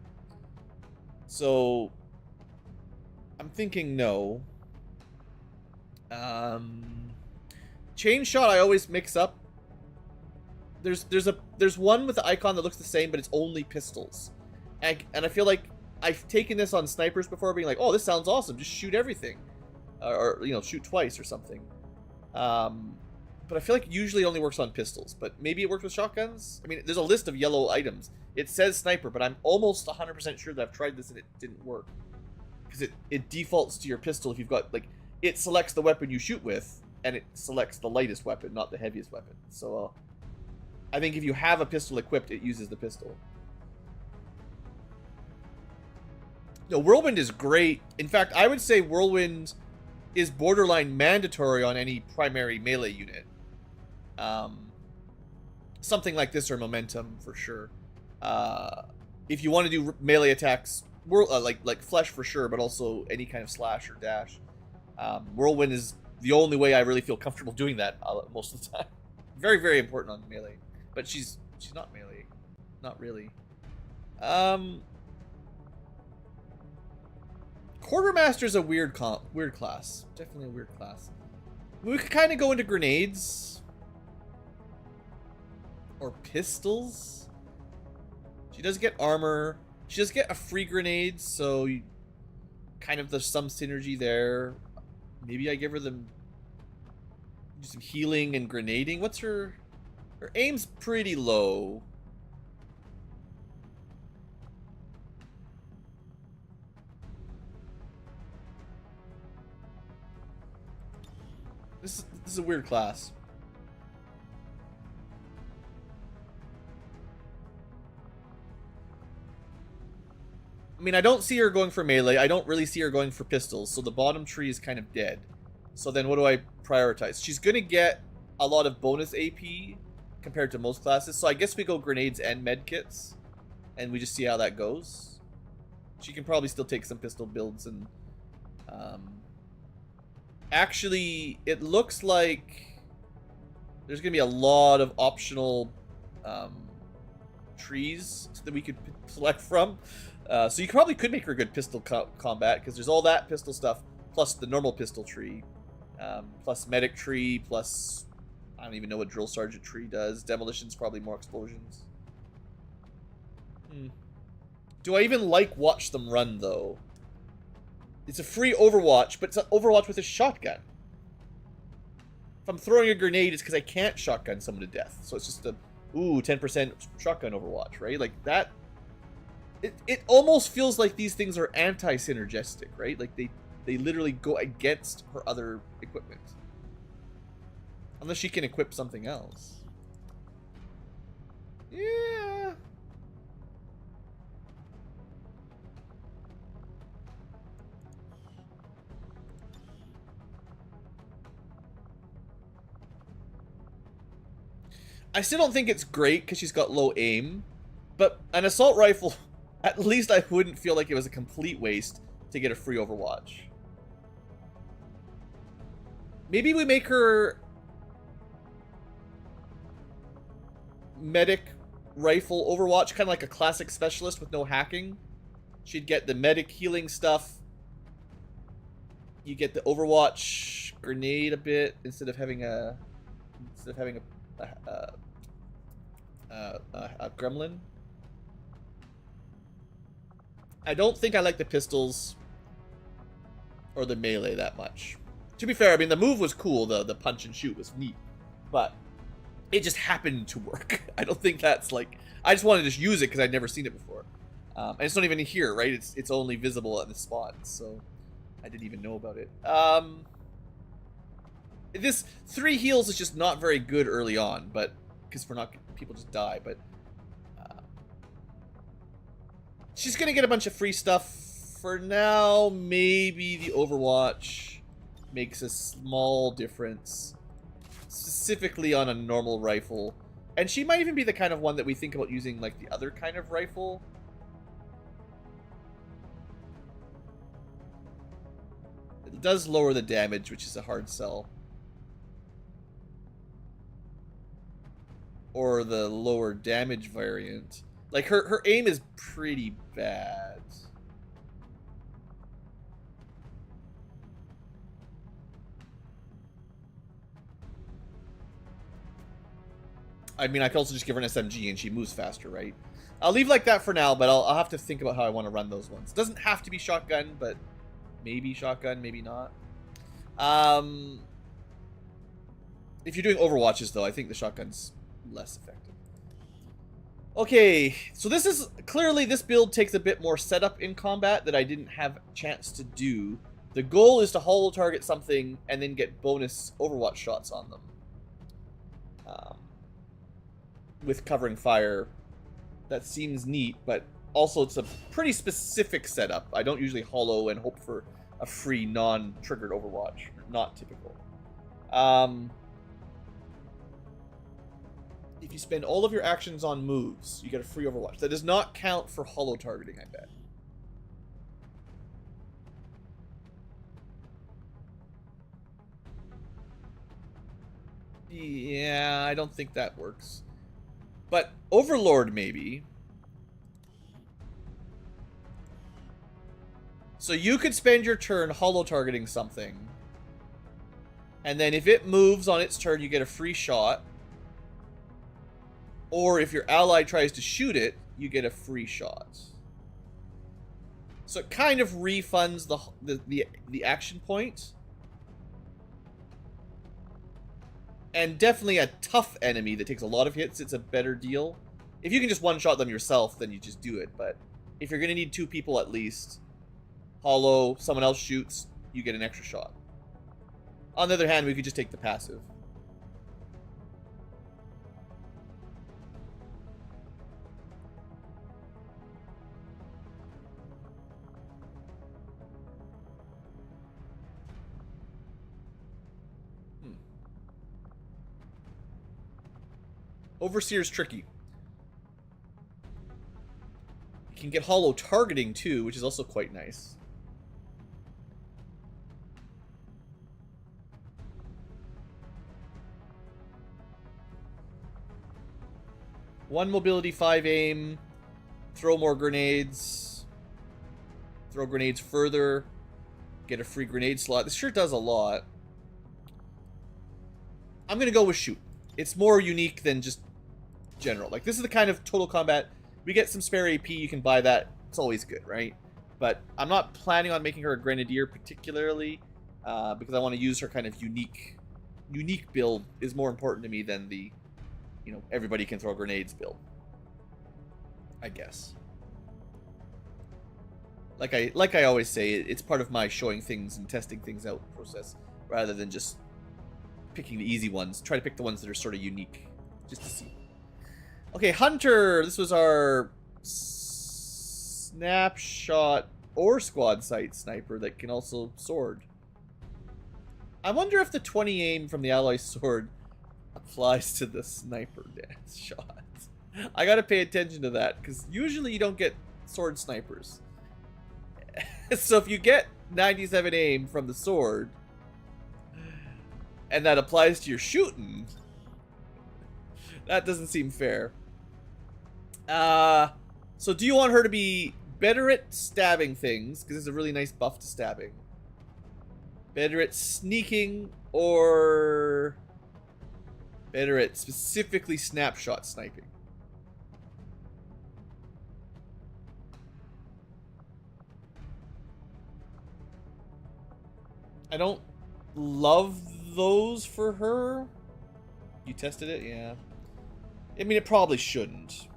So I'm thinking no. Chain shot I always mix up. There's one with the icon that looks the same, but it's only pistols. And I feel like I've taken this on snipers before, being like, oh, this sounds awesome, just shoot everything. Or shoot twice or something. But I feel like it usually only works on pistols. But maybe it works with shotguns? I mean, there's a list of yellow items. It says sniper, but I'm almost 100% sure that I've tried this and it didn't work. Because it defaults to your pistol if you've got, like, it selects the weapon you shoot with, and it selects the lightest weapon, not the heaviest weapon. So, I think if you have a pistol equipped, it uses the pistol. No, Whirlwind is great. In fact, I would say Whirlwind is borderline mandatory on any primary melee unit. Something like this or Momentum, for sure. If you want to do melee attacks, like Flesh for sure, but also any kind of slash or dash. Whirlwind is the only way I really feel comfortable doing that most of the time. Very, very important on melee. But she's not melee. Not really. Quartermaster's a weird class. Definitely a weird class. We could kind of go into grenades. Or pistols. She does get armor. She does get a free grenade, so kind of there's some synergy there. Maybe I give her do some healing and grenading. What's her aim's pretty low. This is a weird class. I mean, I don't see her going for melee. I don't really see her going for pistols. So the bottom tree is kind of dead. So then what do I prioritize? She's going to get a lot of bonus AP compared to most classes. So I guess we go grenades and medkits. And we just see how that goes. She can probably still take some pistol builds. And actually, it looks like there's going to be a lot of optional trees that we could select from. So you probably could make her a good pistol combat, because there's all that pistol stuff, plus the normal pistol tree. Plus medic tree, plus I don't even know what drill sergeant tree does. Demolition's probably more explosions. Do I even like watch them run though? It's a free Overwatch, but it's an Overwatch with a shotgun. If I'm throwing a grenade, it's because I can't shotgun someone to death. So it's just a, ooh, 10% shotgun Overwatch, right? Like that. It almost feels like these things are anti-synergistic, right? Like they literally go against her other equipment. Unless she can equip something else. Yeah. I still don't think it's great because she's got low aim, but an assault rifle, at least I wouldn't feel like it was a complete waste to get a free Overwatch. Maybe we make her medic rifle Overwatch, kind of like a classic specialist with no hacking. She'd get the medic healing stuff. You get the Overwatch grenade a bit instead of having a gremlin. I don't think I like the pistols or the melee that much. To be fair, I mean, the move was cool. The punch and shoot was neat. But it just happened to work. I don't think that's like... I just wanted to just use it because I'd never seen it before. And it's not even here, right? It's only visible at the spot. So I didn't even know about it. This 3 heals is just not very good early on, but because we're not, people just die. But she's gonna get a bunch of free stuff for now. Maybe the Overwatch makes a small difference, specifically on a normal rifle, and she might even be the kind of one that we think about using like the other kind of rifle. It does lower the damage, which is a hard sell. Or the lower damage variant. Like, her aim is pretty bad. I mean, I could also just give her an SMG and she moves faster, right? I'll leave like that for now, but I'll have to think about how I want to run those ones. It doesn't have to be shotgun, but maybe shotgun, maybe not. If you're doing Overwatches, though, I think the shotgun's less effective. Okay, so this is clearly, this build takes a bit more setup in combat that I didn't have a chance to do. The goal is to holo target something and then get bonus Overwatch shots on them. With covering fire. That seems neat, but also it's a pretty specific setup. I don't usually holo and hope for a free non-triggered Overwatch. Not typical. If you spend all of your actions on moves, you get a free Overwatch. That does not count for holo targeting, I bet. Yeah, I don't think that works. But Overlord, maybe. So you could spend your turn holo targeting something. And then if it moves on its turn, you get a free shot. Or if your ally tries to shoot it, you get a free shot. So it kind of refunds the action point. And definitely a tough enemy that takes a lot of hits, it's a better deal. If you can just one-shot them yourself, then you just do it. But if you're going to need 2 people at least, holo, someone else shoots, you get an extra shot. On the other hand, we could just take the passive. Overseer's tricky. You can get holo targeting too, which is also quite nice. One mobility, 5 aim, throw more grenades, throw grenades further, get a free grenade slot. This sure does a lot. I'm going to go with shoot. It's more unique than just general. Like, this is the kind of total combat. We get some spare AP, you can buy that. It's always good, right? But I'm not planning on making her a grenadier particularly, because I want to use her kind of unique build is more important to me than the, you know, everybody can throw grenades build, I guess. Like I always say, it's part of my showing things and testing things out process, rather than just picking the easy ones. Try to pick the ones that are sort of unique, just to see. Okay, Hunter. This was our snapshot or squad sight sniper that can also sword. I wonder if the 20 aim from the alloy sword applies to the sniper shot. I gotta pay attention to that, because usually you don't get sword snipers. So if you get 97 aim from the sword, and that applies to your shooting, that doesn't seem fair. So do you want her to be better at stabbing things, because it's a really nice buff to stabbing? Better at sneaking, or better at specifically snapshot sniping? I don't love those for her. You tested it? Yeah. I mean, it probably shouldn't.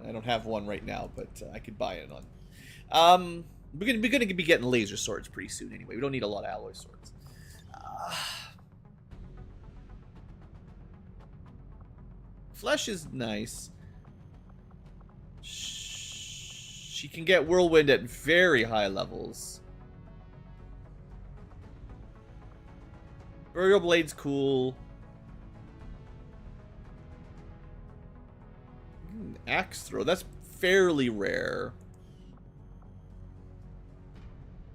I don't have one right now, but I could buy it on. We're gonna be getting laser swords pretty soon anyway. We don't need a lot of alloy swords. Flesh is nice. She can get whirlwind at very high levels. Burial blade's cool. Axe throw, that's fairly rare.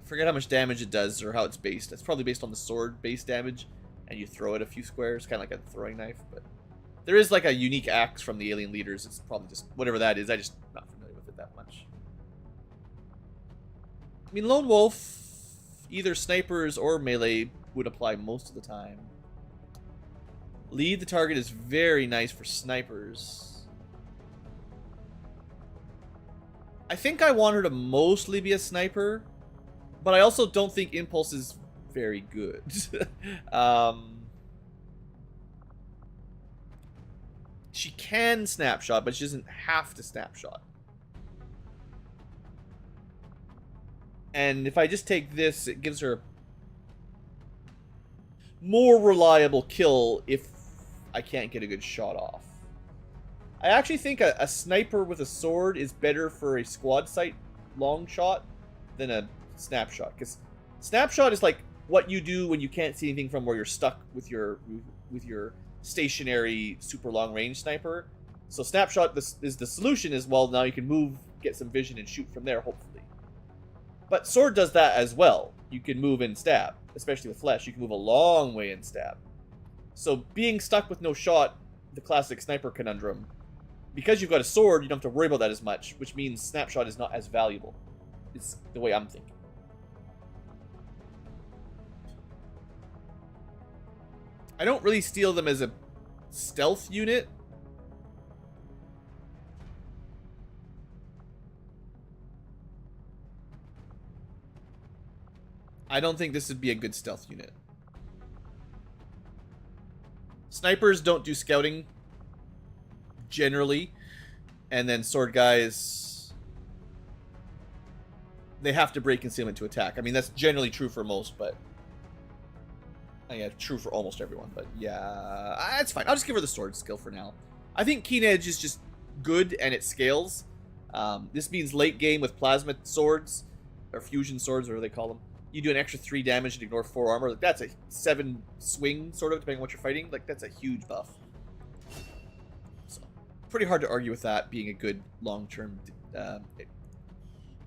I forget how much damage it does or how it's based. It's probably based on the sword base damage, and you throw it a few squares, kind of like a throwing knife. But there is like a unique axe from the alien leaders. It's probably just whatever that is. I just not familiar with it that much. I mean, Lone Wolf, either snipers or melee would apply most of the time. Lead the target is very nice for snipers. I think I want her to mostly be a sniper, but I also don't think Impulse is very good. She can snapshot, but she doesn't have to snapshot. And if I just take this, it gives her more reliable kill if I can't get a good shot off. I actually think a sniper with a sword is better for a squad sight long shot than a snapshot, because snapshot is like what you do when you can't see anything from where you're stuck with your stationary super long range sniper. So snapshot is the solution, is, well, now you can move, get some vision, and shoot from there, hopefully. But sword does that as well. You can move and stab, especially with flesh. You can move a long way and stab. So being stuck with no shot, the classic sniper conundrum, because you've got a sword, you don't have to worry about that as much, which means snapshot is not as valuable. It's the way I'm thinking. I don't really steal them as a stealth unit. I don't think this would be a good stealth unit. Snipers don't do scouting generally, and then sword guys, they have to break concealment to attack. I mean, that's generally true for most, but yeah, true for almost everyone. But yeah, that's fine. I'll just give her the sword skill for now. I think Keen Edge is just good, and it scales. This means late game with plasma swords, or fusion swords, whatever they call them. You do an extra 3 damage and ignore 4 armor. Like, that's a 7 swing, sort of, depending on what you're fighting. Like, that's a huge buff. So, pretty hard to argue with that being a good long-term, what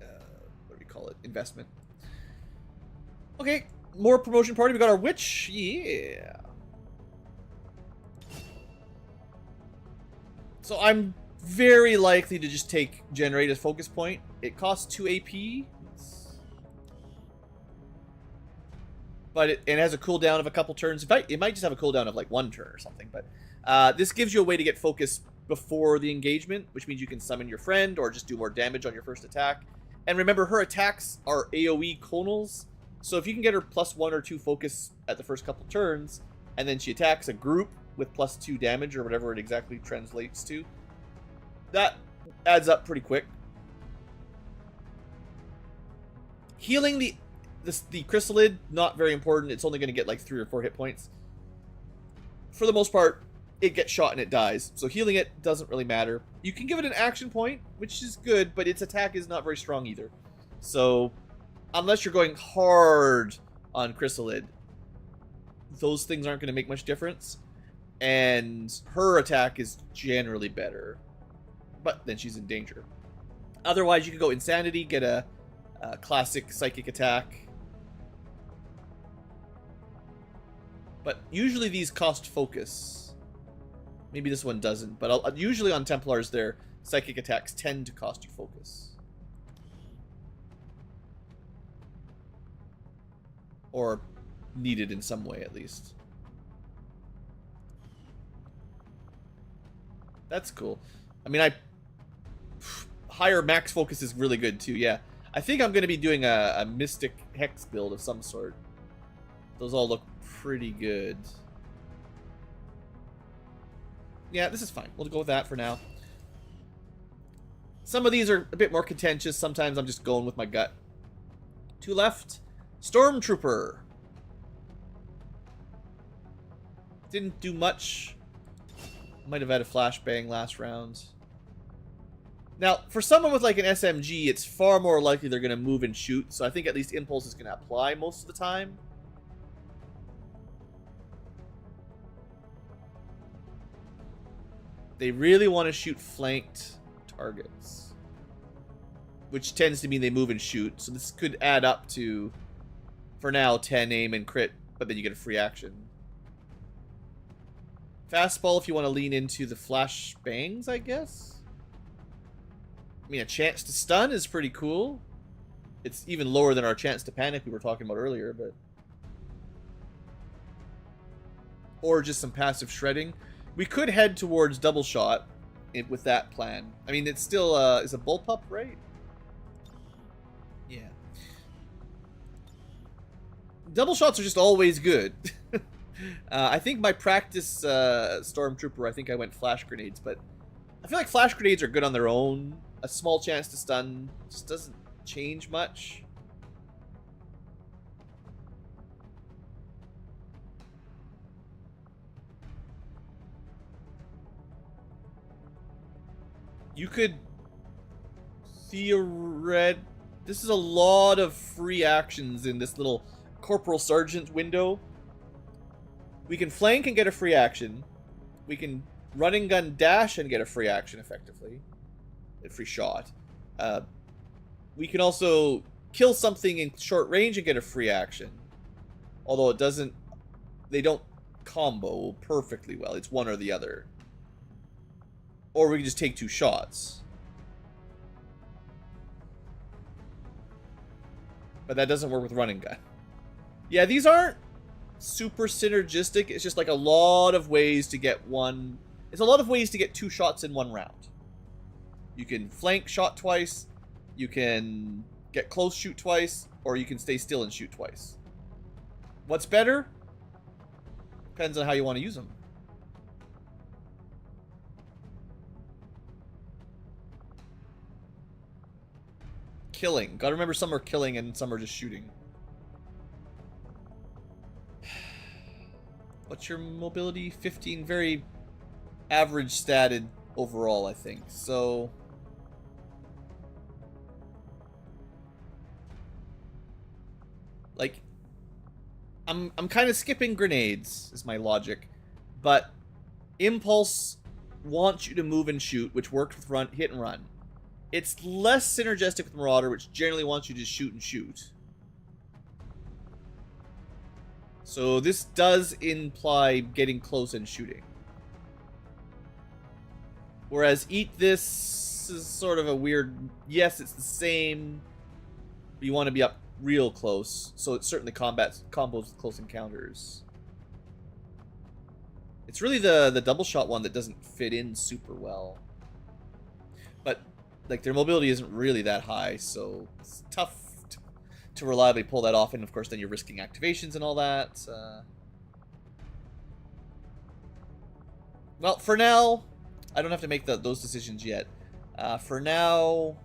do we call it, investment. Okay, more promotion party. We got our witch. Yeah. So I'm very likely to just take generate as focus point. It costs 2 AP. but it has a cooldown of a couple turns. In fact, it might just have a cooldown of like 1 turn or something. But this gives you a way to get focus before the engagement, which means you can summon your friend or just do more damage on your first attack. And remember, her attacks are AoE conals, so if you can get her +1 or 2 focus at the first couple turns, and then she attacks a group with +2 damage or whatever it exactly translates to, that adds up pretty quick. Healing the chrysalid, not very important. It's only going to get like 3 or 4 hit points. For the most part, it gets shot and it dies. So healing it doesn't really matter. You can give it an action point, which is good, but its attack is not very strong either. So unless you're going hard on chrysalid, those things aren't going to make much difference. And her attack is generally better. But then she's in danger. Otherwise, you can go Insanity, get a classic psychic attack. But usually these cost focus. Maybe this one doesn't, but usually on Templars, their psychic attacks tend to cost you focus. Or needed in some way, at least. That's cool. I mean, higher max focus is really good, too, yeah. I think I'm going to be doing a Mystic Hex build of some sort. Those all look pretty good. Yeah, this is fine. We'll go with that for now. Some of these are a bit more contentious. Sometimes I'm just going with my gut. 2 left. Stormtrooper. Didn't do much. Might have had a flashbang last round. Now, for someone with like an SMG, it's far more likely they're going to move and shoot. So I think at least Impulse is going to apply most of the time. They really want to shoot flanked targets, which tends to mean they move and shoot. So this could add up to, for now, 10 aim and crit, but then you get a free action. Fastball if you want to lean into the flash bangs, I guess. I mean, a chance to stun is pretty cool. It's even lower than our chance to panic we were talking about earlier, but... Or just some passive shredding. We could head towards double shot with that plan. I mean, it's still is a bullpup, right? Yeah. Double shots are just always good. I think my practice Stormtrooper, I think I went flash grenades, but I feel like flash grenades are good on their own. A small chance to stun just doesn't change much. You could this is a lot of free actions in this little Corporal Sergeant window. We can flank and get a free action. We can run and gun dash and get a free action effectively. A free shot. We can also kill something in short range and get a free action. Although it doesn't... They don't combo perfectly well. It's one or the other. Or we can just take 2 shots. But that doesn't work with run and gun. Yeah, these aren't super synergistic. It's just like a lot of ways to get one... It's a lot of ways to get 2 shots in 1 round. You can flank shot twice. You can get close shoot twice. Or you can stay still and shoot twice. What's better? Depends on how you want to use them. Killing. Gotta remember some are killing and some are just shooting. What's your mobility? 15. Very average statted overall, I think. So... Like... I'm kind of skipping grenades, is my logic. But... Impulse wants you to move and shoot, which worked with hit and run. It's less synergistic with Marauder, which generally wants you to shoot and shoot. So this does imply getting close and shooting. Whereas Eat This is sort of a weird... Yes, it's the same. But you want to be up real close, so it certainly combos with close encounters. It's really the double shot one that doesn't fit in super well. But like their mobility isn't really that high, so it's tough to reliably pull that off, and of course then you're risking activations and all that. Well, for now, I don't have to make those decisions yet. For now,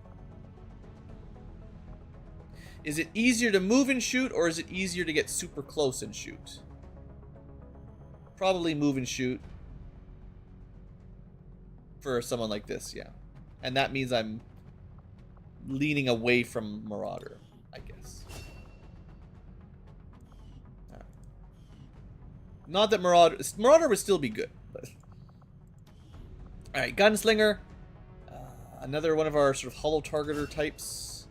is it easier to move and shoot, or is it easier to get super close and shoot? Probably move and shoot for someone like this, yeah. And that means I'm leaning away from Marauder, I guess. Not that Marauder would still be good, but... Alright, Gunslinger. Another one of our sort of hollow targeter types.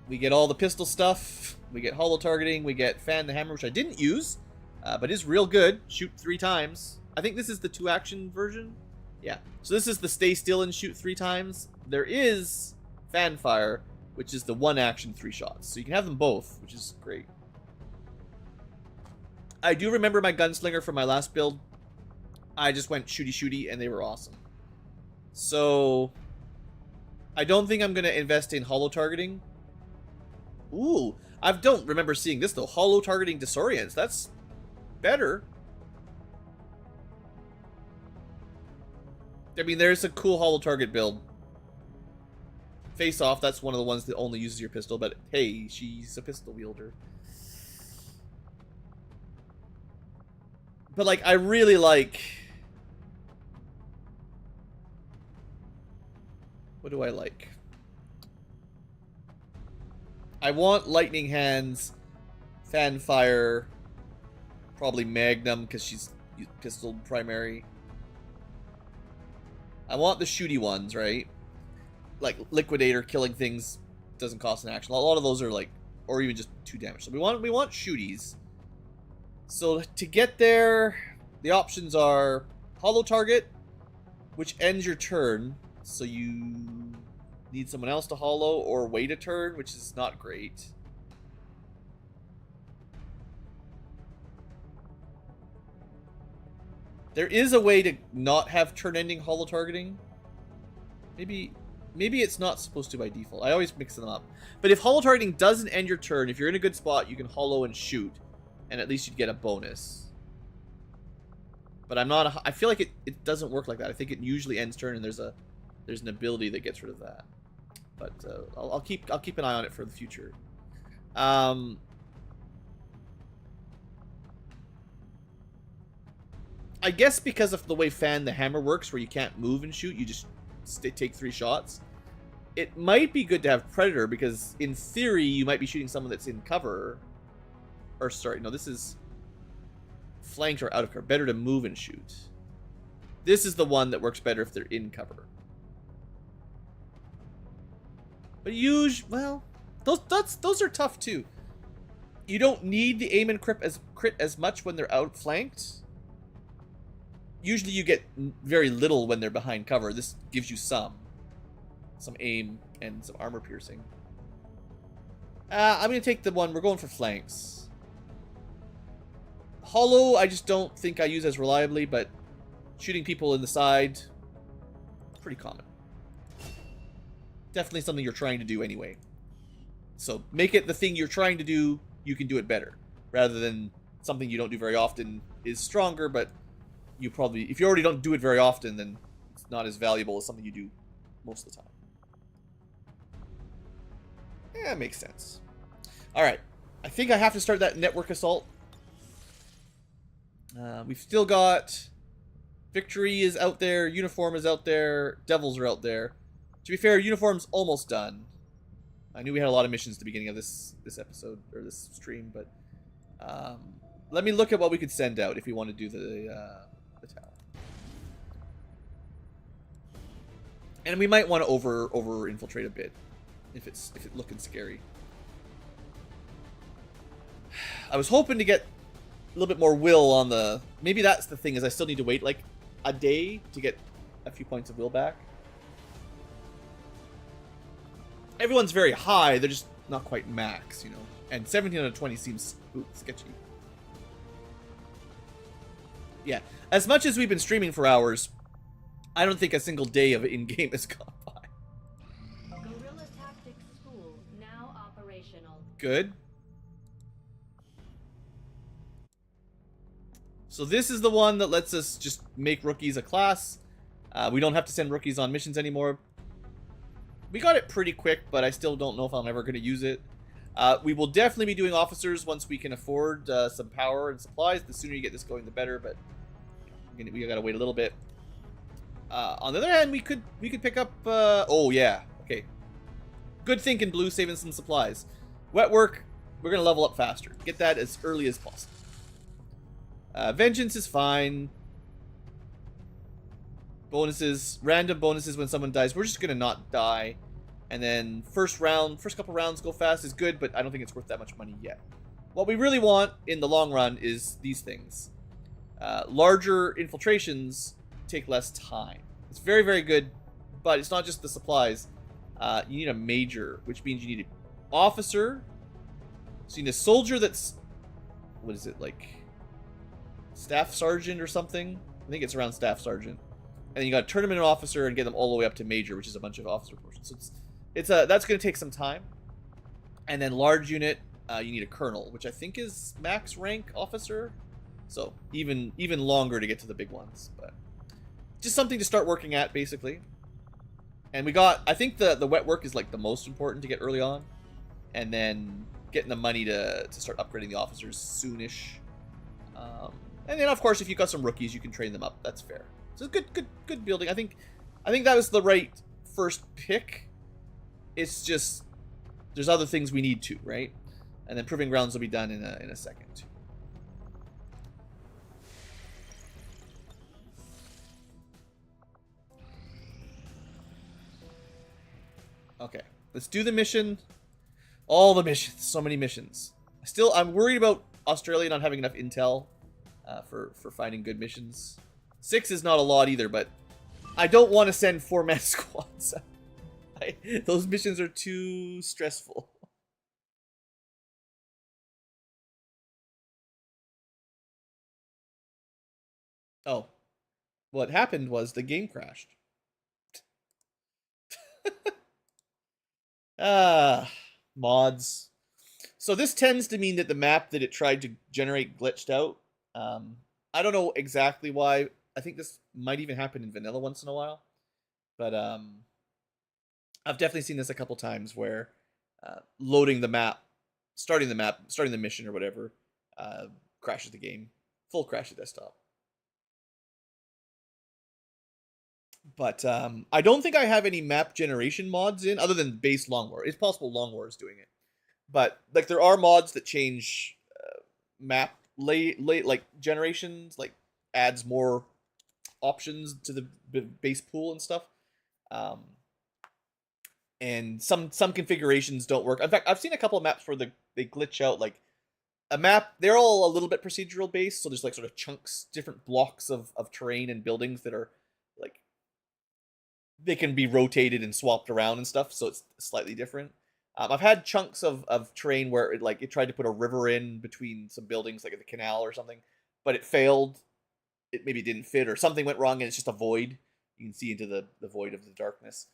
We get all the pistol stuff. We get hollow targeting. We get Fan the Hammer, which I didn't use, but is real good. Shoot 3 times. I think this is the 2-action version. Yeah. So this is the stay still and shoot 3 times. There is Fan Fire, which is the 1-action 3 shots. So you can have them both, which is great. I do remember my Gunslinger from my last build. I just went shooty and they were awesome. So I don't think I'm going to invest in hollow targeting. Ooh, I don't remember seeing this though. Hollow targeting disorients. That's better. I mean, there's a cool hollow target build. Face Off, that's one of the ones that only uses your pistol, but hey, she's a pistol wielder. But like, I really like... What do I like? I want Lightning Hands, Fan Fire, probably Magnum because she's pistol primary. I want the shooty ones, right? Like Liquidator, killing things doesn't cost an action. A lot of those are like, or even just 2 damage. So we want shooties. So to get there, the options are hollow target, which ends your turn. So you need someone else to hollow, or wait a turn, which is not great. There is a way to not have turn-ending hollow targeting. Maybe it's not supposed to by default. I always mix them up. But if hollow targeting doesn't end your turn, if you're in a good spot, you can hollow and shoot, and at least you'd get a bonus. But I feel like it doesn't work like that. I think it usually ends turn, and there's an ability that gets rid of that. But I'll keep an eye on it for the future. I guess because of the way Fan the Hammer works, where you can't move and shoot, you just take 3 shots. It might be good to have Predator, because in theory you might be shooting someone that's in cover. Or sorry, no, this is flanked or out of cover. Better to move and shoot. This is the one that works better if they're in cover. But well, those are tough too. You don't need the aim and crit as much when they're outflanked. Usually you get very little when they're behind cover. This gives you some aim and some armor piercing. I'm gonna take the one. We're going for flanks. Hollow, I just don't think I use as reliably, but shooting people in the side, pretty common. Definitely something you're trying to do anyway. So make it the thing you're trying to do, you can do it better. Rather than something you don't do very often is stronger, but you probably, if you already don't do it very often, then it's not as valuable as something you do most of the time. Yeah, makes sense. Alright, I think I have to start that network assault. We've still got Victory is out there, Uniform is out there, Devils are out there. To be fair, Uniform's almost done. I knew we had a lot of missions at the beginning of this episode, or this stream, but let me look at what we could send out if we want to do the tower. And we might want to over infiltrate a bit if it's looking scary. I was hoping to get a little bit more will on the... Maybe that's the thing, is I still need to wait like a day to get a few points of will back. Everyone's very high, they're just not quite max, you know. And 17 out of 20 seems sketchy. Yeah, as much as we've been streaming for hours, I don't think a single day of in-game has gone by. Guerrilla Tactics School now operational. Good. So this is the one that lets us just make rookies a class. We don't have to send rookies on missions anymore. We got it pretty quick, but I still don't know if I'm ever going to use it. We will definitely be doing officers once we can afford some power and supplies. The sooner you get this going, the better, but we got to wait a little bit. On the other hand, we could pick up... oh, yeah. Okay. Good thinking, Blue, saving some supplies. Wet work, we're going to level up faster. Get that as early as possible. Vengeance is fine. Bonuses, random bonuses when someone dies. We're just going to not die. And then first couple rounds go fast is good, but I don't think it's worth that much money yet. What we really want in the long run is these things. Larger infiltrations take less time. It's very, very good, but it's not just the supplies. You need a major, which means you need an officer. So you need a soldier that's... What is it, like... Staff sergeant or something? I think it's around staff sergeant. And then you got to turn them into an officer and get them all the way up to major, which is a bunch of officer portions. So that's going to take some time. And then large unit, you need a colonel, which I think is max rank officer. So even longer to get to the big ones, but just something to start working at, basically. And we got, I think the wet work is like the most important to get early on, and then getting the money to start upgrading the officers soonish. And then of course, if you got some rookies, you can train them up. That's fair. So good building. I think that was the right first pick. It's just there's other things we need to, right? And then proving grounds will be done in a second. Okay, let's do the mission. All the missions, so many missions. I'm worried about Australia not having enough intel for finding good missions. 6 is not a lot either, but I don't want to send 4-man squads. Those missions are too stressful. Oh, what happened was the game crashed. Mods. So this tends to mean that the map that it tried to generate glitched out. I don't know exactly why. I think this might even happen in vanilla once in a while. But I've definitely seen this a couple times where loading the map, starting the mission or whatever, crashes the game. Full crash the desktop. But I don't think I have any map generation mods in, other than base Long War. It's possible Long War is doing it. But like there are mods that change map like generations, like adds more options to the base pool and stuff. And some configurations don't work. In fact, I've seen a couple of maps where they glitch out. Like a map, they're all a little bit procedural based, so there's like sort of chunks, different blocks of terrain and buildings that are like they can be rotated and swapped around and stuff, so it's slightly different. I've had chunks of terrain where it tried to put a river in between some buildings, like at the canal or something, but it failed. It maybe didn't fit or something went wrong, and it's just a void. You can see into the void of the darkness.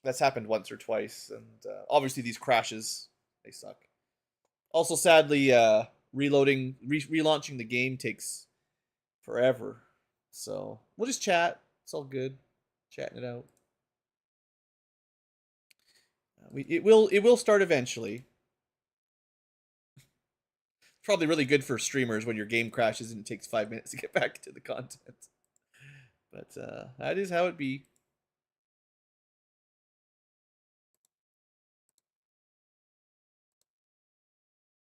That's happened once or twice, and obviously these crashes, they suck. Also, sadly, relaunching the game takes forever. So we'll just chat. It's all good. Chatting it out. It will start eventually. It's probably really good for streamers when your game crashes and it takes 5 minutes to get back to the content. But that is how it be.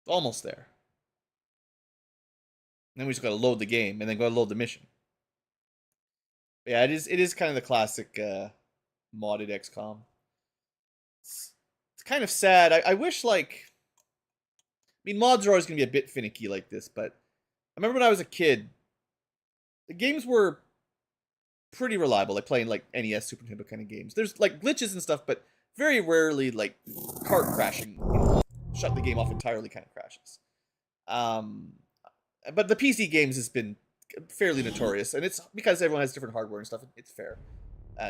Almost there. And then we just got to load the game and then go to load the mission. But yeah, it is kind of the classic modded XCOM. It's kind of sad. I wish, like... I mean, mods are always going to be a bit finicky like this, but I remember when I was a kid, the games were pretty reliable, like playing like NES, Super Nintendo kind of games. There's like glitches and stuff, but very rarely, like, cart crashing, shut the game off entirely kind of crashes. But the PC games has been fairly notorious, and it's because everyone has different hardware and stuff. It's fair.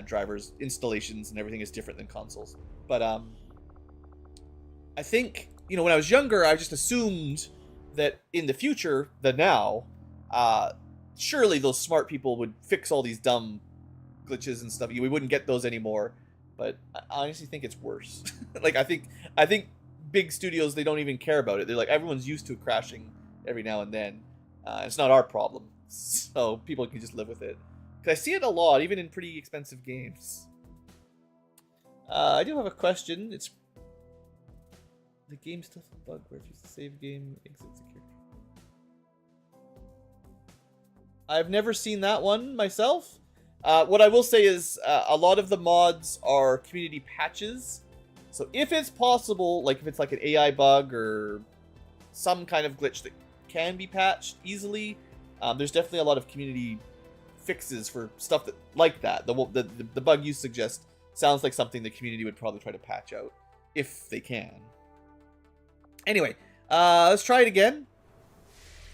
Drivers, installations, and everything is different than consoles. But I think, when I was younger, I just assumed that in the future, surely those smart people would fix all these dumb glitches and stuff. We wouldn't get those anymore. But I honestly think it's worse. Like, I think big studios, they don't even care about it. They're like, everyone's used to it crashing every now and then. It's not our problem. So people can just live with it. Because I see it a lot, even in pretty expensive games. I do have a question. It's... The game still has a bug where if you save game, exit security. I've never seen that one myself. What I will say is a lot of the mods are community patches. So if it's possible, like if it's like an AI bug or some kind of glitch that can be patched easily, there's definitely a lot of community fixes for stuff that like that. The bug you suggest sounds like something the community would probably try to patch out if they can. Anyway, let's try it again.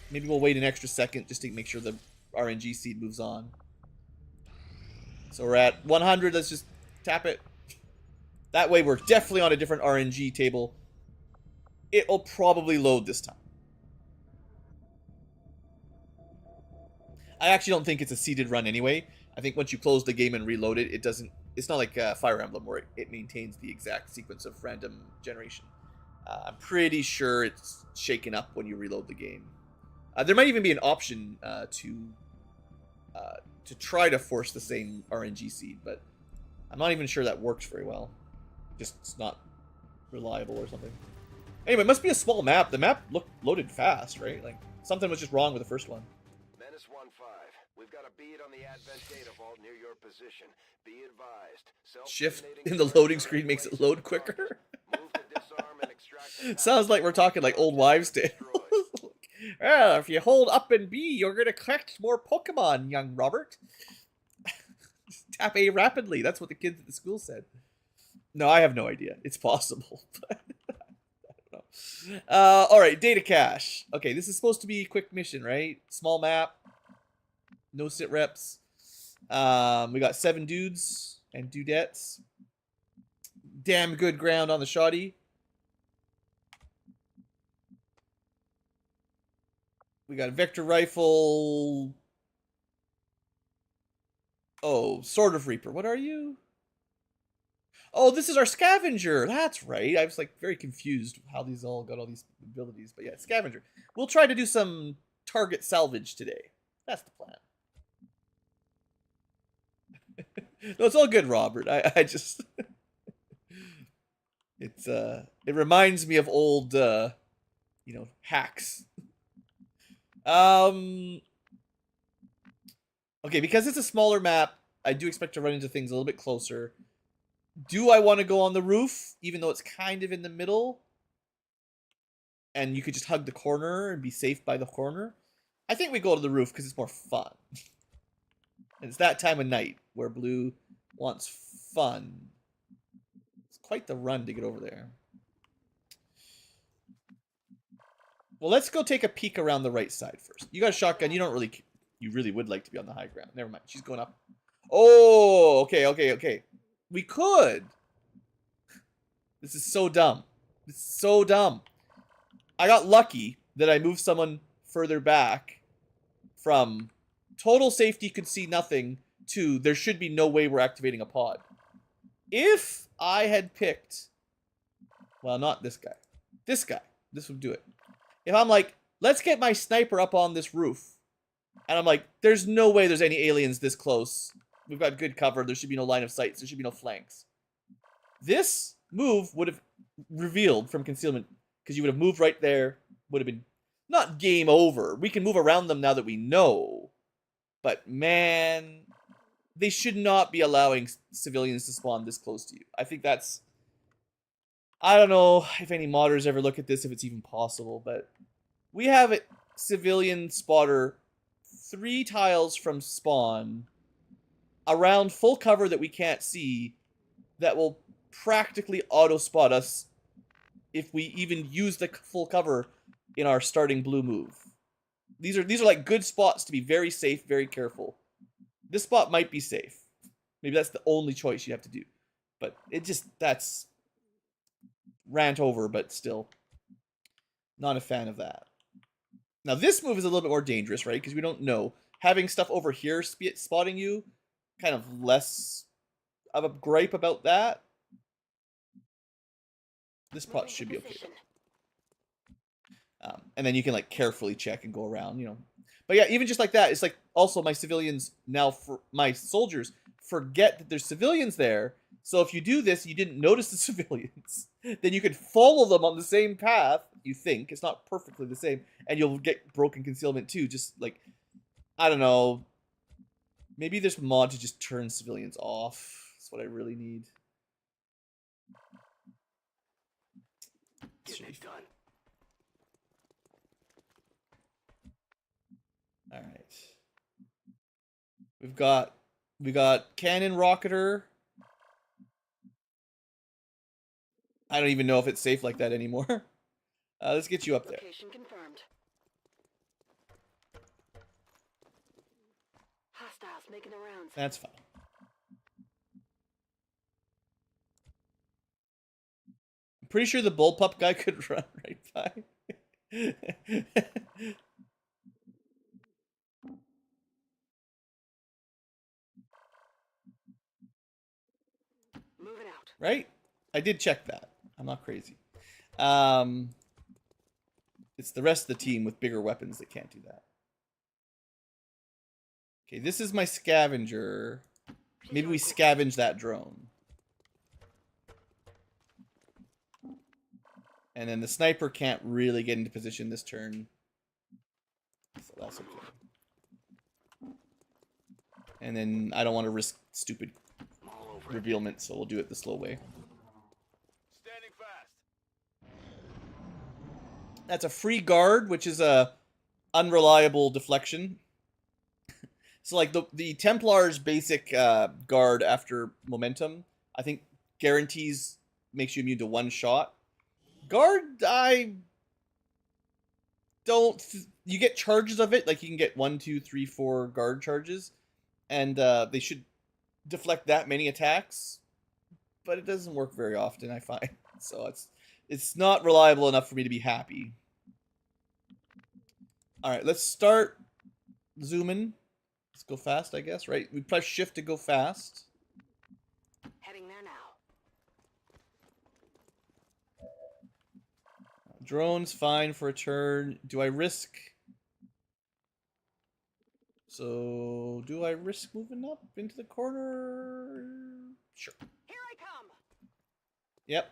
Maybe we'll wait an extra second just to make sure the RNG seed moves on. So we're at 100. Let's just tap it. That way we're definitely on a different RNG table. It'll probably load this time. I actually don't think it's a seeded run anyway. I think once you close the game and reload it, it's not like Fire Emblem where it maintains the exact sequence of random generation. I'm pretty sure it's shaken up when you reload the game. There might even be an option to try to force the same RNG seed, but I'm not even sure that works very well. Just it's not reliable or something. Anyway, it must be a small map. The map loaded fast, right? Like something was just wrong with the first one. Menace 1-5. We've got a bead on the Advent data vault near your position. Be advised. Shift in the loading screen makes it load quicker. Move to disarm and extract. Sounds like we're talking like old wives' tales. Well, if you hold up and B, you're going to collect more Pokemon, young Robert. Tap A rapidly. That's what the kids at the school said. No, I have no idea. It's possible. I don't know. All right, data cache. Okay, this is supposed to be a quick mission, right? Small map. No sit reps. We got 7 dudes and dudettes. Damn good ground on the shoddy. We got a Vector Rifle. Oh, Sword of Reaper. What are you? Oh, this is our Scavenger. That's right. I was like very confused how these all got all these abilities. But yeah, Scavenger. We'll try to do some target salvage today. That's the plan. No, it's all good, Robert. I just... it reminds me of old, hacks. Okay, because it's a smaller map, I do expect to run into things a little bit closer. Do I want to go on the roof, even though it's kind of in the middle? And you could just hug the corner and be safe by the corner? I think we go to the roof because it's more fun. And it's that time of night where Blue wants fun. It's quite the run to get over there. Well, let's go take a peek around the right side first. You got a shotgun. You really would like to be on the high ground. Never mind. She's going up. Oh, okay. We could. This is so dumb. This is so dumb. I got lucky that I moved someone further back from total safety, could see nothing, to there should be no way we're activating a pod. If I had picked, well, not this guy. This guy. This would do it. If I'm like, let's get my sniper up on this roof. And I'm like, there's no way there's any aliens this close. We've got good cover. There should be no line of sight. There should be no flanks. This move would have revealed from concealment, because you would have moved right there. Would have been not game over. We can move around them now that we know. But man, they should not be allowing civilians to spawn this close to you. I think that's... I don't know if any modders ever look at this, if it's even possible, but we have a civilian spotter 3 tiles from spawn around full cover that we can't see that will practically auto-spot us if we even use the full cover in our starting blue move. These are like good spots to be very safe, very careful. This spot might be safe. Maybe that's the only choice you have to do. But that's rant over, but still not a fan of that. Now this move is a little bit more dangerous, right? Because we don't know. Having stuff over here spotting you, kind of less of a gripe about that. This spot should be okay. And then you can like carefully check and go around, you know. But yeah, even just like that, it's like also my civilians now, for my soldiers, forget that there's civilians there. So if you do this, you didn't notice the civilians, then you could follow them on the same path, you think. It's not perfectly the same. And you'll get broken concealment too. Just like, I don't know. Maybe there's mod to just turn civilians off. That's what I really need. Getting it done. All right. We got cannon rocketer. I don't even know if it's safe like that anymore. Let's get you up there. Location confirmed. Hostiles making the rounds. That's fine. I'm pretty sure the bullpup guy could run right by. Moving out. Right? I did check that. I'm not crazy. It's the rest of the team with bigger weapons that can't do that. Okay, this is my scavenger. Maybe we scavenge that drone. And then the sniper can't really get into position this turn. So that's okay. And then I don't want to risk stupid revealment, so we'll do it the slow way. Standing fast. That's a free guard, which is a unreliable deflection. So like the Templar's basic guard after momentum, I think guarantees makes you immune to one shot. Guard, I don't. You get charges of it, like you can get 1, 2, 3, 4 guard charges, and they should deflect that many attacks, but it doesn't work very often, I find. So it's not reliable enough for me to be happy. All right, let's start zooming. Let's go fast, I guess, right? We press shift to go fast. Heading there now. Drone's fine for a turn. Do I risk? So, do I risk moving up into the corner? Sure. Here I come. Yep.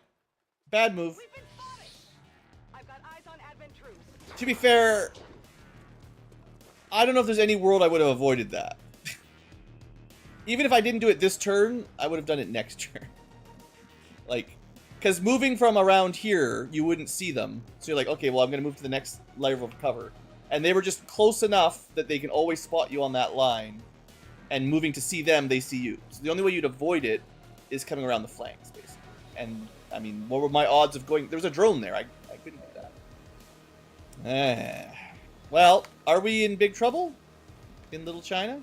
Bad move. We've been spotted. I've got eyes on advent troops. To be fair, I don't know if there's any world I would have avoided that. Even if I didn't do it this turn, I would have done it next turn. Like, because moving from around here, you wouldn't see them. So you're like, okay, well, I'm going to move to the next level of cover. And they were just close enough that they can always spot you on that line. And moving to see them, they see you. So the only way you'd avoid it is coming around the flanks, basically. And, I mean, what were my odds of going... There was a drone there. I couldn't do that. Well, are we in big trouble? In Little China?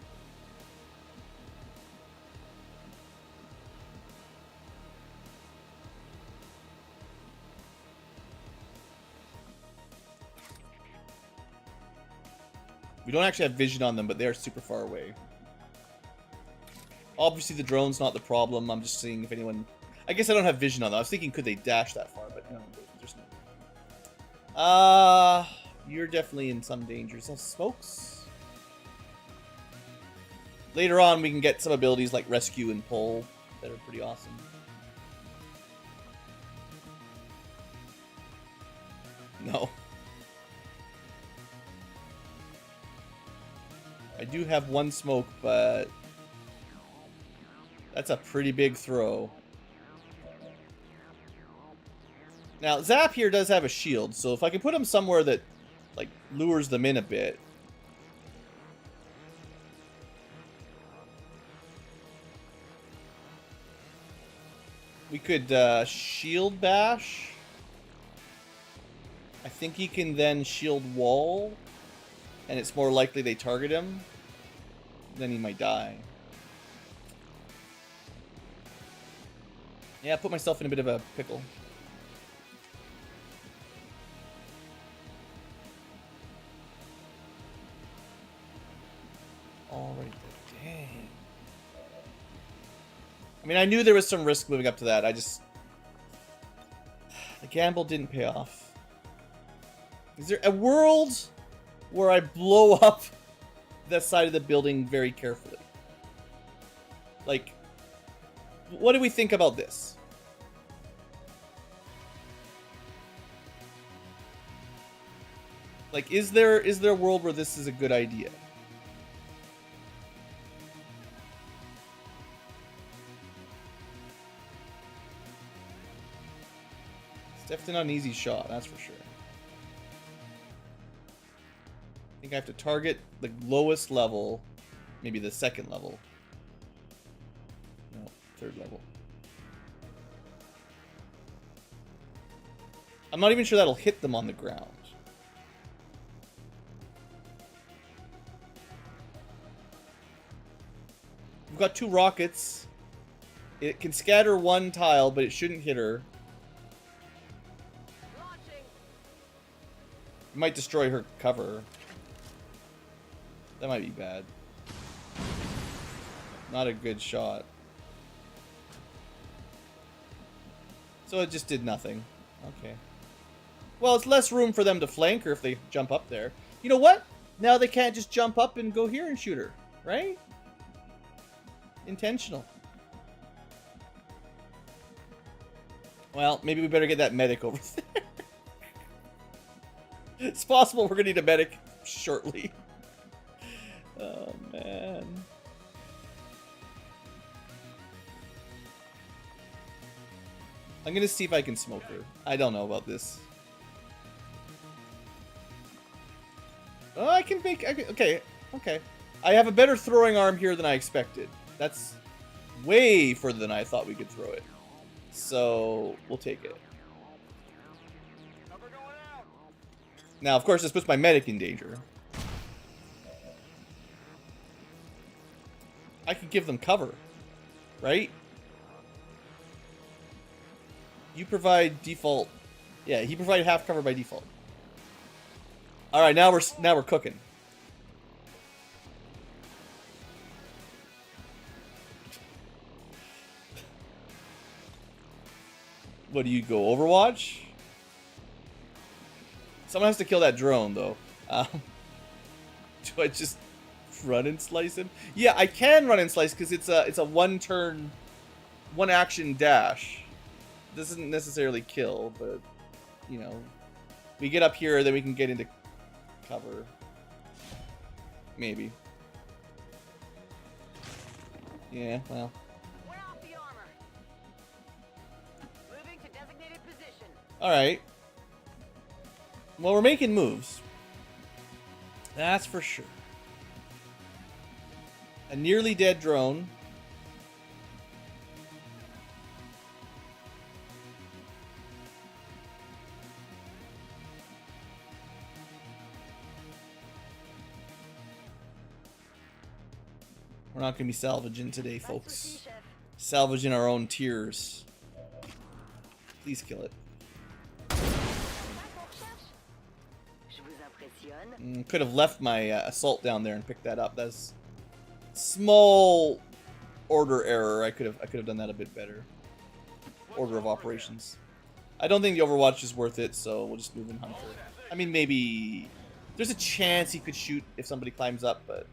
We don't actually have vision on them, but they are super far away. Obviously, the drone's not the problem. I'm just seeing if anyone... I guess I don't have vision on them. I was thinking, could they dash that far? But no, there's no... You're definitely in some danger. Some smokes? Later on, we can get some abilities like rescue and pull that are pretty awesome. No. I do have one smoke, but that's a pretty big throw. Now, Zap here does have a shield, so if I can put him somewhere that, like, lures them in a bit. We could shield bash. I think he can then shield wall, and it's more likely they target him. Then he might die. Yeah, I put myself in a bit of a pickle. Already, dang. I mean, I knew there was some risk moving up to that. I just... The gamble didn't pay off. Is there a world where I blow up that side of the building very carefully? Like, what do we think about this? Like, is there a world where this is a good idea? It's definitely not an easy shot, that's for sure. I think I have to target the lowest level, maybe the second level. No, third level. I'm not even sure that'll hit them on the ground. We've got 2 rockets. It can scatter 1 tile, but it shouldn't hit her. Launching. It might destroy her cover. That might be bad. Not a good shot. So it just did nothing. Okay. Well, it's less room for them to flank her if they jump up there. You know what? Now they can't just jump up and go here and shoot her, right? Intentional. Well, maybe we better get that medic over there. It's possible we're gonna need a medic shortly. Oh, man. I'm gonna see if I can smoke her. I don't know about this. Oh, I can make... okay, okay. I have a better throwing arm here than I expected. That's way further than I thought we could throw it. So, we'll take it. Now, of course, this puts my medic in danger. I could give them cover, right? You provide default. Yeah, he provided half cover by default. All right, now we're cooking. What do you go, Overwatch? Someone has to kill that drone, though. Do I just run and slice him? Yeah, I can run and slice because it's a one-turn, one-action dash. This isn't necessarily kill, but you know, we get up here, then we can get into cover. Maybe. Yeah, well. We're off the armor. Moving to designated position. All right. Well, we're making moves. That's for sure. A nearly dead drone. We're not going to be salvaging today, folks. Salvaging our own tears. Please kill it. Could have left my assault down there and picked that up. That's small order error. I could have done that a bit better. Order of operations. I don't think the Overwatch is worth it, so we'll just move in Hunter. I mean, maybe there's a chance he could shoot if somebody climbs up, but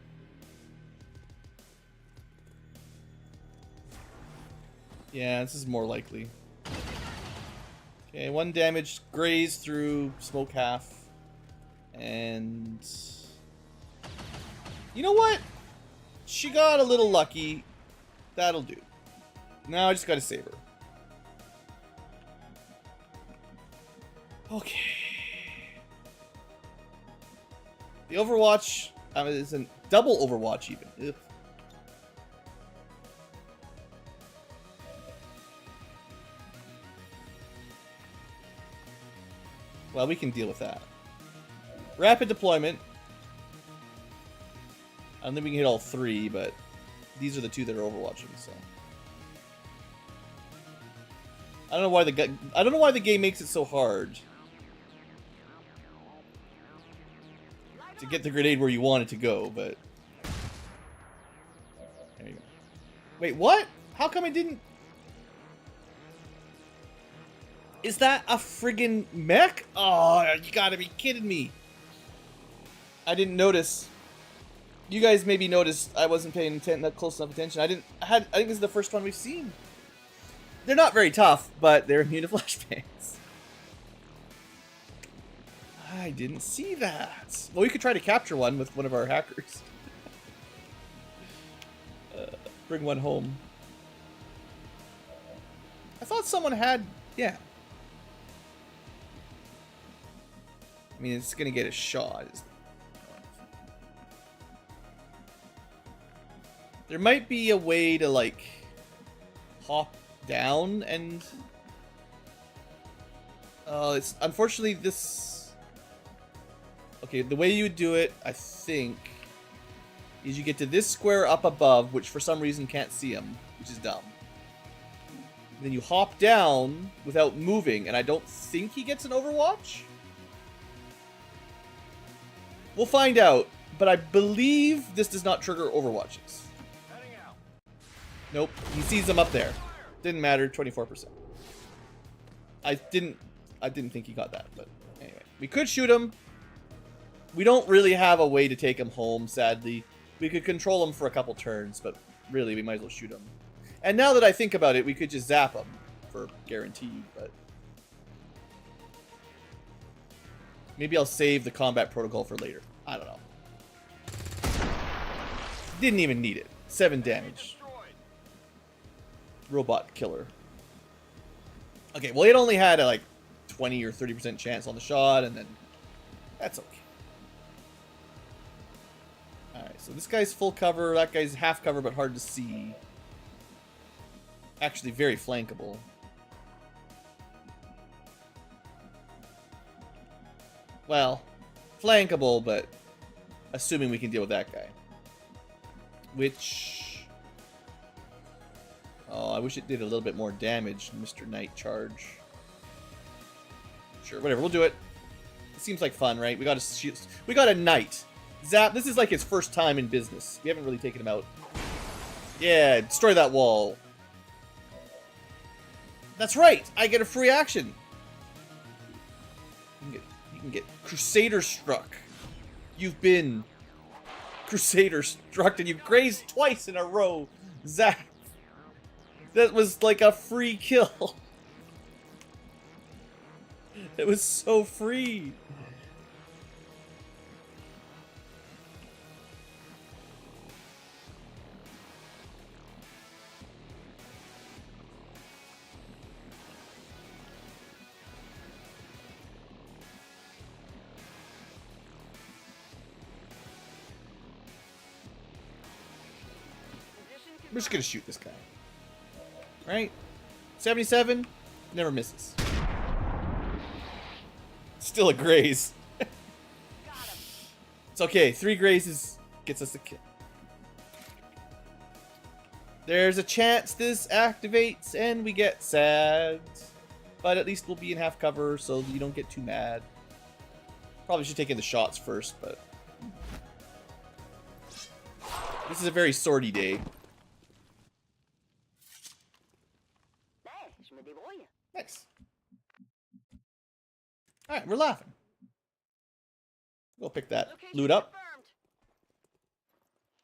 yeah, this is more likely. Okay, 1 damage, graze through, smoke half. And you know what? She got a little lucky. That'll do. Now I just gotta save her. Okay. The Overwatch is a double Overwatch even. Ugh. Well, we can deal with that. Rapid deployment. I don't think we can hit all 3, but these are the 2 that are overwatching, so. I don't know why the game makes it so hard to get the grenade where you want it to go, but there you go. Wait, what? How come I didn't? Is that a friggin' mech? Oh, you gotta be kidding me. I didn't notice. You guys maybe noticed I wasn't paying close enough attention. I think this is the first one we've seen. They're not very tough, but they're immune to flashbangs. I didn't see that. Well, we could try to capture one with one of our hackers. Bring one home. I thought someone had... Yeah. I mean, it's gonna get a shot. There might be a way to, like, hop down and... it's... Unfortunately, this... Okay, the way you do it, I think, is you get to this square up above, which for some reason can't see him, which is dumb. Then you hop down without moving, and I don't think he gets an overwatch? We'll find out, but I believe this does not trigger overwatches. Nope, he sees them up there. Didn't matter, 24%. I didn't think he got that, but anyway. We could shoot him. We don't really have a way to take him home, sadly. We could control him for a couple turns, but really, we might as well shoot him. And now that I think about it, we could just zap him for guaranteed, but... Maybe I'll save the combat protocol for later. I don't know. Didn't even need it. 7 damage. Robot killer. Okay, well, it only had a, like, 20 or 30% chance on the shot, and then... That's okay. Alright, so this guy's full cover, that guy's half cover, but hard to see. Actually, very flankable. Well, flankable, but assuming we can deal with that guy. Which... Oh, I wish it did a little bit more damage, Mr. Knight Charge. Sure, whatever, we'll do it. It seems like fun, right? We got a knight. Zap, this is like his first time in business. We haven't really taken him out. Yeah, destroy that wall. That's right, I get a free action. You can get Crusader struck. You've been Crusader struck and you've grazed twice in a row. Zap. That was like a free kill. It was so free. We're just gonna shoot this guy. Right? 77, never misses. Still a graze. It's okay, 3 grazes gets us a kill. There's a chance this activates and we get sad. But at least we'll be in half cover so you don't get too mad. Probably should take in the shots first, but... This is a very swordy day. Nice. Alright, we're laughing. We'll pick that loot up.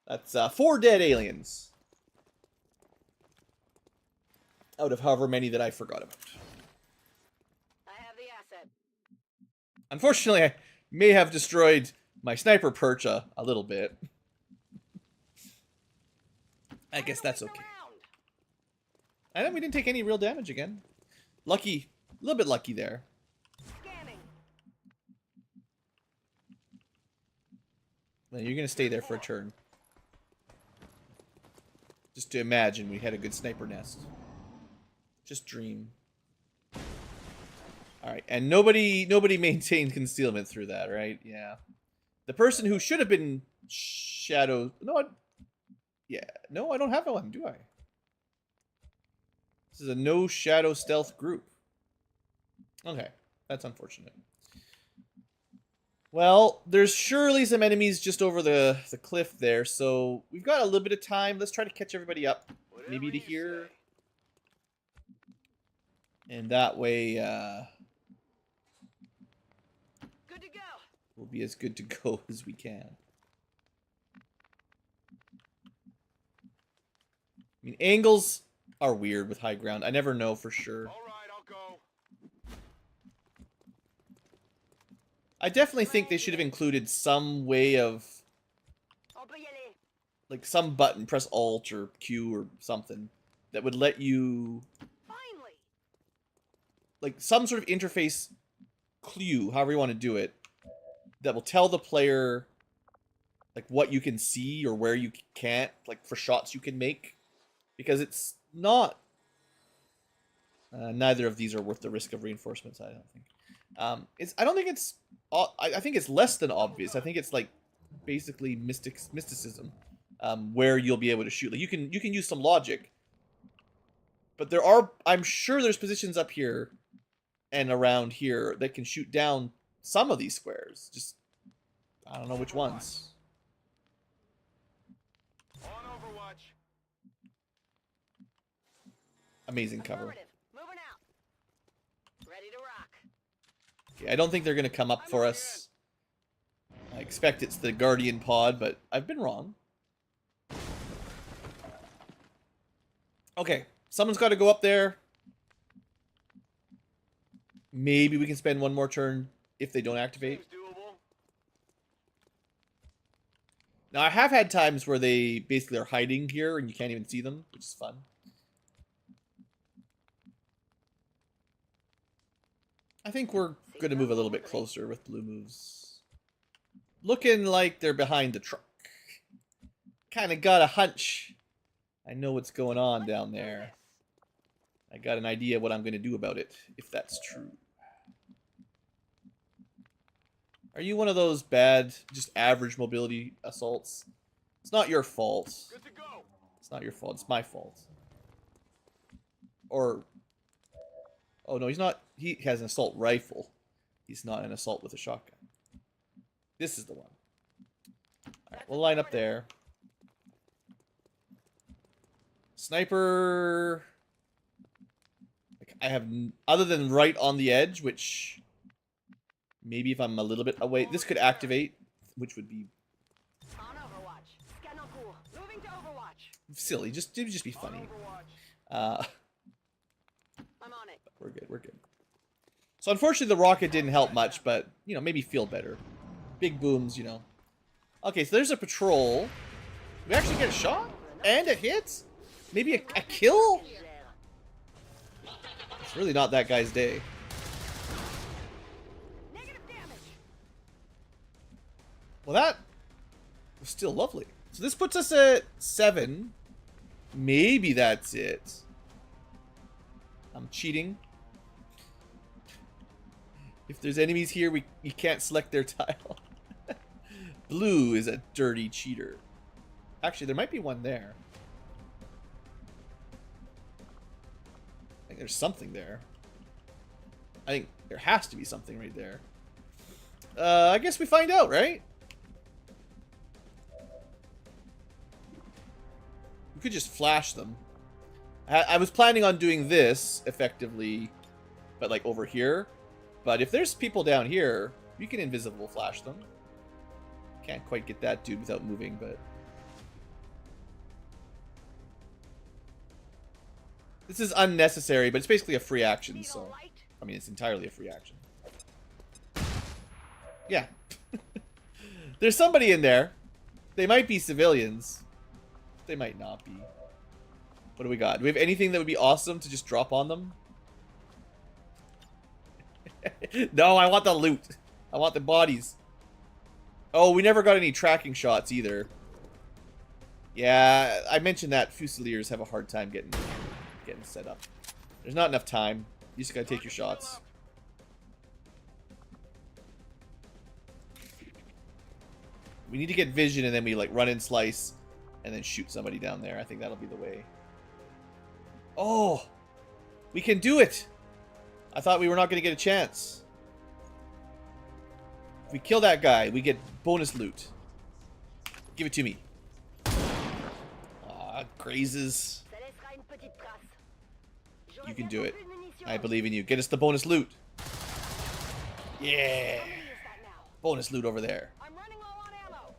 That's 4 dead aliens. Out of however many that I forgot about. I have the asset. Unfortunately, I may have destroyed my sniper perch a little bit. I guess that's okay. And then we didn't take any real damage again. Lucky, a little bit lucky there. Scanning. Then you're gonna stay there for a turn. Just to imagine we had a good sniper nest. Just dream. Alright, and nobody maintained concealment through that, right? Yeah. The person who should have been shadow... No, yeah. No, I don't have one, do I? This is a no shadow stealth group. Okay, that's unfortunate. Well, there's surely some enemies just over the cliff there, so we've got a little bit of time. Let's try to catch everybody up, maybe to here. And that way, Good to go. we'll be as good to go as we can. I mean, angles are weird with high ground. I never know for sure. All right, I'll go. I definitely think they should have included some way of, On peut y aller. like, some button, press Alt or Q or something, that would let you, Finally. like, some sort of interface clue, however you want to do it, that will tell the player, like, what you can see or where you can't, like, for shots you can make. Because it's not... neither of these are worth the risk of reinforcements, I don't think. I don't think it's... I think it's less than obvious. I think it's, like, basically mysticism. Where you'll be able to shoot. Like, you can use some logic. But there are... I'm sure there's positions up here and around here that can shoot down some of these squares. Just... I don't know which ones. On Overwatch. Amazing cover. Affirmative. Moving out. Ready to rock. Okay, I don't think they're going to come up for us. I expect it's the Guardian pod, but I've been wrong. Okay, someone's got to go up there. Maybe we can spend one more turn if they don't activate. Seems doable. Now, I have had times where they basically are hiding here and you can't even see them, which is fun. I think we're going to move a little bit closer with blue moves. Looking like they're behind the truck. Kind of got a hunch. I know what's going on down there. I got an idea what I'm going to do about it, if that's true. Are you one of those bad, just average mobility assaults? It's not your fault. Good to go. It's not your fault. It's my fault. Or... Oh, no, he's not... He has an assault rifle. He's not an assault with a shotgun. This is the one. Alright, we'll line up there. Sniper... Like, I have... Other than right on the edge, which... Maybe if I'm a little bit away... This could activate, which would be... On Overwatch. Scan en cours. Moving to Overwatch. silly. It would just be funny. I'm on it. We're good, we're good. So unfortunately the rocket didn't help much, but, you know, maybe feel better. Big booms, you know. Okay, so there's a patrol. We actually get a shot? And a hit? Maybe a kill? It's really not that guy's day. Negative damage. Well, that was still lovely. So this puts us at 7. Maybe that's it. I'm cheating. If there's enemies here, you can't select their tile. Blue is a dirty cheater. Actually, there might be one there. I think there's something there. I think there has to be something right there. I guess we find out, right? We could just flash them. I was planning on doing this, effectively, but like over here. But if there's people down here, you can invisible flash them. Can't quite get that dude without moving, but... This is unnecessary, but it's basically a free action, Need a so... light? I mean, it's entirely a free action. Yeah. There's somebody in there. They might be civilians. They might not be. What do we got? Do we have anything that would be awesome to just drop on them? No, I want the loot. I want the bodies. Oh, we never got any tracking shots either. Yeah, I mentioned that Fusiliers have a hard time getting set up. There's not enough time. You just gotta take your shots. We need to get vision, and then we like run in slice, and then shoot somebody down there. I think that'll be the way. Oh, we can do it! I thought we were not going to get a chance. If we kill that guy, we get bonus loot. Give it to me. Ah, grazes. Ça laissera une petite trace. Je You can reviens do pour it. plus de munitions. I believe in you. Get us the bonus loot. Yeah. How many is that now? Bonus loot over there. I'm running low on ammo.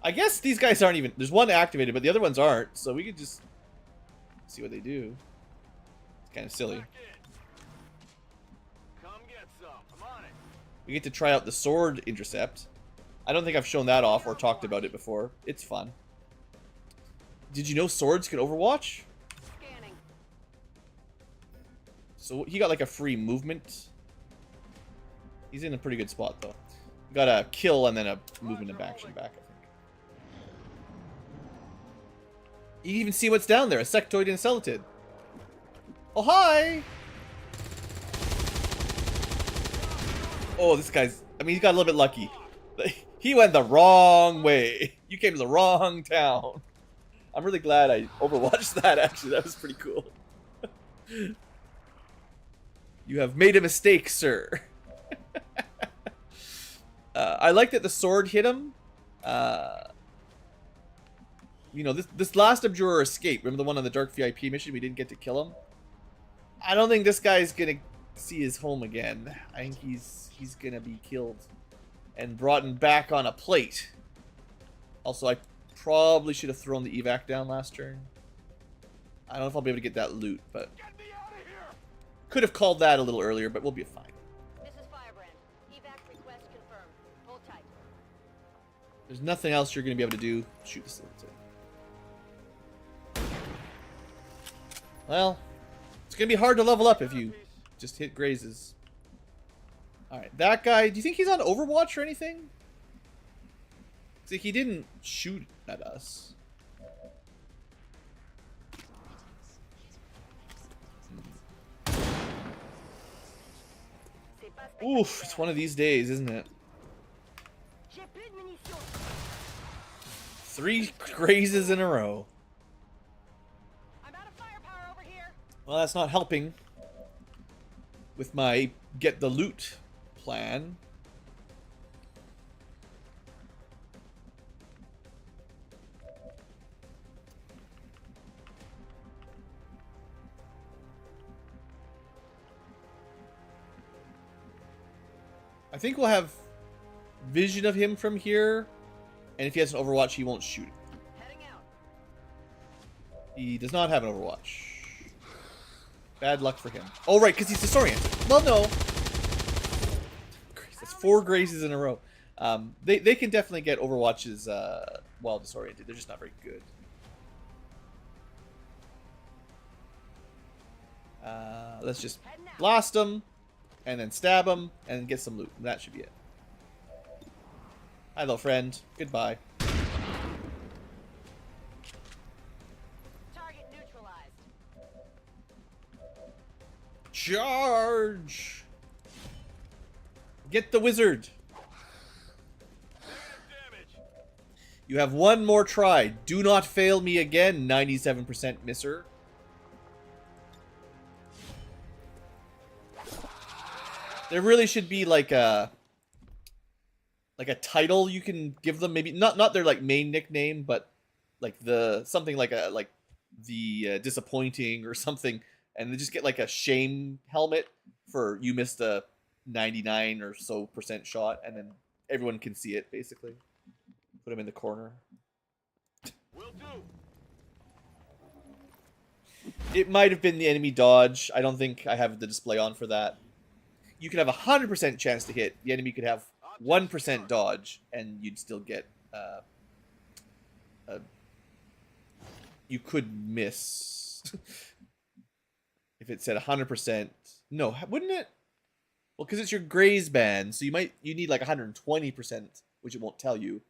I guess these guys aren't even... There's one activated, but the other ones aren't. So we could just see what they do. It's kind of silly. Back in. Come get some. I'm on it. We get to try out the sword intercept. I don't think I've shown that off or talked about it before. It's fun. Did you know swords can overwatch? Scanning. So he got like a free movement. He's in a pretty good spot though. Got a kill and then a movement of action back, I think. You can even see what's down there, a sectoid and a celatid. Oh, hi! Oh, this guy's... I mean, he got a little bit lucky. He went the wrong way. You came to the wrong town. I'm really glad I overwatched that, actually. That was pretty cool. You have made a mistake, sir. I like that the sword hit him. You know, this last Abjurer escaped. Remember the one on the Dark VIP mission? We didn't get to kill him. I don't think this guy's gonna see his home again. I think he's gonna be killed and brought back on a plate. Also, I probably should have thrown the evac down last turn. I don't know if I'll be able to get that loot, but Get me out of here. could have called that a little earlier, but we'll be fine. This is Firebrand. Evac request confirmed. Hold tight. There's nothing else you're gonna be able to do. Shoot this little thing. Well, it's gonna be hard to level up if you just hit grazes. Alright, that guy, do you think he's on Overwatch or anything? See, he didn't shoot at us. C'est pas Oof, it's one of these days, isn't it? J'ai plus de munitions. 3 grazes in a row. I'm out of firepower over here. Well, that's not helping with my get the loot plan. I think we'll have vision of him from here, and if he has an Overwatch, he won't shoot. Heading out. He does not have an Overwatch. Bad luck for him. Oh, right, because he's disoriented. Well, no. That's 4 grazes in a row. They can definitely get Overwatches while disoriented. They're just not very good. Let's just blast him, and then stab him, and get some loot. That should be it. Hi, little friend. Goodbye. Target neutralized. Charge! Get the wizard. Damage. You have one more try. Do not fail me again, 97% misser. There really should be like a title you can give them, maybe not their like main nickname, but like something like the disappointing or something, and they just get like a shame helmet for you missed a 99 or so % shot, and then everyone can see it basically. Put them in the corner. Will do. It might have been the enemy dodge. I don't think I have the display on for that. You could have a 100% chance to hit. The enemy could have 1% dodge, and you'd still get you could miss. If it said 100%, no, wouldn't it? Well, because it's your graze band, so you need like 120%, which it won't tell you,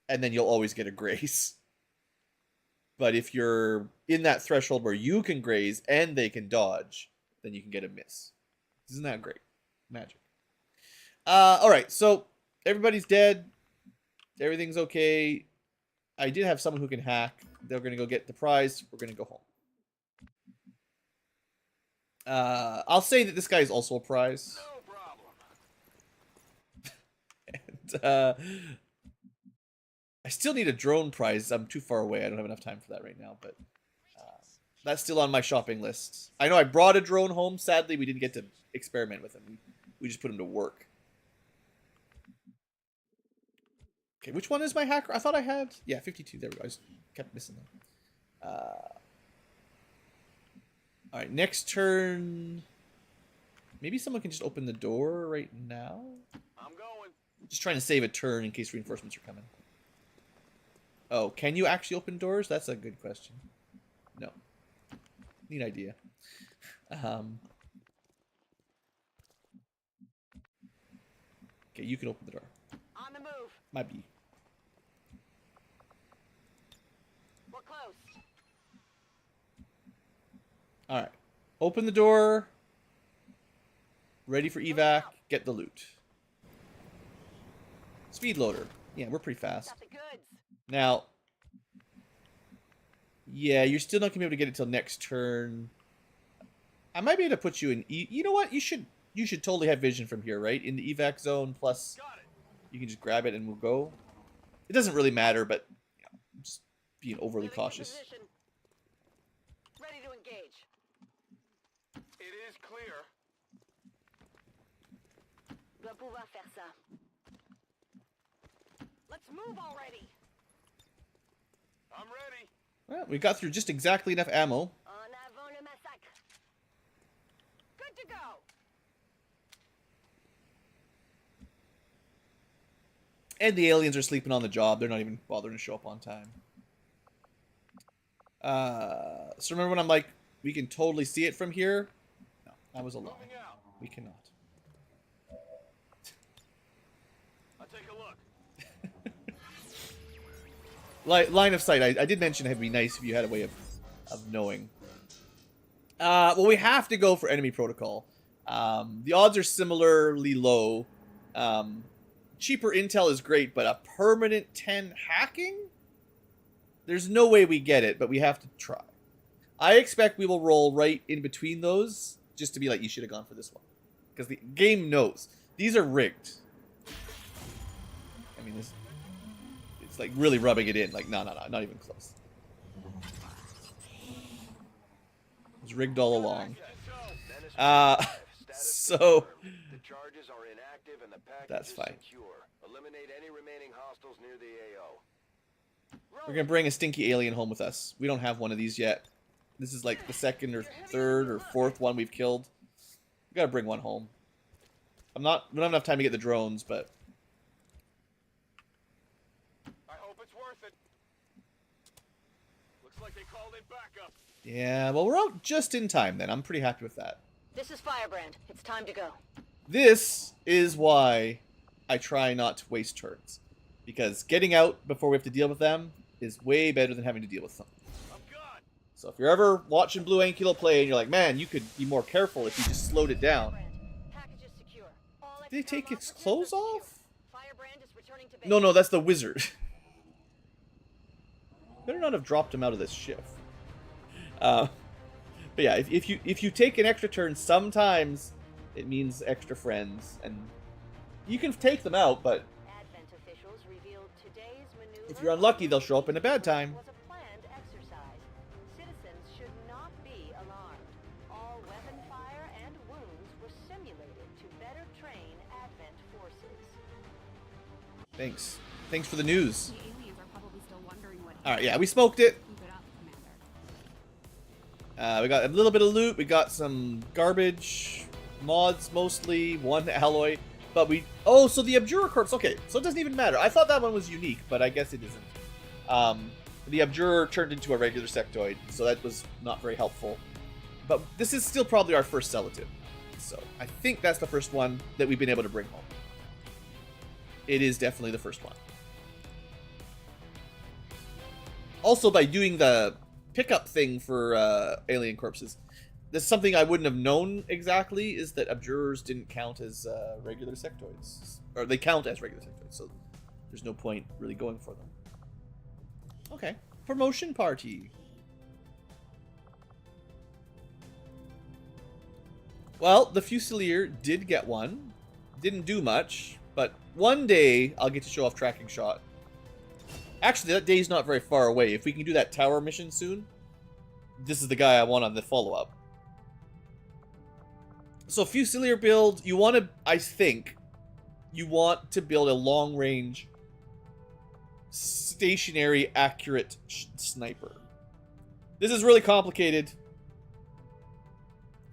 and then you'll always get a graze. But if you're in that threshold where you can graze and they can dodge, then you can get a miss. Isn't that great? Magic. Alright, so everybody's dead. Everything's okay. I did have someone who can hack. They're going to go get the prize. We're going to go home. I'll say that this guy is also a prize. No problem. And, I still need a drone prize. I'm too far away. I don't have enough time for that right now, but that's still on my shopping list. I know I brought a drone home. Sadly, we didn't get to experiment with him. We just put him to work. Okay, which one is my hacker? I thought I had... Yeah, 52. There we go. I just kept missing them. Alright, next turn... Maybe someone can just open the door right now? I'm going. Just trying to save a turn in case reinforcements are coming. Oh, can you actually open doors? That's a good question. No. Neat idea. Okay, you can open the door. On the move. Might be. We're close. Alright. Open the door. Ready for evac. Get the loot. Speed loader. Yeah, we're pretty fast. Got the goods. Now, yeah, you're still not going to be able to get it till next turn. I might be able to put you in... You know what? You should totally have vision from here, right? In the evac zone, plus you can just grab it and we'll go. It doesn't really matter, but you know, I'm just being overly Moving to cautious. position. Ready to engage. It is clear. Dois pouvoir faire ça. Let's move already. I'm ready. Well, we got through just exactly enough ammo. En avant le massacre. Good to go. And the aliens are sleeping on the job. They're not even bothering to show up on time. So remember when I'm like, we can totally see it from here? No, I was a lie. Moving out. We cannot. I'll take a look. Line of sight. I did mention it'd be nice if you had a way of knowing. Well, we have to go for enemy protocol. The odds are similarly low. Cheaper intel is great, but a permanent 10 hacking? There's no way we get it, but we have to try. I expect we will roll right in between those, just to be like, you should have gone for this one. Because the game knows. These are rigged. I mean, it's like really rubbing it in. Like, no, not even close. It's rigged all along. So... The charges are inactive and the package That's is fine. secure. Eliminate any remaining hostiles near the AO. We're gonna bring a stinky alien home with us. We don't have one of these yet. This is like the second or third or fourth one we've killed. We gotta bring one home. We don't have enough time to get the drones, but I hope it's worth it. Looks like they called in backup. yeah, well, we're out just in time then. I'm pretty happy with that. This is Firebrand. It's time to go. This is why I try not to waste turns. Because getting out before we have to deal with them is way better than having to deal with them. I'm gone. So if you're ever watching Blue Ankylo play and you're like, man, you could be more careful if you just slowed it down. Package is secure. All Did he take XCom his operatives clothes are secure. off? Firebrand is returning to base. No, that's the wizard. Better not have dropped him out of this shift. But yeah, if you take an extra turn, sometimes it means extra friends, and you can take them out. But Advent officials revealed today's maneuver if you're unlucky, they'll show up in a bad time. was a planned exercise. Citizens should not be alarmed. All weapon fire and wounds were simulated to better train Advent forces. Thanks for the news. The aliens are probably still wondering what. All right, yeah, we smoked it. Keep it up, Commander. We got a little bit of loot. We got some garbage mods, mostly one alloy. But oh, so the Abjurer Corpse. Okay, so it doesn't even matter. I thought that one was unique, but I guess it isn't. The Abjurer turned into a regular sectoid, so that was not very helpful. But this is still probably our first Cellative. So I think that's the first one that we've been able to bring home. It is definitely the first one. Also, by doing the pickup thing for alien corpses, this is something I wouldn't have known exactly, is that abjurers didn't count as regular sectoids. Or they count as regular sectoids, so there's no point really going for them. Okay. Promotion party. Well, the Fusilier did get one. Didn't do much, but one day I'll get to show off tracking shot. Actually, that day's not very far away. If we can do that tower mission soon, this is the guy I want on the follow-up. So Fusilier build, you want to, I think, you want to build a long-range, stationary, accurate sniper. This is really complicated.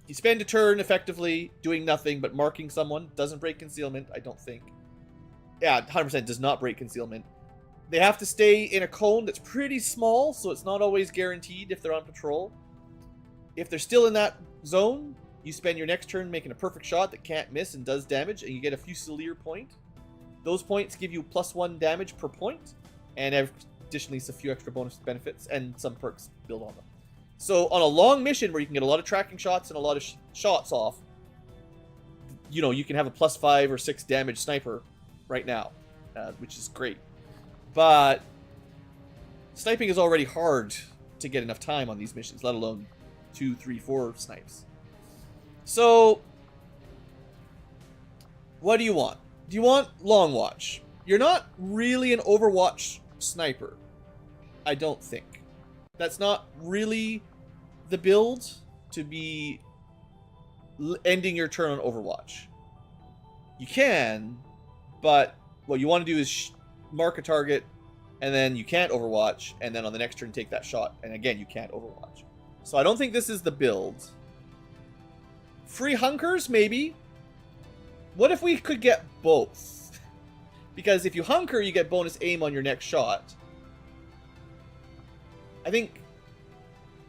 You spend a turn effectively doing nothing but marking someone. Doesn't break concealment, I don't think. Yeah, 100% does not break concealment. They have to stay in a cone that's pretty small, so it's not always guaranteed if they're on patrol. If they're still in that zone, you spend your next turn making a perfect shot that can't miss and does damage, and you get a Fusilier point. Those points give you +1 damage per point, and additionally a few extra bonus benefits and some perks built on them. So on a long mission where you can get a lot of tracking shots and a lot of shots off, you know, you can have a +5 or 6 damage sniper right now, which is great. But sniping is already hard to get enough time on these missions, let alone 2, 3, 4 snipes. So, what do you want? Do you want Long Watch? You're not really an Overwatch sniper, I don't think. That's not really the build to be ending your turn on Overwatch. You can, but what you want to do is mark a target, and then you can't Overwatch, and then on the next turn take that shot, and again you can't Overwatch. So I don't think this is the build. Free hunkers, maybe. What if we could get both? Because if you hunker, you get bonus aim on your next shot. I think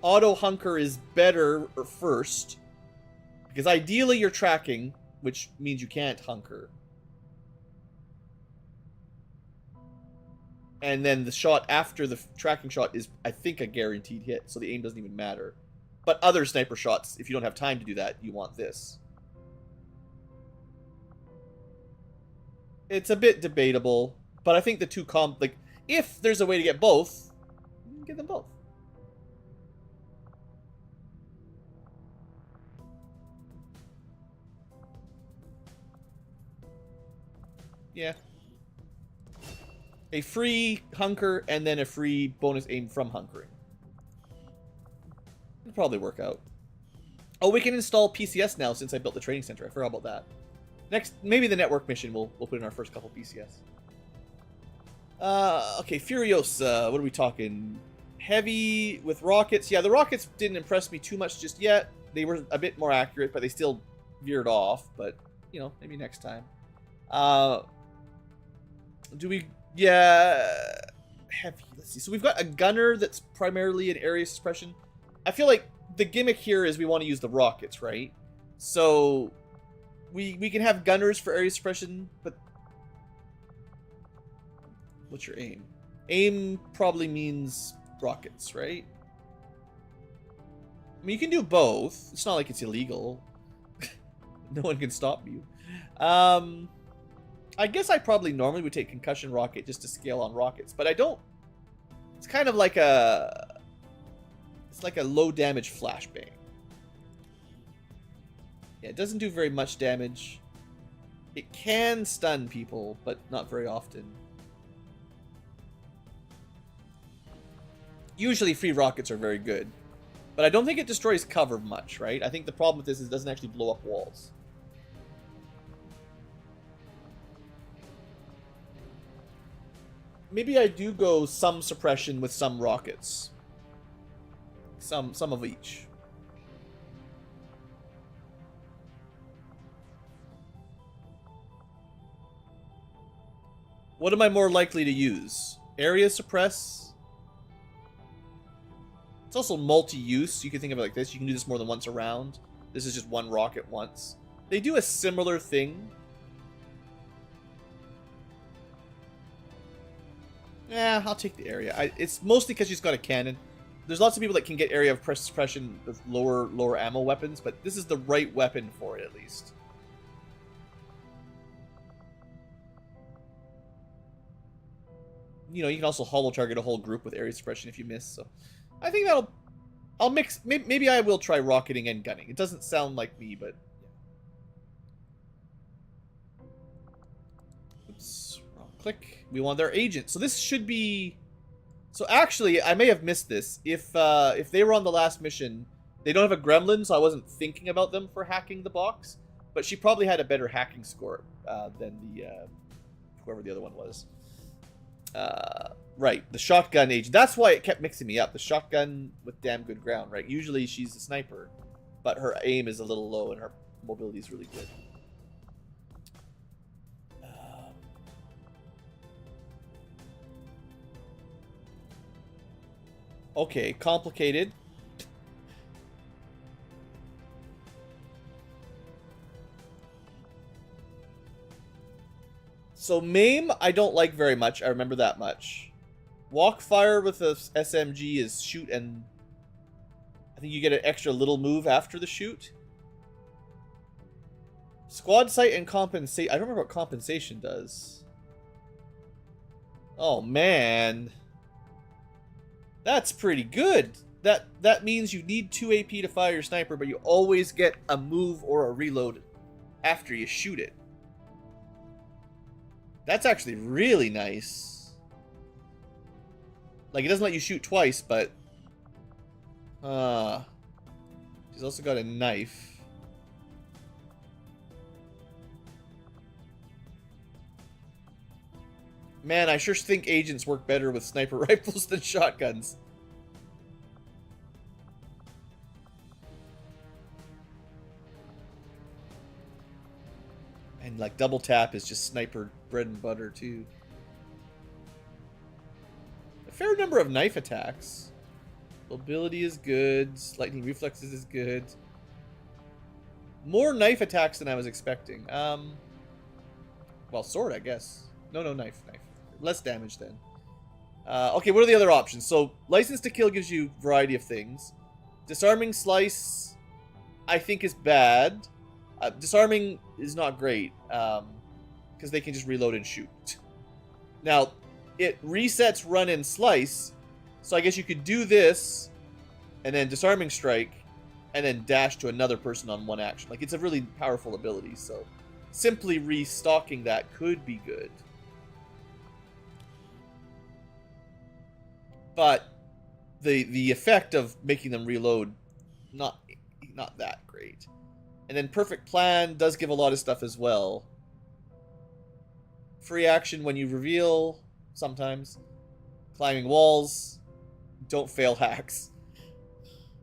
auto hunker is better first, because ideally you're tracking, which means you can't hunker. And then the shot after the tracking shot is, I think, a guaranteed hit, so the aim doesn't even matter. But other sniper shots, if you don't have time to do that, you want this. It's a bit debatable, but I think the two like, if there's a way to get both, get them both. Yeah. A free hunker and then a free bonus aim from hunkering. It'll probably work out. Oh, we can install PCS now since I built the training center. I forgot about that. Next, maybe the network mission we'll put in our first couple PCS. Okay, Furiosa. What are we talking? Heavy with rockets. Yeah, the rockets didn't impress me too much just yet. They were a bit more accurate, but they still veered off. But, you know, maybe next time. Do we... Yeah... Heavy. Let's see. So we've got a gunner that's primarily an area suppression. I feel like the gimmick here is we want to use the rockets, right? So... We can have gunners for area suppression, but... What's your aim? Aim probably means rockets, right? I mean, you can do both. It's not like it's illegal. No one can stop you. I guess I probably normally would take concussion rocket just to scale on rockets, but I don't... It's kind of like a... It's like a low damage flashbang. Yeah, it doesn't do very much damage. It can stun people, but not very often. Usually free rockets are very good. But I don't think it destroys cover much, right? I think the problem with this is it doesn't actually blow up walls. Maybe I do go some suppression with some rockets. Some of each. What am I more likely to use? Area suppress? It's also multi-use. You can think of it like this. You can do this more than once a round. This is just one rocket once. They do a similar thing. Yeah, I'll take the area. It's mostly because she's got a cannon. there's lots of people that can get area of suppression with lower ammo weapons, but this is the right weapon for it, at least. You know, you can also hollow target a whole group with area suppression if you miss, so I think that'll... I'll mix... Maybe I will try rocketing and gunning. It doesn't sound like me, but... Oops. Wrong click. We want their agent. So this should be... So actually, I may have missed this. If they were on the last mission, they don't have a gremlin, so I wasn't thinking about them for hacking the box. But she probably had a better hacking score than the whoever the other one was. Right, the shotgun agent. That's why it kept mixing me up. The shotgun with damn good ground, right? Usually she's a sniper, but her aim is a little low and her mobility is really good. Okay, complicated. So maim, I don't like very much. I remember that much. Walk fire with a SMG is shoot, and I think you get an extra little move after the shoot. Squad sight and compensate. I don't remember what compensation does. Oh man, that's pretty good. That means you need 2 AP to fire your sniper, but you always get a move or a reload after you shoot it. That's actually really nice. Like, it doesn't let you shoot twice, but... she's also got a knife. Man, I sure think agents work better with sniper rifles than shotguns. And, like, double tap is just sniper bread and butter, too. A fair number of knife attacks. Mobility is good. Lightning reflexes is good. More knife attacks than I was expecting. Well, sword, I guess. No, knife. Less damage, then. Okay, what are the other options? So, license to kill gives you a variety of things. Disarming slice, I think, is bad. Disarming is not great, because they can just reload and shoot. Now, it resets run and slice, so I guess you could do this, and then disarming strike, and then dash to another person on one action. Like, it's a really powerful ability, so simply restocking that could be good. But the effect of making them reload, not that great. And then Perfect Plan does give a lot of stuff as well. Free action when you reveal, sometimes. Climbing walls. Don't fail hacks.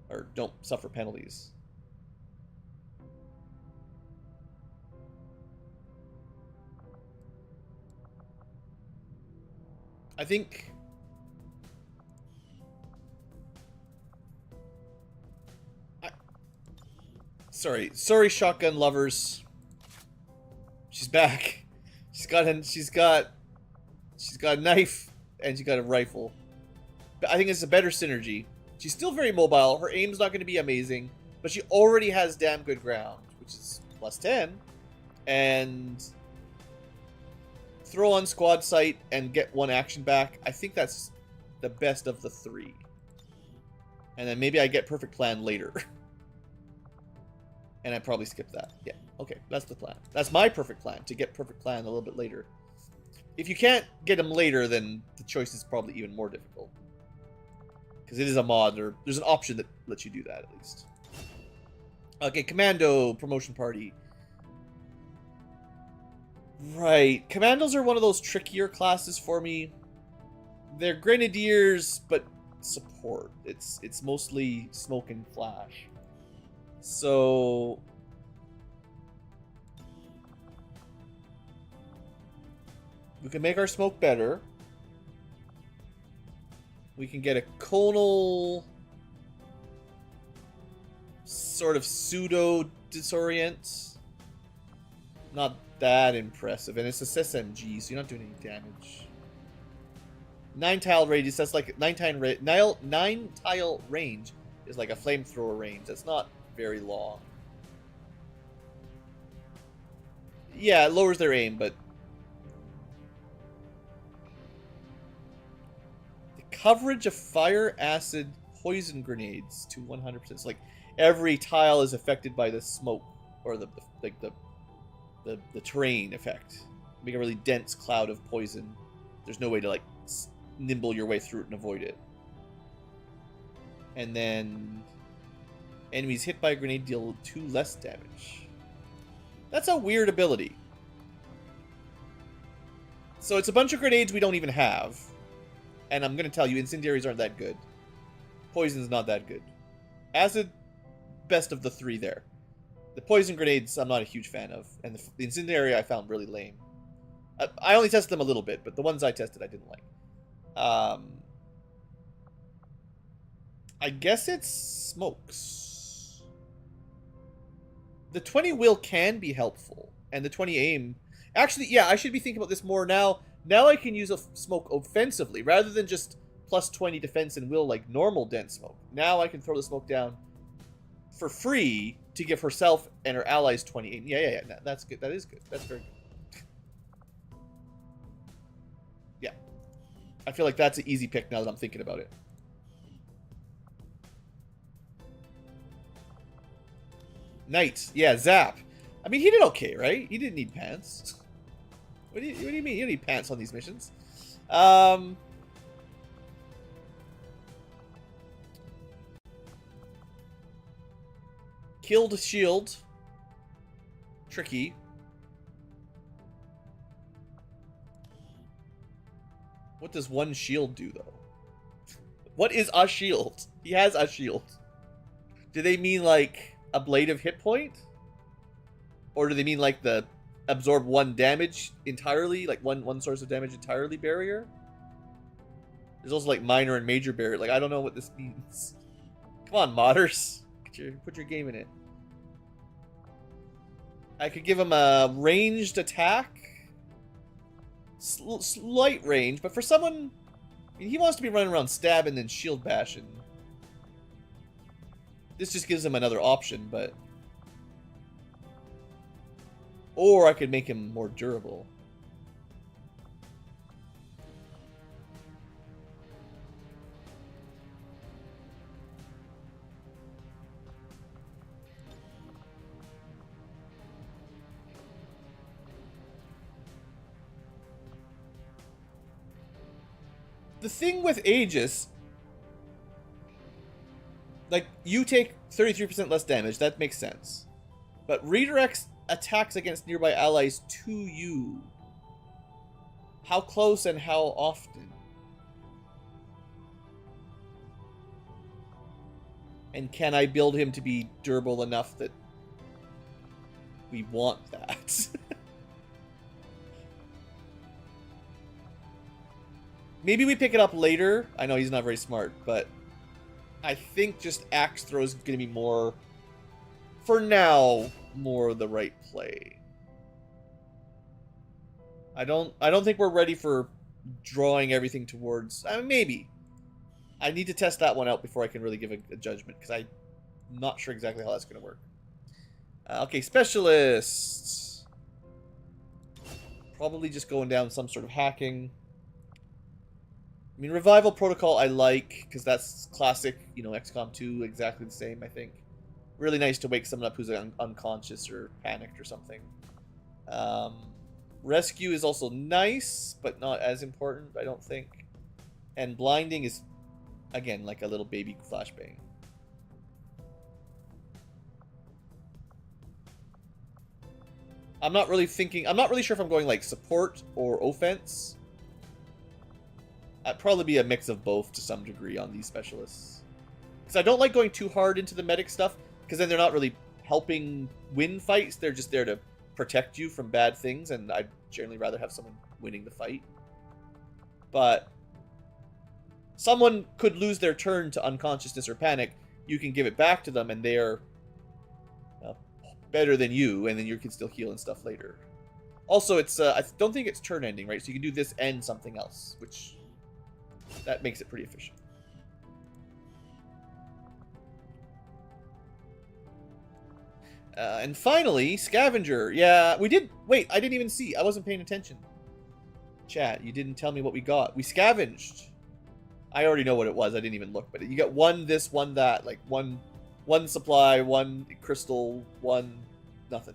Or don't suffer penalties. I think... Sorry, shotgun lovers. She's back. She's got a knife and she's got a rifle. But I think it's a better synergy. She's still very mobile. Her aim's not going to be amazing, but she already has damn good ground, which is +10. And throw on squad sight and get one action back. I think that's the best of the 3. And then maybe I get Perfect Plan later. And I probably skip that. Yeah, okay, that's the plan. That's my perfect plan, to get Perfect Plan a little bit later. If you can't get them later, then the choice is probably even more difficult. Because it is a mod, or there's an option that lets you do that, at least. Okay, Commando Promotion Party. Right, Commandos are one of those trickier classes for me. They're Grenadiers, but support. It's mostly smoke and flash. So we can make our smoke better. We can get a conal sort of pseudo disorient. Not that impressive, and it's a SMG, so you're not doing any damage. 9-tile radius, that's like 9 tile range is like a flamethrower range. That's not very long. Yeah, it lowers their aim, but the coverage of fire, acid, poison grenades to 100%. It's like every tile is affected by the smoke or the terrain effect. Make a really dense cloud of poison. There's no way to like nimble your way through it and avoid it. And then enemies hit by a grenade deal 2 less damage. That's a weird ability. So it's a bunch of grenades we don't even have. And I'm going to tell you, incendiaries aren't that good. Poison's not that good. Acid, best of the 3 there. The poison grenades, I'm not a huge fan of. And the incendiary I found really lame. I only tested them a little bit, but the ones I tested I didn't like. I guess it's smokes. The 20 will can be helpful. And the 20 aim... Actually, yeah, I should be thinking about this more now. Now I can use a smoke offensively, rather than just plus 20 defense and will like normal dense smoke. Now I can throw the smoke down for free to give herself and her allies 20 aim. Yeah, that's good. That is good. That's very good. Yeah. I feel like that's an easy pick now that I'm thinking about it. Knight. Yeah, Zap. I mean, he did okay, right? He didn't need pants. What do you mean? You don't need pants on these missions. Killed shield. Tricky. What does one shield do, though? What is a shield? He has a shield. Do they mean, like, a blade of hit point? Or do they mean, like, the absorb 1 damage entirely? Like, one source of damage entirely barrier? There's also, like, minor and major barrier. Like, I don't know what this means. Come on, modders. Put your game in it. I could give him a ranged attack. Slight range, but for someone... I mean, he wants to be running around stabbing and shield bashing. This just gives him another option, but... Or I could make him more durable. The thing with Aegis, like, you take 33% less damage, that makes sense. But redirects attacks against nearby allies to you. How close and how often? And can I build him to be durable enough that we want that? Maybe we pick it up later. I know he's not very smart, but I think just axe throw is going to be more, for now, more the right play. I don't think we're ready for drawing everything towards... I mean, maybe. I need to test that one out before I can really give a judgment, because I'm not sure exactly how that's going to work. Okay, specialists. Probably just going down some sort of hacking. I mean, Revival Protocol I like, because that's classic, you know, XCOM 2, exactly the same, I think. Really nice to wake someone up who's unconscious or panicked or something. Rescue is also nice, but not as important, I don't think. And Blinding is, again, like a little baby flashbang. I'm not really sure if I'm going like support or offense. I'd probably be a mix of both to some degree on these specialists. Because I don't like going too hard into the medic stuff, because then they're not really helping win fights. They're just there to protect you from bad things, and I'd generally rather have someone winning the fight. But someone could lose their turn to unconsciousness or panic. You can give it back to them, and they're better than you, and then you can still heal and stuff later. Also, it's I don't think it's turn ending, right? So you can do this and something else, which That makes it pretty efficient. And finally, scavenger. Yeah, we did. Wait, I didn't even see. I wasn't paying attention. Chat, you didn't tell me what we got. We scavenged. I already know what it was. I didn't even look, but you get one this, one that, like one supply, one crystal, one nothing.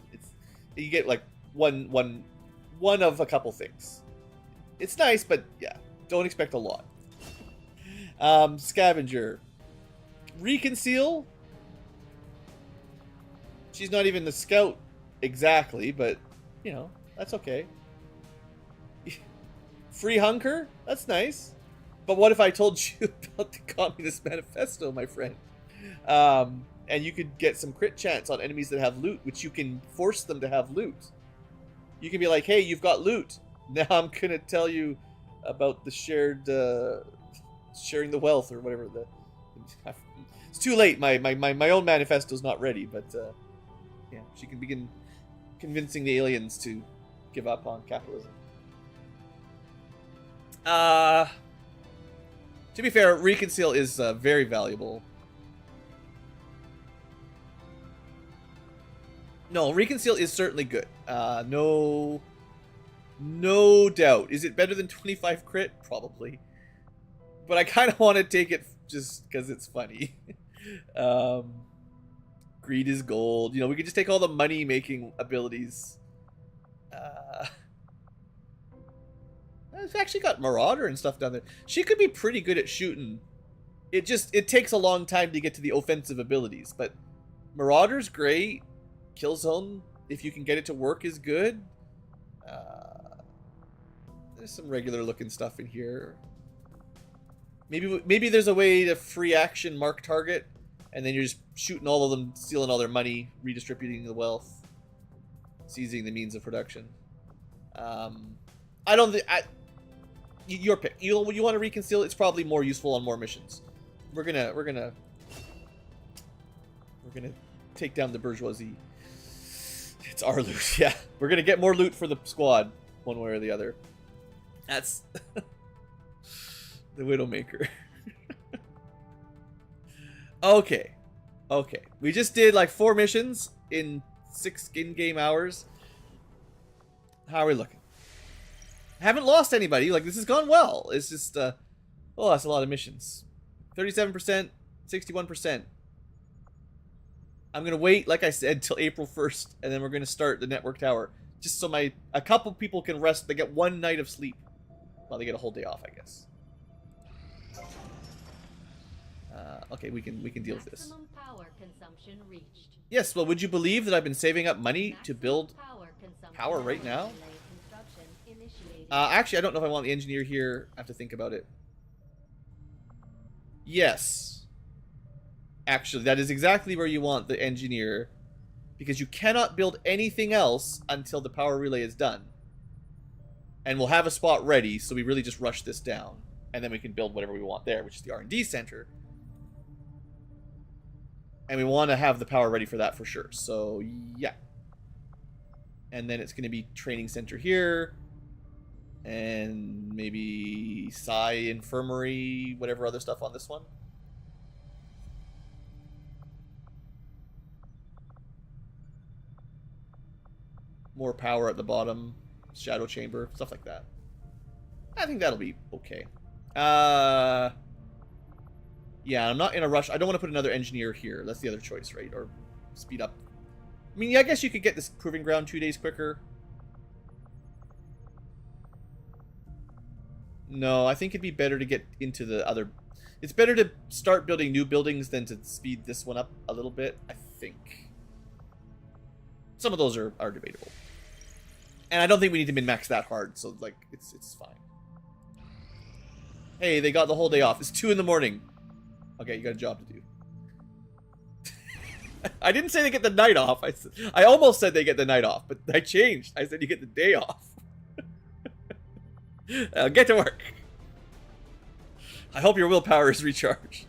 You get like one of a couple things. It's nice, but yeah, don't expect a lot. Scavenger. Reconceal. She's not even the scout exactly, but you know, that's okay. Free hunker? That's nice. But what if I told you about the Communist Manifesto, my friend? And you could get some crit chance on enemies that have loot, which you can force them to have loot. You can be like, hey, you've got loot. Now I'm going to tell you about the sharing the wealth or whatever. It's too late. My own manifesto's not ready, but yeah, she can begin convincing the aliens to give up on capitalism. To be fair, Reconceal is very valuable. No, Reconceal is certainly good. No doubt. Is it better than 25 crit? Probably. But I kind of want to take it just because it's funny. Greed is gold. You know, we could just take all the money-making abilities. It's actually got Marauder and stuff down there. She could be pretty good at shooting. It takes a long time to get to the offensive abilities, but Marauder's great. Killzone, if you can get it to work, is good. There's some regular looking stuff in here. Maybe there's a way to free action mark target, and then you're just shooting all of them, stealing all their money, redistributing the wealth, seizing the means of production. I don't think your pick. You want to Reconceal? It's probably more useful on more missions. We're gonna take down the bourgeoisie. It's our loot. Yeah, we're gonna get more loot for the squad, one way or the other. That's the Widowmaker. Okay. We just did like 4 missions in 6 in-game hours. How are we looking? Haven't lost anybody. Like, this has gone well. It's just, oh, that's a lot of missions. 37%, 61%. I'm going to wait, like I said, till April 1st, and then we're going to start the network tower. Just so a couple people can rest. They get 1 night of sleep. Well, they get a whole day off, I guess. Okay, we can deal with this. Maximum power consumption reached. Yes, well, would you believe that I've been saving up money to build power right now? Actually, I don't know if I want the engineer here. I have to think about it. Yes. Actually, that is exactly where you want the engineer. Because you cannot build anything else until the power relay is done. And we'll have a spot ready, so we really just rush this down. And then we can build whatever we want there, which is the R&D center. And we want to have the power ready for that for sure. So, yeah. And then it's going to be training center here. And maybe Psi Infirmary, whatever other stuff on this one. More power at the bottom. Shadow chamber, stuff like that. I think that'll be okay. Yeah, I'm not in a rush. I don't want to put another engineer here. That's the other choice, right? Or speed up. I mean, yeah, I guess you could get this proving ground 2 days quicker. No, I think it'd be better to get into the other... It's better to start building new buildings than to speed this one up a little bit, I think. Some of those are debatable. And I don't think we need to min-max that hard, so, like, it's fine. Hey, they got the whole day off. It's 2 in the morning. Okay, you got a job to do. I didn't say they get the night off. I almost said they get the night off, but I changed. I said you get the day off. Get to work. I hope your willpower is recharged.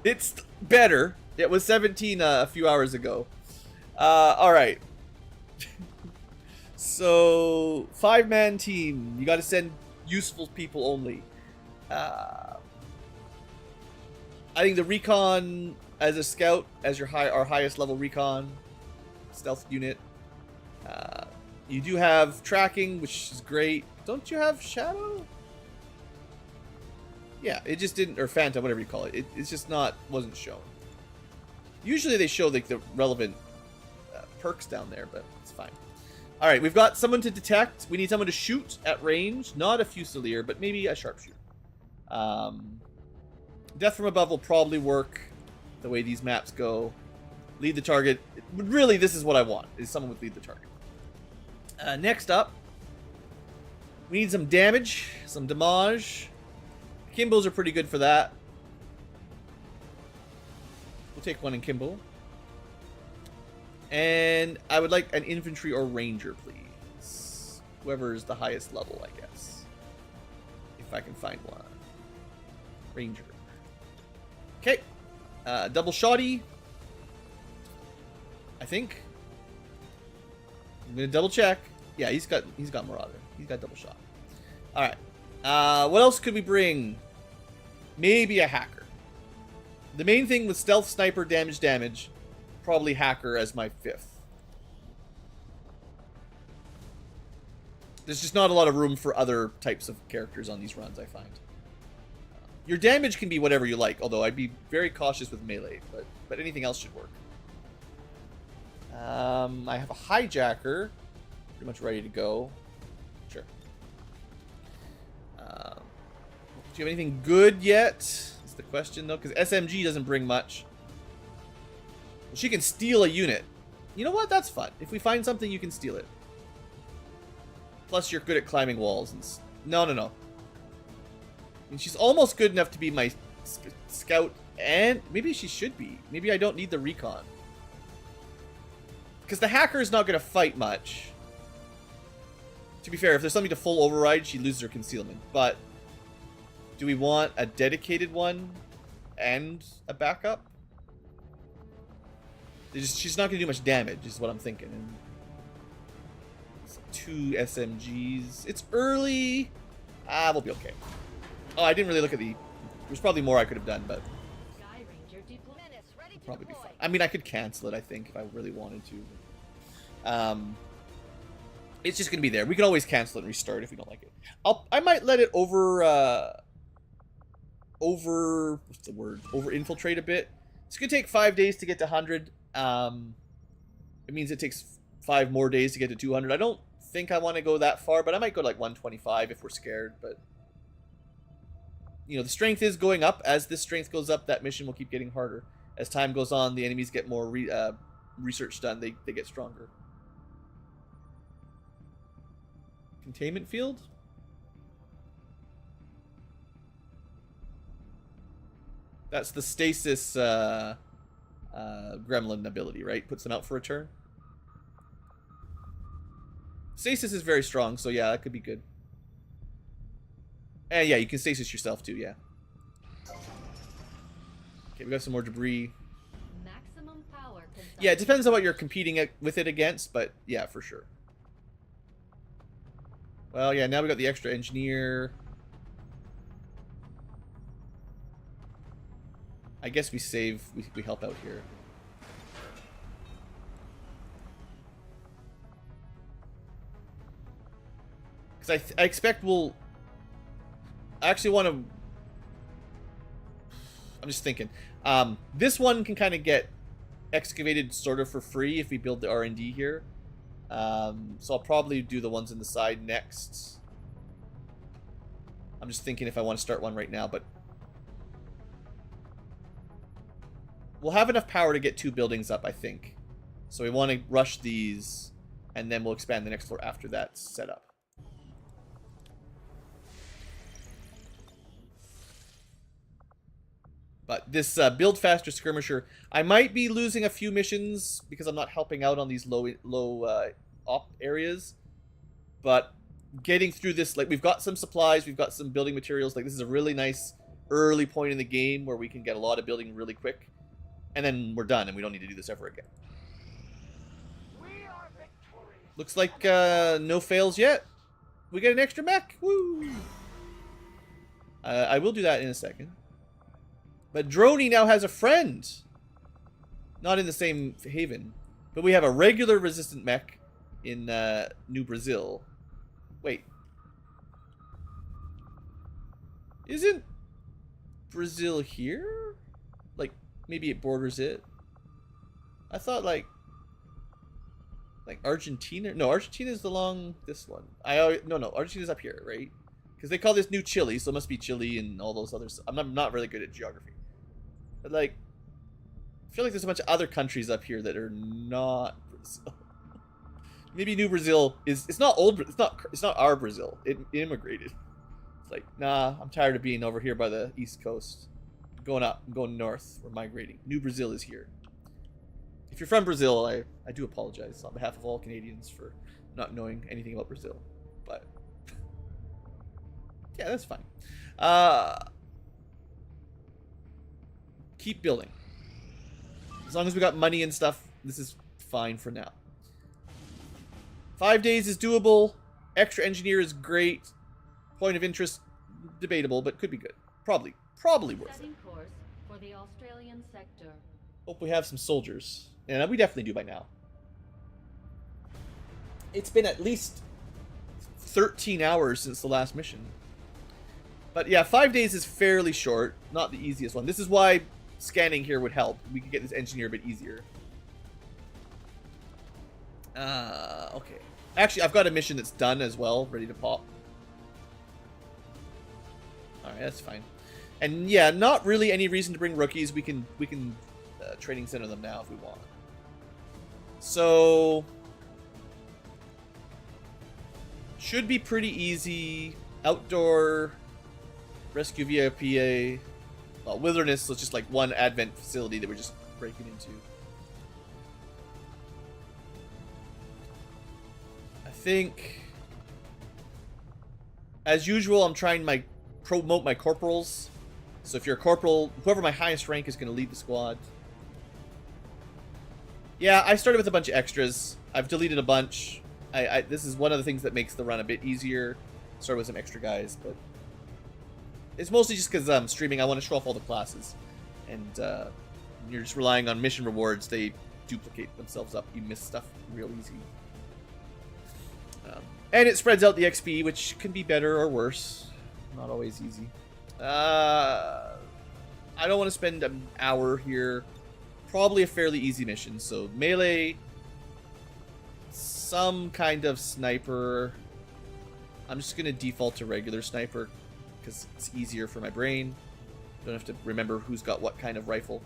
It's better. It was 17 a few hours ago. Alright. So 5-man team. You got to send useful people only. I think the recon as a scout, as our highest level recon stealth unit. You do have tracking, which is great. Don't you have shadow? Yeah, it just didn't, or phantom, whatever you call it. It's just wasn't shown. Usually they show like the relevant perks down there, but it's fine. All right, we've got someone to detect. We need someone to shoot at range, not a fusilier, but maybe a sharpshooter. Death from above will probably work the way these maps go. Lead the target. Really, this is what I want, is someone with lead the target. Next up, we need some damage, some damage. Kimbos are pretty good for that. We'll take one in Kimbo. And I would like an infantry or ranger, please. Whoever is the highest level, I guess. If I can find one. Ranger. Okay. Double shoddy. I think. I'm gonna double check. Yeah, he's got Marauder. He's got double shot. Alright. What else could we bring? Maybe a hacker. The main thing with stealth, sniper, damage, probably hacker as my 5th. There's just not a lot of room for other types of characters on these runs, I find. Your damage can be whatever you like, although I'd be very cautious with melee, but anything else should work. I have a hijacker, pretty much ready to go. Sure. Do you have anything good yet? Is the question, though, because SMG doesn't bring much. Well, she can steal a unit. You know what? That's fun. If we find something, you can steal it. Plus, you're good at climbing walls. And no. I mean, she's almost good enough to be my scout, and maybe she should be. Maybe I don't need the recon. Because the hacker is not going to fight much. To be fair, if there's something to full override, she loses her concealment. But do we want a dedicated one and a backup? She's not going to do much damage, is what I'm thinking. And it's 2 SMGs. It's early. We'll be okay. Oh, I didn't really look at the... There's probably more I could have done, but... Sky Ranger deploy. Probably be fine. I mean, I could cancel it, I think, if I really wanted to. It's just going to be there. We can always cancel it and restart if we don't like it. I might let it what's the word? Over-infiltrate a bit. It's going to take 5 days to get to 100. It means it takes 5 more days to get to 200. I don't think I want to go that far, but I might go to like 125 if we're scared, but... You know, the strength is going up. As this strength goes up, that mission will keep getting harder. As time goes on, the enemies get more research done. They get stronger. Containment field? That's the stasis gremlin ability, right? Puts them out for a turn. Stasis is very strong, so yeah, that could be good. And yeah, you can stasis yourself too, yeah. Okay, we got some more debris. Maximum power consumption. Yeah, it depends on what you're competing with it against, but yeah, for sure. Well, yeah, now we got the extra engineer. I guess we save, we help out here. Because I expect we'll... I actually want to... I'm just thinking. This one can kind of get excavated sort of for free if we build the R&D here. So I'll probably do the ones in the side next. I'm just thinking if I want to start one right now, but... We'll have enough power to get 2 buildings up, I think. So we want to rush these, and then we'll expand the next floor after that's set up. But this build faster skirmisher, I might be losing a few missions because I'm not helping out on these low op areas. But getting through this, like, we've got some supplies, we've got some building materials. Like, this is a really nice early point in the game where we can get a lot of building really quick. And then we're done, and we don't need to do this ever again. We are victorious. Looks like no fails yet. We get an extra mech. Woo! I will do that in a second. But Droney now has a friend. Not in the same haven. But we have a regular resistant mech in New Brazil. Wait. Isn't Brazil here? Like, maybe it borders it. I thought, like Argentina? No, Argentina's along this one. No, Argentina's up here, right? Because they call this New Chile, so it must be Chile and all those others. I'm not really good at geography. But, like, I feel like there's a bunch of other countries up here that are not Brazil. Maybe New Brazil is... It's not old... It's not our Brazil. It immigrated. It's like, nah, I'm tired of being over here by the East Coast. I'm going up. I'm going north. We're migrating. New Brazil is here. If you're from Brazil, I do apologize on behalf of all Canadians for not knowing anything about Brazil. But, yeah, that's fine. Keep building. As long as we got money and stuff, this is fine for now. 5 days is doable. Extra engineer is great. Point of interest, debatable, but could be good. Probably worth it. Setting course for the Australian sector. Hope we have some soldiers. And we definitely do by now. It's been at least 13 hours since the last mission. But yeah, 5 days is fairly short. Not the easiest one. This is why scanning here would help. We could get this engineer a bit easier. Okay. Actually, I've got a mission that's done as well, ready to pop. Alright, that's fine. And yeah, not really any reason to bring rookies. We can training center them now if we want. So should be pretty easy. Outdoor rescue via PA. Well, wilderness, so it's just like one advent facility that we're just breaking into. I think, as usual, I'm trying to promote my corporals. So if you're a corporal, whoever my highest rank is going to lead the squad. Yeah, I started with a bunch of extras. I've deleted a bunch. This is one of the things that makes the run a bit easier. Start with some extra guys, but it's mostly just because I'm streaming. I want to show off all the classes, and you're just relying on mission rewards. They duplicate themselves up. You miss stuff real easy, and it spreads out the XP, which can be better or worse. Not always easy. I don't want to spend an hour here. Probably a fairly easy mission. So melee, some kind of sniper. I'm just going to default to regular sniper because it's easier for my brain. Don't have to remember who's got what kind of rifle.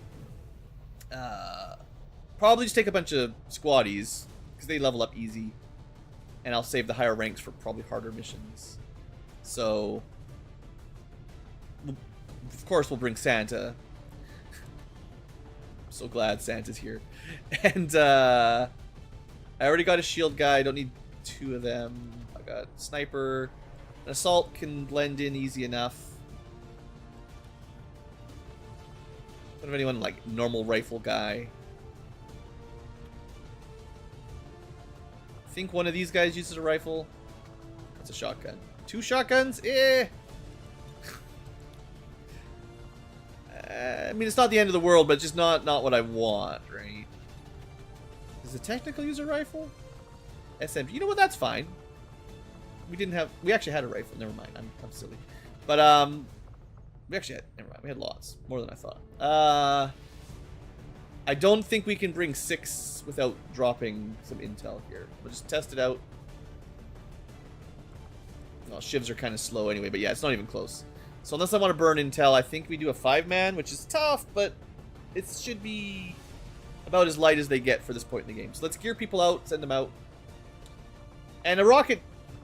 Probably just take a bunch of squaddies because they level up easy. And I'll save the higher ranks for probably harder missions. So, of course, we'll bring Santa. I'm so glad Santa's here. And I already got a shield guy. I don't need two of them. I got sniper. An assault can blend in easy enough. What if anyone like normal rifle guy? I think one of these guys uses a rifle. That's a shotgun. 2 shotguns? Eh. I mean, it's not the end of the world, but just not what I want, right? Does the technical use a rifle? SMG. You know what? That's fine. We actually had a rifle. Never mind. I'm silly. But we actually had. Never mind. We had lots, more than I thought. I don't think we can bring 6 without dropping some intel here. We'll just test it out. Well, shivs are kind of slow anyway, but yeah, it's not even close. So unless I want to burn intel, I think we do a 5-man, which is tough, but it should be about as light as they get for this point in the game. So let's gear people out, send them out. And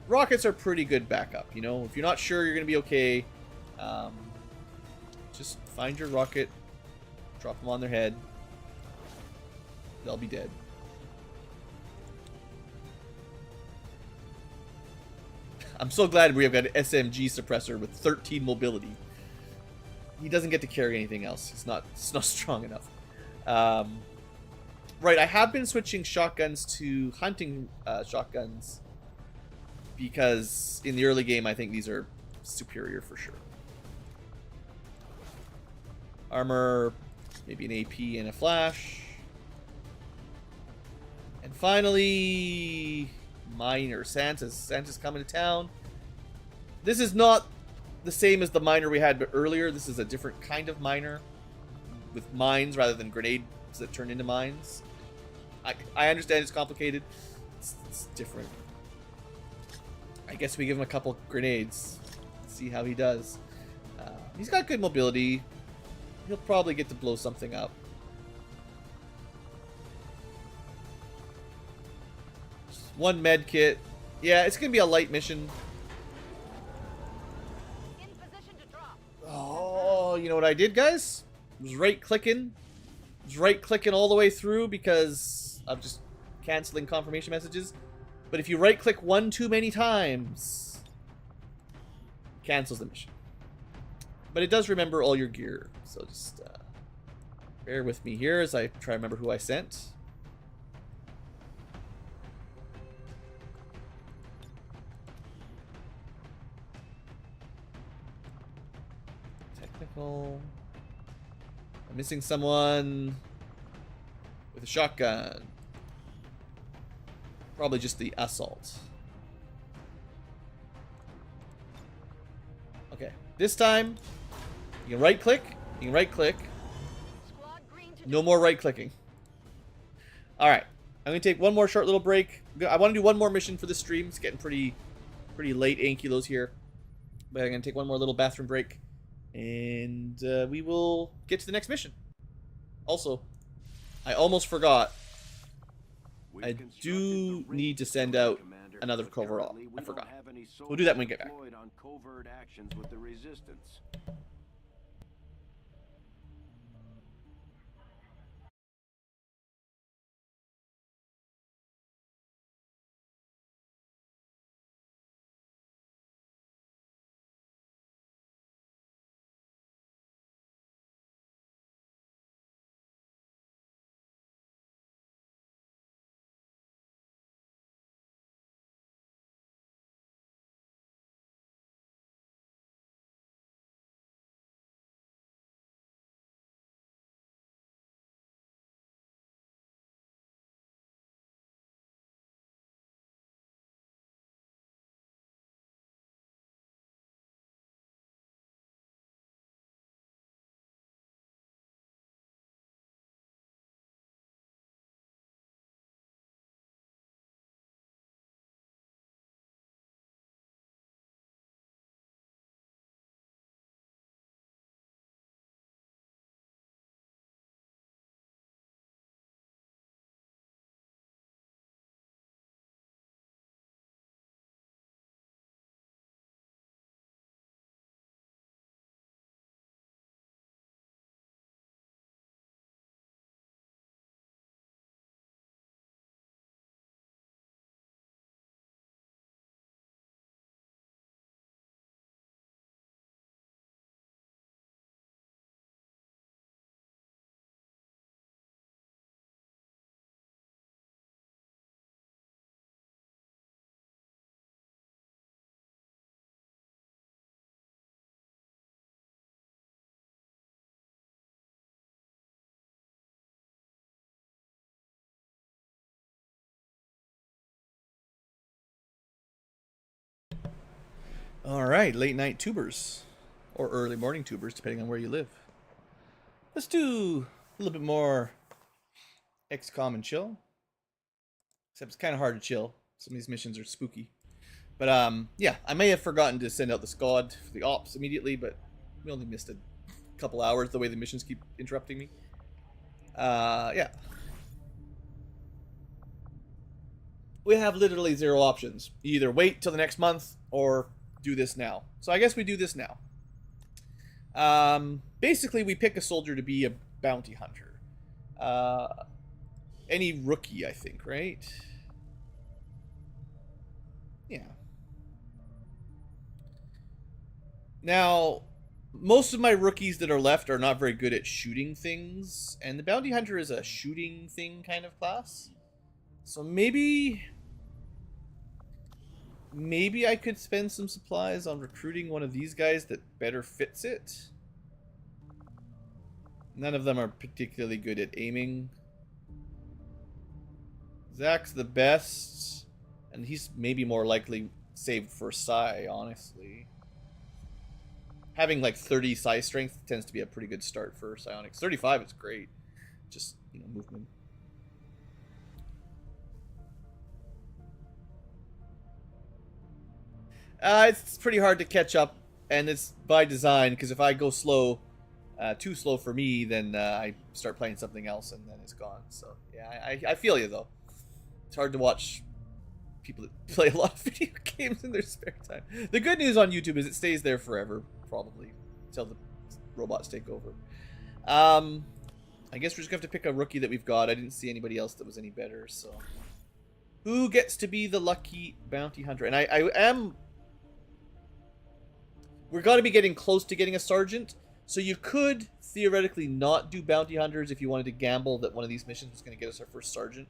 rockets are pretty good backup, you know? If you're not sure you're going to be okay, just find your rocket, drop them on their head. They'll be dead. I'm so glad we have got an SMG suppressor with 13 mobility. He doesn't get to carry anything else. It's not strong enough. Right, I have been switching shotguns to hunting shotguns because in the early game I think these are superior for sure. Armor, maybe an AP and a flash. And finally, miner. Santa's coming to town. This is not the same as the miner we had earlier. This is a different kind of miner with mines rather than grenades that turn into mines. I understand it's complicated. It's different. I guess we give him a couple grenades. See how he does. He's got good mobility. He'll probably get to blow something up. Just one med kit. Yeah, it's gonna be a light mission. In position to drop. Oh, you know what I did, guys? I was right-clicking. I was right-clicking all the way through because I'm just canceling confirmation messages. But if you right-click one too many times, it cancels the mission. But it does remember all your gear. So just bear with me here as I try to remember who I sent. Technical. I'm missing someone with a shotgun. Probably just the assault. Okay, this time you can right click. You can right click. Squad green to No more right clicking. All right, I'm gonna take one more short little break. I want to do one more mission for the stream. It's getting pretty late, Ankylos here, but I'm gonna take one more little bathroom break, and we will get to the next mission. Also, I almost forgot. I do need to send out another coverall. I forgot. We'll do that when we get back. On covert actions with the resistance. All right, late night tubers, or early morning tubers, depending on where you live. Let's do a little bit more XCom and chill. Except it's kind of hard to chill. Some of these missions are spooky. But yeah, I may have forgotten to send out the squad for the ops immediately, but we only missed a couple hours the way the missions keep interrupting me. Yeah. We have literally zero options. You either wait till the next month or do this now. So I guess we do this now. Basically, we pick a soldier to be a bounty hunter. Any rookie, I think, right? Yeah. Now, most of my rookies that are left are not very good at shooting things, and the bounty hunter is a shooting thing kind of class. So maybe I could spend some supplies on recruiting one of these guys that better fits it. None of them are particularly good at aiming. Zach's the best, and he's maybe more likely saved for Psi, honestly. Having like 30 Psi strength tends to be a pretty good start for psionics. 35 is great. Just, you know, movement. It's pretty hard to catch up, and it's by design, because if I go slow, too slow for me, then I start playing something else, and then it's gone. So, yeah, I feel you, though. It's hard to watch people that play a lot of video games in their spare time. The good news on YouTube is it stays there forever, probably, until the robots take over. I guess we're just going to have to pick a rookie that we've got. I didn't see anybody else that was any better, so... Who gets to be the lucky bounty hunter? And I am... We're going to be getting close to getting a sergeant, so you could theoretically not do bounty hunters if you wanted to gamble that one of these missions was going to get us our first sergeant.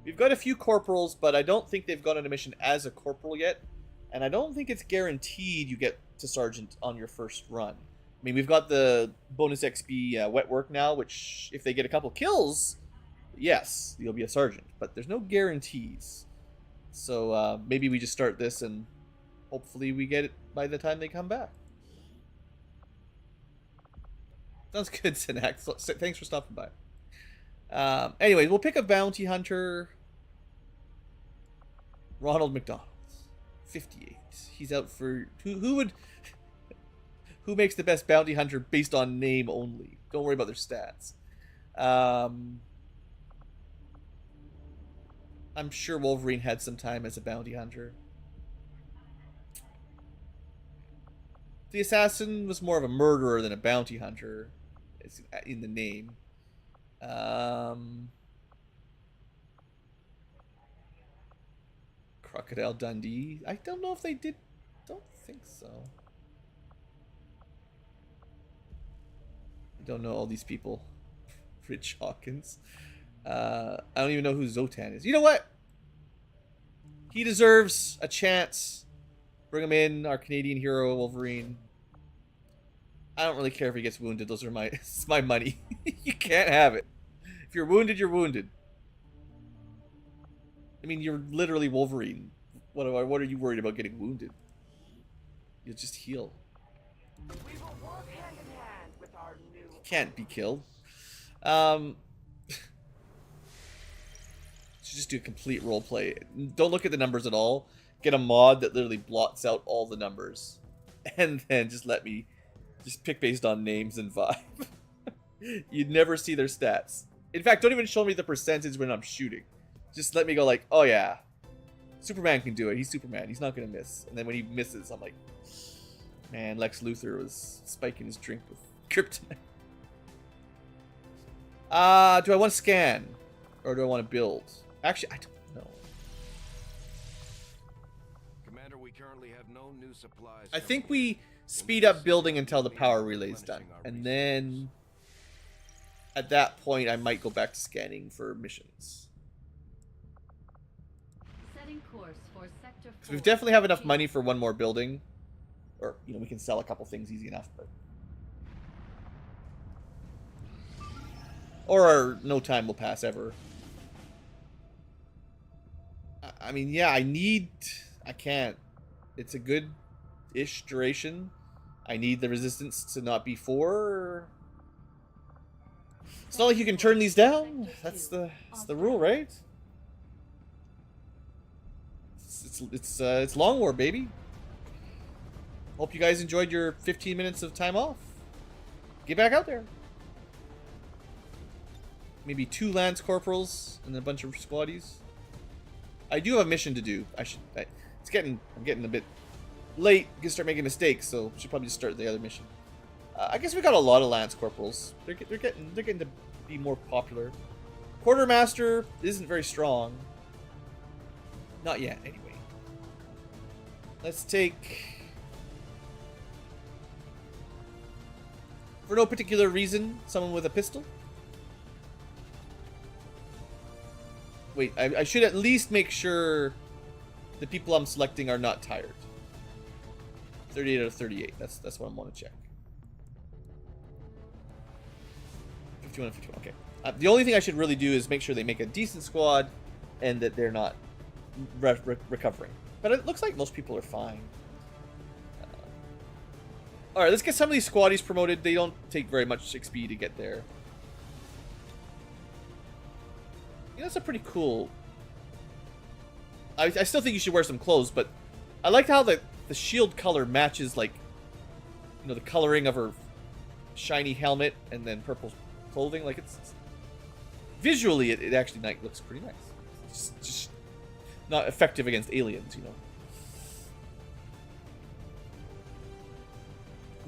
We've got a few corporals, but I don't think they've gone on a mission as a corporal yet, and I don't think it's guaranteed you get to sergeant on your first run. I mean, we've got the bonus XP wet work now, which if they get a couple kills, yes, you'll be a sergeant, but there's no guarantees. So maybe we just start this and hopefully we get it by the time they come back. Sounds good, Sinak. Thanks for stopping by. Anyway, we'll pick a bounty hunter. Ronald McDonald, 58. He's out for... Who would... Who makes the best bounty hunter based on name only? Don't worry about their stats. I'm sure Wolverine had some time as a bounty hunter. The assassin was more of a murderer than a bounty hunter. It's in the name. Crocodile Dundee. I don't know if they did. Don't think so. I don't know all these people. Rich Hawkins. I don't even know who Zotan is. You know what? He deserves a chance. Bring him in, our Canadian hero, Wolverine. I don't really care if he gets wounded. Those are it's my money. You can't have it. If you're wounded, you're wounded. I mean, you're literally Wolverine. What are you worried about getting wounded? You'll just heal. We will work hand in hand with our new... You can't be killed. Should just do a complete roleplay. Don't look at the numbers at all. Get a mod that literally blots out all the numbers. And then just let me just pick based on names and vibe. You'd never see their stats. In fact, don't even show me the percentage when I'm shooting. Just let me go like, oh yeah, Superman can do it. He's Superman. He's not going to miss. And then when he misses, I'm like, man, Lex Luthor was spiking his drink with kryptonite. Do I want to scan? Or do I want to build? Actually, I don't know. Commander, we currently have no new supplies. I think we speed up building until the power relay is done. And then at that point, I might go back to scanning for missions. Setting course for sector 4. We definitely have enough money for one more building. Or, you know, we can sell a couple things easy enough, but... Or no time will pass ever. I mean, yeah, I can't. It's a good-ish duration. I need the resistance to not be 4. It's not like you can turn these down. That's the rule, right? It's Long War, baby. Hope you guys enjoyed your 15 minutes of time off. Get back out there. Maybe 2 Lance Corporals and a bunch of squaddies. I do have a mission to do. I'm getting a bit late. I'm gonna start making mistakes, so should probably just start the other mission. I guess we got a lot of Lance Corporals. They're getting to be more popular. Quartermaster isn't very strong. Not yet, anyway. Let's take For no particular reason, someone with a pistol. Wait, I should at least make sure the people I'm selecting are not tired. 38 out of 38. That's what I want to check. 51 out of 51. Okay. The only thing I should really do is make sure they make a decent squad and that they're not recovering. But it looks like most people are fine. Alright, let's get some of these squaddies promoted. They don't take very much XP to get there. Yeah, that's a pretty cool... I still think you should wear some clothes, but I like how the shield color matches, like, you know, the coloring of her shiny helmet and then purple clothing. Like, it's visually, it actually looks pretty nice. It's just not effective against aliens, you know.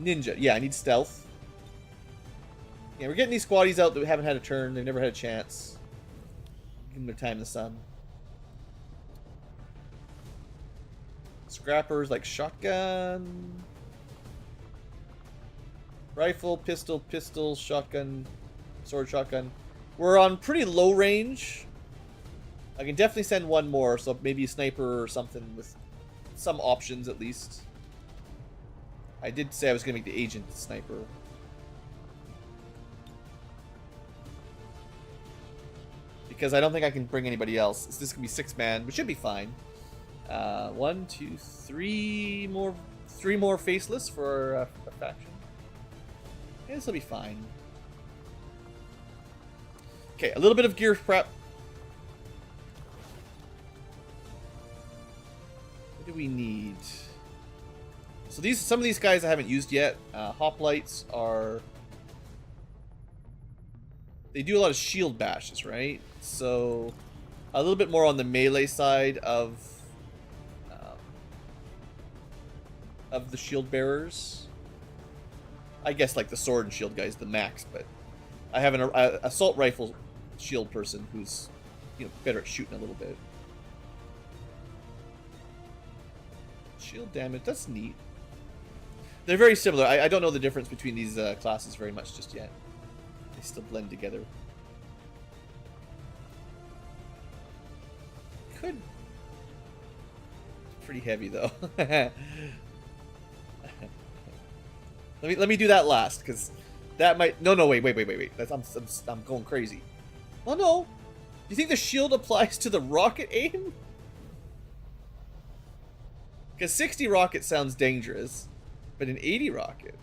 Ninja. Yeah, I need stealth. Yeah, we're getting these squaddies out that haven't had a turn. They've never had a chance. Give them their time in the sun. Scrappers like shotgun. Rifle, pistol, shotgun, sword, shotgun. We're on pretty low range. I can definitely send one more, so maybe a sniper or something with some options at least. I did say I was going to make the agent the sniper. Because I don't think I can bring anybody else. This is going to be 6-man, which should be fine. 1, 2, 3 more faceless for a faction. Yeah, this will be fine. Okay, a little bit of gear prep. What do we need? So some of these guys I haven't used yet. Hoplites are... They do a lot of shield bashes, right? So a little bit more on the melee side of the shield bearers. I guess like the sword and shield guys, the max, but I have an assault rifle shield person who's, you know, better at shooting a little bit. Shield damage, that's neat. They're very similar. I don't know the difference between these classes very much just yet. They still blend together. Could... Pretty heavy though. Let me do that last, because that might... No, wait. I'm going crazy. Oh no! Do you think the shield applies to the rocket aim? Because 60 rocket sounds dangerous, but an 80 rocket...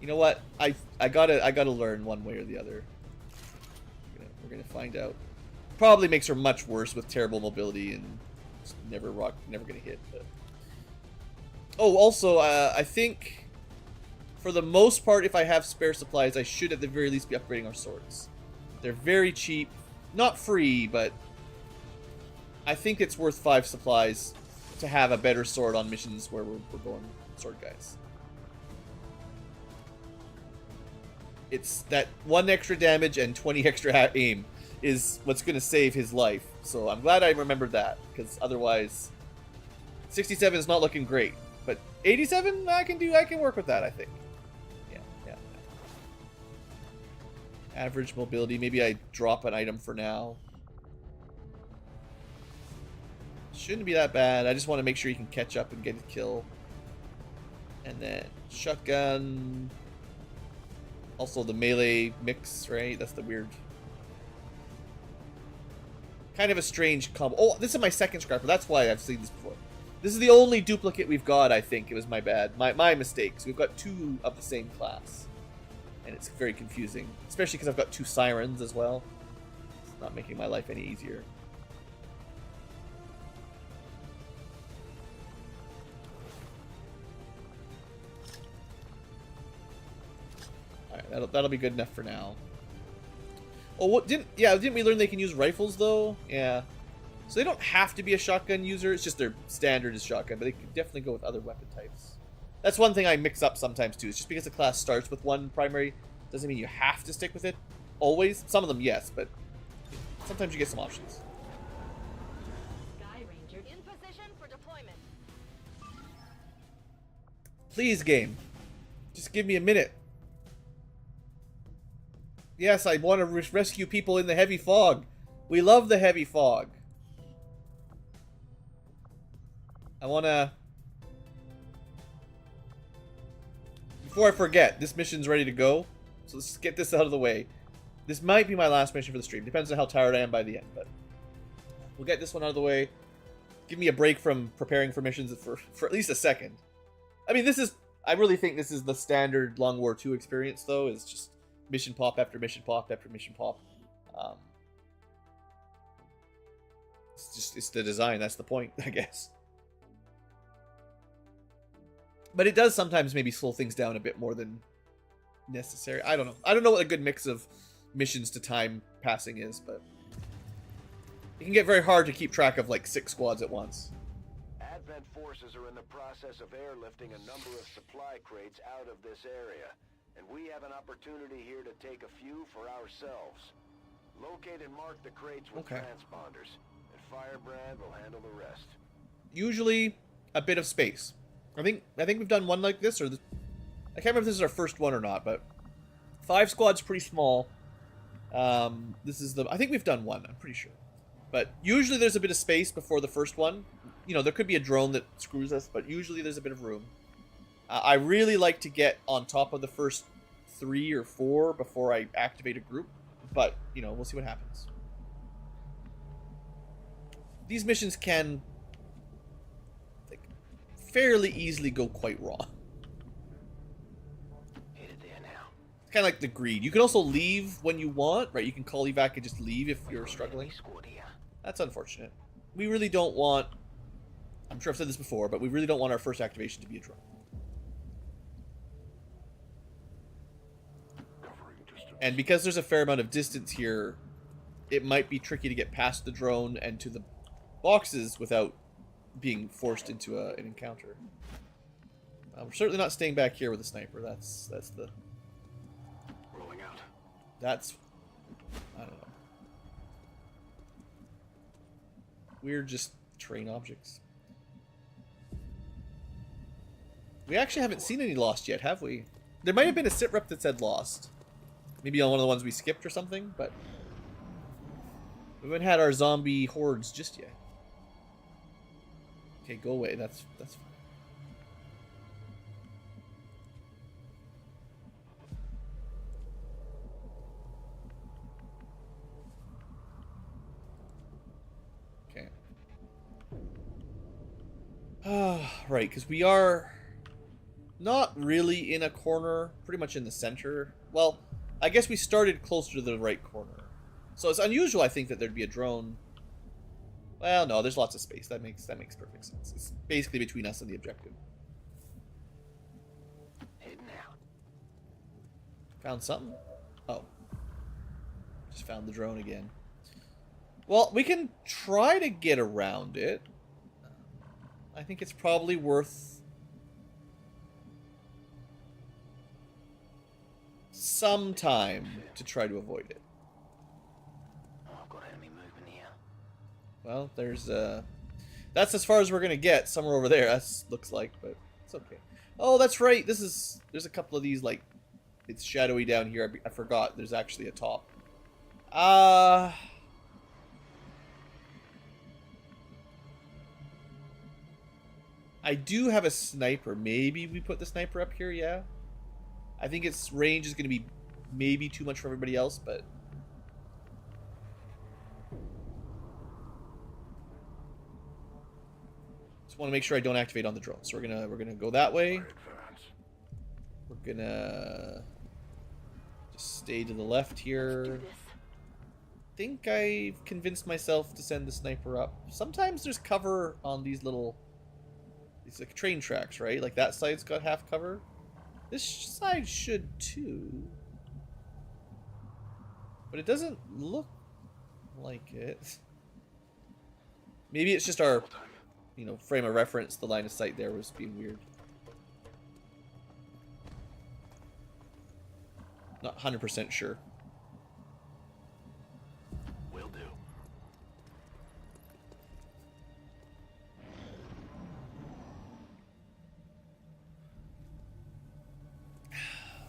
You know what? I gotta learn one way or the other. We're gonna find out. Probably makes her much worse with terrible mobility and never gonna hit. But... Oh, also, I think for the most part, if I have spare supplies, I should at the very least be upgrading our swords. They're very cheap, not free, but I think it's worth 5 supplies to have a better sword on missions where we're going sword guys. It's that 1 extra damage and 20 extra aim is what's going to save his life. So I'm glad I remembered that, because otherwise 67 is not looking great. But 87, I can work with that, I think. Yeah. Average mobility, maybe I drop an item for now. Shouldn't be that bad. I just want to make sure you can catch up and get a kill. And then shotgun. Also the melee mix, right? That's the weird... Kind of a strange combo. Oh, this is my second scrapper. That's why I've seen this before. This is the only duplicate we've got, I think. It was my bad. My mistakes. We've got 2 of the same class. And it's very confusing. Especially because I've got 2 sirens as well. It's not making my life any easier. Alright, that'll be good enough for now. Oh, what didn't we learn they can use rifles though? Yeah. So they don't have to be a shotgun user, it's just their standard is shotgun, but they can definitely go with other weapon types. That's one thing I mix up sometimes too. It's just because the class starts with one primary doesn't mean you have to stick with it always. Some of them yes, but sometimes you get some options. Sky Ranger In position for deployment. Please, game. Just give me a minute. Yes, I want to rescue people in the heavy fog. We love the heavy fog. I want to... Before I forget, this mission's ready to go. So let's get this out of the way. This might be my last mission for the stream. Depends on how tired I am by the end, but... We'll get this one out of the way. Give me a break from preparing for missions for at least a second. I mean, this is... I really think this is the standard Long War II experience, though. Is just mission pop after mission pop after mission pop. It's the design. That's the point, I guess. But it does sometimes maybe slow things down a bit more than necessary. I don't know. I don't know what a good mix of missions to time passing is, but it can get very hard to keep track of like 6 squads at once. Advent forces are in the process of airlifting a number of supply crates out of this area, and we have an opportunity here to take a few for ourselves. Locate and mark the crates with transponders, and Firebrand will handle the rest. Usually a bit of space. I think we've done one like this, or I can't remember if this is our first one or not, but 5 squads pretty small. This is I think we've done one, I'm pretty sure. But usually there's a bit of space before the first one. You know, there could be a drone that screws us, but usually there's a bit of room. I really like to get on top of the first 3 or 4 before I activate a group, but, you know, we'll see what happens. These missions can fairly easily go quite wrong. Headed there now. It's kind of like the greed. You can also leave when you want, right? You can call evac and just leave if you're struggling. Squad here. That's unfortunate. We really don't want... I'm sure I've said this before, but we really don't want our first activation to be a drone. And because there's a fair amount of distance here, it might be tricky to get past the drone and to the boxes without being forced into an encounter. We're certainly not staying back here with a sniper. That's the... Rolling out. That's... I don't know. We're just terrain objects. We actually haven't seen any lost yet, have we? There might have been a sit rep that said lost. Maybe on one of the ones we skipped or something, but... we haven't had our zombie hordes just yet. Okay, go away. That's fine. Okay. Right, because we are not really in a corner, pretty much in the center. Well, I guess we started closer to the right corner. So it's unusual, I think, that there'd be a drone. Well, no, there's lots of space. That makes perfect sense. It's basically between us and the objective. Heading out. Found something? Oh. Just found the drone again. Well, we can try to get around it. I think it's probably worth some time to try to avoid it. Oh, I've got enemy movement here. Well, there's that's as far as we're gonna get. Somewhere over there, that looks like, but it's okay. Oh, that's right. There's a couple of these, like, it's shadowy down here. I forgot. There's actually a top. I do have a sniper. Maybe we put the sniper up here, yeah? I think its range is going to be maybe too much for everybody else, but... just want to make sure I don't activate on the drone. So we're gonna go that way. We're gonna just stay to the left here. I think I've convinced myself to send the sniper up. Sometimes there's cover on these little... it's like train tracks, right? Like that side's got half cover. This side should too. But it doesn't look like it. Maybe it's just our, you know, frame of reference. The line of sight there was being weird. Not 100% sure. Will do.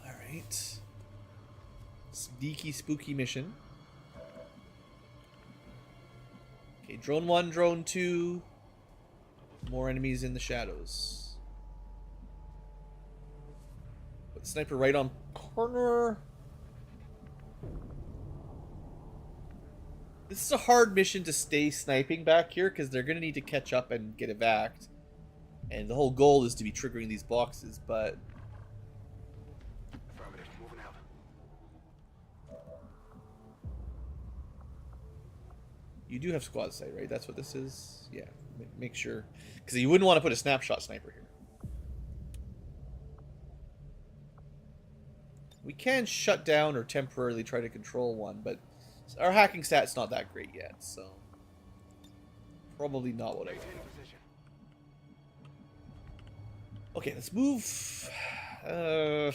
Alright. Some deaky spooky mission. Okay, drone 1, drone 2. More enemies in the shadows. Put the sniper right on corner. This is a hard mission to stay sniping back here because they're going to need to catch up and get evac'd. And the whole goal is to be triggering these boxes, but... Affirmative. Moving out. You do have squad sight, right? That's what this is? Yeah, make sure. Because you wouldn't want to put a snapshot sniper here. We can shut down or temporarily try to control one, but our hacking stat's not that great yet, so... Probably not what I want. Okay, let's move. I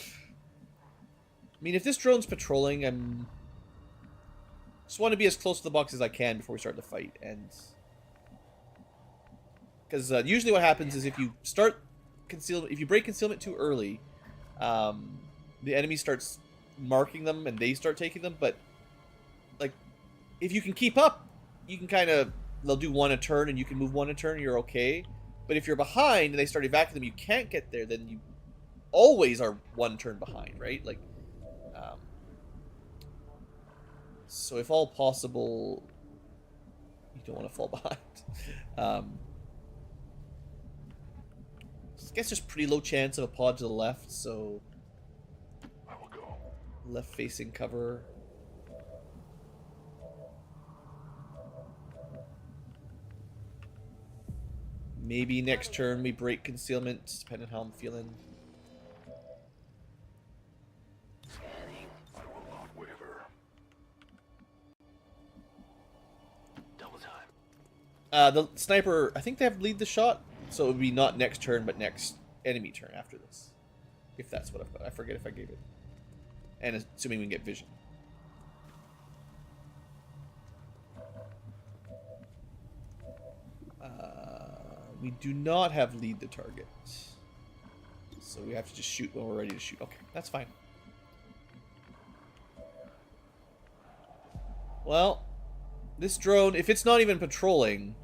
mean, if this drone's patrolling, I'm just want to be as close to the box as I can before we start the fight, and because usually what happens is if you start concealment, if you break concealment too early, the enemy starts marking them and they start taking them. But like, if you can keep up, you can kind of they'll do one a turn, and you can move one a turn, and you're okay. But if you're behind and they start evacuating them, you can't get there, then you always are one turn behind, right? Like, so if all possible, you don't want to fall behind. I guess there's pretty low chance of a pod to the left, so I will go. left-facing cover. Maybe next turn we break concealment, depending on how I'm feeling. Scanning. I will not waver. Double time. The sniper, I think they have lead the shot, so it would be not next turn, but next enemy turn after this. If that's what I've got. I forget if I gave it. And assuming we can get vision. We do not have lead the target. So we have to just shoot when we're ready to shoot. Okay, that's fine. Well, this drone, if it's not even patrolling,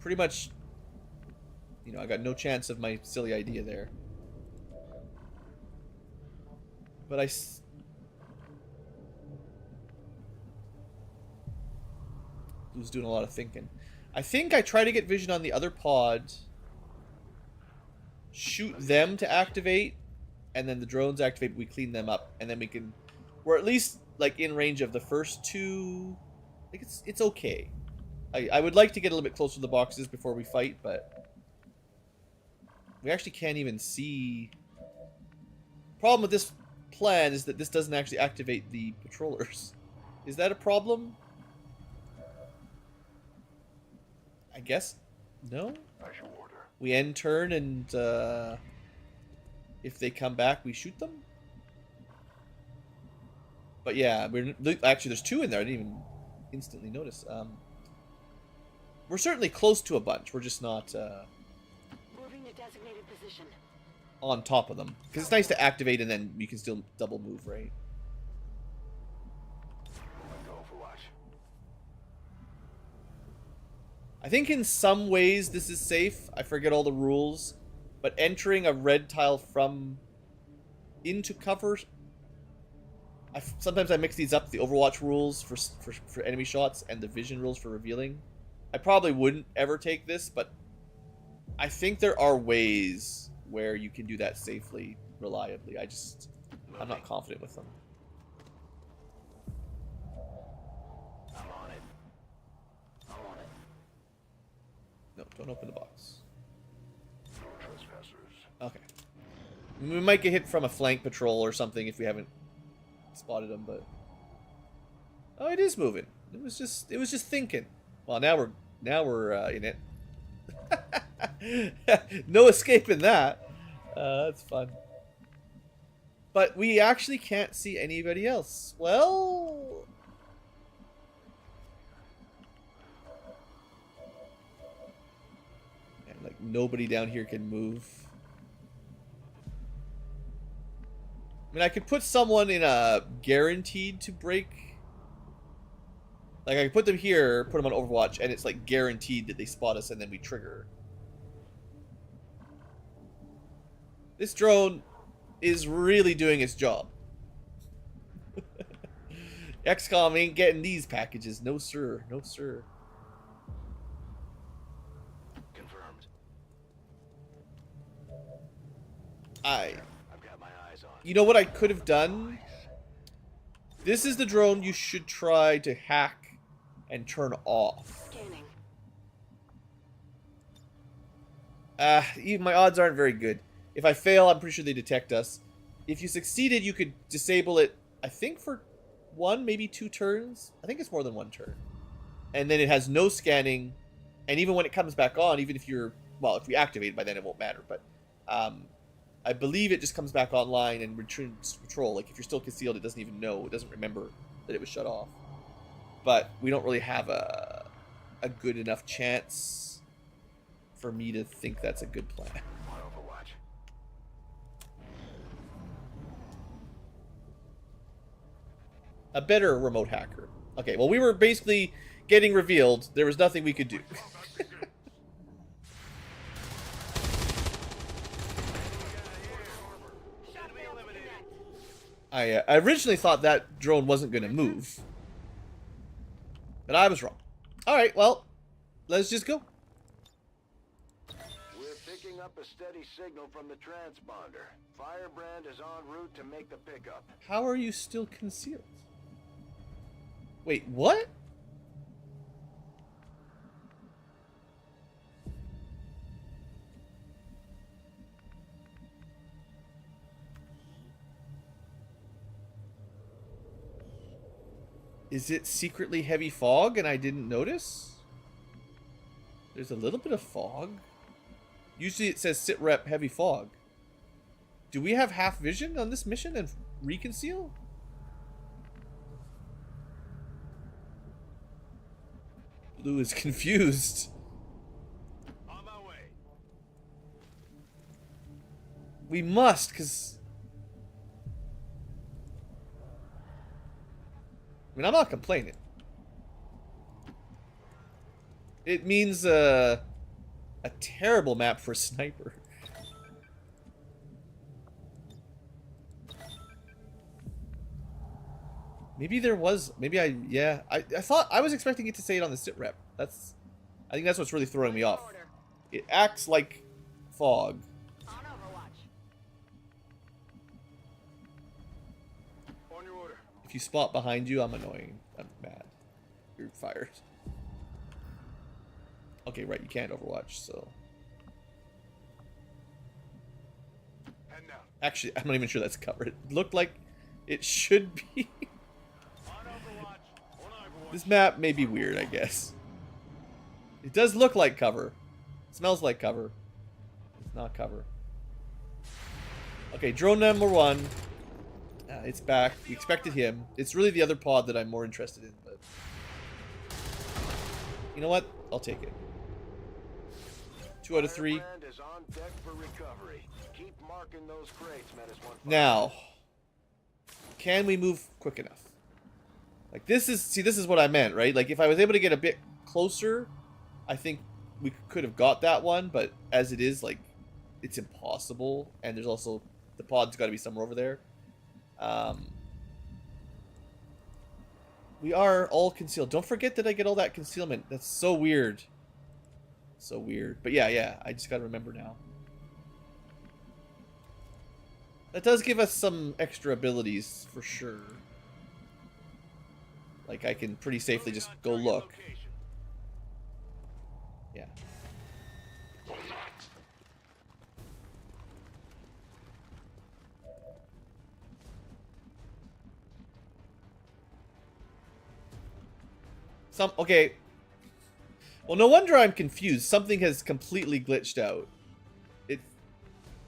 pretty much, you know, I got no chance of my silly idea there. But I was doing a lot of thinking. I think I try to get vision on the other pod, shoot them to activate, and then the drones activate, we clean them up, and then we can, we're at least like in range of the first two. I think it's okay. I would like to get a little bit closer to the boxes before we fight, but we actually can't even see. Problem with this plan is that this doesn't actually activate the patrollers. Is that a problem? I guess no. As you order. We end turn, and if they come back, we shoot them. But yeah, actually there's two in there. I didn't even instantly notice. We're certainly close to a bunch. We're just not Moving to designated position. on top of them, because it's nice to activate and then you can still double move, right? Moving to Overwatch. I think in some ways this is safe. I forget all the rules, but entering a red tile from into cover. Sometimes I mix these up, the Overwatch rules for enemy shots and the vision rules for revealing. I probably wouldn't ever take this, but I think there are ways where you can do that safely, reliably. I'm not confident with them. I'm on it. I'm on it. No, don't open the box. No trespassers. Okay. We might get hit from a flank patrol or something if we haven't spotted them, but oh, it is moving. It was just thinking. Well, now we're in it. No escaping that. That's fun. But we actually can't see anybody else. Well, and like nobody down here can move. I mean, I could put someone in a guaranteed to break. Like, I could put them here, put them on Overwatch, and it's like guaranteed that they spot us and then we trigger. This drone is really doing its job. XCom ain't getting these packages. No, sir. No, sir. Confirmed. I've got my eyes on. You know what I could have done? This is the drone you should try to hack and turn off. Scanning. Even my odds aren't very good. If I fail, I'm pretty sure they detect us. If you succeeded, you could disable it, I think for 1, maybe 2 turns. I think it's more than 1 turn. And then it has no scanning. And even when it comes back on, even if you're... Well, if we activate it, by then it won't matter. But I believe it just comes back online and returns patrol. Like, if you're still concealed, it doesn't even know. It doesn't remember that it was shut off. But we don't really have a good enough chance for me to think that's a good plan. On Overwatch. A better remote hacker. Okay, well, we were basically getting revealed. There was nothing we could do. I originally thought that drone wasn't going to move. But I was wrong. Alright, well, let's just go. We're picking up a steady signal from the transponder. Firebrand is en route to make the pickup. How are you still concealed? Wait, what? Is it secretly heavy fog and I didn't notice? There's a little bit of fog. Usually it says sit rep heavy fog. Do we have half vision on this mission and reconceal? Blue is confused. On my way. We must, because... I mean, I'm not complaining. It means a terrible map for a sniper. Maybe there was, maybe yeah. I thought, I was expecting it to say it on the sit rep. I think that's what's really throwing me off. It acts like fog. On Overwatch. On your order. If you spot behind you, I'm annoying. I'm mad. You're fired. Okay, right, you can't Overwatch, so... And now. Actually, I'm not even sure that's covered. It looked like it should be. On Overwatch. On Overwatch. This map may be weird, I guess. It does look like cover. It smells like cover. It's not cover. Okay, drone number 1. It's back. We expected him. It's really the other pod that I'm more interested in, but... You know what? I'll take it. 2 out of 3. Firebrand is on deck for recovery. Keep marking those crates, Menace 1. Now, can we move quick enough? Like, this is what I meant, right? Like, if I was able to get a bit closer, I think we could have got that one, but as it is, like, it's impossible, and there's also, the pod's got to be somewhere over there. We are all concealed. Don't forget that I get all that concealment. That's so weird. So weird. But yeah, I just gotta remember now. That does give us some extra abilities, for sure. Like, I can pretty safely just go look. Yeah. Okay. Well, no wonder I'm confused. Something has completely glitched out.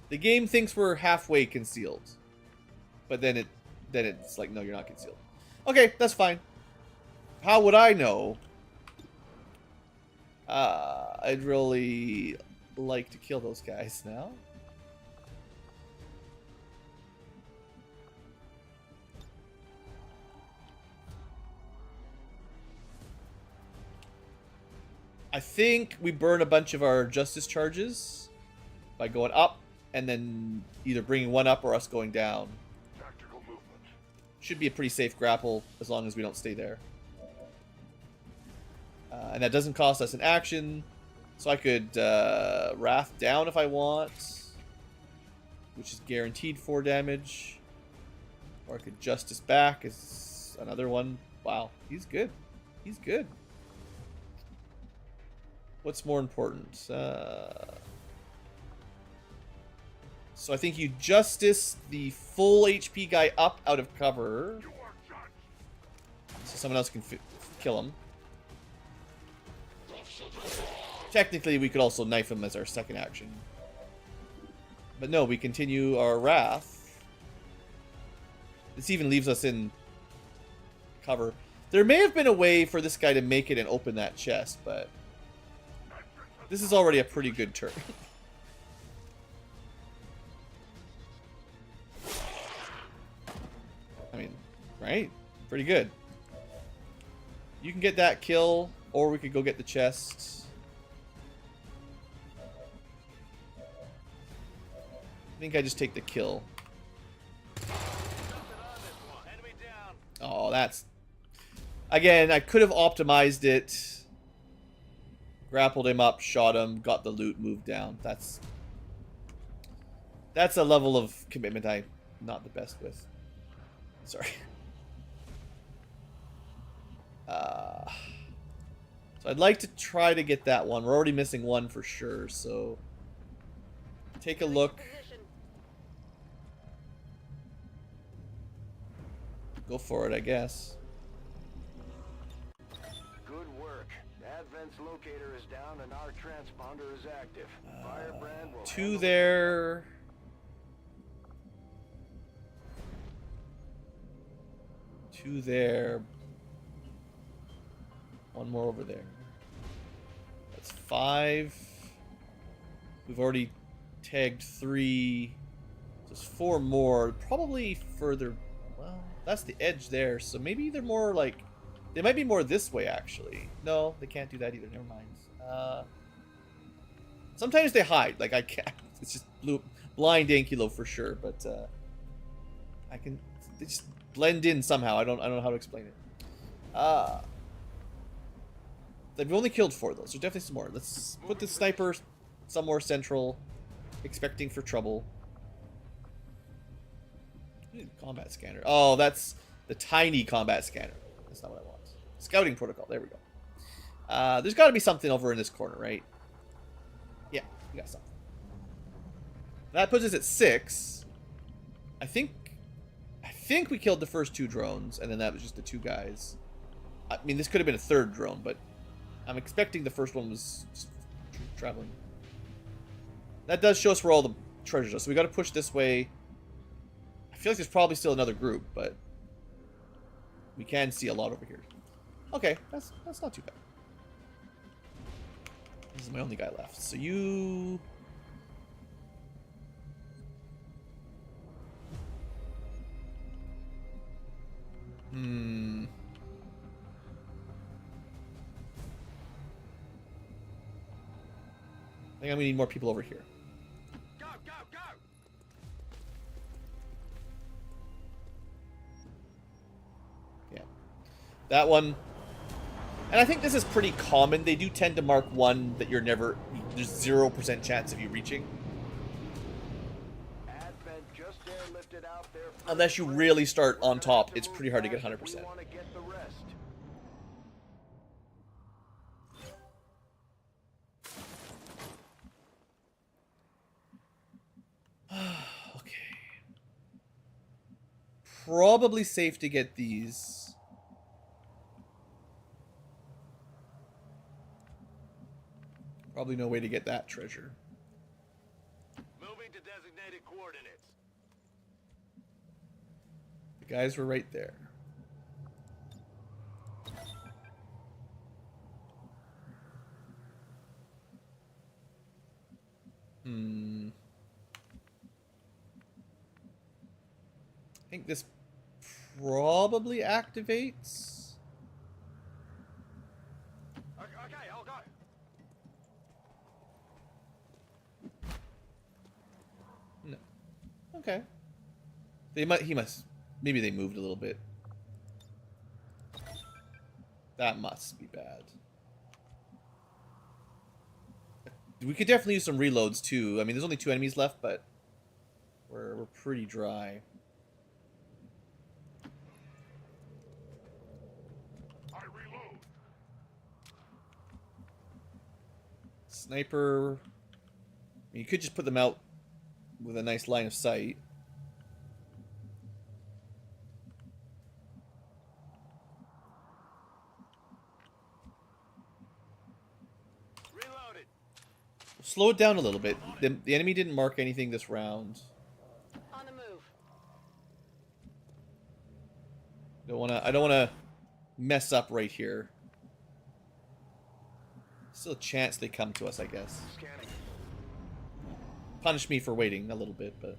The game thinks we're halfway concealed. But then it's like, no, you're not concealed. Okay, that's fine. How would I know? I'd really like to kill those guys now. I think we burn a bunch of our justice charges by going up and then either bringing one up or us going down. Tactical movement. Should be a pretty safe grapple as long as we don't stay there. And that doesn't cost us an action. So I could Wrath down if I want, which is guaranteed 4 damage. Or I could Justice back as another one. Wow, he's good. He's good. What's more important? So I think you Justice the full HP guy up out of cover. So someone else can kill him. Technically, we could also knife him as our second action. But no, we continue our Wrath. This even leaves us in cover. There may have been a way for this guy to make it and open that chest, but this is already a pretty good turn. I mean, right? Pretty good. You can get that kill, or we could go get the chest. I think I just take the kill. Oh, that's... Again, I could have optimized it. Grappled him up, shot him, got the loot, moved down. That's a level of commitment I'm not the best with. Sorry. So I'd like to try to get that one. We're already missing one for sure, so... Take a look. Go for it, I guess. Good work. Advent's locator is down and our transponder is active. Firebrand will 2 there. 2 there. 1 more over there. That's 5. We've already tagged 3. There's 4 more. Probably further. Well, that's the edge there. So maybe they're more like. They might be more this way, actually. No, they can't do that either. Never mind. Sometimes they hide. Like, I can't. It's just blind Ankylo for sure. But I can. They just blend in somehow. I don't know how to explain it. They've only killed 4 though, so definitely some more. Let's put the sniper somewhere central, expecting for trouble. Combat scanner. Oh, that's the tiny combat scanner. That's not what I want. Scouting protocol. There we go. There's got to be something over in this corner, right? Yeah, we got something. That puts us at 6. I think we killed the first 2 drones, and then that was just the 2 guys. I mean, this could have been a 3rd drone, but I'm expecting the first one was just traveling. That does show us where all the treasures are, so we got to push this way. I feel like there's probably still another group, but we can see a lot over here. Okay, that's not too bad. This is my only guy left. So you... I think I'm gonna need more people over here. Go, go, go! Yeah. That one. And I think this is pretty common. They do tend to mark one that you're never... There's 0% chance of you reaching. Advent just airlifted out their first Unless you friend. really start We're on gonna top, have to it's move pretty hard to get fast if 100%. We want to get the rest. Okay. Probably safe to get these. Probably no way to get that treasure. Moving to designated coordinates. The guys were right there. I think this probably activates. Okay, I'll go. Okay. Maybe they moved a little bit. That must be bad. We could definitely use some reloads too. I mean, there's only 2 enemies left, but we're pretty dry. I reload. Sniper. You could just put them out with a nice line of sight. Reloaded. Slow it down a little bit. The enemy didn't mark anything this round. On the move. I don't wanna mess up right here. Still a chance they come to us, I guess. Scanning. Punish me for waiting a little bit, but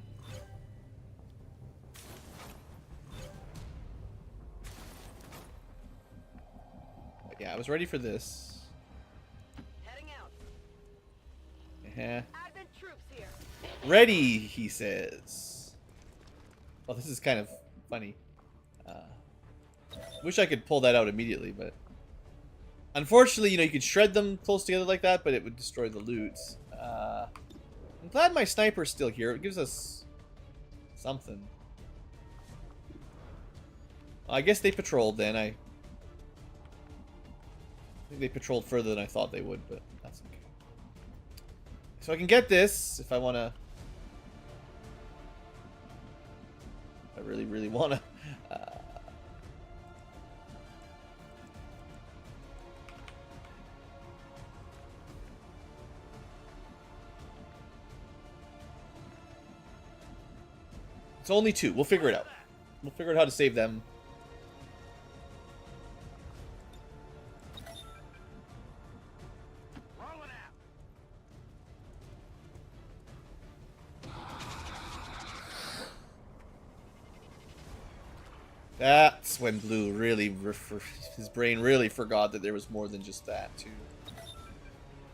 yeah, I was ready for this. Heading out. Uh-huh. Advent troops here. Ready, he says. Well, this is kind of funny. Wish I could pull that out immediately, but unfortunately, you know, you could shred them close together like that, but it would destroy the loot. I'm glad my sniper's still here. It gives us something. I guess they patrolled then. I think they patrolled further than I thought they would, but that's okay. So I can get this if I want to. I really, really want to. It's only 2. We'll figure it out. We'll figure out how to save them. Rolling out. That's when Blue really, his brain really forgot that there was more than just that, too.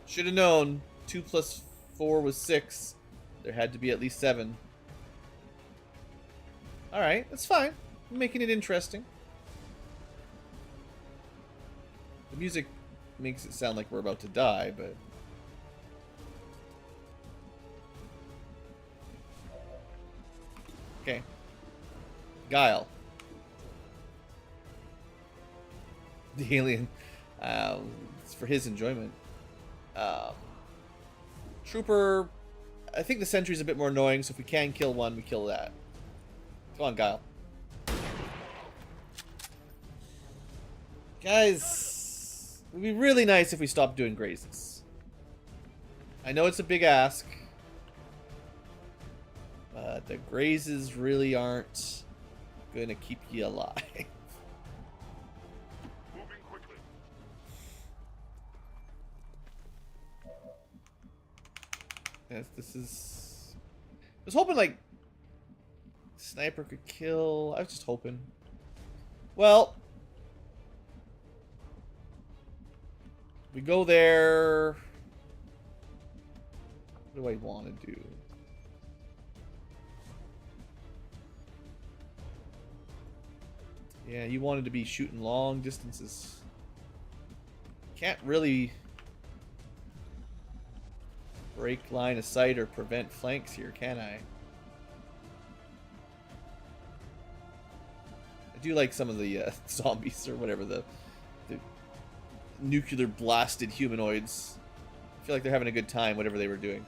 Should have known. 2 plus 4 was 6. There had to be at least 7. Alright, that's fine. I'm making it interesting. The music makes it sound like we're about to die, but... Okay. Guile. The alien. It's for his enjoyment. Trooper... I think the sentry's a bit more annoying, so if we can kill one, we kill that. Come on, Guile. Guys, it would be really nice if we stopped doing grazes. I know it's a big ask, but the grazes really aren't gonna keep you alive. Moving quickly. Yes, this is... I was hoping, like, sniper could kill. I was just hoping. Well, we go there. What do I want to do? Yeah, you wanted to be shooting long distances. Can't really break line of sight or prevent flanks here, can I? I do like some of the zombies or whatever, the nuclear blasted humanoids. I feel like they're having a good time, whatever they were doing.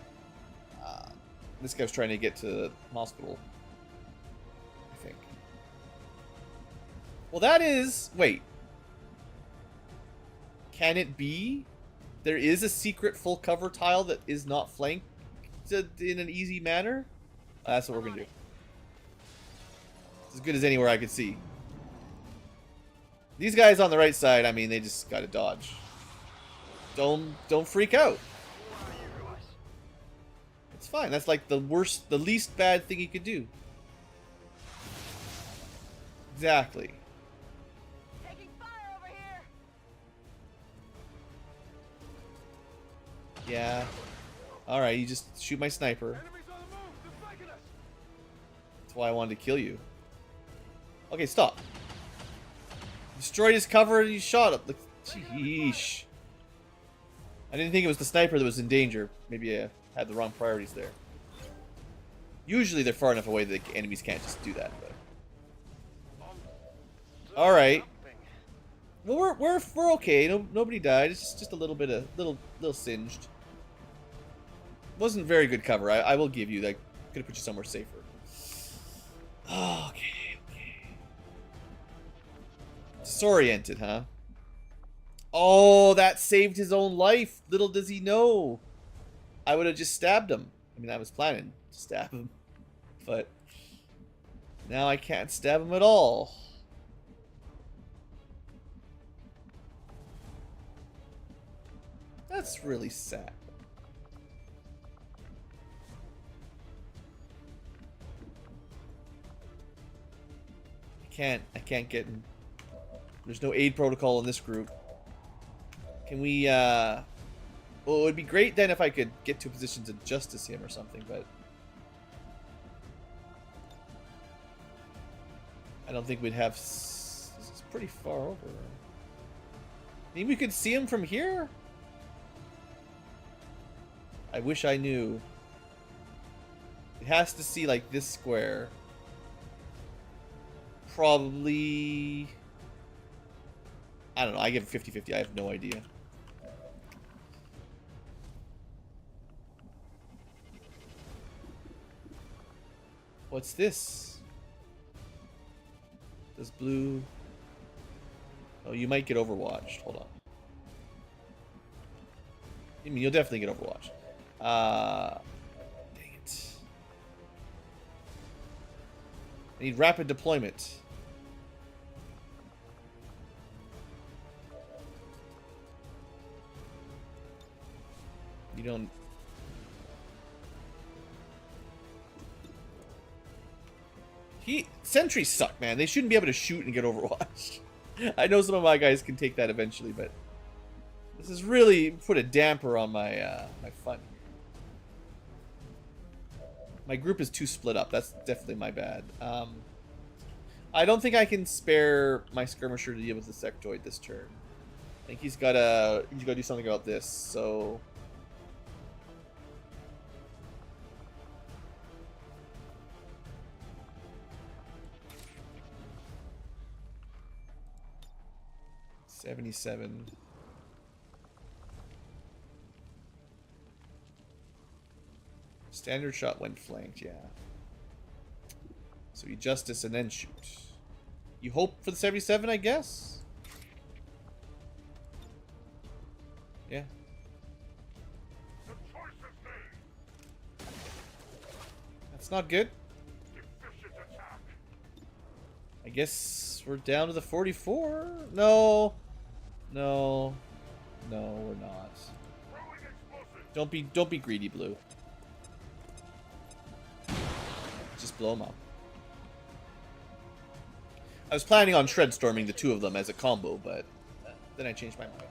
This guy was trying to get to the hospital, I think. Well, that is... Wait. Can it be? There is a secret full cover tile that is not flanked in an easy manner? That's what we're going to do. It's as good as anywhere I could see. These guys on the right side, I mean, they just gotta dodge. Don't freak out. It's fine. That's like the least bad thing you could do. Exactly. Taking fire over here. Yeah. Alright, you just shoot my sniper. Enemies on the move. They're flanking us. That's why I wanted to kill you. Okay, stop. Destroyed his cover and he shot him. Like, sheesh. I didn't think it was the sniper that was in danger. Maybe I had the wrong priorities there. Usually they're far enough away that the enemies can't just do that. But... all right. Well, we're okay. No, nobody died. It's just a little bit of little singed. Wasn't very good cover. I will give you that. Could have put you somewhere safer. Okay. Disoriented, huh? Oh, that saved his own life. Little does he know. I would have just stabbed him. I mean, I was planning to stab him. But now I can't stab him at all. That's really sad. I can't get in. There's no aid protocol in this group. Can we, well, it would be great then if I could get to a position to justice him or something, but I don't think we'd have... This is pretty far over. Maybe we could see him from here? I wish I knew. It has to see, like, this square. Probably... I don't know. I give it 50-50. I have no idea. What's this? Does blue... Oh, you might get overwatched. Hold on. I mean, you'll definitely get overwatched. Dang it. I need rapid deployment. You don't... Sentries suck, man. They shouldn't be able to shoot and get overwatched. I know some of my guys can take that eventually, but this has really put a damper on my my fun. My group is too split up. That's definitely my bad. I don't think I can spare my skirmisher to deal with the sectoid this turn. I think he's gotta do something about this. So. $77. Standard shot when flanked, yeah. So you justice and then shoot. You hope for the 77, I guess? Yeah. That's not good. I guess we're down to the 44. No. No. No, we're not. Don't be greedy, Blue. Just blow them up. I was planning on shred storming the two of them as a combo, but then I changed my mind.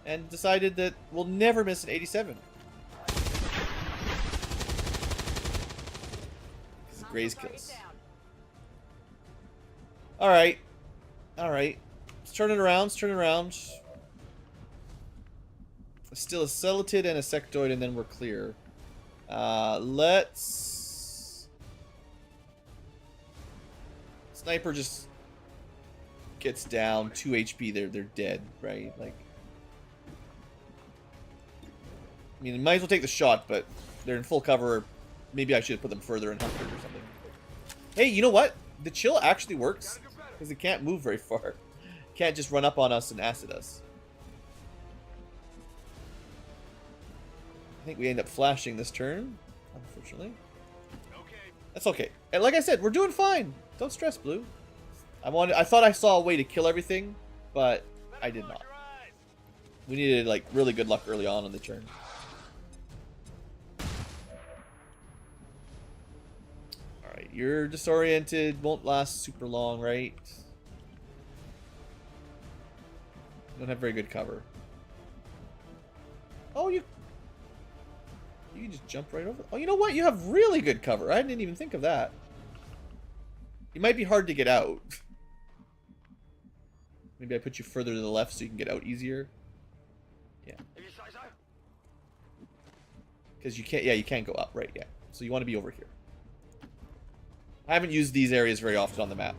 And decided that we'll never miss an 87. Because of Gray's kills. Alright. Alright. Let's turn it around. Let's turn it around. Still a Celatid and a Sectoid, and then we're clear. Let's... Sniper just gets down 2 HP. They're dead, right? Like, I mean, might as well take the shot, but they're in full cover. Maybe I should have put them further in 100 or something. Hey, you know what? The chill actually works because it can't move very far. Can't just run up on us and acid us. I think we end up flashing this turn, unfortunately. That's okay. And like I said, we're doing fine. Don't stress, Blue. I thought I saw a way to kill everything, but I did not. We needed like really good luck early on in the turn. Alright, you're disoriented, won't last super long, right? Don't have very good cover. Oh, you can just jump right over. Oh, you know what? You have really good cover. I didn't even think of that. You might be hard to get out. Maybe I put you further to the left so you can get out easier. Yeah. If you say so. Because you can't, yeah, you can't go up, right, yeah. So you want to be over here. I haven't used these areas very often on the map.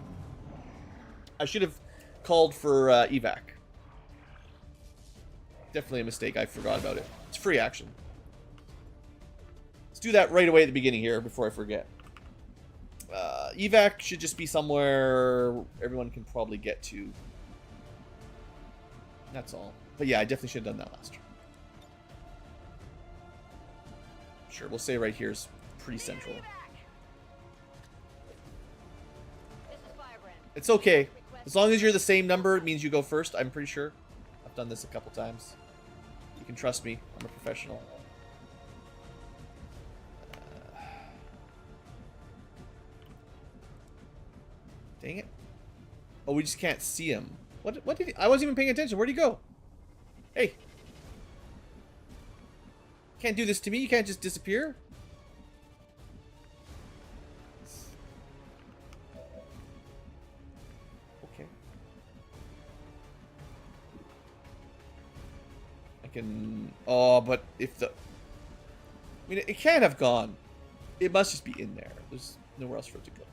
I should have called for evac. Definitely a mistake, I forgot about it. It's free action. Let's do that right away at the beginning here before I forget. Evac should just be somewhere everyone can probably get to. That's all. But yeah, I definitely should have done that last turn. Sure, we'll say right here is pretty central. It's okay. As long as you're the same number, it means you go first, I'm pretty sure. I've done this a couple times. You can trust me. I'm a professional. Dang it. Oh, we just can't see him. What did he... I wasn't even paying attention. Where'd he go? Hey. Can't do this to me. You can't just disappear. Okay. I can... Oh, but if the... I mean, it can't have gone. It must just be in there. There's nowhere else for it to go.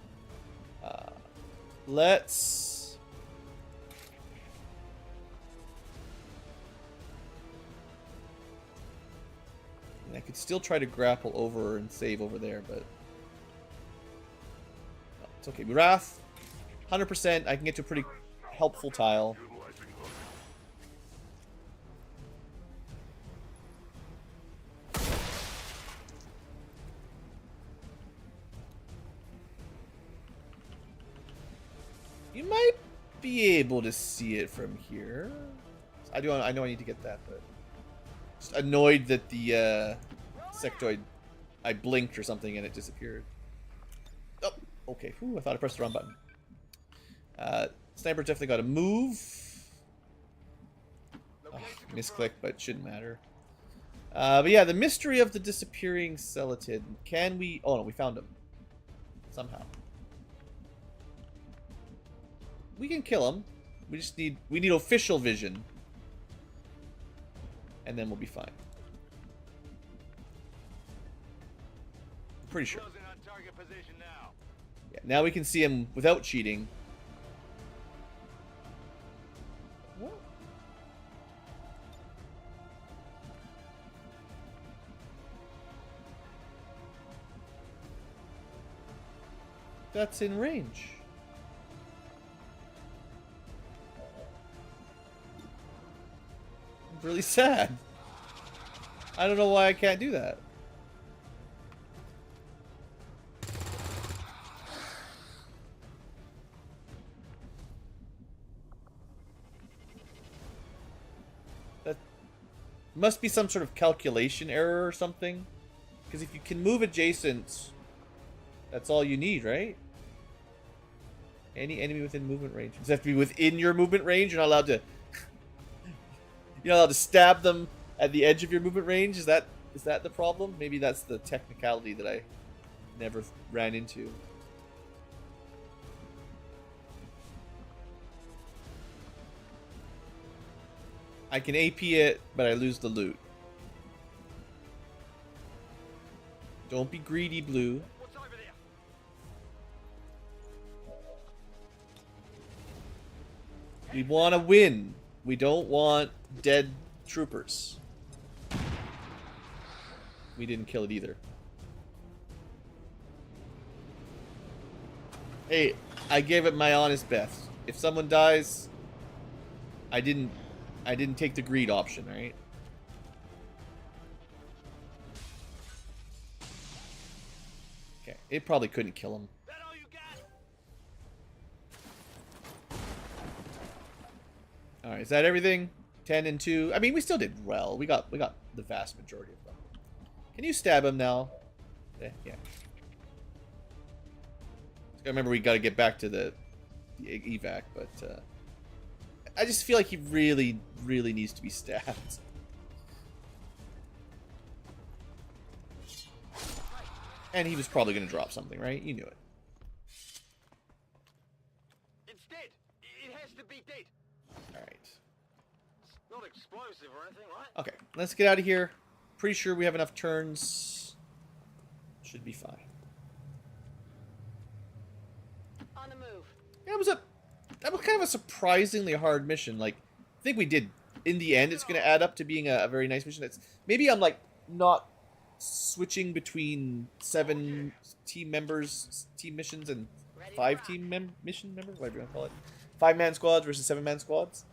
Let's... I could still try to grapple over and save over there, but... Oh, it's okay. Wrath, 100%. I can get to a pretty helpful tile. You might be able to see it from here. I know I need to get that, but just annoyed that the sectoid, I blinked or something and it disappeared. Oh, okay. Whew, I thought I pressed the wrong button. Sniper definitely got to move. Oh, misclick, but shouldn't matter. But yeah, the mystery of the disappearing Celatid. Can we? Oh no, we found him somehow. We can kill him. We just need official vision. And then we'll be fine. I'm pretty sure. Yeah, now we can see him without cheating. What? That's in range. Really sad. I don't know why I can't do that. That must be some sort of calculation error or something. Because if you can move adjacent, that's all you need, right? Any enemy within movement range. Does it have to be within your movement range? You're not allowed to... You're not allowed to stab them at the edge of your movement range? Is that the problem? Maybe that's the technicality that I never ran into. I can AP it, but I lose the loot. Don't be greedy, Blue. What's over there? We want to win. We don't want dead troopers. We didn't kill it either. Hey, I gave it my honest best. If someone dies, I didn't take the greed option, right? Okay, it probably couldn't kill him. That all you got? All right, is that everything? 10 and 2. I mean, we still did well. We got the vast majority of them. Can you stab him now? Yeah. I remember we got to get back to the evac, but I just feel like he really, really needs to be stabbed. And he was probably going to drop something, right? You knew it. Let's get out of here. Pretty sure we have enough turns. Should be fine. On the move. Yeah, that was kind of a surprisingly hard mission. Like, I think we did. In the end, it's going to add up to being a very nice mission. Maybe I'm like not switching between 7 team missions and 5 mission members. Whatever you want to call it. 5-man squads versus 7-man squads.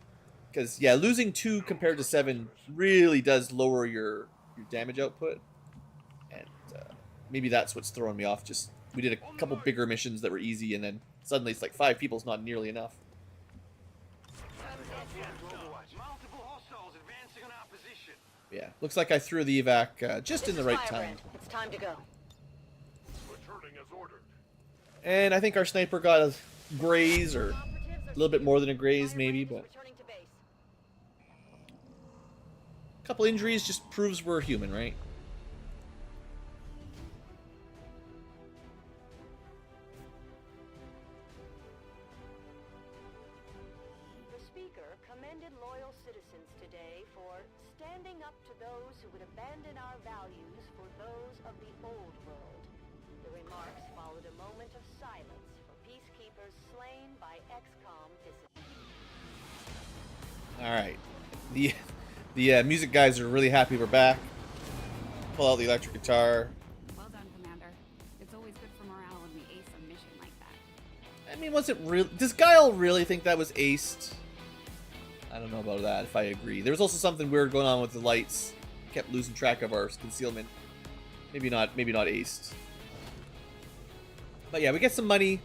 Because yeah, losing 2 compared to 7 really does lower your damage output, and maybe that's what's throwing me off. Just we did a couple bigger missions that were easy, and then suddenly it's like 5 people's not nearly enough. Yeah, looks like I threw the evac just in the right time. It's time to go. Returning as ordered. And I think our sniper got a graze, or a little bit more than a graze maybe, but Returning to base. a couple injuries just proves we're human, right? The speaker commended loyal citizens today for standing up to those who would abandon our values for those of the old world. The remarks followed a moment of silence for peacekeepers slain by XCom dissidents. All right, the music guys are really happy we're back. Pull out the electric guitar. Well done, Commander. It's always good for morale when we ace a mission like that. I mean, was it real? Does Guile really think that was aced? I don't know about that, if I agree. There was also something weird going on with the lights. Kept losing track of our concealment. Maybe not aced. But yeah, we get some money.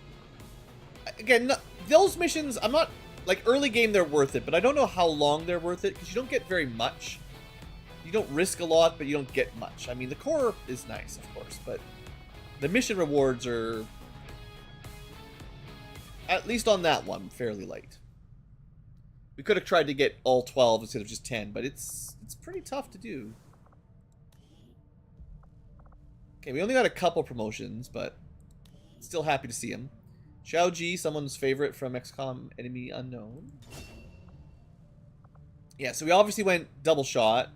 Again, no, those missions, I'm not... Like, early game, they're worth it, but I don't know how long they're worth it, because you don't get very much. You don't risk a lot, but you don't get much. I mean, the core is nice, of course, but the mission rewards are, at least on that one, fairly light. We could have tried to get all 12 instead of just 10, but it's pretty tough to do. Okay, we only got a couple promotions, but still happy to see him. Xiao Ji, someone's favorite from XCOM Enemy Unknown. Yeah, so we obviously went double shot.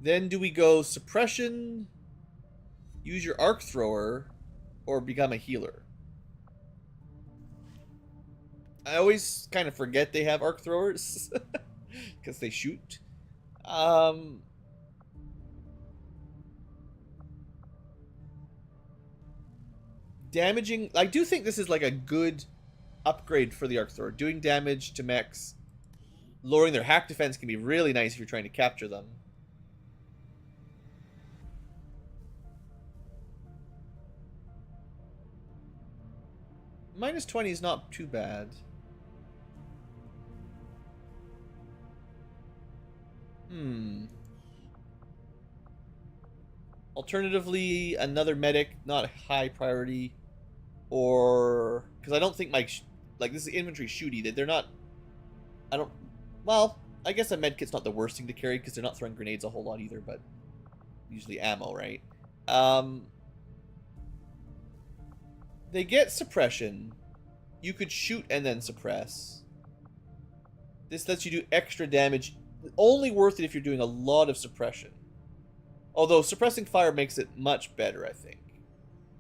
Then do we go suppression, use your arc thrower, or become a healer? I always kind of forget they have arc throwers because they shoot. Damaging, I do think this is like a good upgrade for the arc thrower. Doing damage to mechs, lowering their hack defense can be really nice if you're trying to capture them. Minus 20 is not too bad. Alternatively, another medic, not high priority. Or... Because I don't think my... Like, this is infantry shooty. They're not... I don't... Well, I guess a medkit's not the worst thing to carry, because they're not throwing grenades a whole lot either, but... Usually ammo, right? They get suppression. You could shoot and then suppress. This lets you do extra damage. Only worth it if you're doing a lot of suppression. Although suppressing fire makes it much better, I think.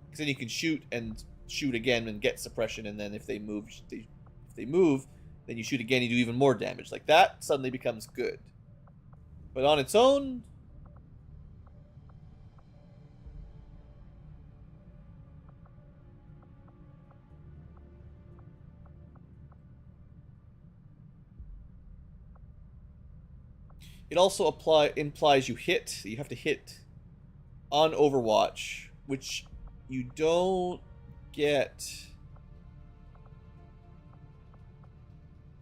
Because then you can shoot and shoot again and get suppression, and then if they move, then you shoot again, you do even more damage. Like, that suddenly becomes good. But on its own... It also implies you hit. You have to hit on Overwatch, which you don't get.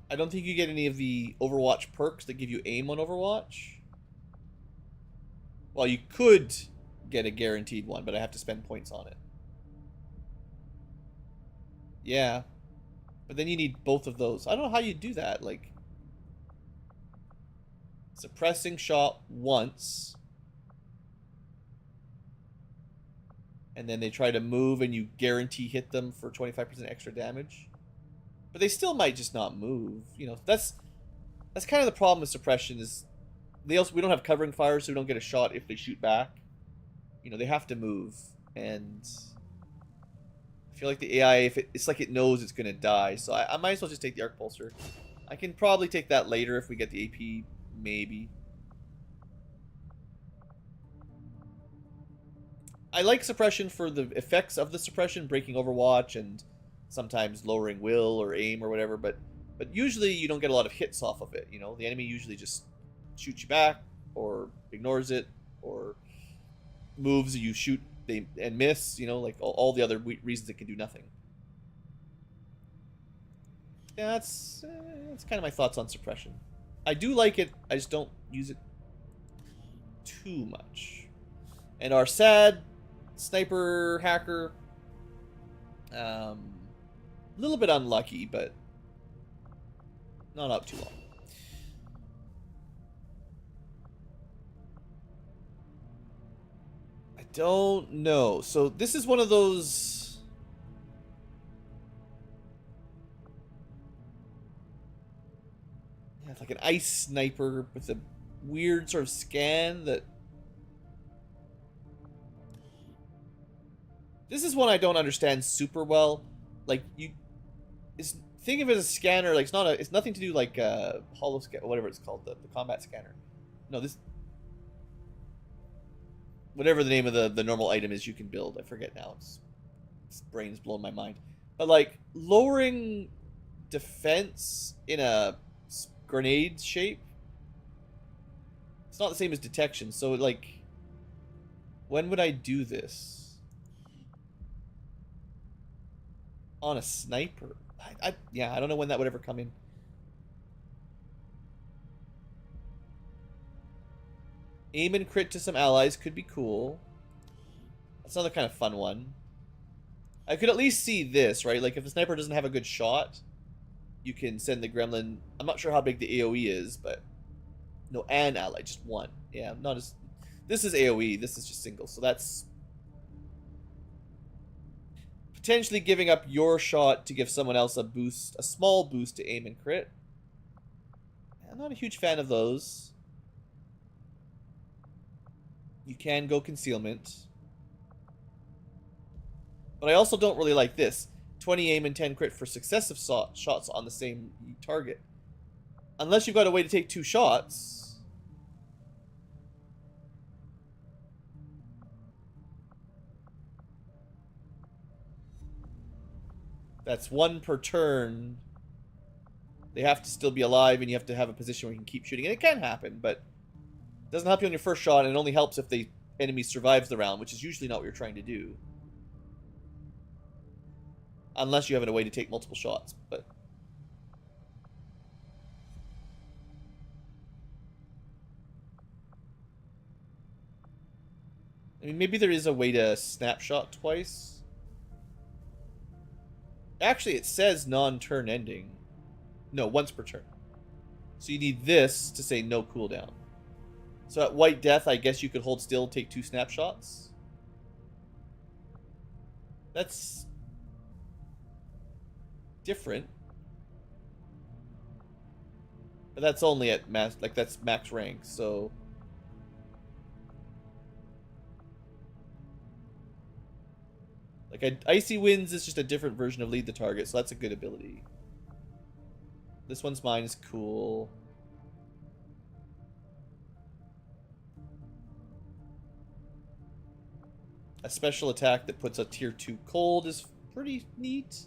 I don't think you get any of the Overwatch perks that give you aim on Overwatch. Well, you could get a guaranteed one, but I have to spend points on it. Yeah. But then you need both of those. I don't know how you do that. Like... Suppressing shot once. And then they try to move and you guarantee hit them for 25% extra damage. But they still might just not move. You know, that's kind of the problem with suppression is we don't have covering fire, so we don't get a shot if they shoot back. You know, they have to move, and I feel like the AI, if it's like it knows it's gonna die, so I might as well just take the arc pulsar. I can probably take that later if we get the AP, maybe. I like suppression for the effects of the suppression, breaking Overwatch and sometimes lowering will or aim or whatever, but usually you don't get a lot of hits off of it, you know? The enemy usually just shoots you back or ignores it or moves and you shoot and miss, you know, like all the other reasons it can do nothing. Yeah, that's kind of my thoughts on suppression. I do like it, I just don't use it too much. And our sad sniper hacker, a little bit unlucky, but not up too long. I don't know. So this is one of those... yeah, it's like an ice sniper with a weird sort of scan that... This is one I don't understand super well. Like, think of it as a scanner. Like, it's nothing to do like holo scan, whatever it's called, the combat scanner. No, this, whatever the name of the normal item is you can build. I forget now. It's brain's blowing my mind. But like lowering defense in a grenade shape, it's not the same as detection. So like, when would I do this? On a sniper? Yeah, I don't know when that would ever come in. Aim and crit to some allies could be cool. That's another kind of fun one. I could at least see this, right? Like, if the sniper doesn't have a good shot, you can send the gremlin... I'm not sure how big the AoE is, but... No, an ally, just one. Yeah, not as... This is AoE, this is just single, so that's... potentially giving up your shot to give someone else a boost, a small boost to aim and crit. I'm not a huge fan of those. You can go concealment. But I also don't really like this. 20 aim and 10 crit for successive shots on the same target. Unless you've got a way to take 2 shots. That's 1 per turn. They have to still be alive, and you have to have a position where you can keep shooting. And it can happen, but it doesn't help you on your first shot, and it only helps if the enemy survives the round, which is usually not what you're trying to do. Unless you have a way to take multiple shots, but... I mean, maybe there is a way to snapshot twice. Actually, it says non-turn ending. No, once per turn. So you need this to say no cooldown. So at White Death, I guess you could hold still, take 2 snapshots. That's different. But that's only at max, like that's max rank, so... Like, Icy Winds is just a different version of Lead the Target, so that's a good ability. This one's mine is cool. A special attack that puts a tier 2 cold is pretty neat.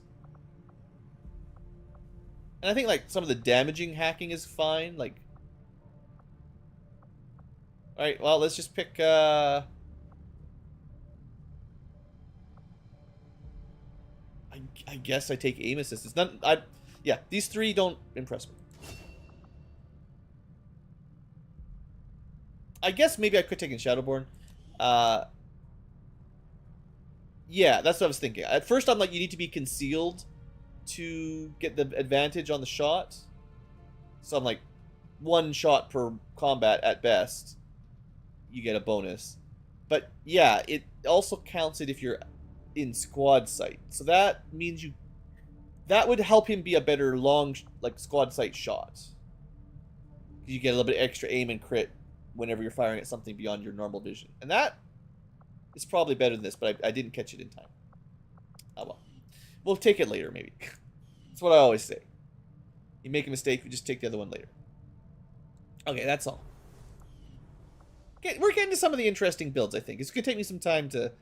And I think, like, some of the damaging hacking is fine, like... Alright, well, let's just pick, I guess I take aim assist. It's not... yeah, these 3 don't impress me. I guess maybe I could take in Shadowborn. Yeah, that's what I was thinking. At first I'm like, you need to be concealed to get the advantage on the shot. So I'm like, 1 shot per combat at best. You get a bonus. But yeah, it also counts it if you're in squad sight. So that means you... That would help him be a better long, like, squad sight shot. You get a little bit extra aim and crit whenever you're firing at something beyond your normal vision. And that is probably better than this, but I didn't catch it in time. Oh well. We'll take it later, maybe. That's what I always say. You make a mistake, we just take the other one later. Okay, that's all. We're getting to some of the interesting builds, I think. It's going to take me some time to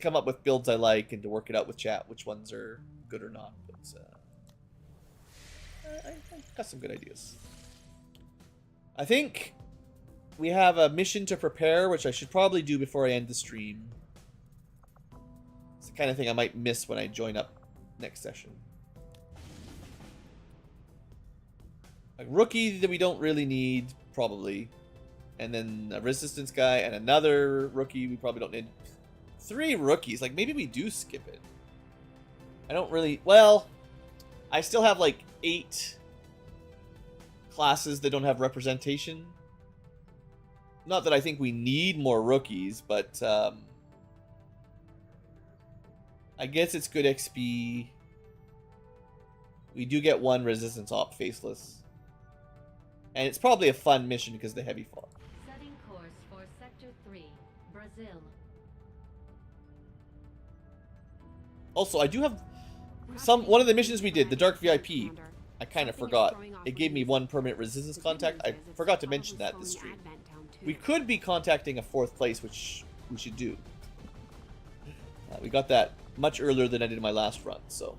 come up with builds I like and to work it out with chat, which ones are good or not. But I've got some good ideas. I think we have a mission to prepare, which I should probably do before I end the stream. It's the kind of thing I might miss when I join up next session. A rookie that we don't really need, probably. And then a resistance guy and another rookie we probably don't need. 3 rookies. Like, maybe we do skip it. I don't really... Well, I still have, like, 8 classes that don't have representation. Not that I think we need more rookies, but I guess it's good XP. We do get 1 resistance op faceless. And it's probably a fun mission because of the heavy fog. Setting course for Sector 3, Brazil. Also, I do have one of the missions we did, the Dark VIP. I kind of forgot. It gave me 1 permanent resistance contact. I forgot to mention that this stream. We could be contacting a 4th place, which we should do. We got that much earlier than I did in my last run, so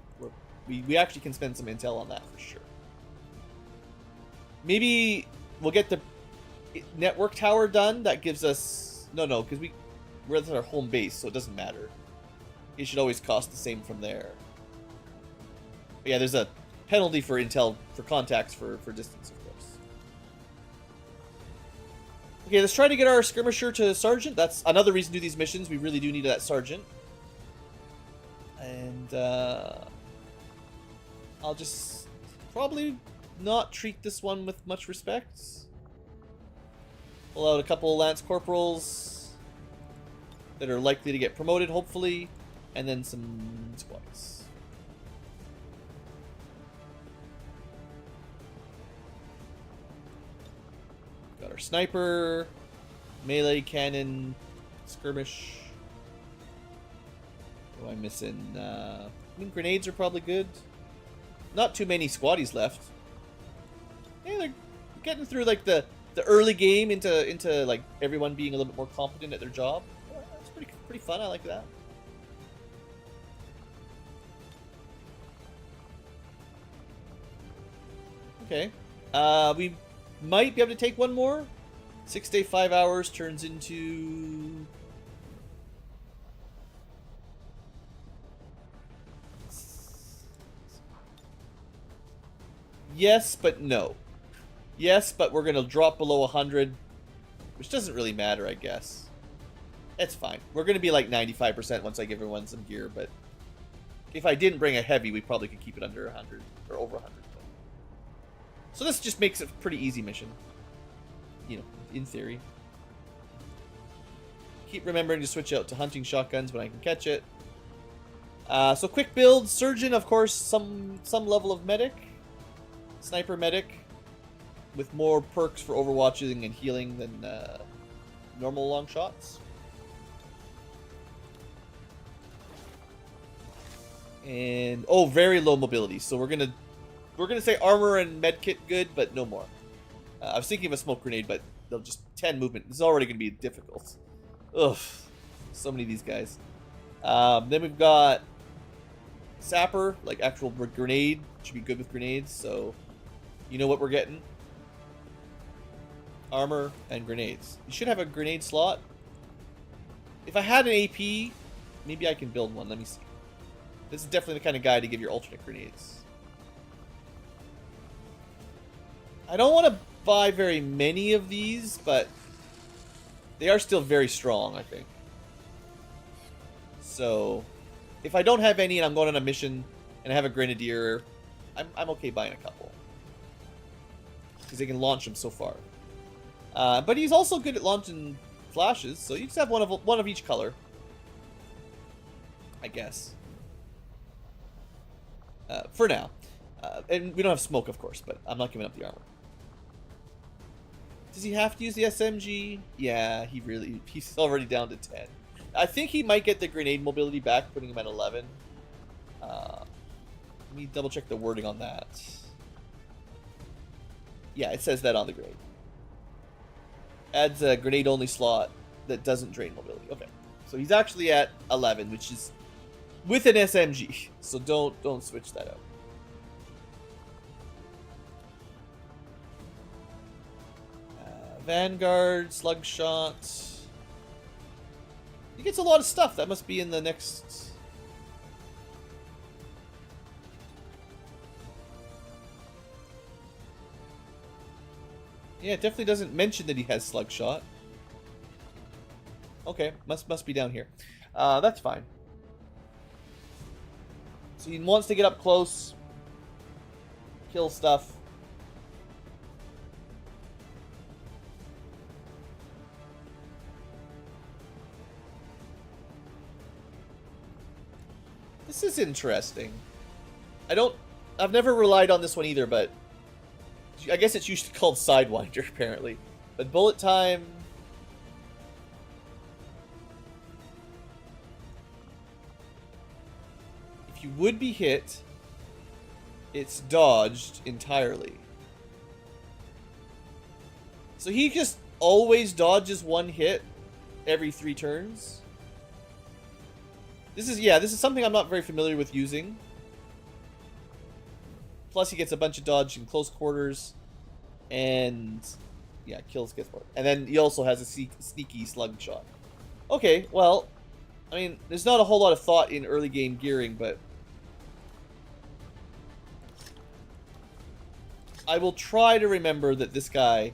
we actually can spend some intel on that for sure. Maybe we'll get the network tower done. That gives us... No, because we're at our home base, so it doesn't matter. It should always cost the same from there. But yeah, there's a penalty for intel, for contacts, for distance, of course. Okay, let's try to get our skirmisher to sergeant. That's another reason to do these missions. We really do need that sergeant. And I'll just probably not treat this one with much respect. Pull out a couple of lance corporals that are likely to get promoted, hopefully, and then some squads. Got our sniper, melee cannon, skirmish. What am I missing? I mean, grenades are probably good. Not too many squaddies left. Yeah, they're getting through like the early game into like everyone being a little bit more competent at their job. That's pretty fun. I like that. Okay. We might be able to take one more. 6 day, 5 hours turns into... Yes, but no. Yes, but we're going to drop below 100, which doesn't really matter, I guess. It's fine. We're going to be like 95% once I give everyone some gear, but if I didn't bring a heavy, we probably could keep it under 100, or over 100. So this just makes it a pretty easy mission. You know, in theory. Keep remembering to switch out to hunting shotguns when I can catch it. So quick build, surgeon, of course, some level of medic. Sniper medic. With more perks for overwatching and healing than normal long shots. And very low mobility. So we're gonna say armor and medkit good, but no more. I was thinking of a smoke grenade, but they'll just 10 movement. This is already gonna be difficult. Ugh, so many of these guys. Then we've got sapper, like actual grenade. Should be good with grenades. So you know what we're getting. Armor and grenades. You should have a grenade slot. If I had an AP, maybe I can build one. Let me see. This is definitely the kind of guy to give your alternate grenades. I don't want to buy very many of these, but they are still very strong, I think. So, if I don't have any and I'm going on a mission and I have a grenadier, I'm okay buying a couple. Because they can launch them so far. But he's also good at launching flashes, so you just have one of each color. I guess. For now. And we don't have smoke, of course, but I'm not giving up the armor. Does he have to use the SMG? Yeah, he's already down to 10. I think he might get the grenade mobility back, putting him at 11. Let me double check the wording on that. Yeah, it says that on the grenade. Adds a grenade only slot that doesn't drain mobility. Okay. So he's actually at 11, which is with an SMG. So don't switch that out. Vanguard, Slugshot. He gets a lot of stuff. That must be in the next... Yeah, it definitely doesn't mention that he has Slugshot. Okay, must be down here. That's fine. So he wants to get up close, kill stuff. This is interesting. I've never relied on this one either, but I guess it's usually called Sidewinder, apparently. But bullet time... If you would be hit, it's dodged entirely. So he just always dodges one hit every 3 turns? This is something I'm not very familiar with using. Plus he gets a bunch of dodge in close quarters. And yeah, kills gets more. And then he also has a sneaky slug shot. Okay, well, I mean, there's not a whole lot of thought in early game gearing, but I will try to remember that this guy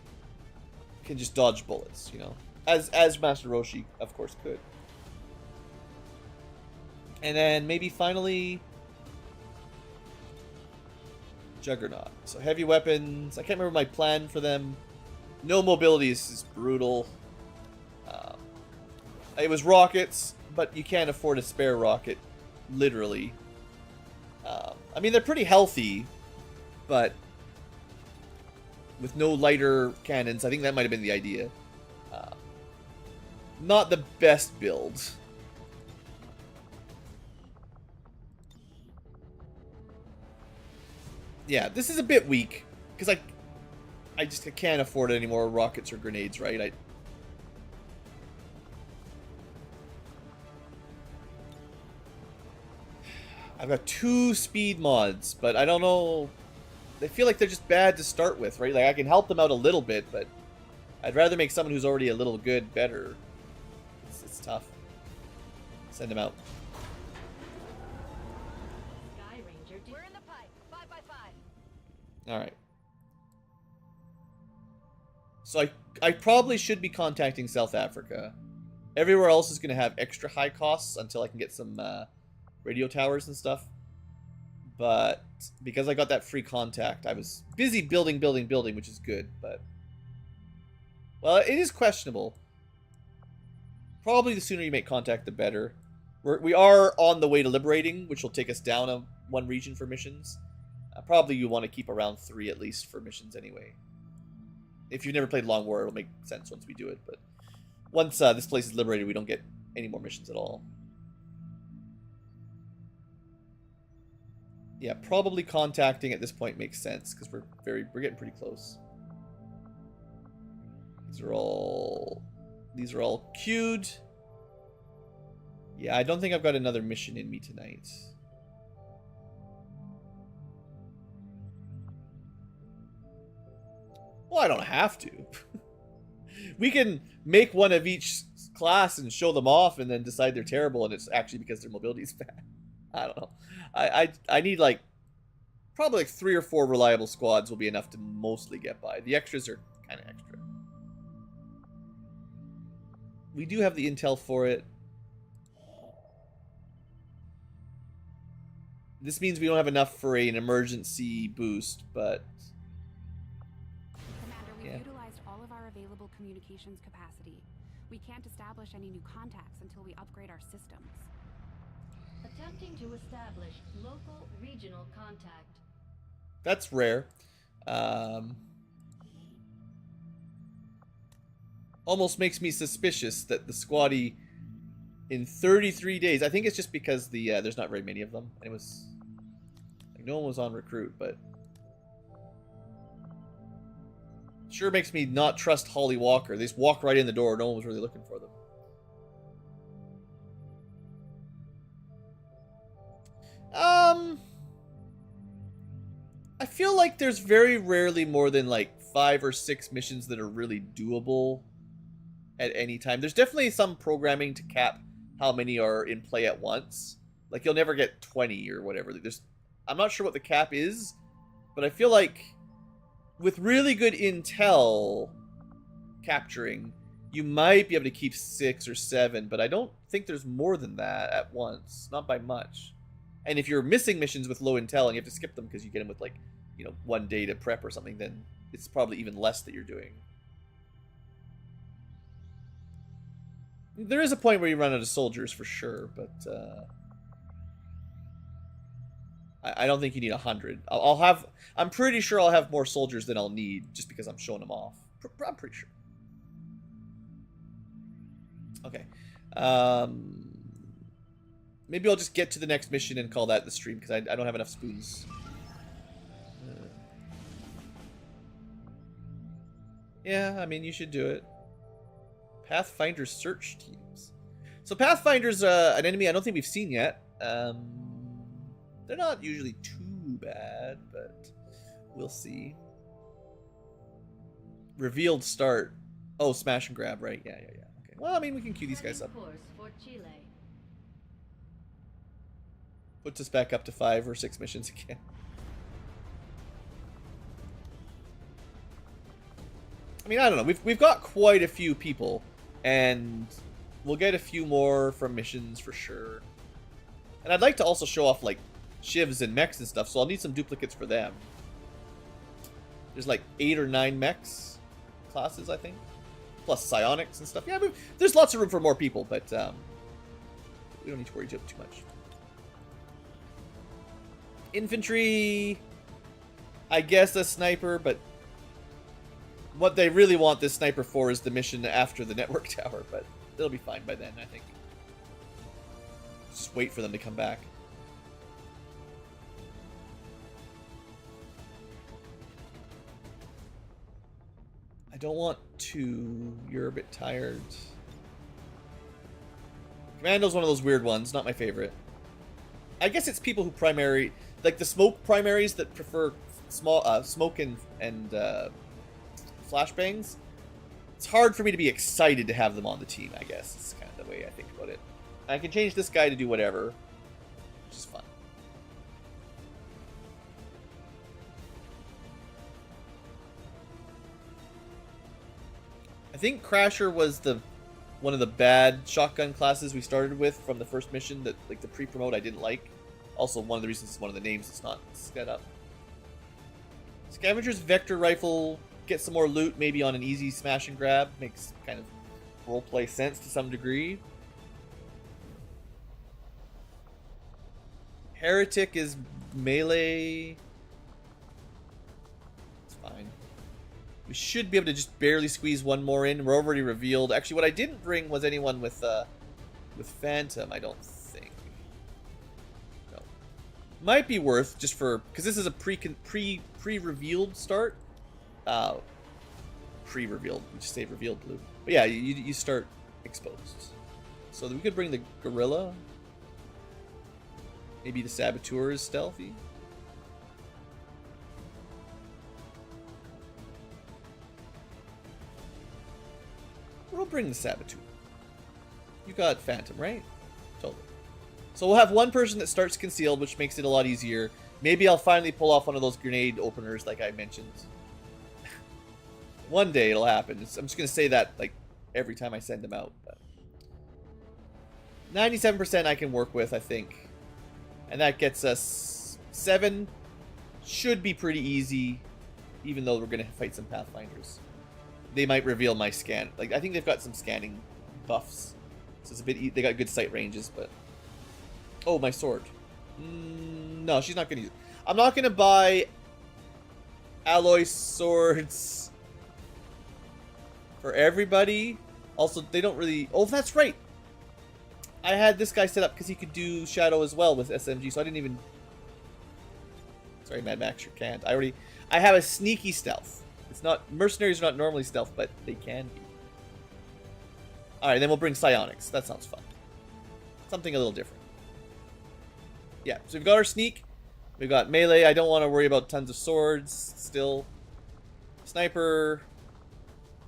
can just dodge bullets, you know. As Master Roshi, of course, could. And then maybe finally Juggernaut. So heavy weapons. I can't remember my plan for them. No mobility is brutal. It was rockets, but you can't afford a spare rocket, literally. I mean, they're pretty healthy, but with no lighter cannons, I think that might have been the idea. Not the best build. Yeah, this is a bit weak, because I just can't afford any more rockets or grenades, right? I've got 2 speed mods, but I don't know. They feel like they're just bad to start with, right? Like, I can help them out a little bit, but I'd rather make someone who's already a little good better. It's tough. Send them out. We're in the pipe. 5 by 5. Alright. So I probably should be contacting South Africa. Everywhere else is going to have extra high costs until I can get some radio towers and stuff. But because I got that free contact, I was busy building, which is good, but... Well, it is questionable. Probably the sooner you make contact, the better. We are on the way to liberating, which will take us down one region for missions. Probably you want to keep around 3 at least for missions anyway. If you've never played Long War, it'll make sense once we do it. But once this place is liberated, we don't get any more missions at all. Yeah, probably contacting at this point makes sense because we're getting pretty close. These are all queued. Yeah, I don't think I've got another mission in me tonight. Well, I don't have to. We can make one of each class and show them off and then decide they're terrible and it's actually because their mobility is bad. I don't know. I need probably 3 or 4 reliable squads will be enough to mostly get by. The extras are kind of extra. We do have the intel for it. This means we don't have enough for an emergency boost, but... Commander, we've Yeah. utilized all of our available communications capacity. We can't establish any new contacts until we upgrade our systems. Attempting to establish local regional contact. That's rare. almost makes me suspicious that the squatty in 33 days, I think it's just because there's not very many of them. And it was, like, no one was on recruit, but sure makes me not trust Holly Walker. They just walk right in the door. No one was really looking for them. I feel like there's very rarely more than like 5 or 6 missions that are really doable at any time. There's definitely some programming to cap how many are in play at once. Like, you'll never get 20 or whatever. I'm not sure what the cap is, but I feel like with really good intel capturing, you might be able to keep 6 or 7, but I don't think there's more than that at once. Not by much. And if you're missing missions with low intel and you have to skip them because you get them with, like, 1 day to prep or something, then it's probably even less that you're doing. There is a point where you run out of soldiers for sure, but I don't think you need 100. I'm pretty sure I'll have more soldiers than I'll need just because I'm showing them off. I'm pretty sure. Okay. Maybe I'll just get to the next mission and call that the stream because I don't have enough spoons. Yeah, I mean, you should do it. Pathfinder search teams. So Pathfinder's an enemy I don't think we've seen yet. They're not usually too bad, but we'll see. Revealed start. Oh, smash and grab, right? Yeah. Okay. Well, I mean, we can queue these guys up. Course for Chile. Puts us back up to 5 or 6 missions again. I mean, I don't know. We've got quite a few people, and we'll get a few more from missions for sure. And I'd like to also show off, like, shivs and mechs and stuff, so I'll need some duplicates for them. There's like 8 or 9 mechs classes, I think. Plus psionics and stuff. Yeah, there's lots of room for more people, but we don't need to worry too much. Infantry, I guess a sniper, but what they really want this sniper for is the mission after the network tower, but they'll be fine by then, I think. Just wait for them to come back. I don't want to. You're a bit tired. Commando's one of those weird ones, not my favorite. I guess it's people who primary, like the smoke primaries that prefer small smoke and flashbangs. It's hard for me to be excited to have them on the team, I guess. It's kind of the way I think about it. I can change this guy to do whatever, which is fun. I think Crasher was one of the bad shotgun classes we started with from the first mission that, like, the pre-promote I didn't like. Also, one of the reasons it's one of the names it's not set up. Scavenger's Vector Rifle, get some more loot, maybe on an easy smash and grab. Makes kind of roleplay sense to some degree. Heretic is melee. It's fine. We should be able to just barely squeeze one more in. We're already revealed. Actually, what I didn't bring was anyone with Phantom, I don't think. No. Might be worth, just for, because this is a pre-revealed start. Pre-revealed. We just say revealed blue. But yeah, you start exposed. So we could bring the Gorilla. Maybe the Saboteur is stealthy. We'll bring the Saboteur. You got Phantom, right? Totally. So we'll have one person that starts concealed, which makes it a lot easier. Maybe I'll finally pull off one of those grenade openers like I mentioned. One day it'll happen. I'm just going to say that like every time I send them out. But 97% I can work with, I think. And that gets us 7. Should be pretty easy, even though we're going to fight some Pathfinders. They might reveal my scan. Like, I think they've got some scanning buffs. So it's a bit... They got good sight ranges, but... Oh, my sword. No, she's not going to use it. I'm not going to buy alloy swords for everybody. Also, they don't really... Oh, that's right. I had this guy set up because he could do Shadow as well with SMG, so I didn't even... Sorry, Mad Max, you can't. I have a sneaky stealth. It's not... Mercenaries are not normally stealth, but they can be. Alright, then we'll bring psionics. That sounds fun. Something a little different. Yeah, so we've got our sneak. We've got melee. I don't want to worry about tons of swords still. Sniper.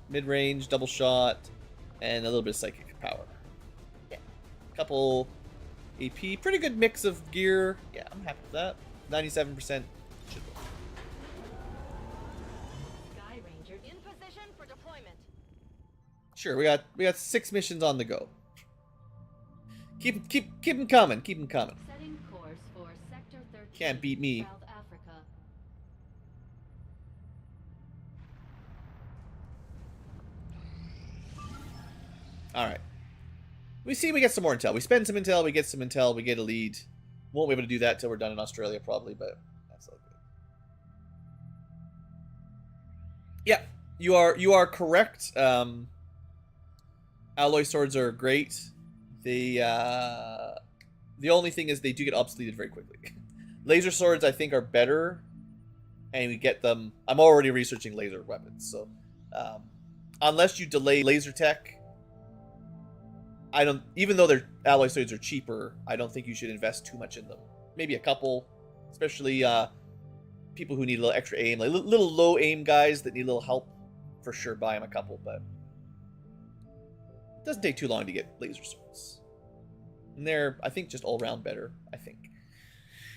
Mid-range, double shot. And a little bit of psychic power. Yeah. Couple AP. Pretty good mix of gear. Yeah, I'm happy with that. 97% should work. Sky Ranger in position for deployment. Sure, we got 6 missions on the go. Keep them coming. Keep them coming. Setting course for Sector 13. Can't beat me. South Africa. Alright. We see we get some more intel. We spend some intel, we get some intel, we get a lead. Won't be able to do that till we're done in Australia, probably, but that's all good. Yeah, you are correct. Alloy swords are great. The only thing is they do get obsoleted very quickly. Laser swords, I think, are better, and we get them... I'm already researching laser weapons, so... unless you delay laser tech... I don't, even though their alloy swords are cheaper, I don't think you should invest too much in them. Maybe a couple, especially people who need a little extra aim, like little low aim guys that need a little help. For sure, buy them a couple, but it doesn't take too long to get laser swords. And they're, I think, just all around better. I think.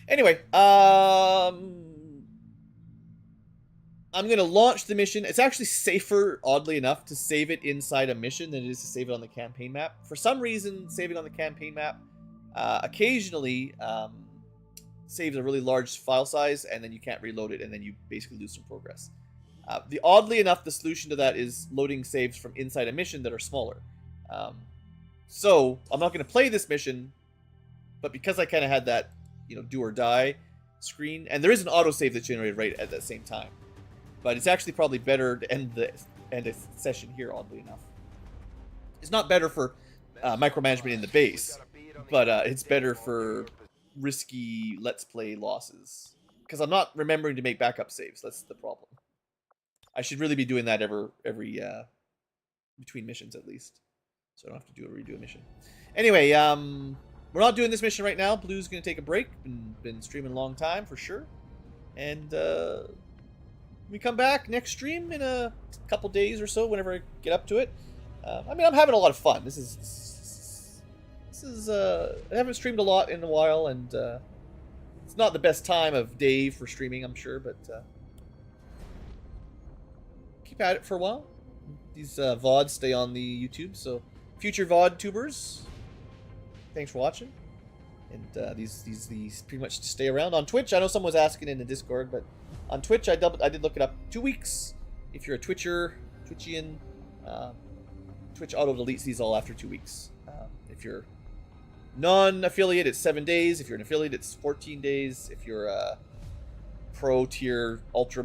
Anyway, I'm going to launch the mission. It's actually safer, oddly enough, to save it inside a mission than it is to save it on the campaign map. For some reason, saving on the campaign map occasionally saves a really large file size, and then you can't reload it, and then you basically lose some progress. Oddly enough, the solution to that is loading saves from inside a mission that are smaller. So, I'm not going to play this mission, but because I kind of had that, do or die screen, and there is an autosave that's generated right at that same time. But it's actually probably better to end the session here, oddly enough. It's not better for micromanagement in the base, but it's better for risky Let's Play losses. Because I'm not remembering to make backup saves. That's the problem. I should really be doing that every between missions at least. So I don't have to redo a mission. Anyway, we're not doing this mission right now. Blue's going to take a break. Been streaming a long time for sure. And... we come back next stream in a couple days or so, whenever I get up to it. I mean, I'm having a lot of fun. This is I haven't streamed a lot in a while, and it's not the best time of day for streaming, I'm sure, but keep at it for a while. These VODs stay on the YouTube, so future VOD tubers, thanks for watching. And these pretty much stay around. On Twitch, I know someone was asking in the Discord, but on Twitch, I did look it up. 2 weeks. If you're a Twitchian, Twitch auto-deletes these all after 2 weeks. If you're non-affiliate, it's 7 days. If you're an affiliate, it's 14 days. If you're a pro-tier ultra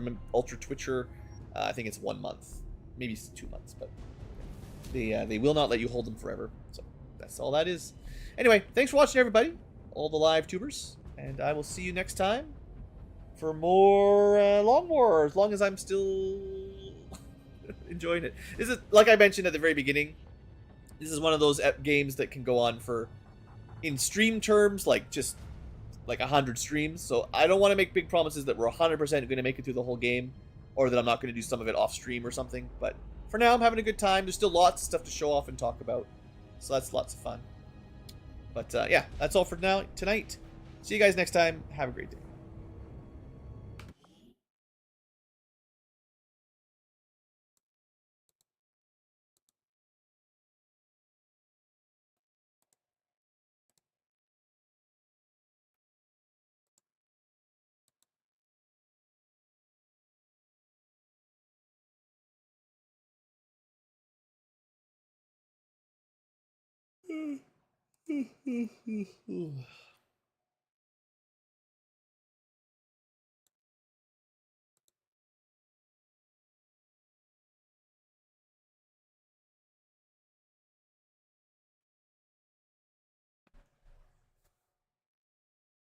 Twitcher, I think it's 1 month. Maybe 2 months, but they will not let you hold them forever. So that's all that is. Anyway, thanks for watching, everybody. All the live tubers. And I will see you next time for more Long War, as long as I'm still enjoying it. This is, like I mentioned at the very beginning, this is one of those games that can go on for, in stream terms, like just like 100 streams. So I don't want to make big promises that we're 100% going to make it through the whole game, or that I'm not going to do some of it off stream or something. But for now, I'm having a good time. There's still lots of stuff to show off and talk about, so that's lots of fun. But yeah, that's all for now tonight. See you guys next time. Have a great day.